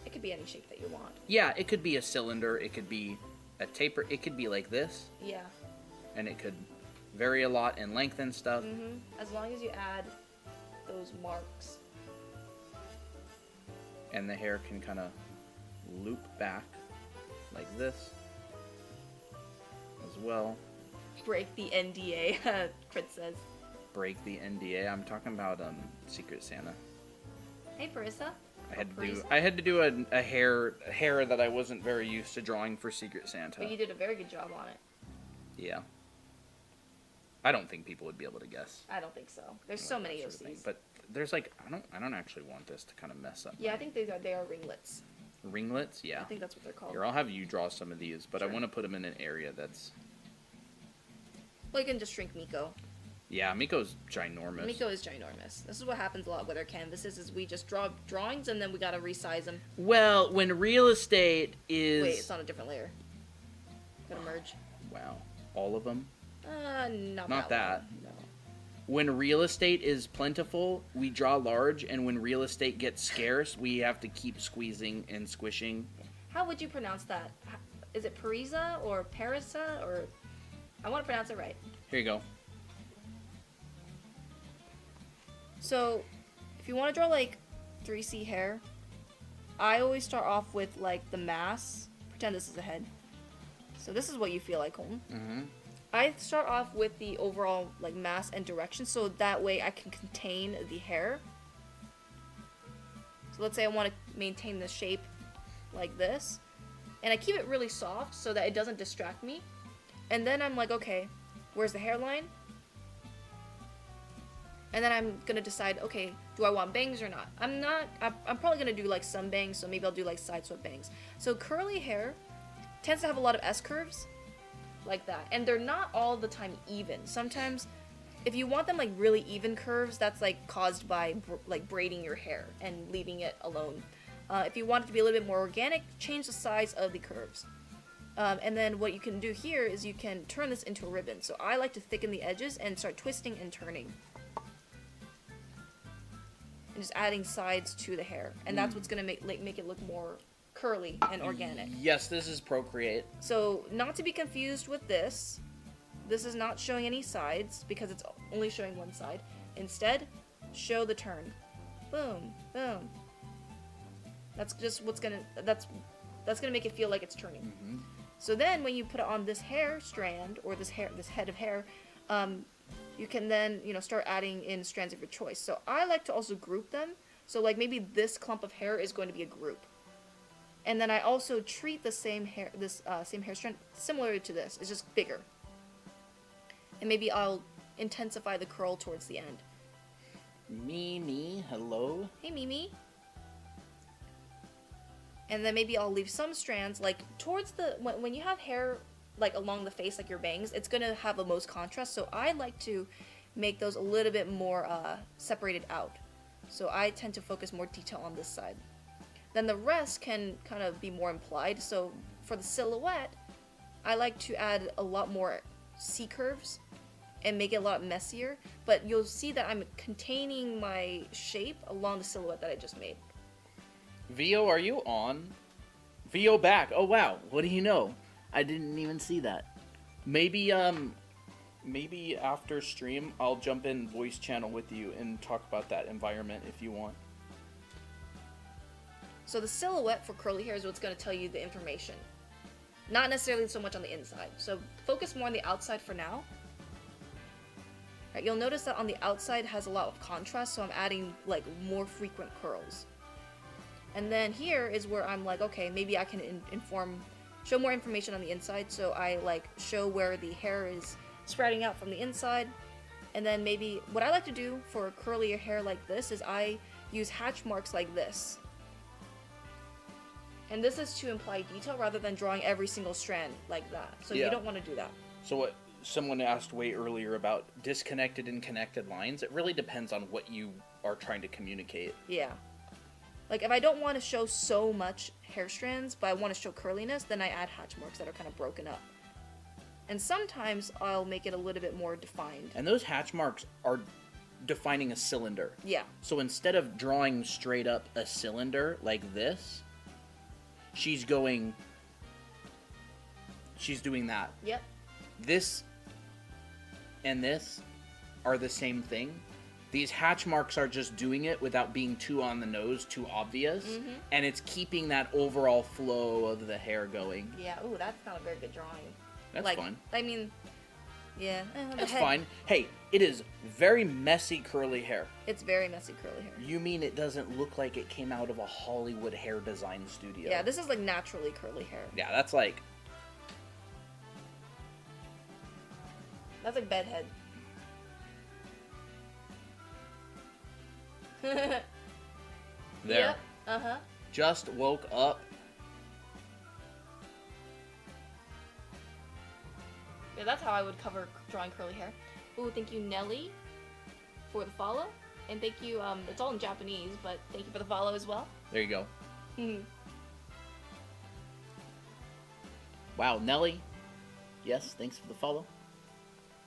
it could be any shape that you want. Yeah, it could be a cylinder. It could be a taper. It could be like this, Yeah. and it could vary a lot in length and stuff. As long as you add those marks. And the hair can kind of loop back like this as well. Break the NDA, Crit says. Break the NDA. I'm talking about Secret Santa. Hey, Parissa. I had to do a hair that I wasn't very used to drawing for Secret Santa. But you did a very good job on it. Yeah. I don't think people would be able to guess. I don't think so. There's so many that sort of thing. OCs. But there's like I don't actually want this to kind of mess up. Yeah, my I think they are ringlets. ringlets. Yeah. I think that's what they're called. Here, I'll have you draw some of these, but I Sure. want to put them in an area that's. Well, you can just shrink Miko. Yeah, Miko's ginormous. Miko is ginormous. This is what happens a lot with our canvases, is we just draw drawings and then we gotta resize them. Well, when real estate is. Wait, it's on a different layer. gonna merge. Wow. All of them? Not that. one, no. When real estate is plentiful, we draw large, and when real estate gets scarce, we have to keep squeezing and squishing. How would you pronounce that? Is it Parisa or Parisa or? I want to pronounce it right. Here you go. So, if you want to draw like 3C hair, I always start off with like the mass. Pretend this is a head. So this is what you feel like, Colton. Mm-hmm. I start off with the overall like mass and direction, so that way I can contain the hair. So let's say I want to maintain the shape like this, and I keep it really soft so that it doesn't distract me. And then I'm like, okay, where's the hairline? And then I'm gonna decide, okay, do I want bangs or not? I'm probably gonna do like some bangs, so maybe I'll do like side swept bangs. So curly hair tends to have a lot of S-curves, like that. And they're not all the time even. Sometimes, if you want them like really even curves, that's like caused by like braiding your hair and leaving it alone. If you want it to be a little bit more organic, change the size of the curves. And then what you can do here is you can turn this into a ribbon. So I like to thicken the edges and start twisting and turning. And just adding sides to the hair. And that's what's going to make it look more curly and organic. Yes, this is Procreate. So not to be confused with this. This is not showing any sides because it's only showing one side. Instead, show the turn. Boom, boom. That's just what's gonna that's gonna make it feel like it's turning. Mm-hmm. So then when you put it on this hair strand or this head of hair, you can then start adding in strands of your choice. So I like to also group them. So like maybe this clump of hair is going to be a group, and then I also treat the same hair strand similar to this. It's just bigger, and maybe I'll intensify the curl towards the end. Mimi, hello. Hey Mimi. And then maybe I'll leave some strands like towards the when you have hair like along the face like your bangs, it's gonna have the most contrast. So I like to make those a little bit more separated out. So I tend to focus more detail on this side. Then the rest can kind of be more implied. So for the silhouette, I like to add a lot more C curves and make it a lot messier. But you'll see that I'm containing my shape along the silhouette that I just made. Vio, are you on? Vio back. Oh wow, what do you know? I didn't even see that. Maybe after stream I'll jump in voice channel with you and talk about that environment if you want. So the silhouette for curly hair is what's going to tell you the information. Not necessarily so much on the inside. So focus more on the outside for now. Right, you'll notice that on the outside has a lot of contrast, so I'm adding like more frequent curls. And then here is where I'm like, okay, maybe I can show more information on the inside. So I like show where the hair is spreading out from the inside. And then maybe what I like to do for curly hair like this is I use hatch marks like this. And this is to imply detail rather than drawing every single strand like that. So you don't want to do that. So what someone asked way earlier about disconnected and connected lines, it really depends on what you are trying to communicate. Yeah. Like, if I don't want to show so much hair strands, but I want to show curliness, then I add hatch marks that are kind of broken up. And sometimes I'll make it a little bit more defined. And those hatch marks are defining a cylinder. Yeah. So instead of drawing straight up a cylinder like this, she's doing that. Yep. This and this are the same thing. These hatch marks are just doing it without being too on the nose, too obvious. Mm-hmm. And it's keeping that overall flow of the hair going. Yeah, ooh, that's not a very good drawing. That's fine. I mean, yeah. That's fine. Hey, it is very messy curly hair. It's very messy curly hair. You mean it doesn't look like it came out of a Hollywood hair design studio? Yeah, this is like naturally curly hair. Yeah, that's like bedhead. There. Yep. Uh-huh. Just woke up. Yeah, that's how I would cover drawing curly hair. Ooh, thank you, Nelly, for the follow. And thank you, it's all in Japanese, but thank you for the follow as well. There you go. Wow, Nelly, Yes, thanks for the follow.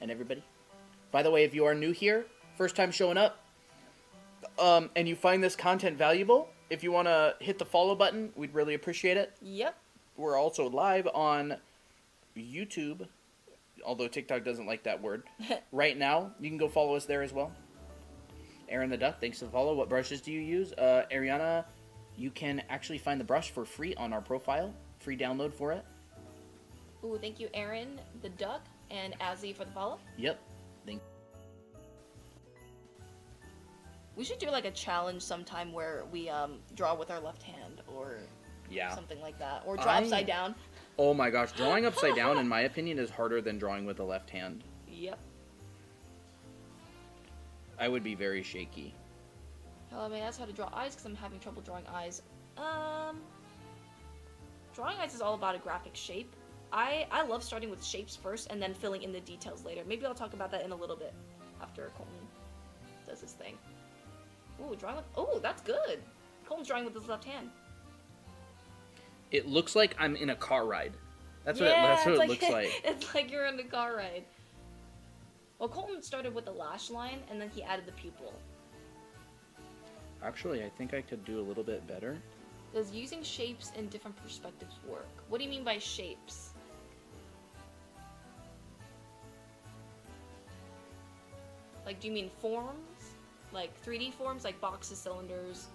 And everybody. By the way, if you are new here, first time showing up, and you find this content valuable, if you want to hit the follow button, we'd really appreciate it. Yep. We're also live on YouTube, although TikTok doesn't like that word. Right now, you can go follow us there as well. Aaron the Duck, thanks for the follow. What brushes do you use? Ariana, you can actually find the brush for free on our profile. Free download for it. Ooh, thank you, Aaron the Duck and Azzy for the follow. Yep. We should do like a challenge sometime where we draw with our left hand or something like that. Or draw upside down. Oh my gosh, drawing upside down, in my opinion, is harder than drawing with the left hand. Yep. I would be very shaky. I mean, that's how to draw eyes because I'm having trouble drawing eyes. Drawing eyes is all about a graphic shape. I love starting with shapes first and then filling in the details later. Maybe I'll talk about that in a little bit after Colton does his thing. Ooh, drawing with... Oh, that's good. Colton's drawing with his left hand. It looks like I'm in a car ride. That's what it it looks like. It's like you're in a car ride. Well, Colton started with the lash line, and then he added the pupil. Actually, I think I could do a little bit better. Does using shapes in different perspectives work? What do you mean by shapes? Like, do you mean forms? Like 3D forms, like boxes, cylinders?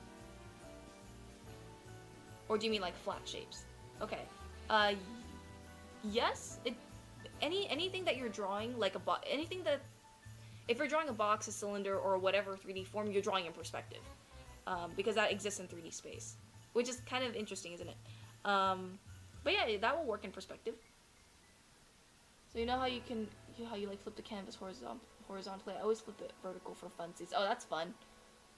Or do you mean like flat shapes? Okay. Yes. Anything that you're drawing, like anything that, if you're drawing a box, a cylinder, or whatever 3D form, you're drawing in perspective, because that exists in 3D space, which is kind of interesting, isn't it? But yeah, that will work in perspective. So you know how you like flip the canvas horizontally? I always flip it vertical for funsies. Oh, that's fun.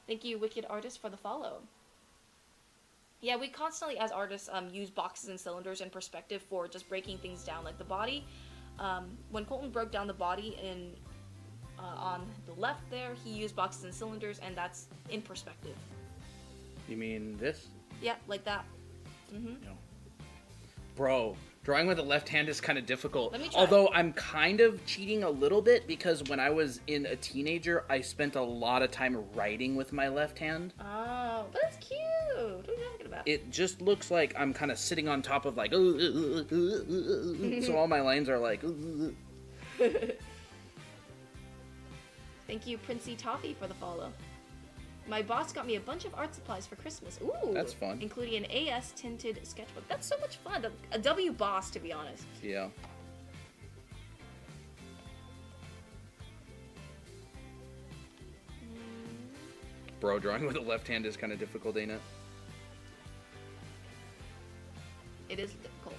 Thank you, Wicked Artist, for the follow. Yeah, we constantly, as artists, use boxes and cylinders in perspective for just breaking things down, like the body. When Colton broke down the body on the left there, he used boxes and cylinders, and that's in perspective. You mean this? Yeah, like that. No. Bro, drawing with the left hand is kind of difficult. Let me try. Although I'm kind of cheating a little bit because when I was a teenager, I spent a lot of time writing with my left hand. Oh, but that's cute. What are you talking about? It just looks like I'm kind of sitting on top of like, so all my lines are like. Thank you, Princey Toffee, for the follow. My boss got me a bunch of art supplies for Christmas. Ooh, that's fun. Including an AS tinted sketchbook. That's so much fun. A W boss, to be honest. Yeah. Bro, drawing with the left hand is kind of difficult, ain't it? It is difficult.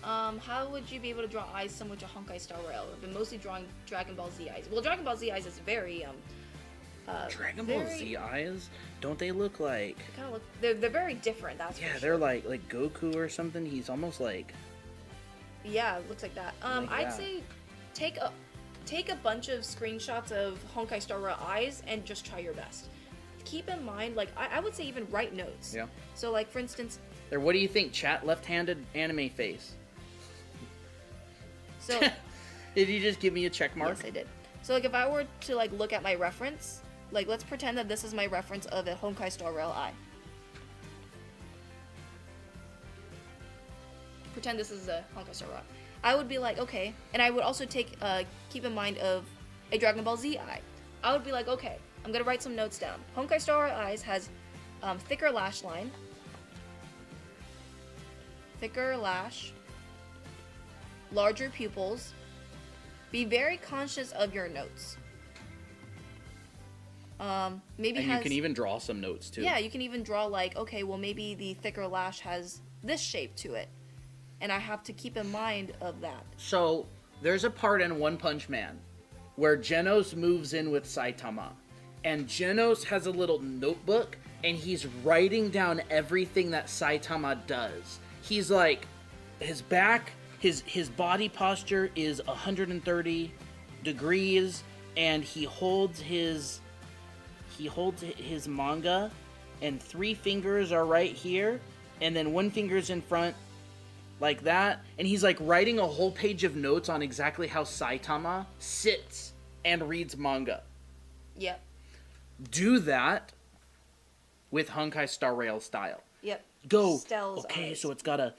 How would you be able to draw eyes similar to Honkai Star Rail? I've been mostly drawing Dragon Ball Z eyes. Well, Dragon Ball Z eyes is very, Dragon Ball Z eyes? Don't they look like... They kind of look... They're very different, that's for sure. Yeah, they're like Goku or something. He's almost like... Yeah, it looks like that. I'd say take a bunch of screenshots of Honkai Star Rail eyes and just try your best. Keep in mind, like, I would say even write notes. Yeah. So, like, for instance... There, what do you think, chat? Left-handed anime face. So... Did you just give me a check mark? Yes, I did. So, like, if I were to, like, look at my reference... Like, let's pretend that this is my reference of a Honkai Star Rail eye. Pretend this is a Honkai Star Rail eye. I would be like, okay, and I would also keep in mind of a Dragon Ball Z eye. I would be like, okay, I'm gonna write some notes down. Honkai Star Rail eyes has thicker lash line, thicker lash, larger pupils. Be very conscious of your notes. Maybe and you can even draw some notes too. Yeah, you can even draw like, okay, well maybe the thicker lash has this shape to it. And I have to keep in mind of that. So, there's a part in One Punch Man where Genos moves in with Saitama. And Genos has a little notebook and he's writing down everything that Saitama does. He's like, his back, his body posture is 130 degrees and he holds his manga and 3 fingers are right here and then 1 finger's in front, like that, and he's like writing a whole page of notes on exactly how Saitama sits and reads manga. Yep. Do that with Honkai Star Rail style. Yep. Go. Stell's okay, eyes. so it's got a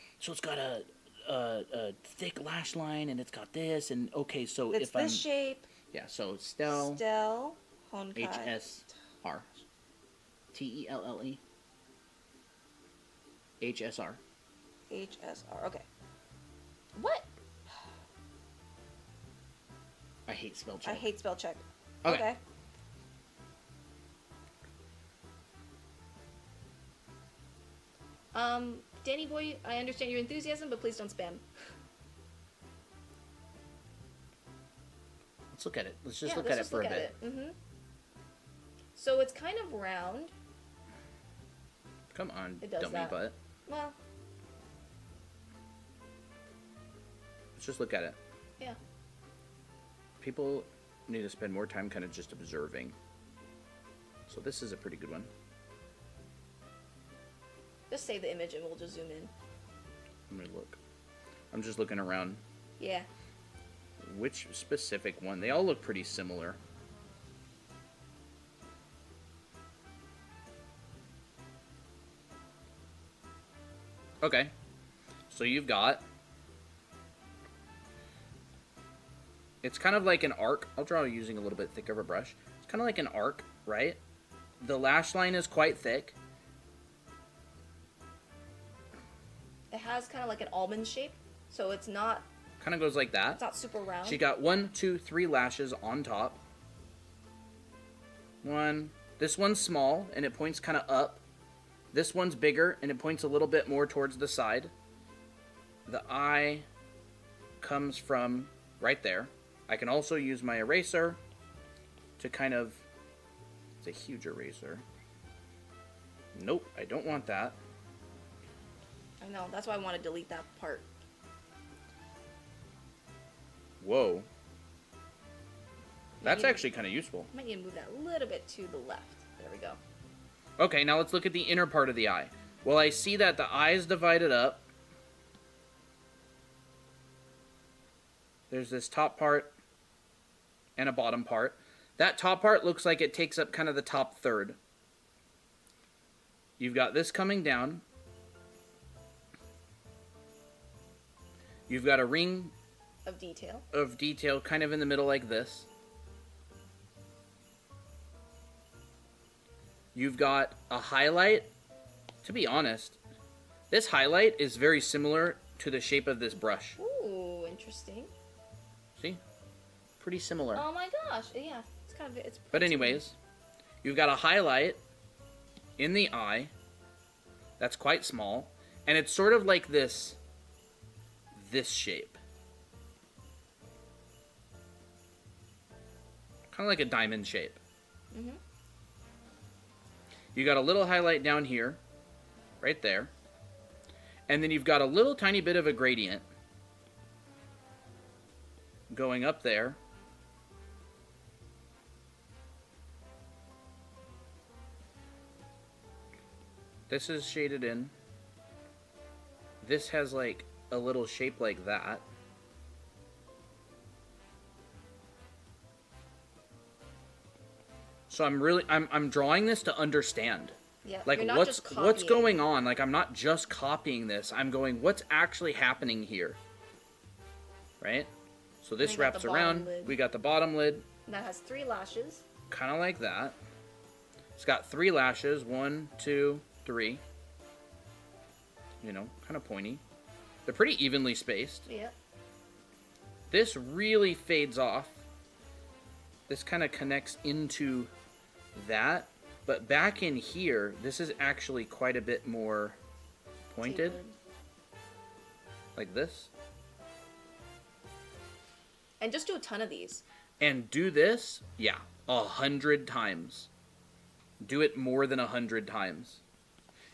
thick lash line, and it's got this, and okay, so It's if I'm this shape. so Stell Honkai. HSR. TELLE. HSR. HSR. Okay. What? I hate spell check. I hate spell check. Okay. Danny boy, I understand your enthusiasm, but please don't spam. Let's look at it. Let's just Yeah, look let's at it just for look a at bit. it. So it's kind of round. Come on, It does dummy that. butt. Well, Let's just look at it. yeah. People need to spend more time kind of just observing. So this is a pretty good one. Just save the image and we'll just zoom in. Let me look. I'm just looking around. Yeah. Which specific one? They all look pretty similar. Okay. So you've got... It's kind of like an arc. I'll draw using a little bit thicker of a brush. It's kind of like an arc, right? The lash line is quite thick. It has kind of like an almond shape, so it's not Kind of goes like that. it's not super round. She got 1, 2, 3 lashes on top. One. This one's small, and it points kind of up. This one's bigger, and it points a little bit more towards the side. The eye comes from right there. I can also use my eraser to kind of... It's a huge eraser. Nope, I don't want that. I know, that's why I want to delete that part. Whoa. That's Maybe- actually kind of useful. I might need to move that a little bit to the left. There we go. Okay, now let's look at the inner part of the eye. Well, I see that the eye is divided up. There's this top part and a bottom part. That top part looks like it takes up kind of the top third. You've got this coming down. You've got a ring Of detail. kind of in the middle like this. You've got a highlight. To be honest, this highlight is very similar to the shape of this brush. Ooh, interesting. See? Pretty similar. Oh my gosh, yeah. It's kind of it's. But anyways, you've got a highlight in the eye that's quite small, and it's sort of like this shape. Kind of like a diamond shape. Mm-hmm. You got a little highlight down here, right there. And then you've got a little tiny bit of a gradient going up there. This is shaded in. This has like a little shape like that. So I'm drawing this to understand. Yeah. Like you're not what's just what's copying. going on? Like I'm not just copying this. I'm going what's actually happening here. Right? So this And you got wraps the bottom around. lid. We got the bottom lid, And that has 3 lashes. kind of like that. It's got 3 lashes, 1, 2, 3. You know, kind of pointy. They're pretty evenly spaced. Yeah. This really fades off. This kind of connects into that. But back in here, this is actually quite a bit more pointed. Tapered. Like this. And just do a ton of these. And do this, yeah, 100 times. Do it more than 100 times.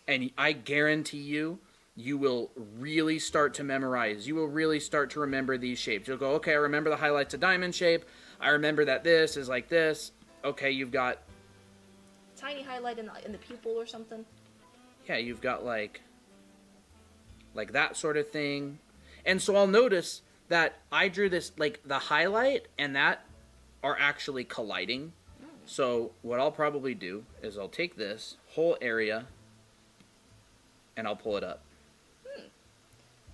And I guarantee you, you will really start to memorize. You will really start to remember these shapes. You'll go, okay, I remember the highlight's a diamond shape. I remember that this is like this. Okay, you've got... Tiny highlight in the pupil or something. Yeah, you've got like like that sort of thing. And so I'll notice that I drew this, like the highlight and that are actually colliding. So what I'll probably do is I'll take this whole area and I'll pull it up.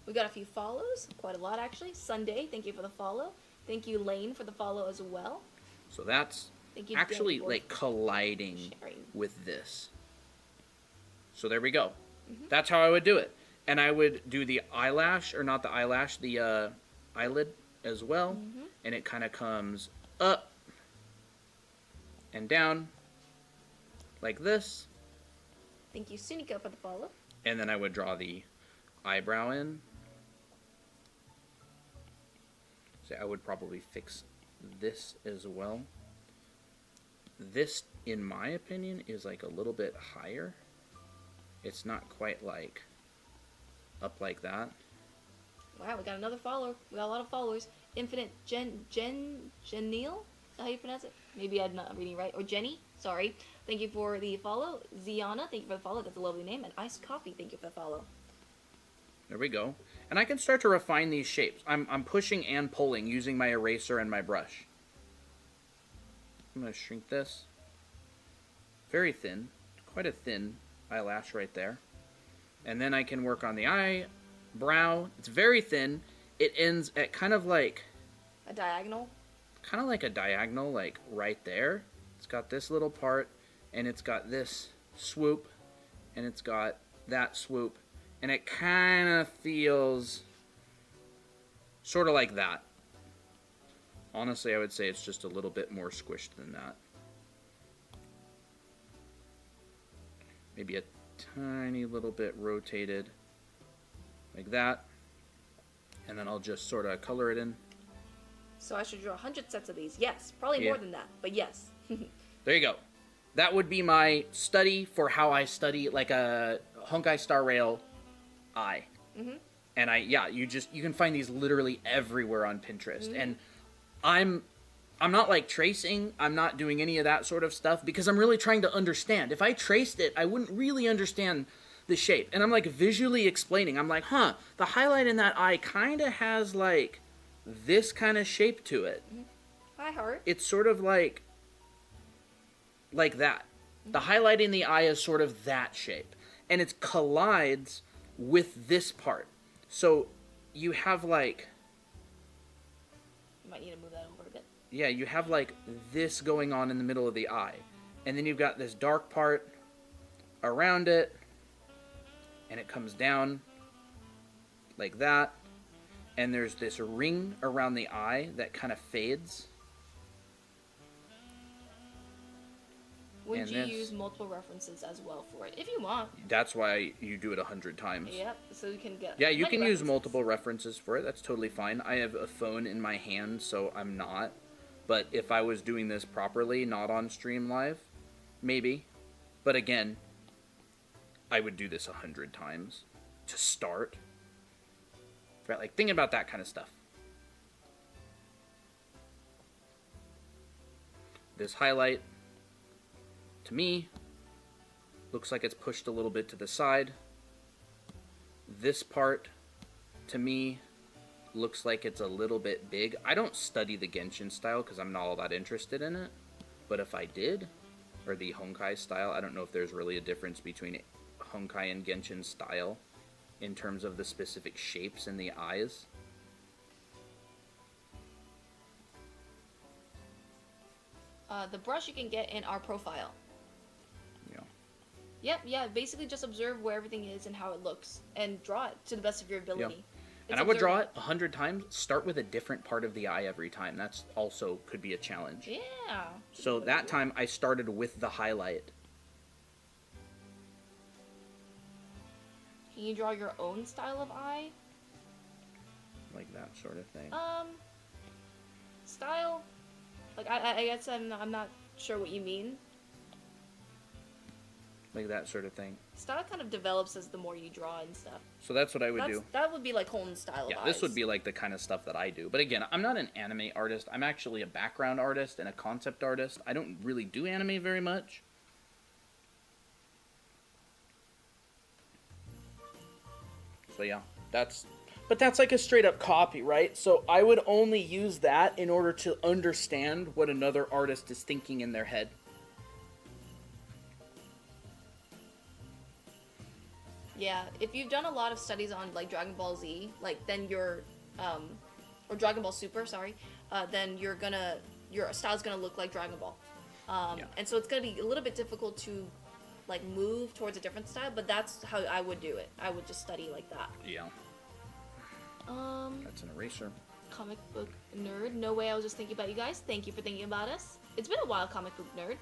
We got a few follows, quite a lot actually. Sunday, thank you for the follow. Thank you, Lane, for the follow as well. So that's Thank you, actually Dan, like colliding sharing. with this. So there we go. That's how I would do it. And I would do the eyelash, or not the eyelash, the eyelid as well. And it kind of comes up and down like this. Thank you, Sunika, for the follow. And then I would draw the eyebrow in. So I would probably fix this as well. This, in my opinion, is like a little bit higher. It's not quite like up like that. Wow, we got another follower. We got a lot of followers. Infinite Janil? How you pronounce it? Maybe I'm not reading right. Or Jenny, sorry. Thank you for the follow. Ziana, thank you for the follow. That's a lovely name. And Iced Coffee, thank you for the follow. There we go. And I can start to refine these shapes. I'm pushing and pulling using my eraser and my brush. I'm going to shrink this. Very thin. Quite a thin eyelash right there. And then I can work on the eyebrow. It's very thin. It ends at kind of like A diagonal? a diagonal, like right there. It's got this little part, and it's got this swoop, and it's got that swoop. And it kind of feels sort of like that. Honestly, I would say it's just a little bit more squished than that. Maybe a tiny little bit rotated like that. And then I'll just sort of color it in. So I should draw 100 sets of these. Yes, probably more than that, but yes. There you go. That would be my study for how I study like a Honkai Star Rail eye. And you can find these literally everywhere on Pinterest. And I'm not like tracing, I'm not doing any of that sort of stuff because I'm really trying to understand. If I traced it, I wouldn't really understand the shape. And I'm like visually explaining. I'm like, the highlight in that eye kind of has like this kind of shape to it. Hi, Heart. It's sort of like that. The highlight in the eye is sort of that shape. And it collides with this part. So you have like... You might need to move that over a bit. Yeah, you have like this going on in the middle of the eye. And then you've got this dark part around it. And it comes down like that. And there's this ring around the eye that kind of fades. Wouldn't you use multiple references as well for it? If you want. That's why you do it 100 times. Yep, so you can get... Yeah, you can use multiple references for it. That's totally fine. I have a phone in my hand, so I'm not. But if I was doing this properly, not on stream live, maybe. But again, I would do this 100 times to start. Right, like thinking about that kind of stuff. This highlight, to me, looks like it's pushed a little bit to the side. This part, to me, looks like it's a little bit big. I don't study the Genshin style because I'm not all that interested in it. But if I did, or the Honkai style, I don't know if there's really a difference between Honkai and Genshin style in terms of the specific shapes in the eyes. The brush you can get in our profile. Yep, yeah, basically just observe where everything is and how it looks, and draw it to the best of your ability. And I would draw it 100 times, start with a different part of the eye every time. That's also could be a challenge. Yeah. So that time I started with the highlight. Can you draw your own style of eye? Like that sort of thing. Style? Like, I guess I'm not sure what you mean. Like that sort of thing. Style kind of develops as the more you draw and stuff. So that's what I would do. That would be like Holden's style of eyes. This would be like the kind of stuff that I do. But again, I'm not an anime artist. I'm actually a background artist and a concept artist. I don't really do anime very much. So yeah. But that's like a straight up copy, right? So I would only use that in order to understand what another artist is thinking in their head. Yeah, if you've done a lot of studies on like Dragon Ball Z, like then you're, or Dragon Ball Super, sorry, then your style's gonna look like Dragon Ball, Yeah. and so it's gonna be a little bit difficult to, like, move towards a different style. But that's how I would do it. I would just study like that. Yeah. That's an eraser. Comic book nerd. No way. I was just thinking about you guys. Thank you for thinking about us. It's been a while, comic book nerd.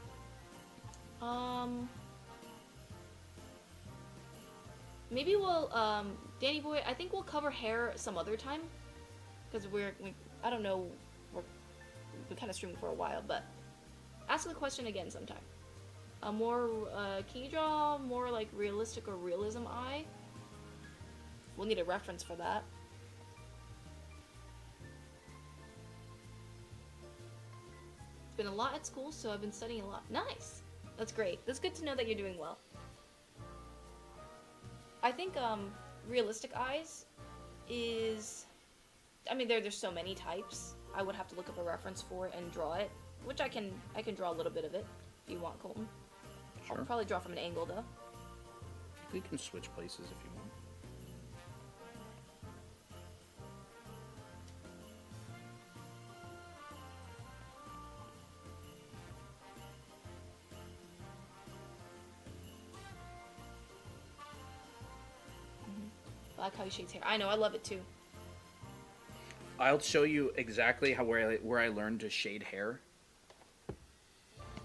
Maybe we'll, Danny Boy, I think we'll cover hair some other time. Because I don't know, we kind of streamed for a while, but ask the question again sometime. Can you draw more like realistic or realism eye? We'll need a reference for that. It's been a lot at school, so I've been studying a lot. Nice! That's great. That's good to know that you're doing well. I think realistic eyes is, I mean, there's so many types. I would have to look up a reference for it and draw it, which I can draw a little bit of it if you want, Colton. Sure. I'll probably draw from an angle though. We can switch places if you want. Black how he shades hair. I know, I love it too. I'll show you exactly where I learned to shade hair.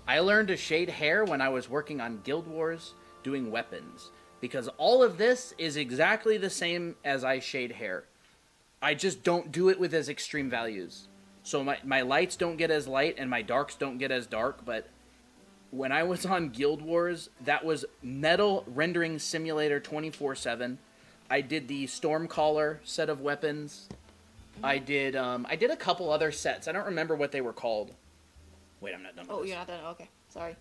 I learned to shade hair when I was working on Guild Wars doing weapons. Because all of this is exactly the same as I shade hair. I just don't do it with as extreme values. So my lights don't get as light and my darks don't get as dark, but when I was on Guild Wars, that was Metal Rendering Simulator 24/7. I did the Stormcaller set of weapons. I did a couple other sets. I don't remember what they were called. Wait, I'm not done with Oh, this. you're not done? Okay, sorry.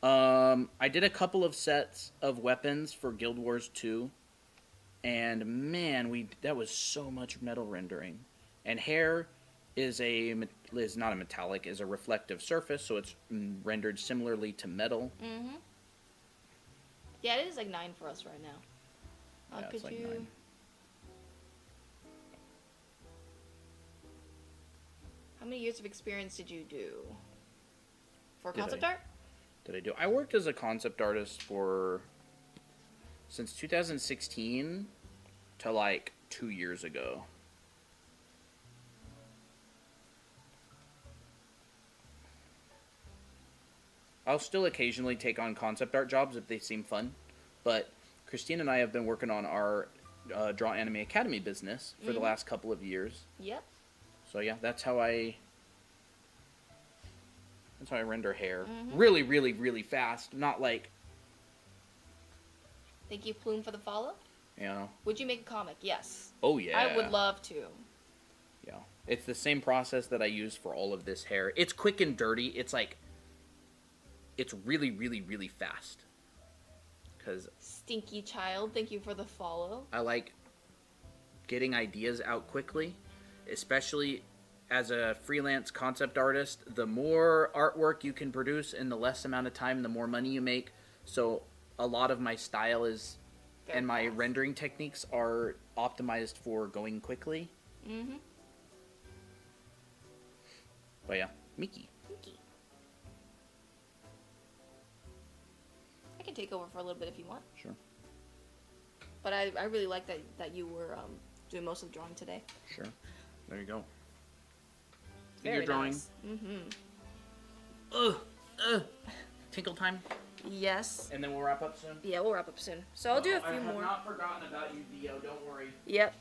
I did a couple of sets of weapons for Guild Wars 2. And man, that was so much metal rendering. And hair is not a metallic, is a reflective surface, so it's rendered similarly to metal. Mm-hmm. Yeah, it is like 9 for us right now. Yeah, it's like 9. How many years of experience did you do for Did concept I? art? Did I do? I worked as a concept artist since 2016 to like 2 years ago. I'll still occasionally take on concept art jobs if they seem fun, but Christine and I have been working on our Draw Anime Academy business for the last couple of years. Yep. So yeah, that's how I render hair. Really, really, really fast. Not like, Thank you, Plume, for the follow. you know. Would you make a comic? Yes. Oh yeah. I would love to. Yeah. It's the same process that I use for all of this hair. It's quick and dirty. It's really, really, really fast. Because Stinky Child, thank you for the follow. I like getting ideas out quickly, especially as a freelance concept artist. The more artwork you can produce in the less amount of time, the more money you make. So a lot of my style Very and my fast. rendering techniques are optimized for going quickly. Mm-hmm. But yeah, Mickey. Stinky. I can take over for a little bit if you want. Sure. But I really like that you were doing most of the drawing today. Sure. There you go. Very Figure drawing. nice. Mm-hmm. Tinkle time. Yes. And then we'll wrap up soon. Yeah, we'll wrap up soon. So I'll do a few I have more. not forgotten about you, Theo. Don't worry. Yep.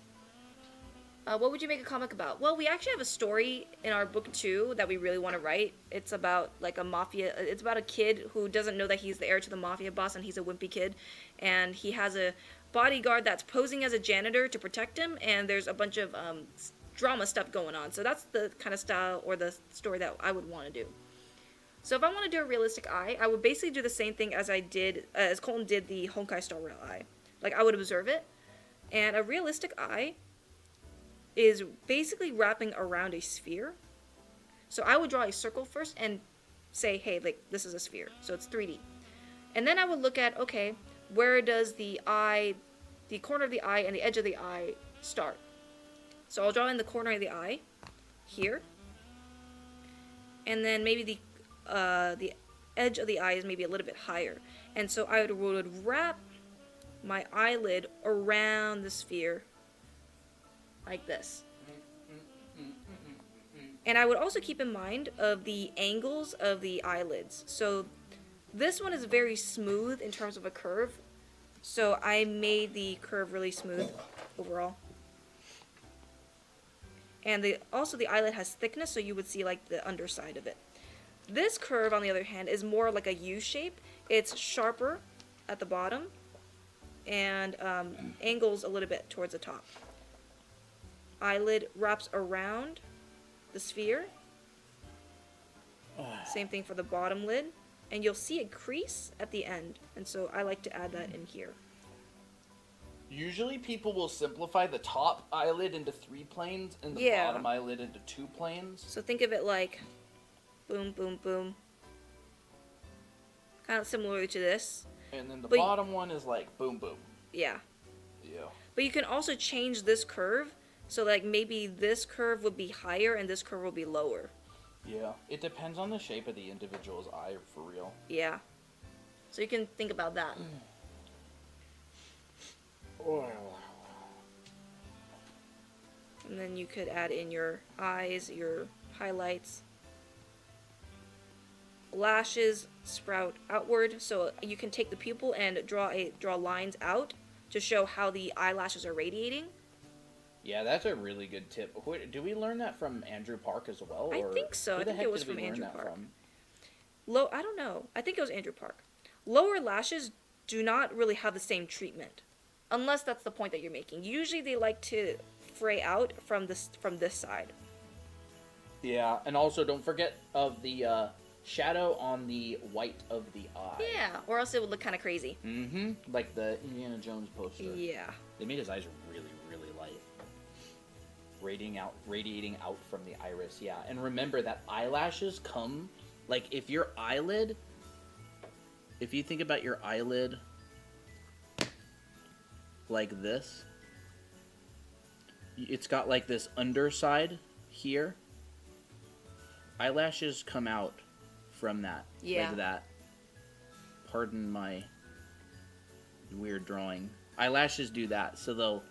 What would you make a comic about? Well, we actually have a story in our book 2 that we really want to write. It's about like a mafia. It's about a kid who doesn't know that he's the heir to the mafia boss, and he's a wimpy kid, and he has a bodyguard that's posing as a janitor to protect him. And there's a bunch of drama stuff going on. So that's the kind of style or the story that I would want to do. So if I want to do a realistic eye, I would basically do the same thing as Colton did the Honkai Star Rail eye. Like, I would observe it, And a realistic eye is basically wrapping around a sphere. So I would draw a circle first and say, hey, like this is a sphere, so it's 3D. And then I would look at, okay, where does the eye, the corner of the eye and the edge of the eye start? So I'll draw in the corner of the eye here, and then maybe the edge of the eye is maybe a little bit higher. And so I would wrap my eyelid around the sphere like this. And I would also keep in mind of the angles of the eyelids. So this one is very smooth in terms of a curve. So I made the curve really smooth overall. And also the eyelid has thickness, so you would see like the underside of it. This curve, on the other hand, is more like a U shape. It's sharper at the bottom and angles a little bit towards the top. Eyelid wraps around the sphere. Same thing for the bottom lid. And you'll see a crease at the end. And so I like to add that in here. Usually people will simplify the top eyelid into 3 planes and the bottom eyelid into 2 planes. So think of it like boom, boom, boom. Kind of similar to this. And then the bottom one is like boom, boom. Yeah. Yeah. But you can also change this curve. So like maybe this curve would be higher and this curve will be lower. Yeah. It depends on the shape of the individual's eye, for real. Yeah. So you can think about that. And then you could add in your eyes, your highlights. Lashes sprout outward, so you can take the pupil and draw lines out to show how the eyelashes are radiating. Yeah, that's a really good tip. Do we learn that from Andrew Park as well? I think so. I think it was from Andrew Park. I don't know. I think it was Andrew Park. Lower lashes do not really have the same treatment, unless that's the point that you're making. Usually they like to fray out from this side. Yeah, and also don't forget of the shadow on the white of the eye. Yeah, or else it would look kind of crazy. Mm-hmm. Like the Indiana Jones poster. Yeah. They made his eyes really, really light. Radiating out from the iris, yeah. And remember that eyelashes come, like if you think about your eyelid like this, it's got like this underside here. Eyelashes come out from that, like that. Pardon my weird drawing. Eyelashes do that, so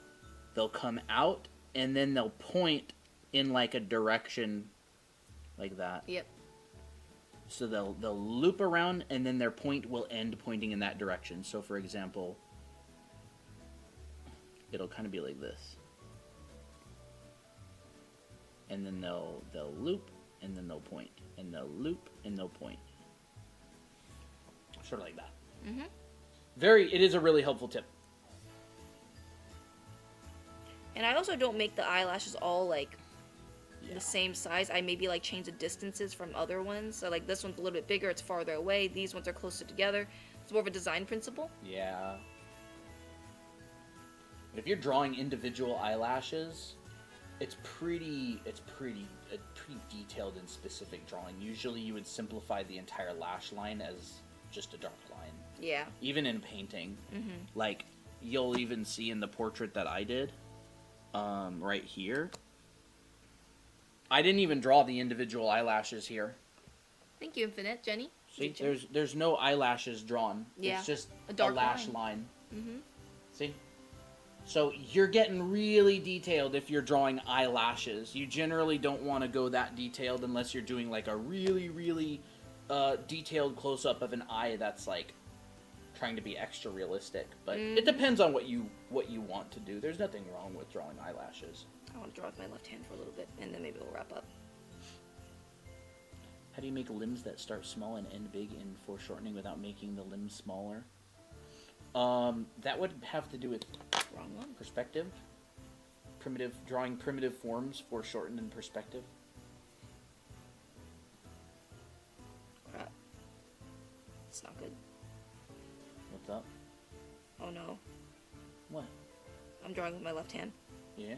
they'll come out and then they'll point in like a direction like that. Yep. So they'll loop around and then their point will end pointing in that direction. So for example, it'll kind of be like this. And then they'll loop and then they'll point and they'll loop and they'll point. Sort of like that. Mhm. It is a really helpful tip. And I also don't make the eyelashes all like the same size. I maybe like change the distances from other ones. So like this one's a little bit bigger, it's farther away. These ones are closer together. It's more of a design principle. Yeah. If you're drawing individual eyelashes, it's pretty detailed and specific drawing. Usually you would simplify the entire lash line as just a dark line. Yeah. Even in painting. Mm-hmm. Like, you'll even see in the portrait that I did, right here. I didn't even draw the individual eyelashes here. Thank you, Infinite. Jenny? See, there's no eyelashes drawn. Yeah. It's just a dark lash line. Mm-hmm. See? So you're getting really detailed if you're drawing eyelashes. You generally don't want to go that detailed unless you're doing like a really, really detailed close-up of an eye that's like trying to be extra realistic. But it depends on what you want to do. There's nothing wrong with drawing eyelashes. I want to draw with my left hand for a little bit, and then maybe we'll wrap up. How do you make limbs that start small and end big in foreshortening without making the limbs smaller? That would have to do with Wrong one. Perspective. Drawing primitive forms foreshortened in perspective. Crap. It's not good. What's up? Oh no. What? I'm drawing with my left hand. Yeah.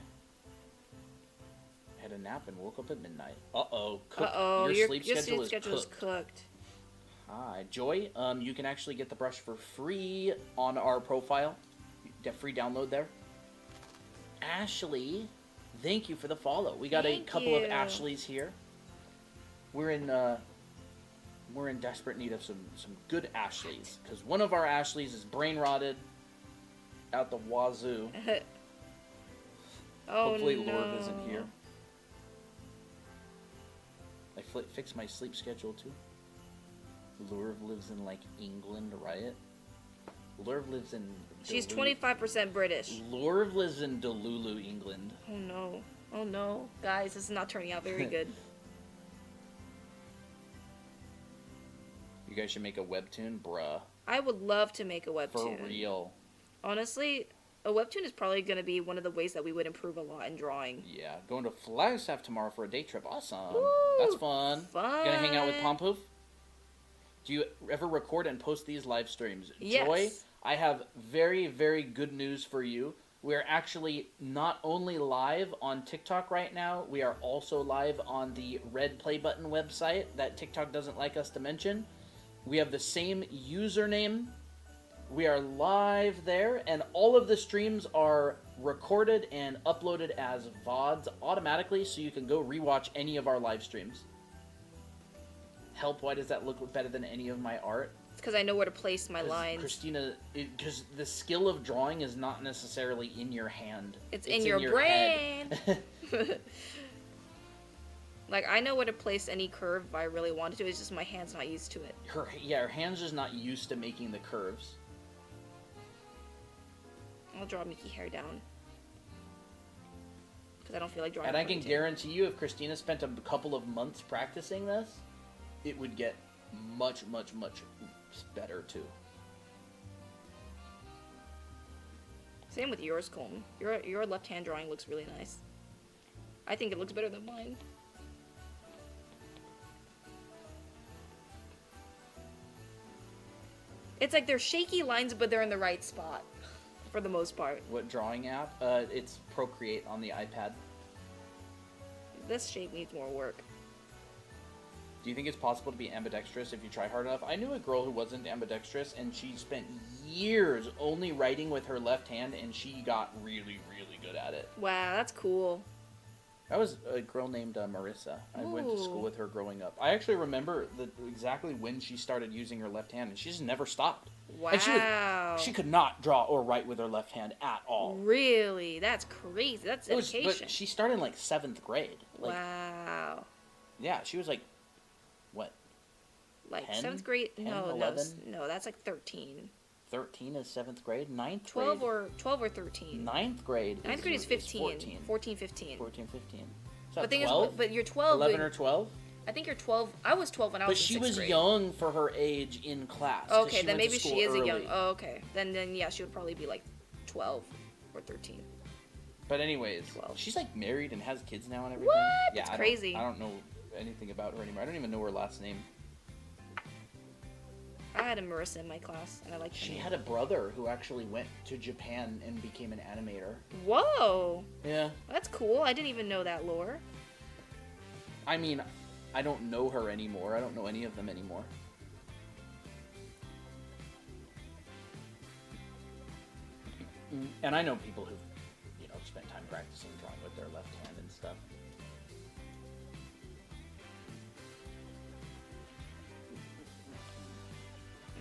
Had a nap and woke up at midnight. Uh-oh. Your sleep schedule is cooked. Hi, Joy. You can actually get the brush for free on our profile. Free download there. Ashley, thank you for the follow. We got a couple of Ashleys here. We're in desperate need of some good Ashleys, because one of our Ashleys is brain rotted out the wazoo. Hopefully Lord isn't here. I fixed my sleep schedule too. Lurv lives in like England, right? Lurv lives in She's 25% British. Lurv lives in Delulu, England. Oh no. Oh no. Guys, this is not turning out very good. You guys should make a webtoon, bruh. I would love to make a webtoon. For real. Honestly, a webtoon is probably going to be one of the ways that we would improve a lot in drawing. Yeah, going to Flagstaff tomorrow for a day trip. Awesome. Woo, that's fun. Gonna hang out with Pompoof? Do you ever record and post these live streams? Yes. Joy, I have very, very good news for you. We're actually not only live on TikTok right now, we are also live on the Red Play Button website that TikTok doesn't like us to mention. We have the same username. We are live there, and all of the streams are recorded and uploaded as VODs automatically, so you can go rewatch any of our live streams. Help, why does that look better than any of my art? It's because I know where to place my lines. Christina, because the skill of drawing is not necessarily in your hand. It's in your brain! Like, I know where to place any curve if I really wanted to, it's just my hand's not used to it. Her hand's just not used to making the curves. I'll draw Mickey hair down. Because I don't feel like drawing. And I can guarantee you, if Christina spent a couple of months practicing this, it would get much, much, much better too. Same with yours, Colton. Your left-hand drawing looks really nice. I think it looks better than mine. It's like they're shaky lines, but they're in the right spot. For the most part. What drawing app? It's Procreate on the iPad. This shape needs more work. Do you think it's possible to be ambidextrous if you try hard enough? I knew a girl who wasn't ambidextrous, and she spent years only writing with her left hand, and she got really, really good at it. Wow, that's cool. That was a girl named Marissa. I went to school with her growing up. I actually remember exactly when she started using her left hand, and she just never stopped. Wow. And she could not draw or write with her left hand at all. Really? That's crazy. That's dedication. But she started in like 7th grade. Wow. Yeah, she was like, what? Like 10? 7th grade? 10, no, 11? No, that's like 13. 13 is 7th grade? 9th 12 grade? 12 or 13. 9th grade. 9th grade is 15. 14. 14, 15. 14, 15. But, 12? But you're 12. 11 or 12? I think you're 12. I was 12 when I was in 6th grade. But she was young for her age in class. Okay, then maybe she is early. a young... Oh, okay. Then yeah, she would probably be like 12 or 13. But anyways, 12. she's like married and has kids now and everything. What? Yeah, That's crazy. I don't know anything about her anymore. I don't even know her last name. I had a Marissa in my class, and I liked her. She had a brother who actually went to Japan and became an animator. Whoa! Yeah. That's cool. I didn't even know that lore. I mean, I don't know her anymore. I don't know any of them anymore. And I know people who, spent time practicing drawing with their left hand and stuff.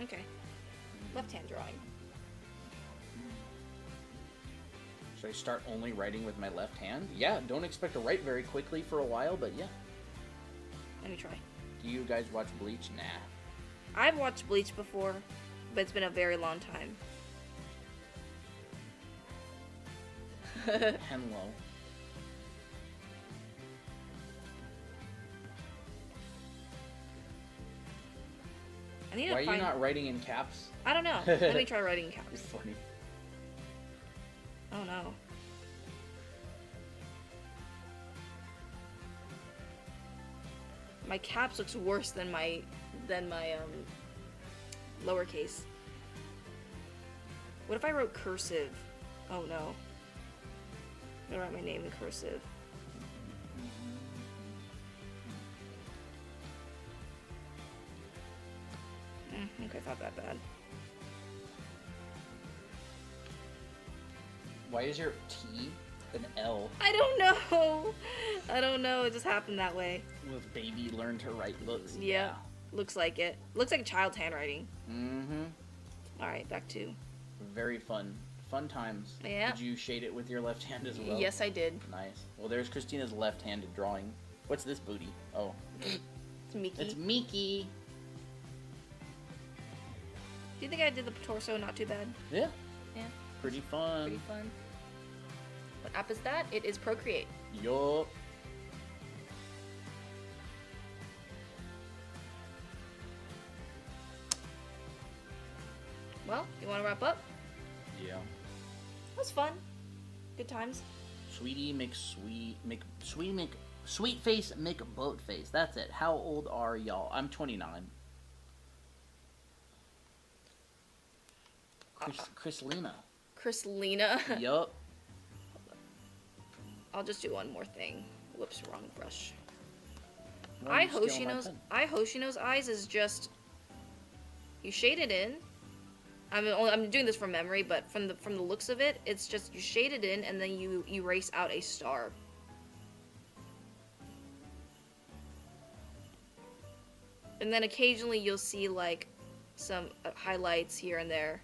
Okay. Left-hand drawing. Should I start only writing with my left hand? Yeah, don't expect to write very quickly for a while, but yeah. Let me try. Do you guys watch Bleach? Nah. I've watched Bleach before, but it's been a very long time. Hello. I need to Why are find... you not writing in caps? I don't know. Let me try writing in caps. It's funny. Oh no. My caps looks worse than my lowercase. What if I wrote cursive? Oh no. I'm gonna write my name in cursive. Okay, it's not that bad. Why is your T an L? I don't know. I don't know. It just happened that way. With baby learn to write looks. Yeah. Looks like it. Looks like a child's handwriting. Mm-hmm. Alright, back to. Very fun. Fun times. Yeah. Did you shade it with your left hand as well? Yes, I did. Nice. Well, there's Christina's left-handed drawing. What's this booty? Oh. It's Miki. It's Miki. Do you think I did the torso not too bad? Yeah. Yeah. Pretty fun. Pretty fun. What app is that? It is Procreate. Yup. Well, you want to wrap up? Yeah. That was fun. Good times. Sweetie sweet face boat face. That's it. How old are y'all? I'm 29. Chrislena. Chrislena. Yup. I'll just do one more thing. Whoops, wrong brush. Why are you stealing my pen? Hoshino's eyes is just you shade it in. I'm doing this from memory, but from the looks of it, it's just you shade it in and then you erase out a star. And then occasionally you'll see like some highlights here and there.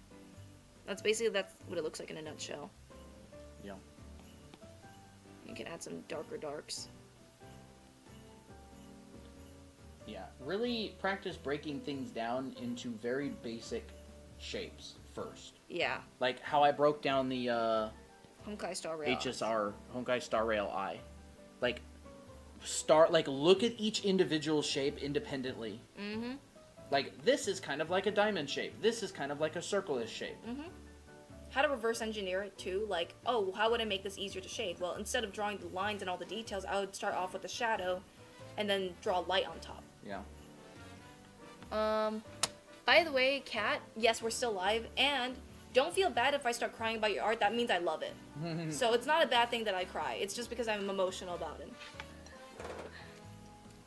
That's what it looks like in a nutshell. Yeah. You can add some darker darks. Yeah. Really practice breaking things down into very basic shapes first. Yeah. Like how I broke down the Honkai Star Rail. HSR Honkai Star Rail Eye. Like look at each individual shape independently. Mm-hmm. Like this is kind of like a diamond shape. This is kind of like a circle-ish shape. Mm-hmm. How to reverse engineer it too, like, oh, how would I make this easier to shade? Well, instead of drawing the lines and all the details, I would start off with the shadow and then draw light on top. Yeah. By the way, Kat, yes, we're still live, and don't feel bad if I start crying about your art. That means I love it. So it's not a bad thing that I cry. It's just because I'm emotional about it.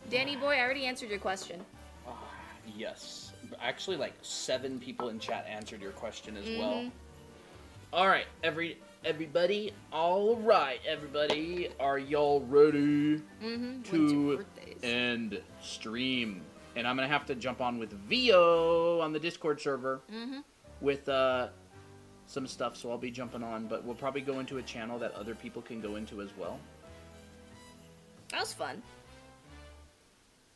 Danny boy, I already answered your question. Yes. Actually, like 7 people in chat answered your question as well. All right, everybody. All right, everybody. Are y'all ready to end stream? And I'm gonna have to jump on with VO on the Discord server with some stuff. So I'll be jumping on, but we'll probably go into a channel that other people can go into as well. That was fun.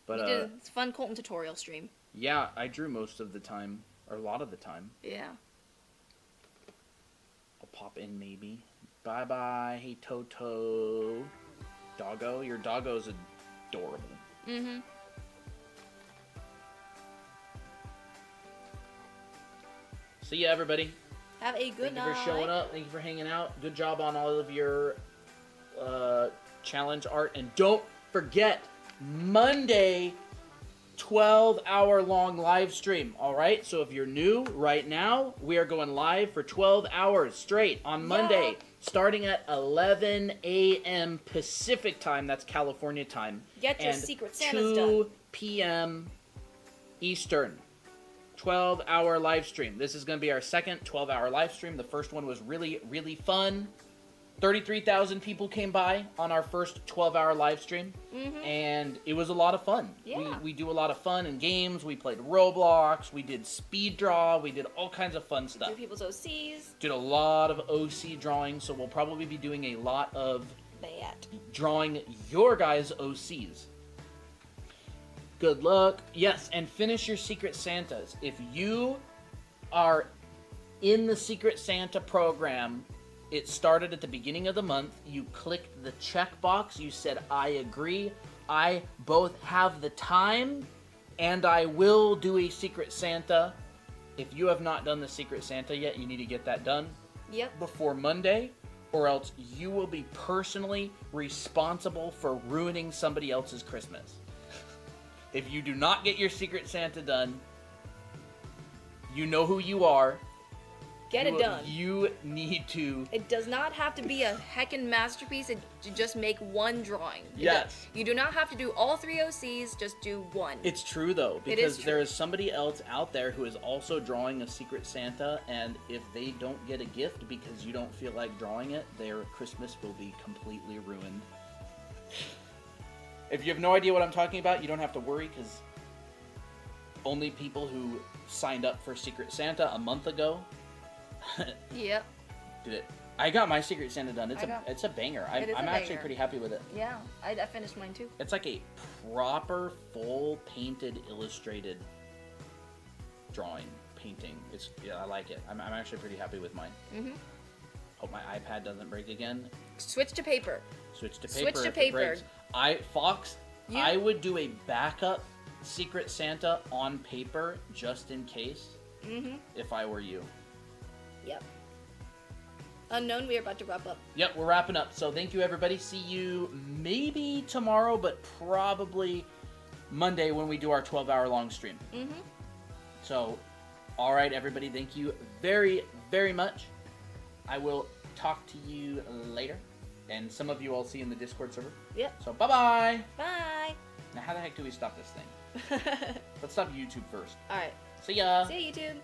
But it's a fun Colton tutorial stream. Yeah, I drew most of the time, or a lot of the time. Yeah. I'll pop in maybe. Bye bye. Hey Toto. Doggo, your doggo's adorable. See ya, everybody. Have a good night. Thank you for showing up. Thank you for hanging out. Good job on all of your challenge art. And don't forget, Monday, 12-hour long live stream. All right? So if you're new right now, we are going live for 12 hours straight on Monday, starting at 11 a.m. Pacific time. That's California time. Get your and Secret Santas 2 done. p.m. Eastern. 12-hour live stream. This is going to be our second 12-hour live stream. The first one was really, really fun. 33,000 people came by on our first 12-hour live stream, and it was a lot of fun. Yeah. We do a lot of fun and games. We played Roblox. We did speed draw. We did all kinds of fun stuff. Do people's OCs. Did a lot of OC drawing, so we'll probably be doing a lot of drawing your guys' OCs. Good luck. Yes, and finish your Secret Santas. If you are in the Secret Santa program, it started at the beginning of the month. You clicked the checkbox. You said, I agree. I both have the time and I will do a Secret Santa. If you have not done the Secret Santa yet, you need to get that done before Monday, or else you will be personally responsible for ruining somebody else's Christmas. If you do not get your Secret Santa done, you know who you are. Get it done. You need to. It does not have to be a heckin' masterpiece to just make one drawing. Yes. You do not have to do all 3 OCs, just do one. It's true, though, It because is true. there is somebody else out there who is also drawing a Secret Santa, and if they don't get a gift because you don't feel like drawing it, their Christmas will be completely ruined. If you have no idea what I'm talking about, you don't have to worry, because only people who signed up for Secret Santa a month ago Yep. did it. I got my Secret Santa done. It's a banger. It is I'm a actually banger. pretty happy with it. Yeah, I finished mine too. It's like a proper, full, painted, illustrated drawing, painting. I like it. I'm actually pretty happy with mine. Mm-hmm. Hope my iPad doesn't break again. Switch to paper. Switch to paper. Switch to if it paper. breaks. I would do a backup Secret Santa on paper just in case. Mm-hmm. If I were you. Yep. Unknown, we are about to wrap up. Yep, we're wrapping up. So thank you, everybody. See you maybe tomorrow, but probably Monday when we do our 12-hour long stream. Mm-hmm. So, all right, everybody. Thank you very, very much. I will talk to you later. And some of you I'll see in the Discord server. Yep. So, bye-bye. Bye. Now, how the heck do we stop this thing? Let's stop YouTube first. All right. See ya. See you, YouTube.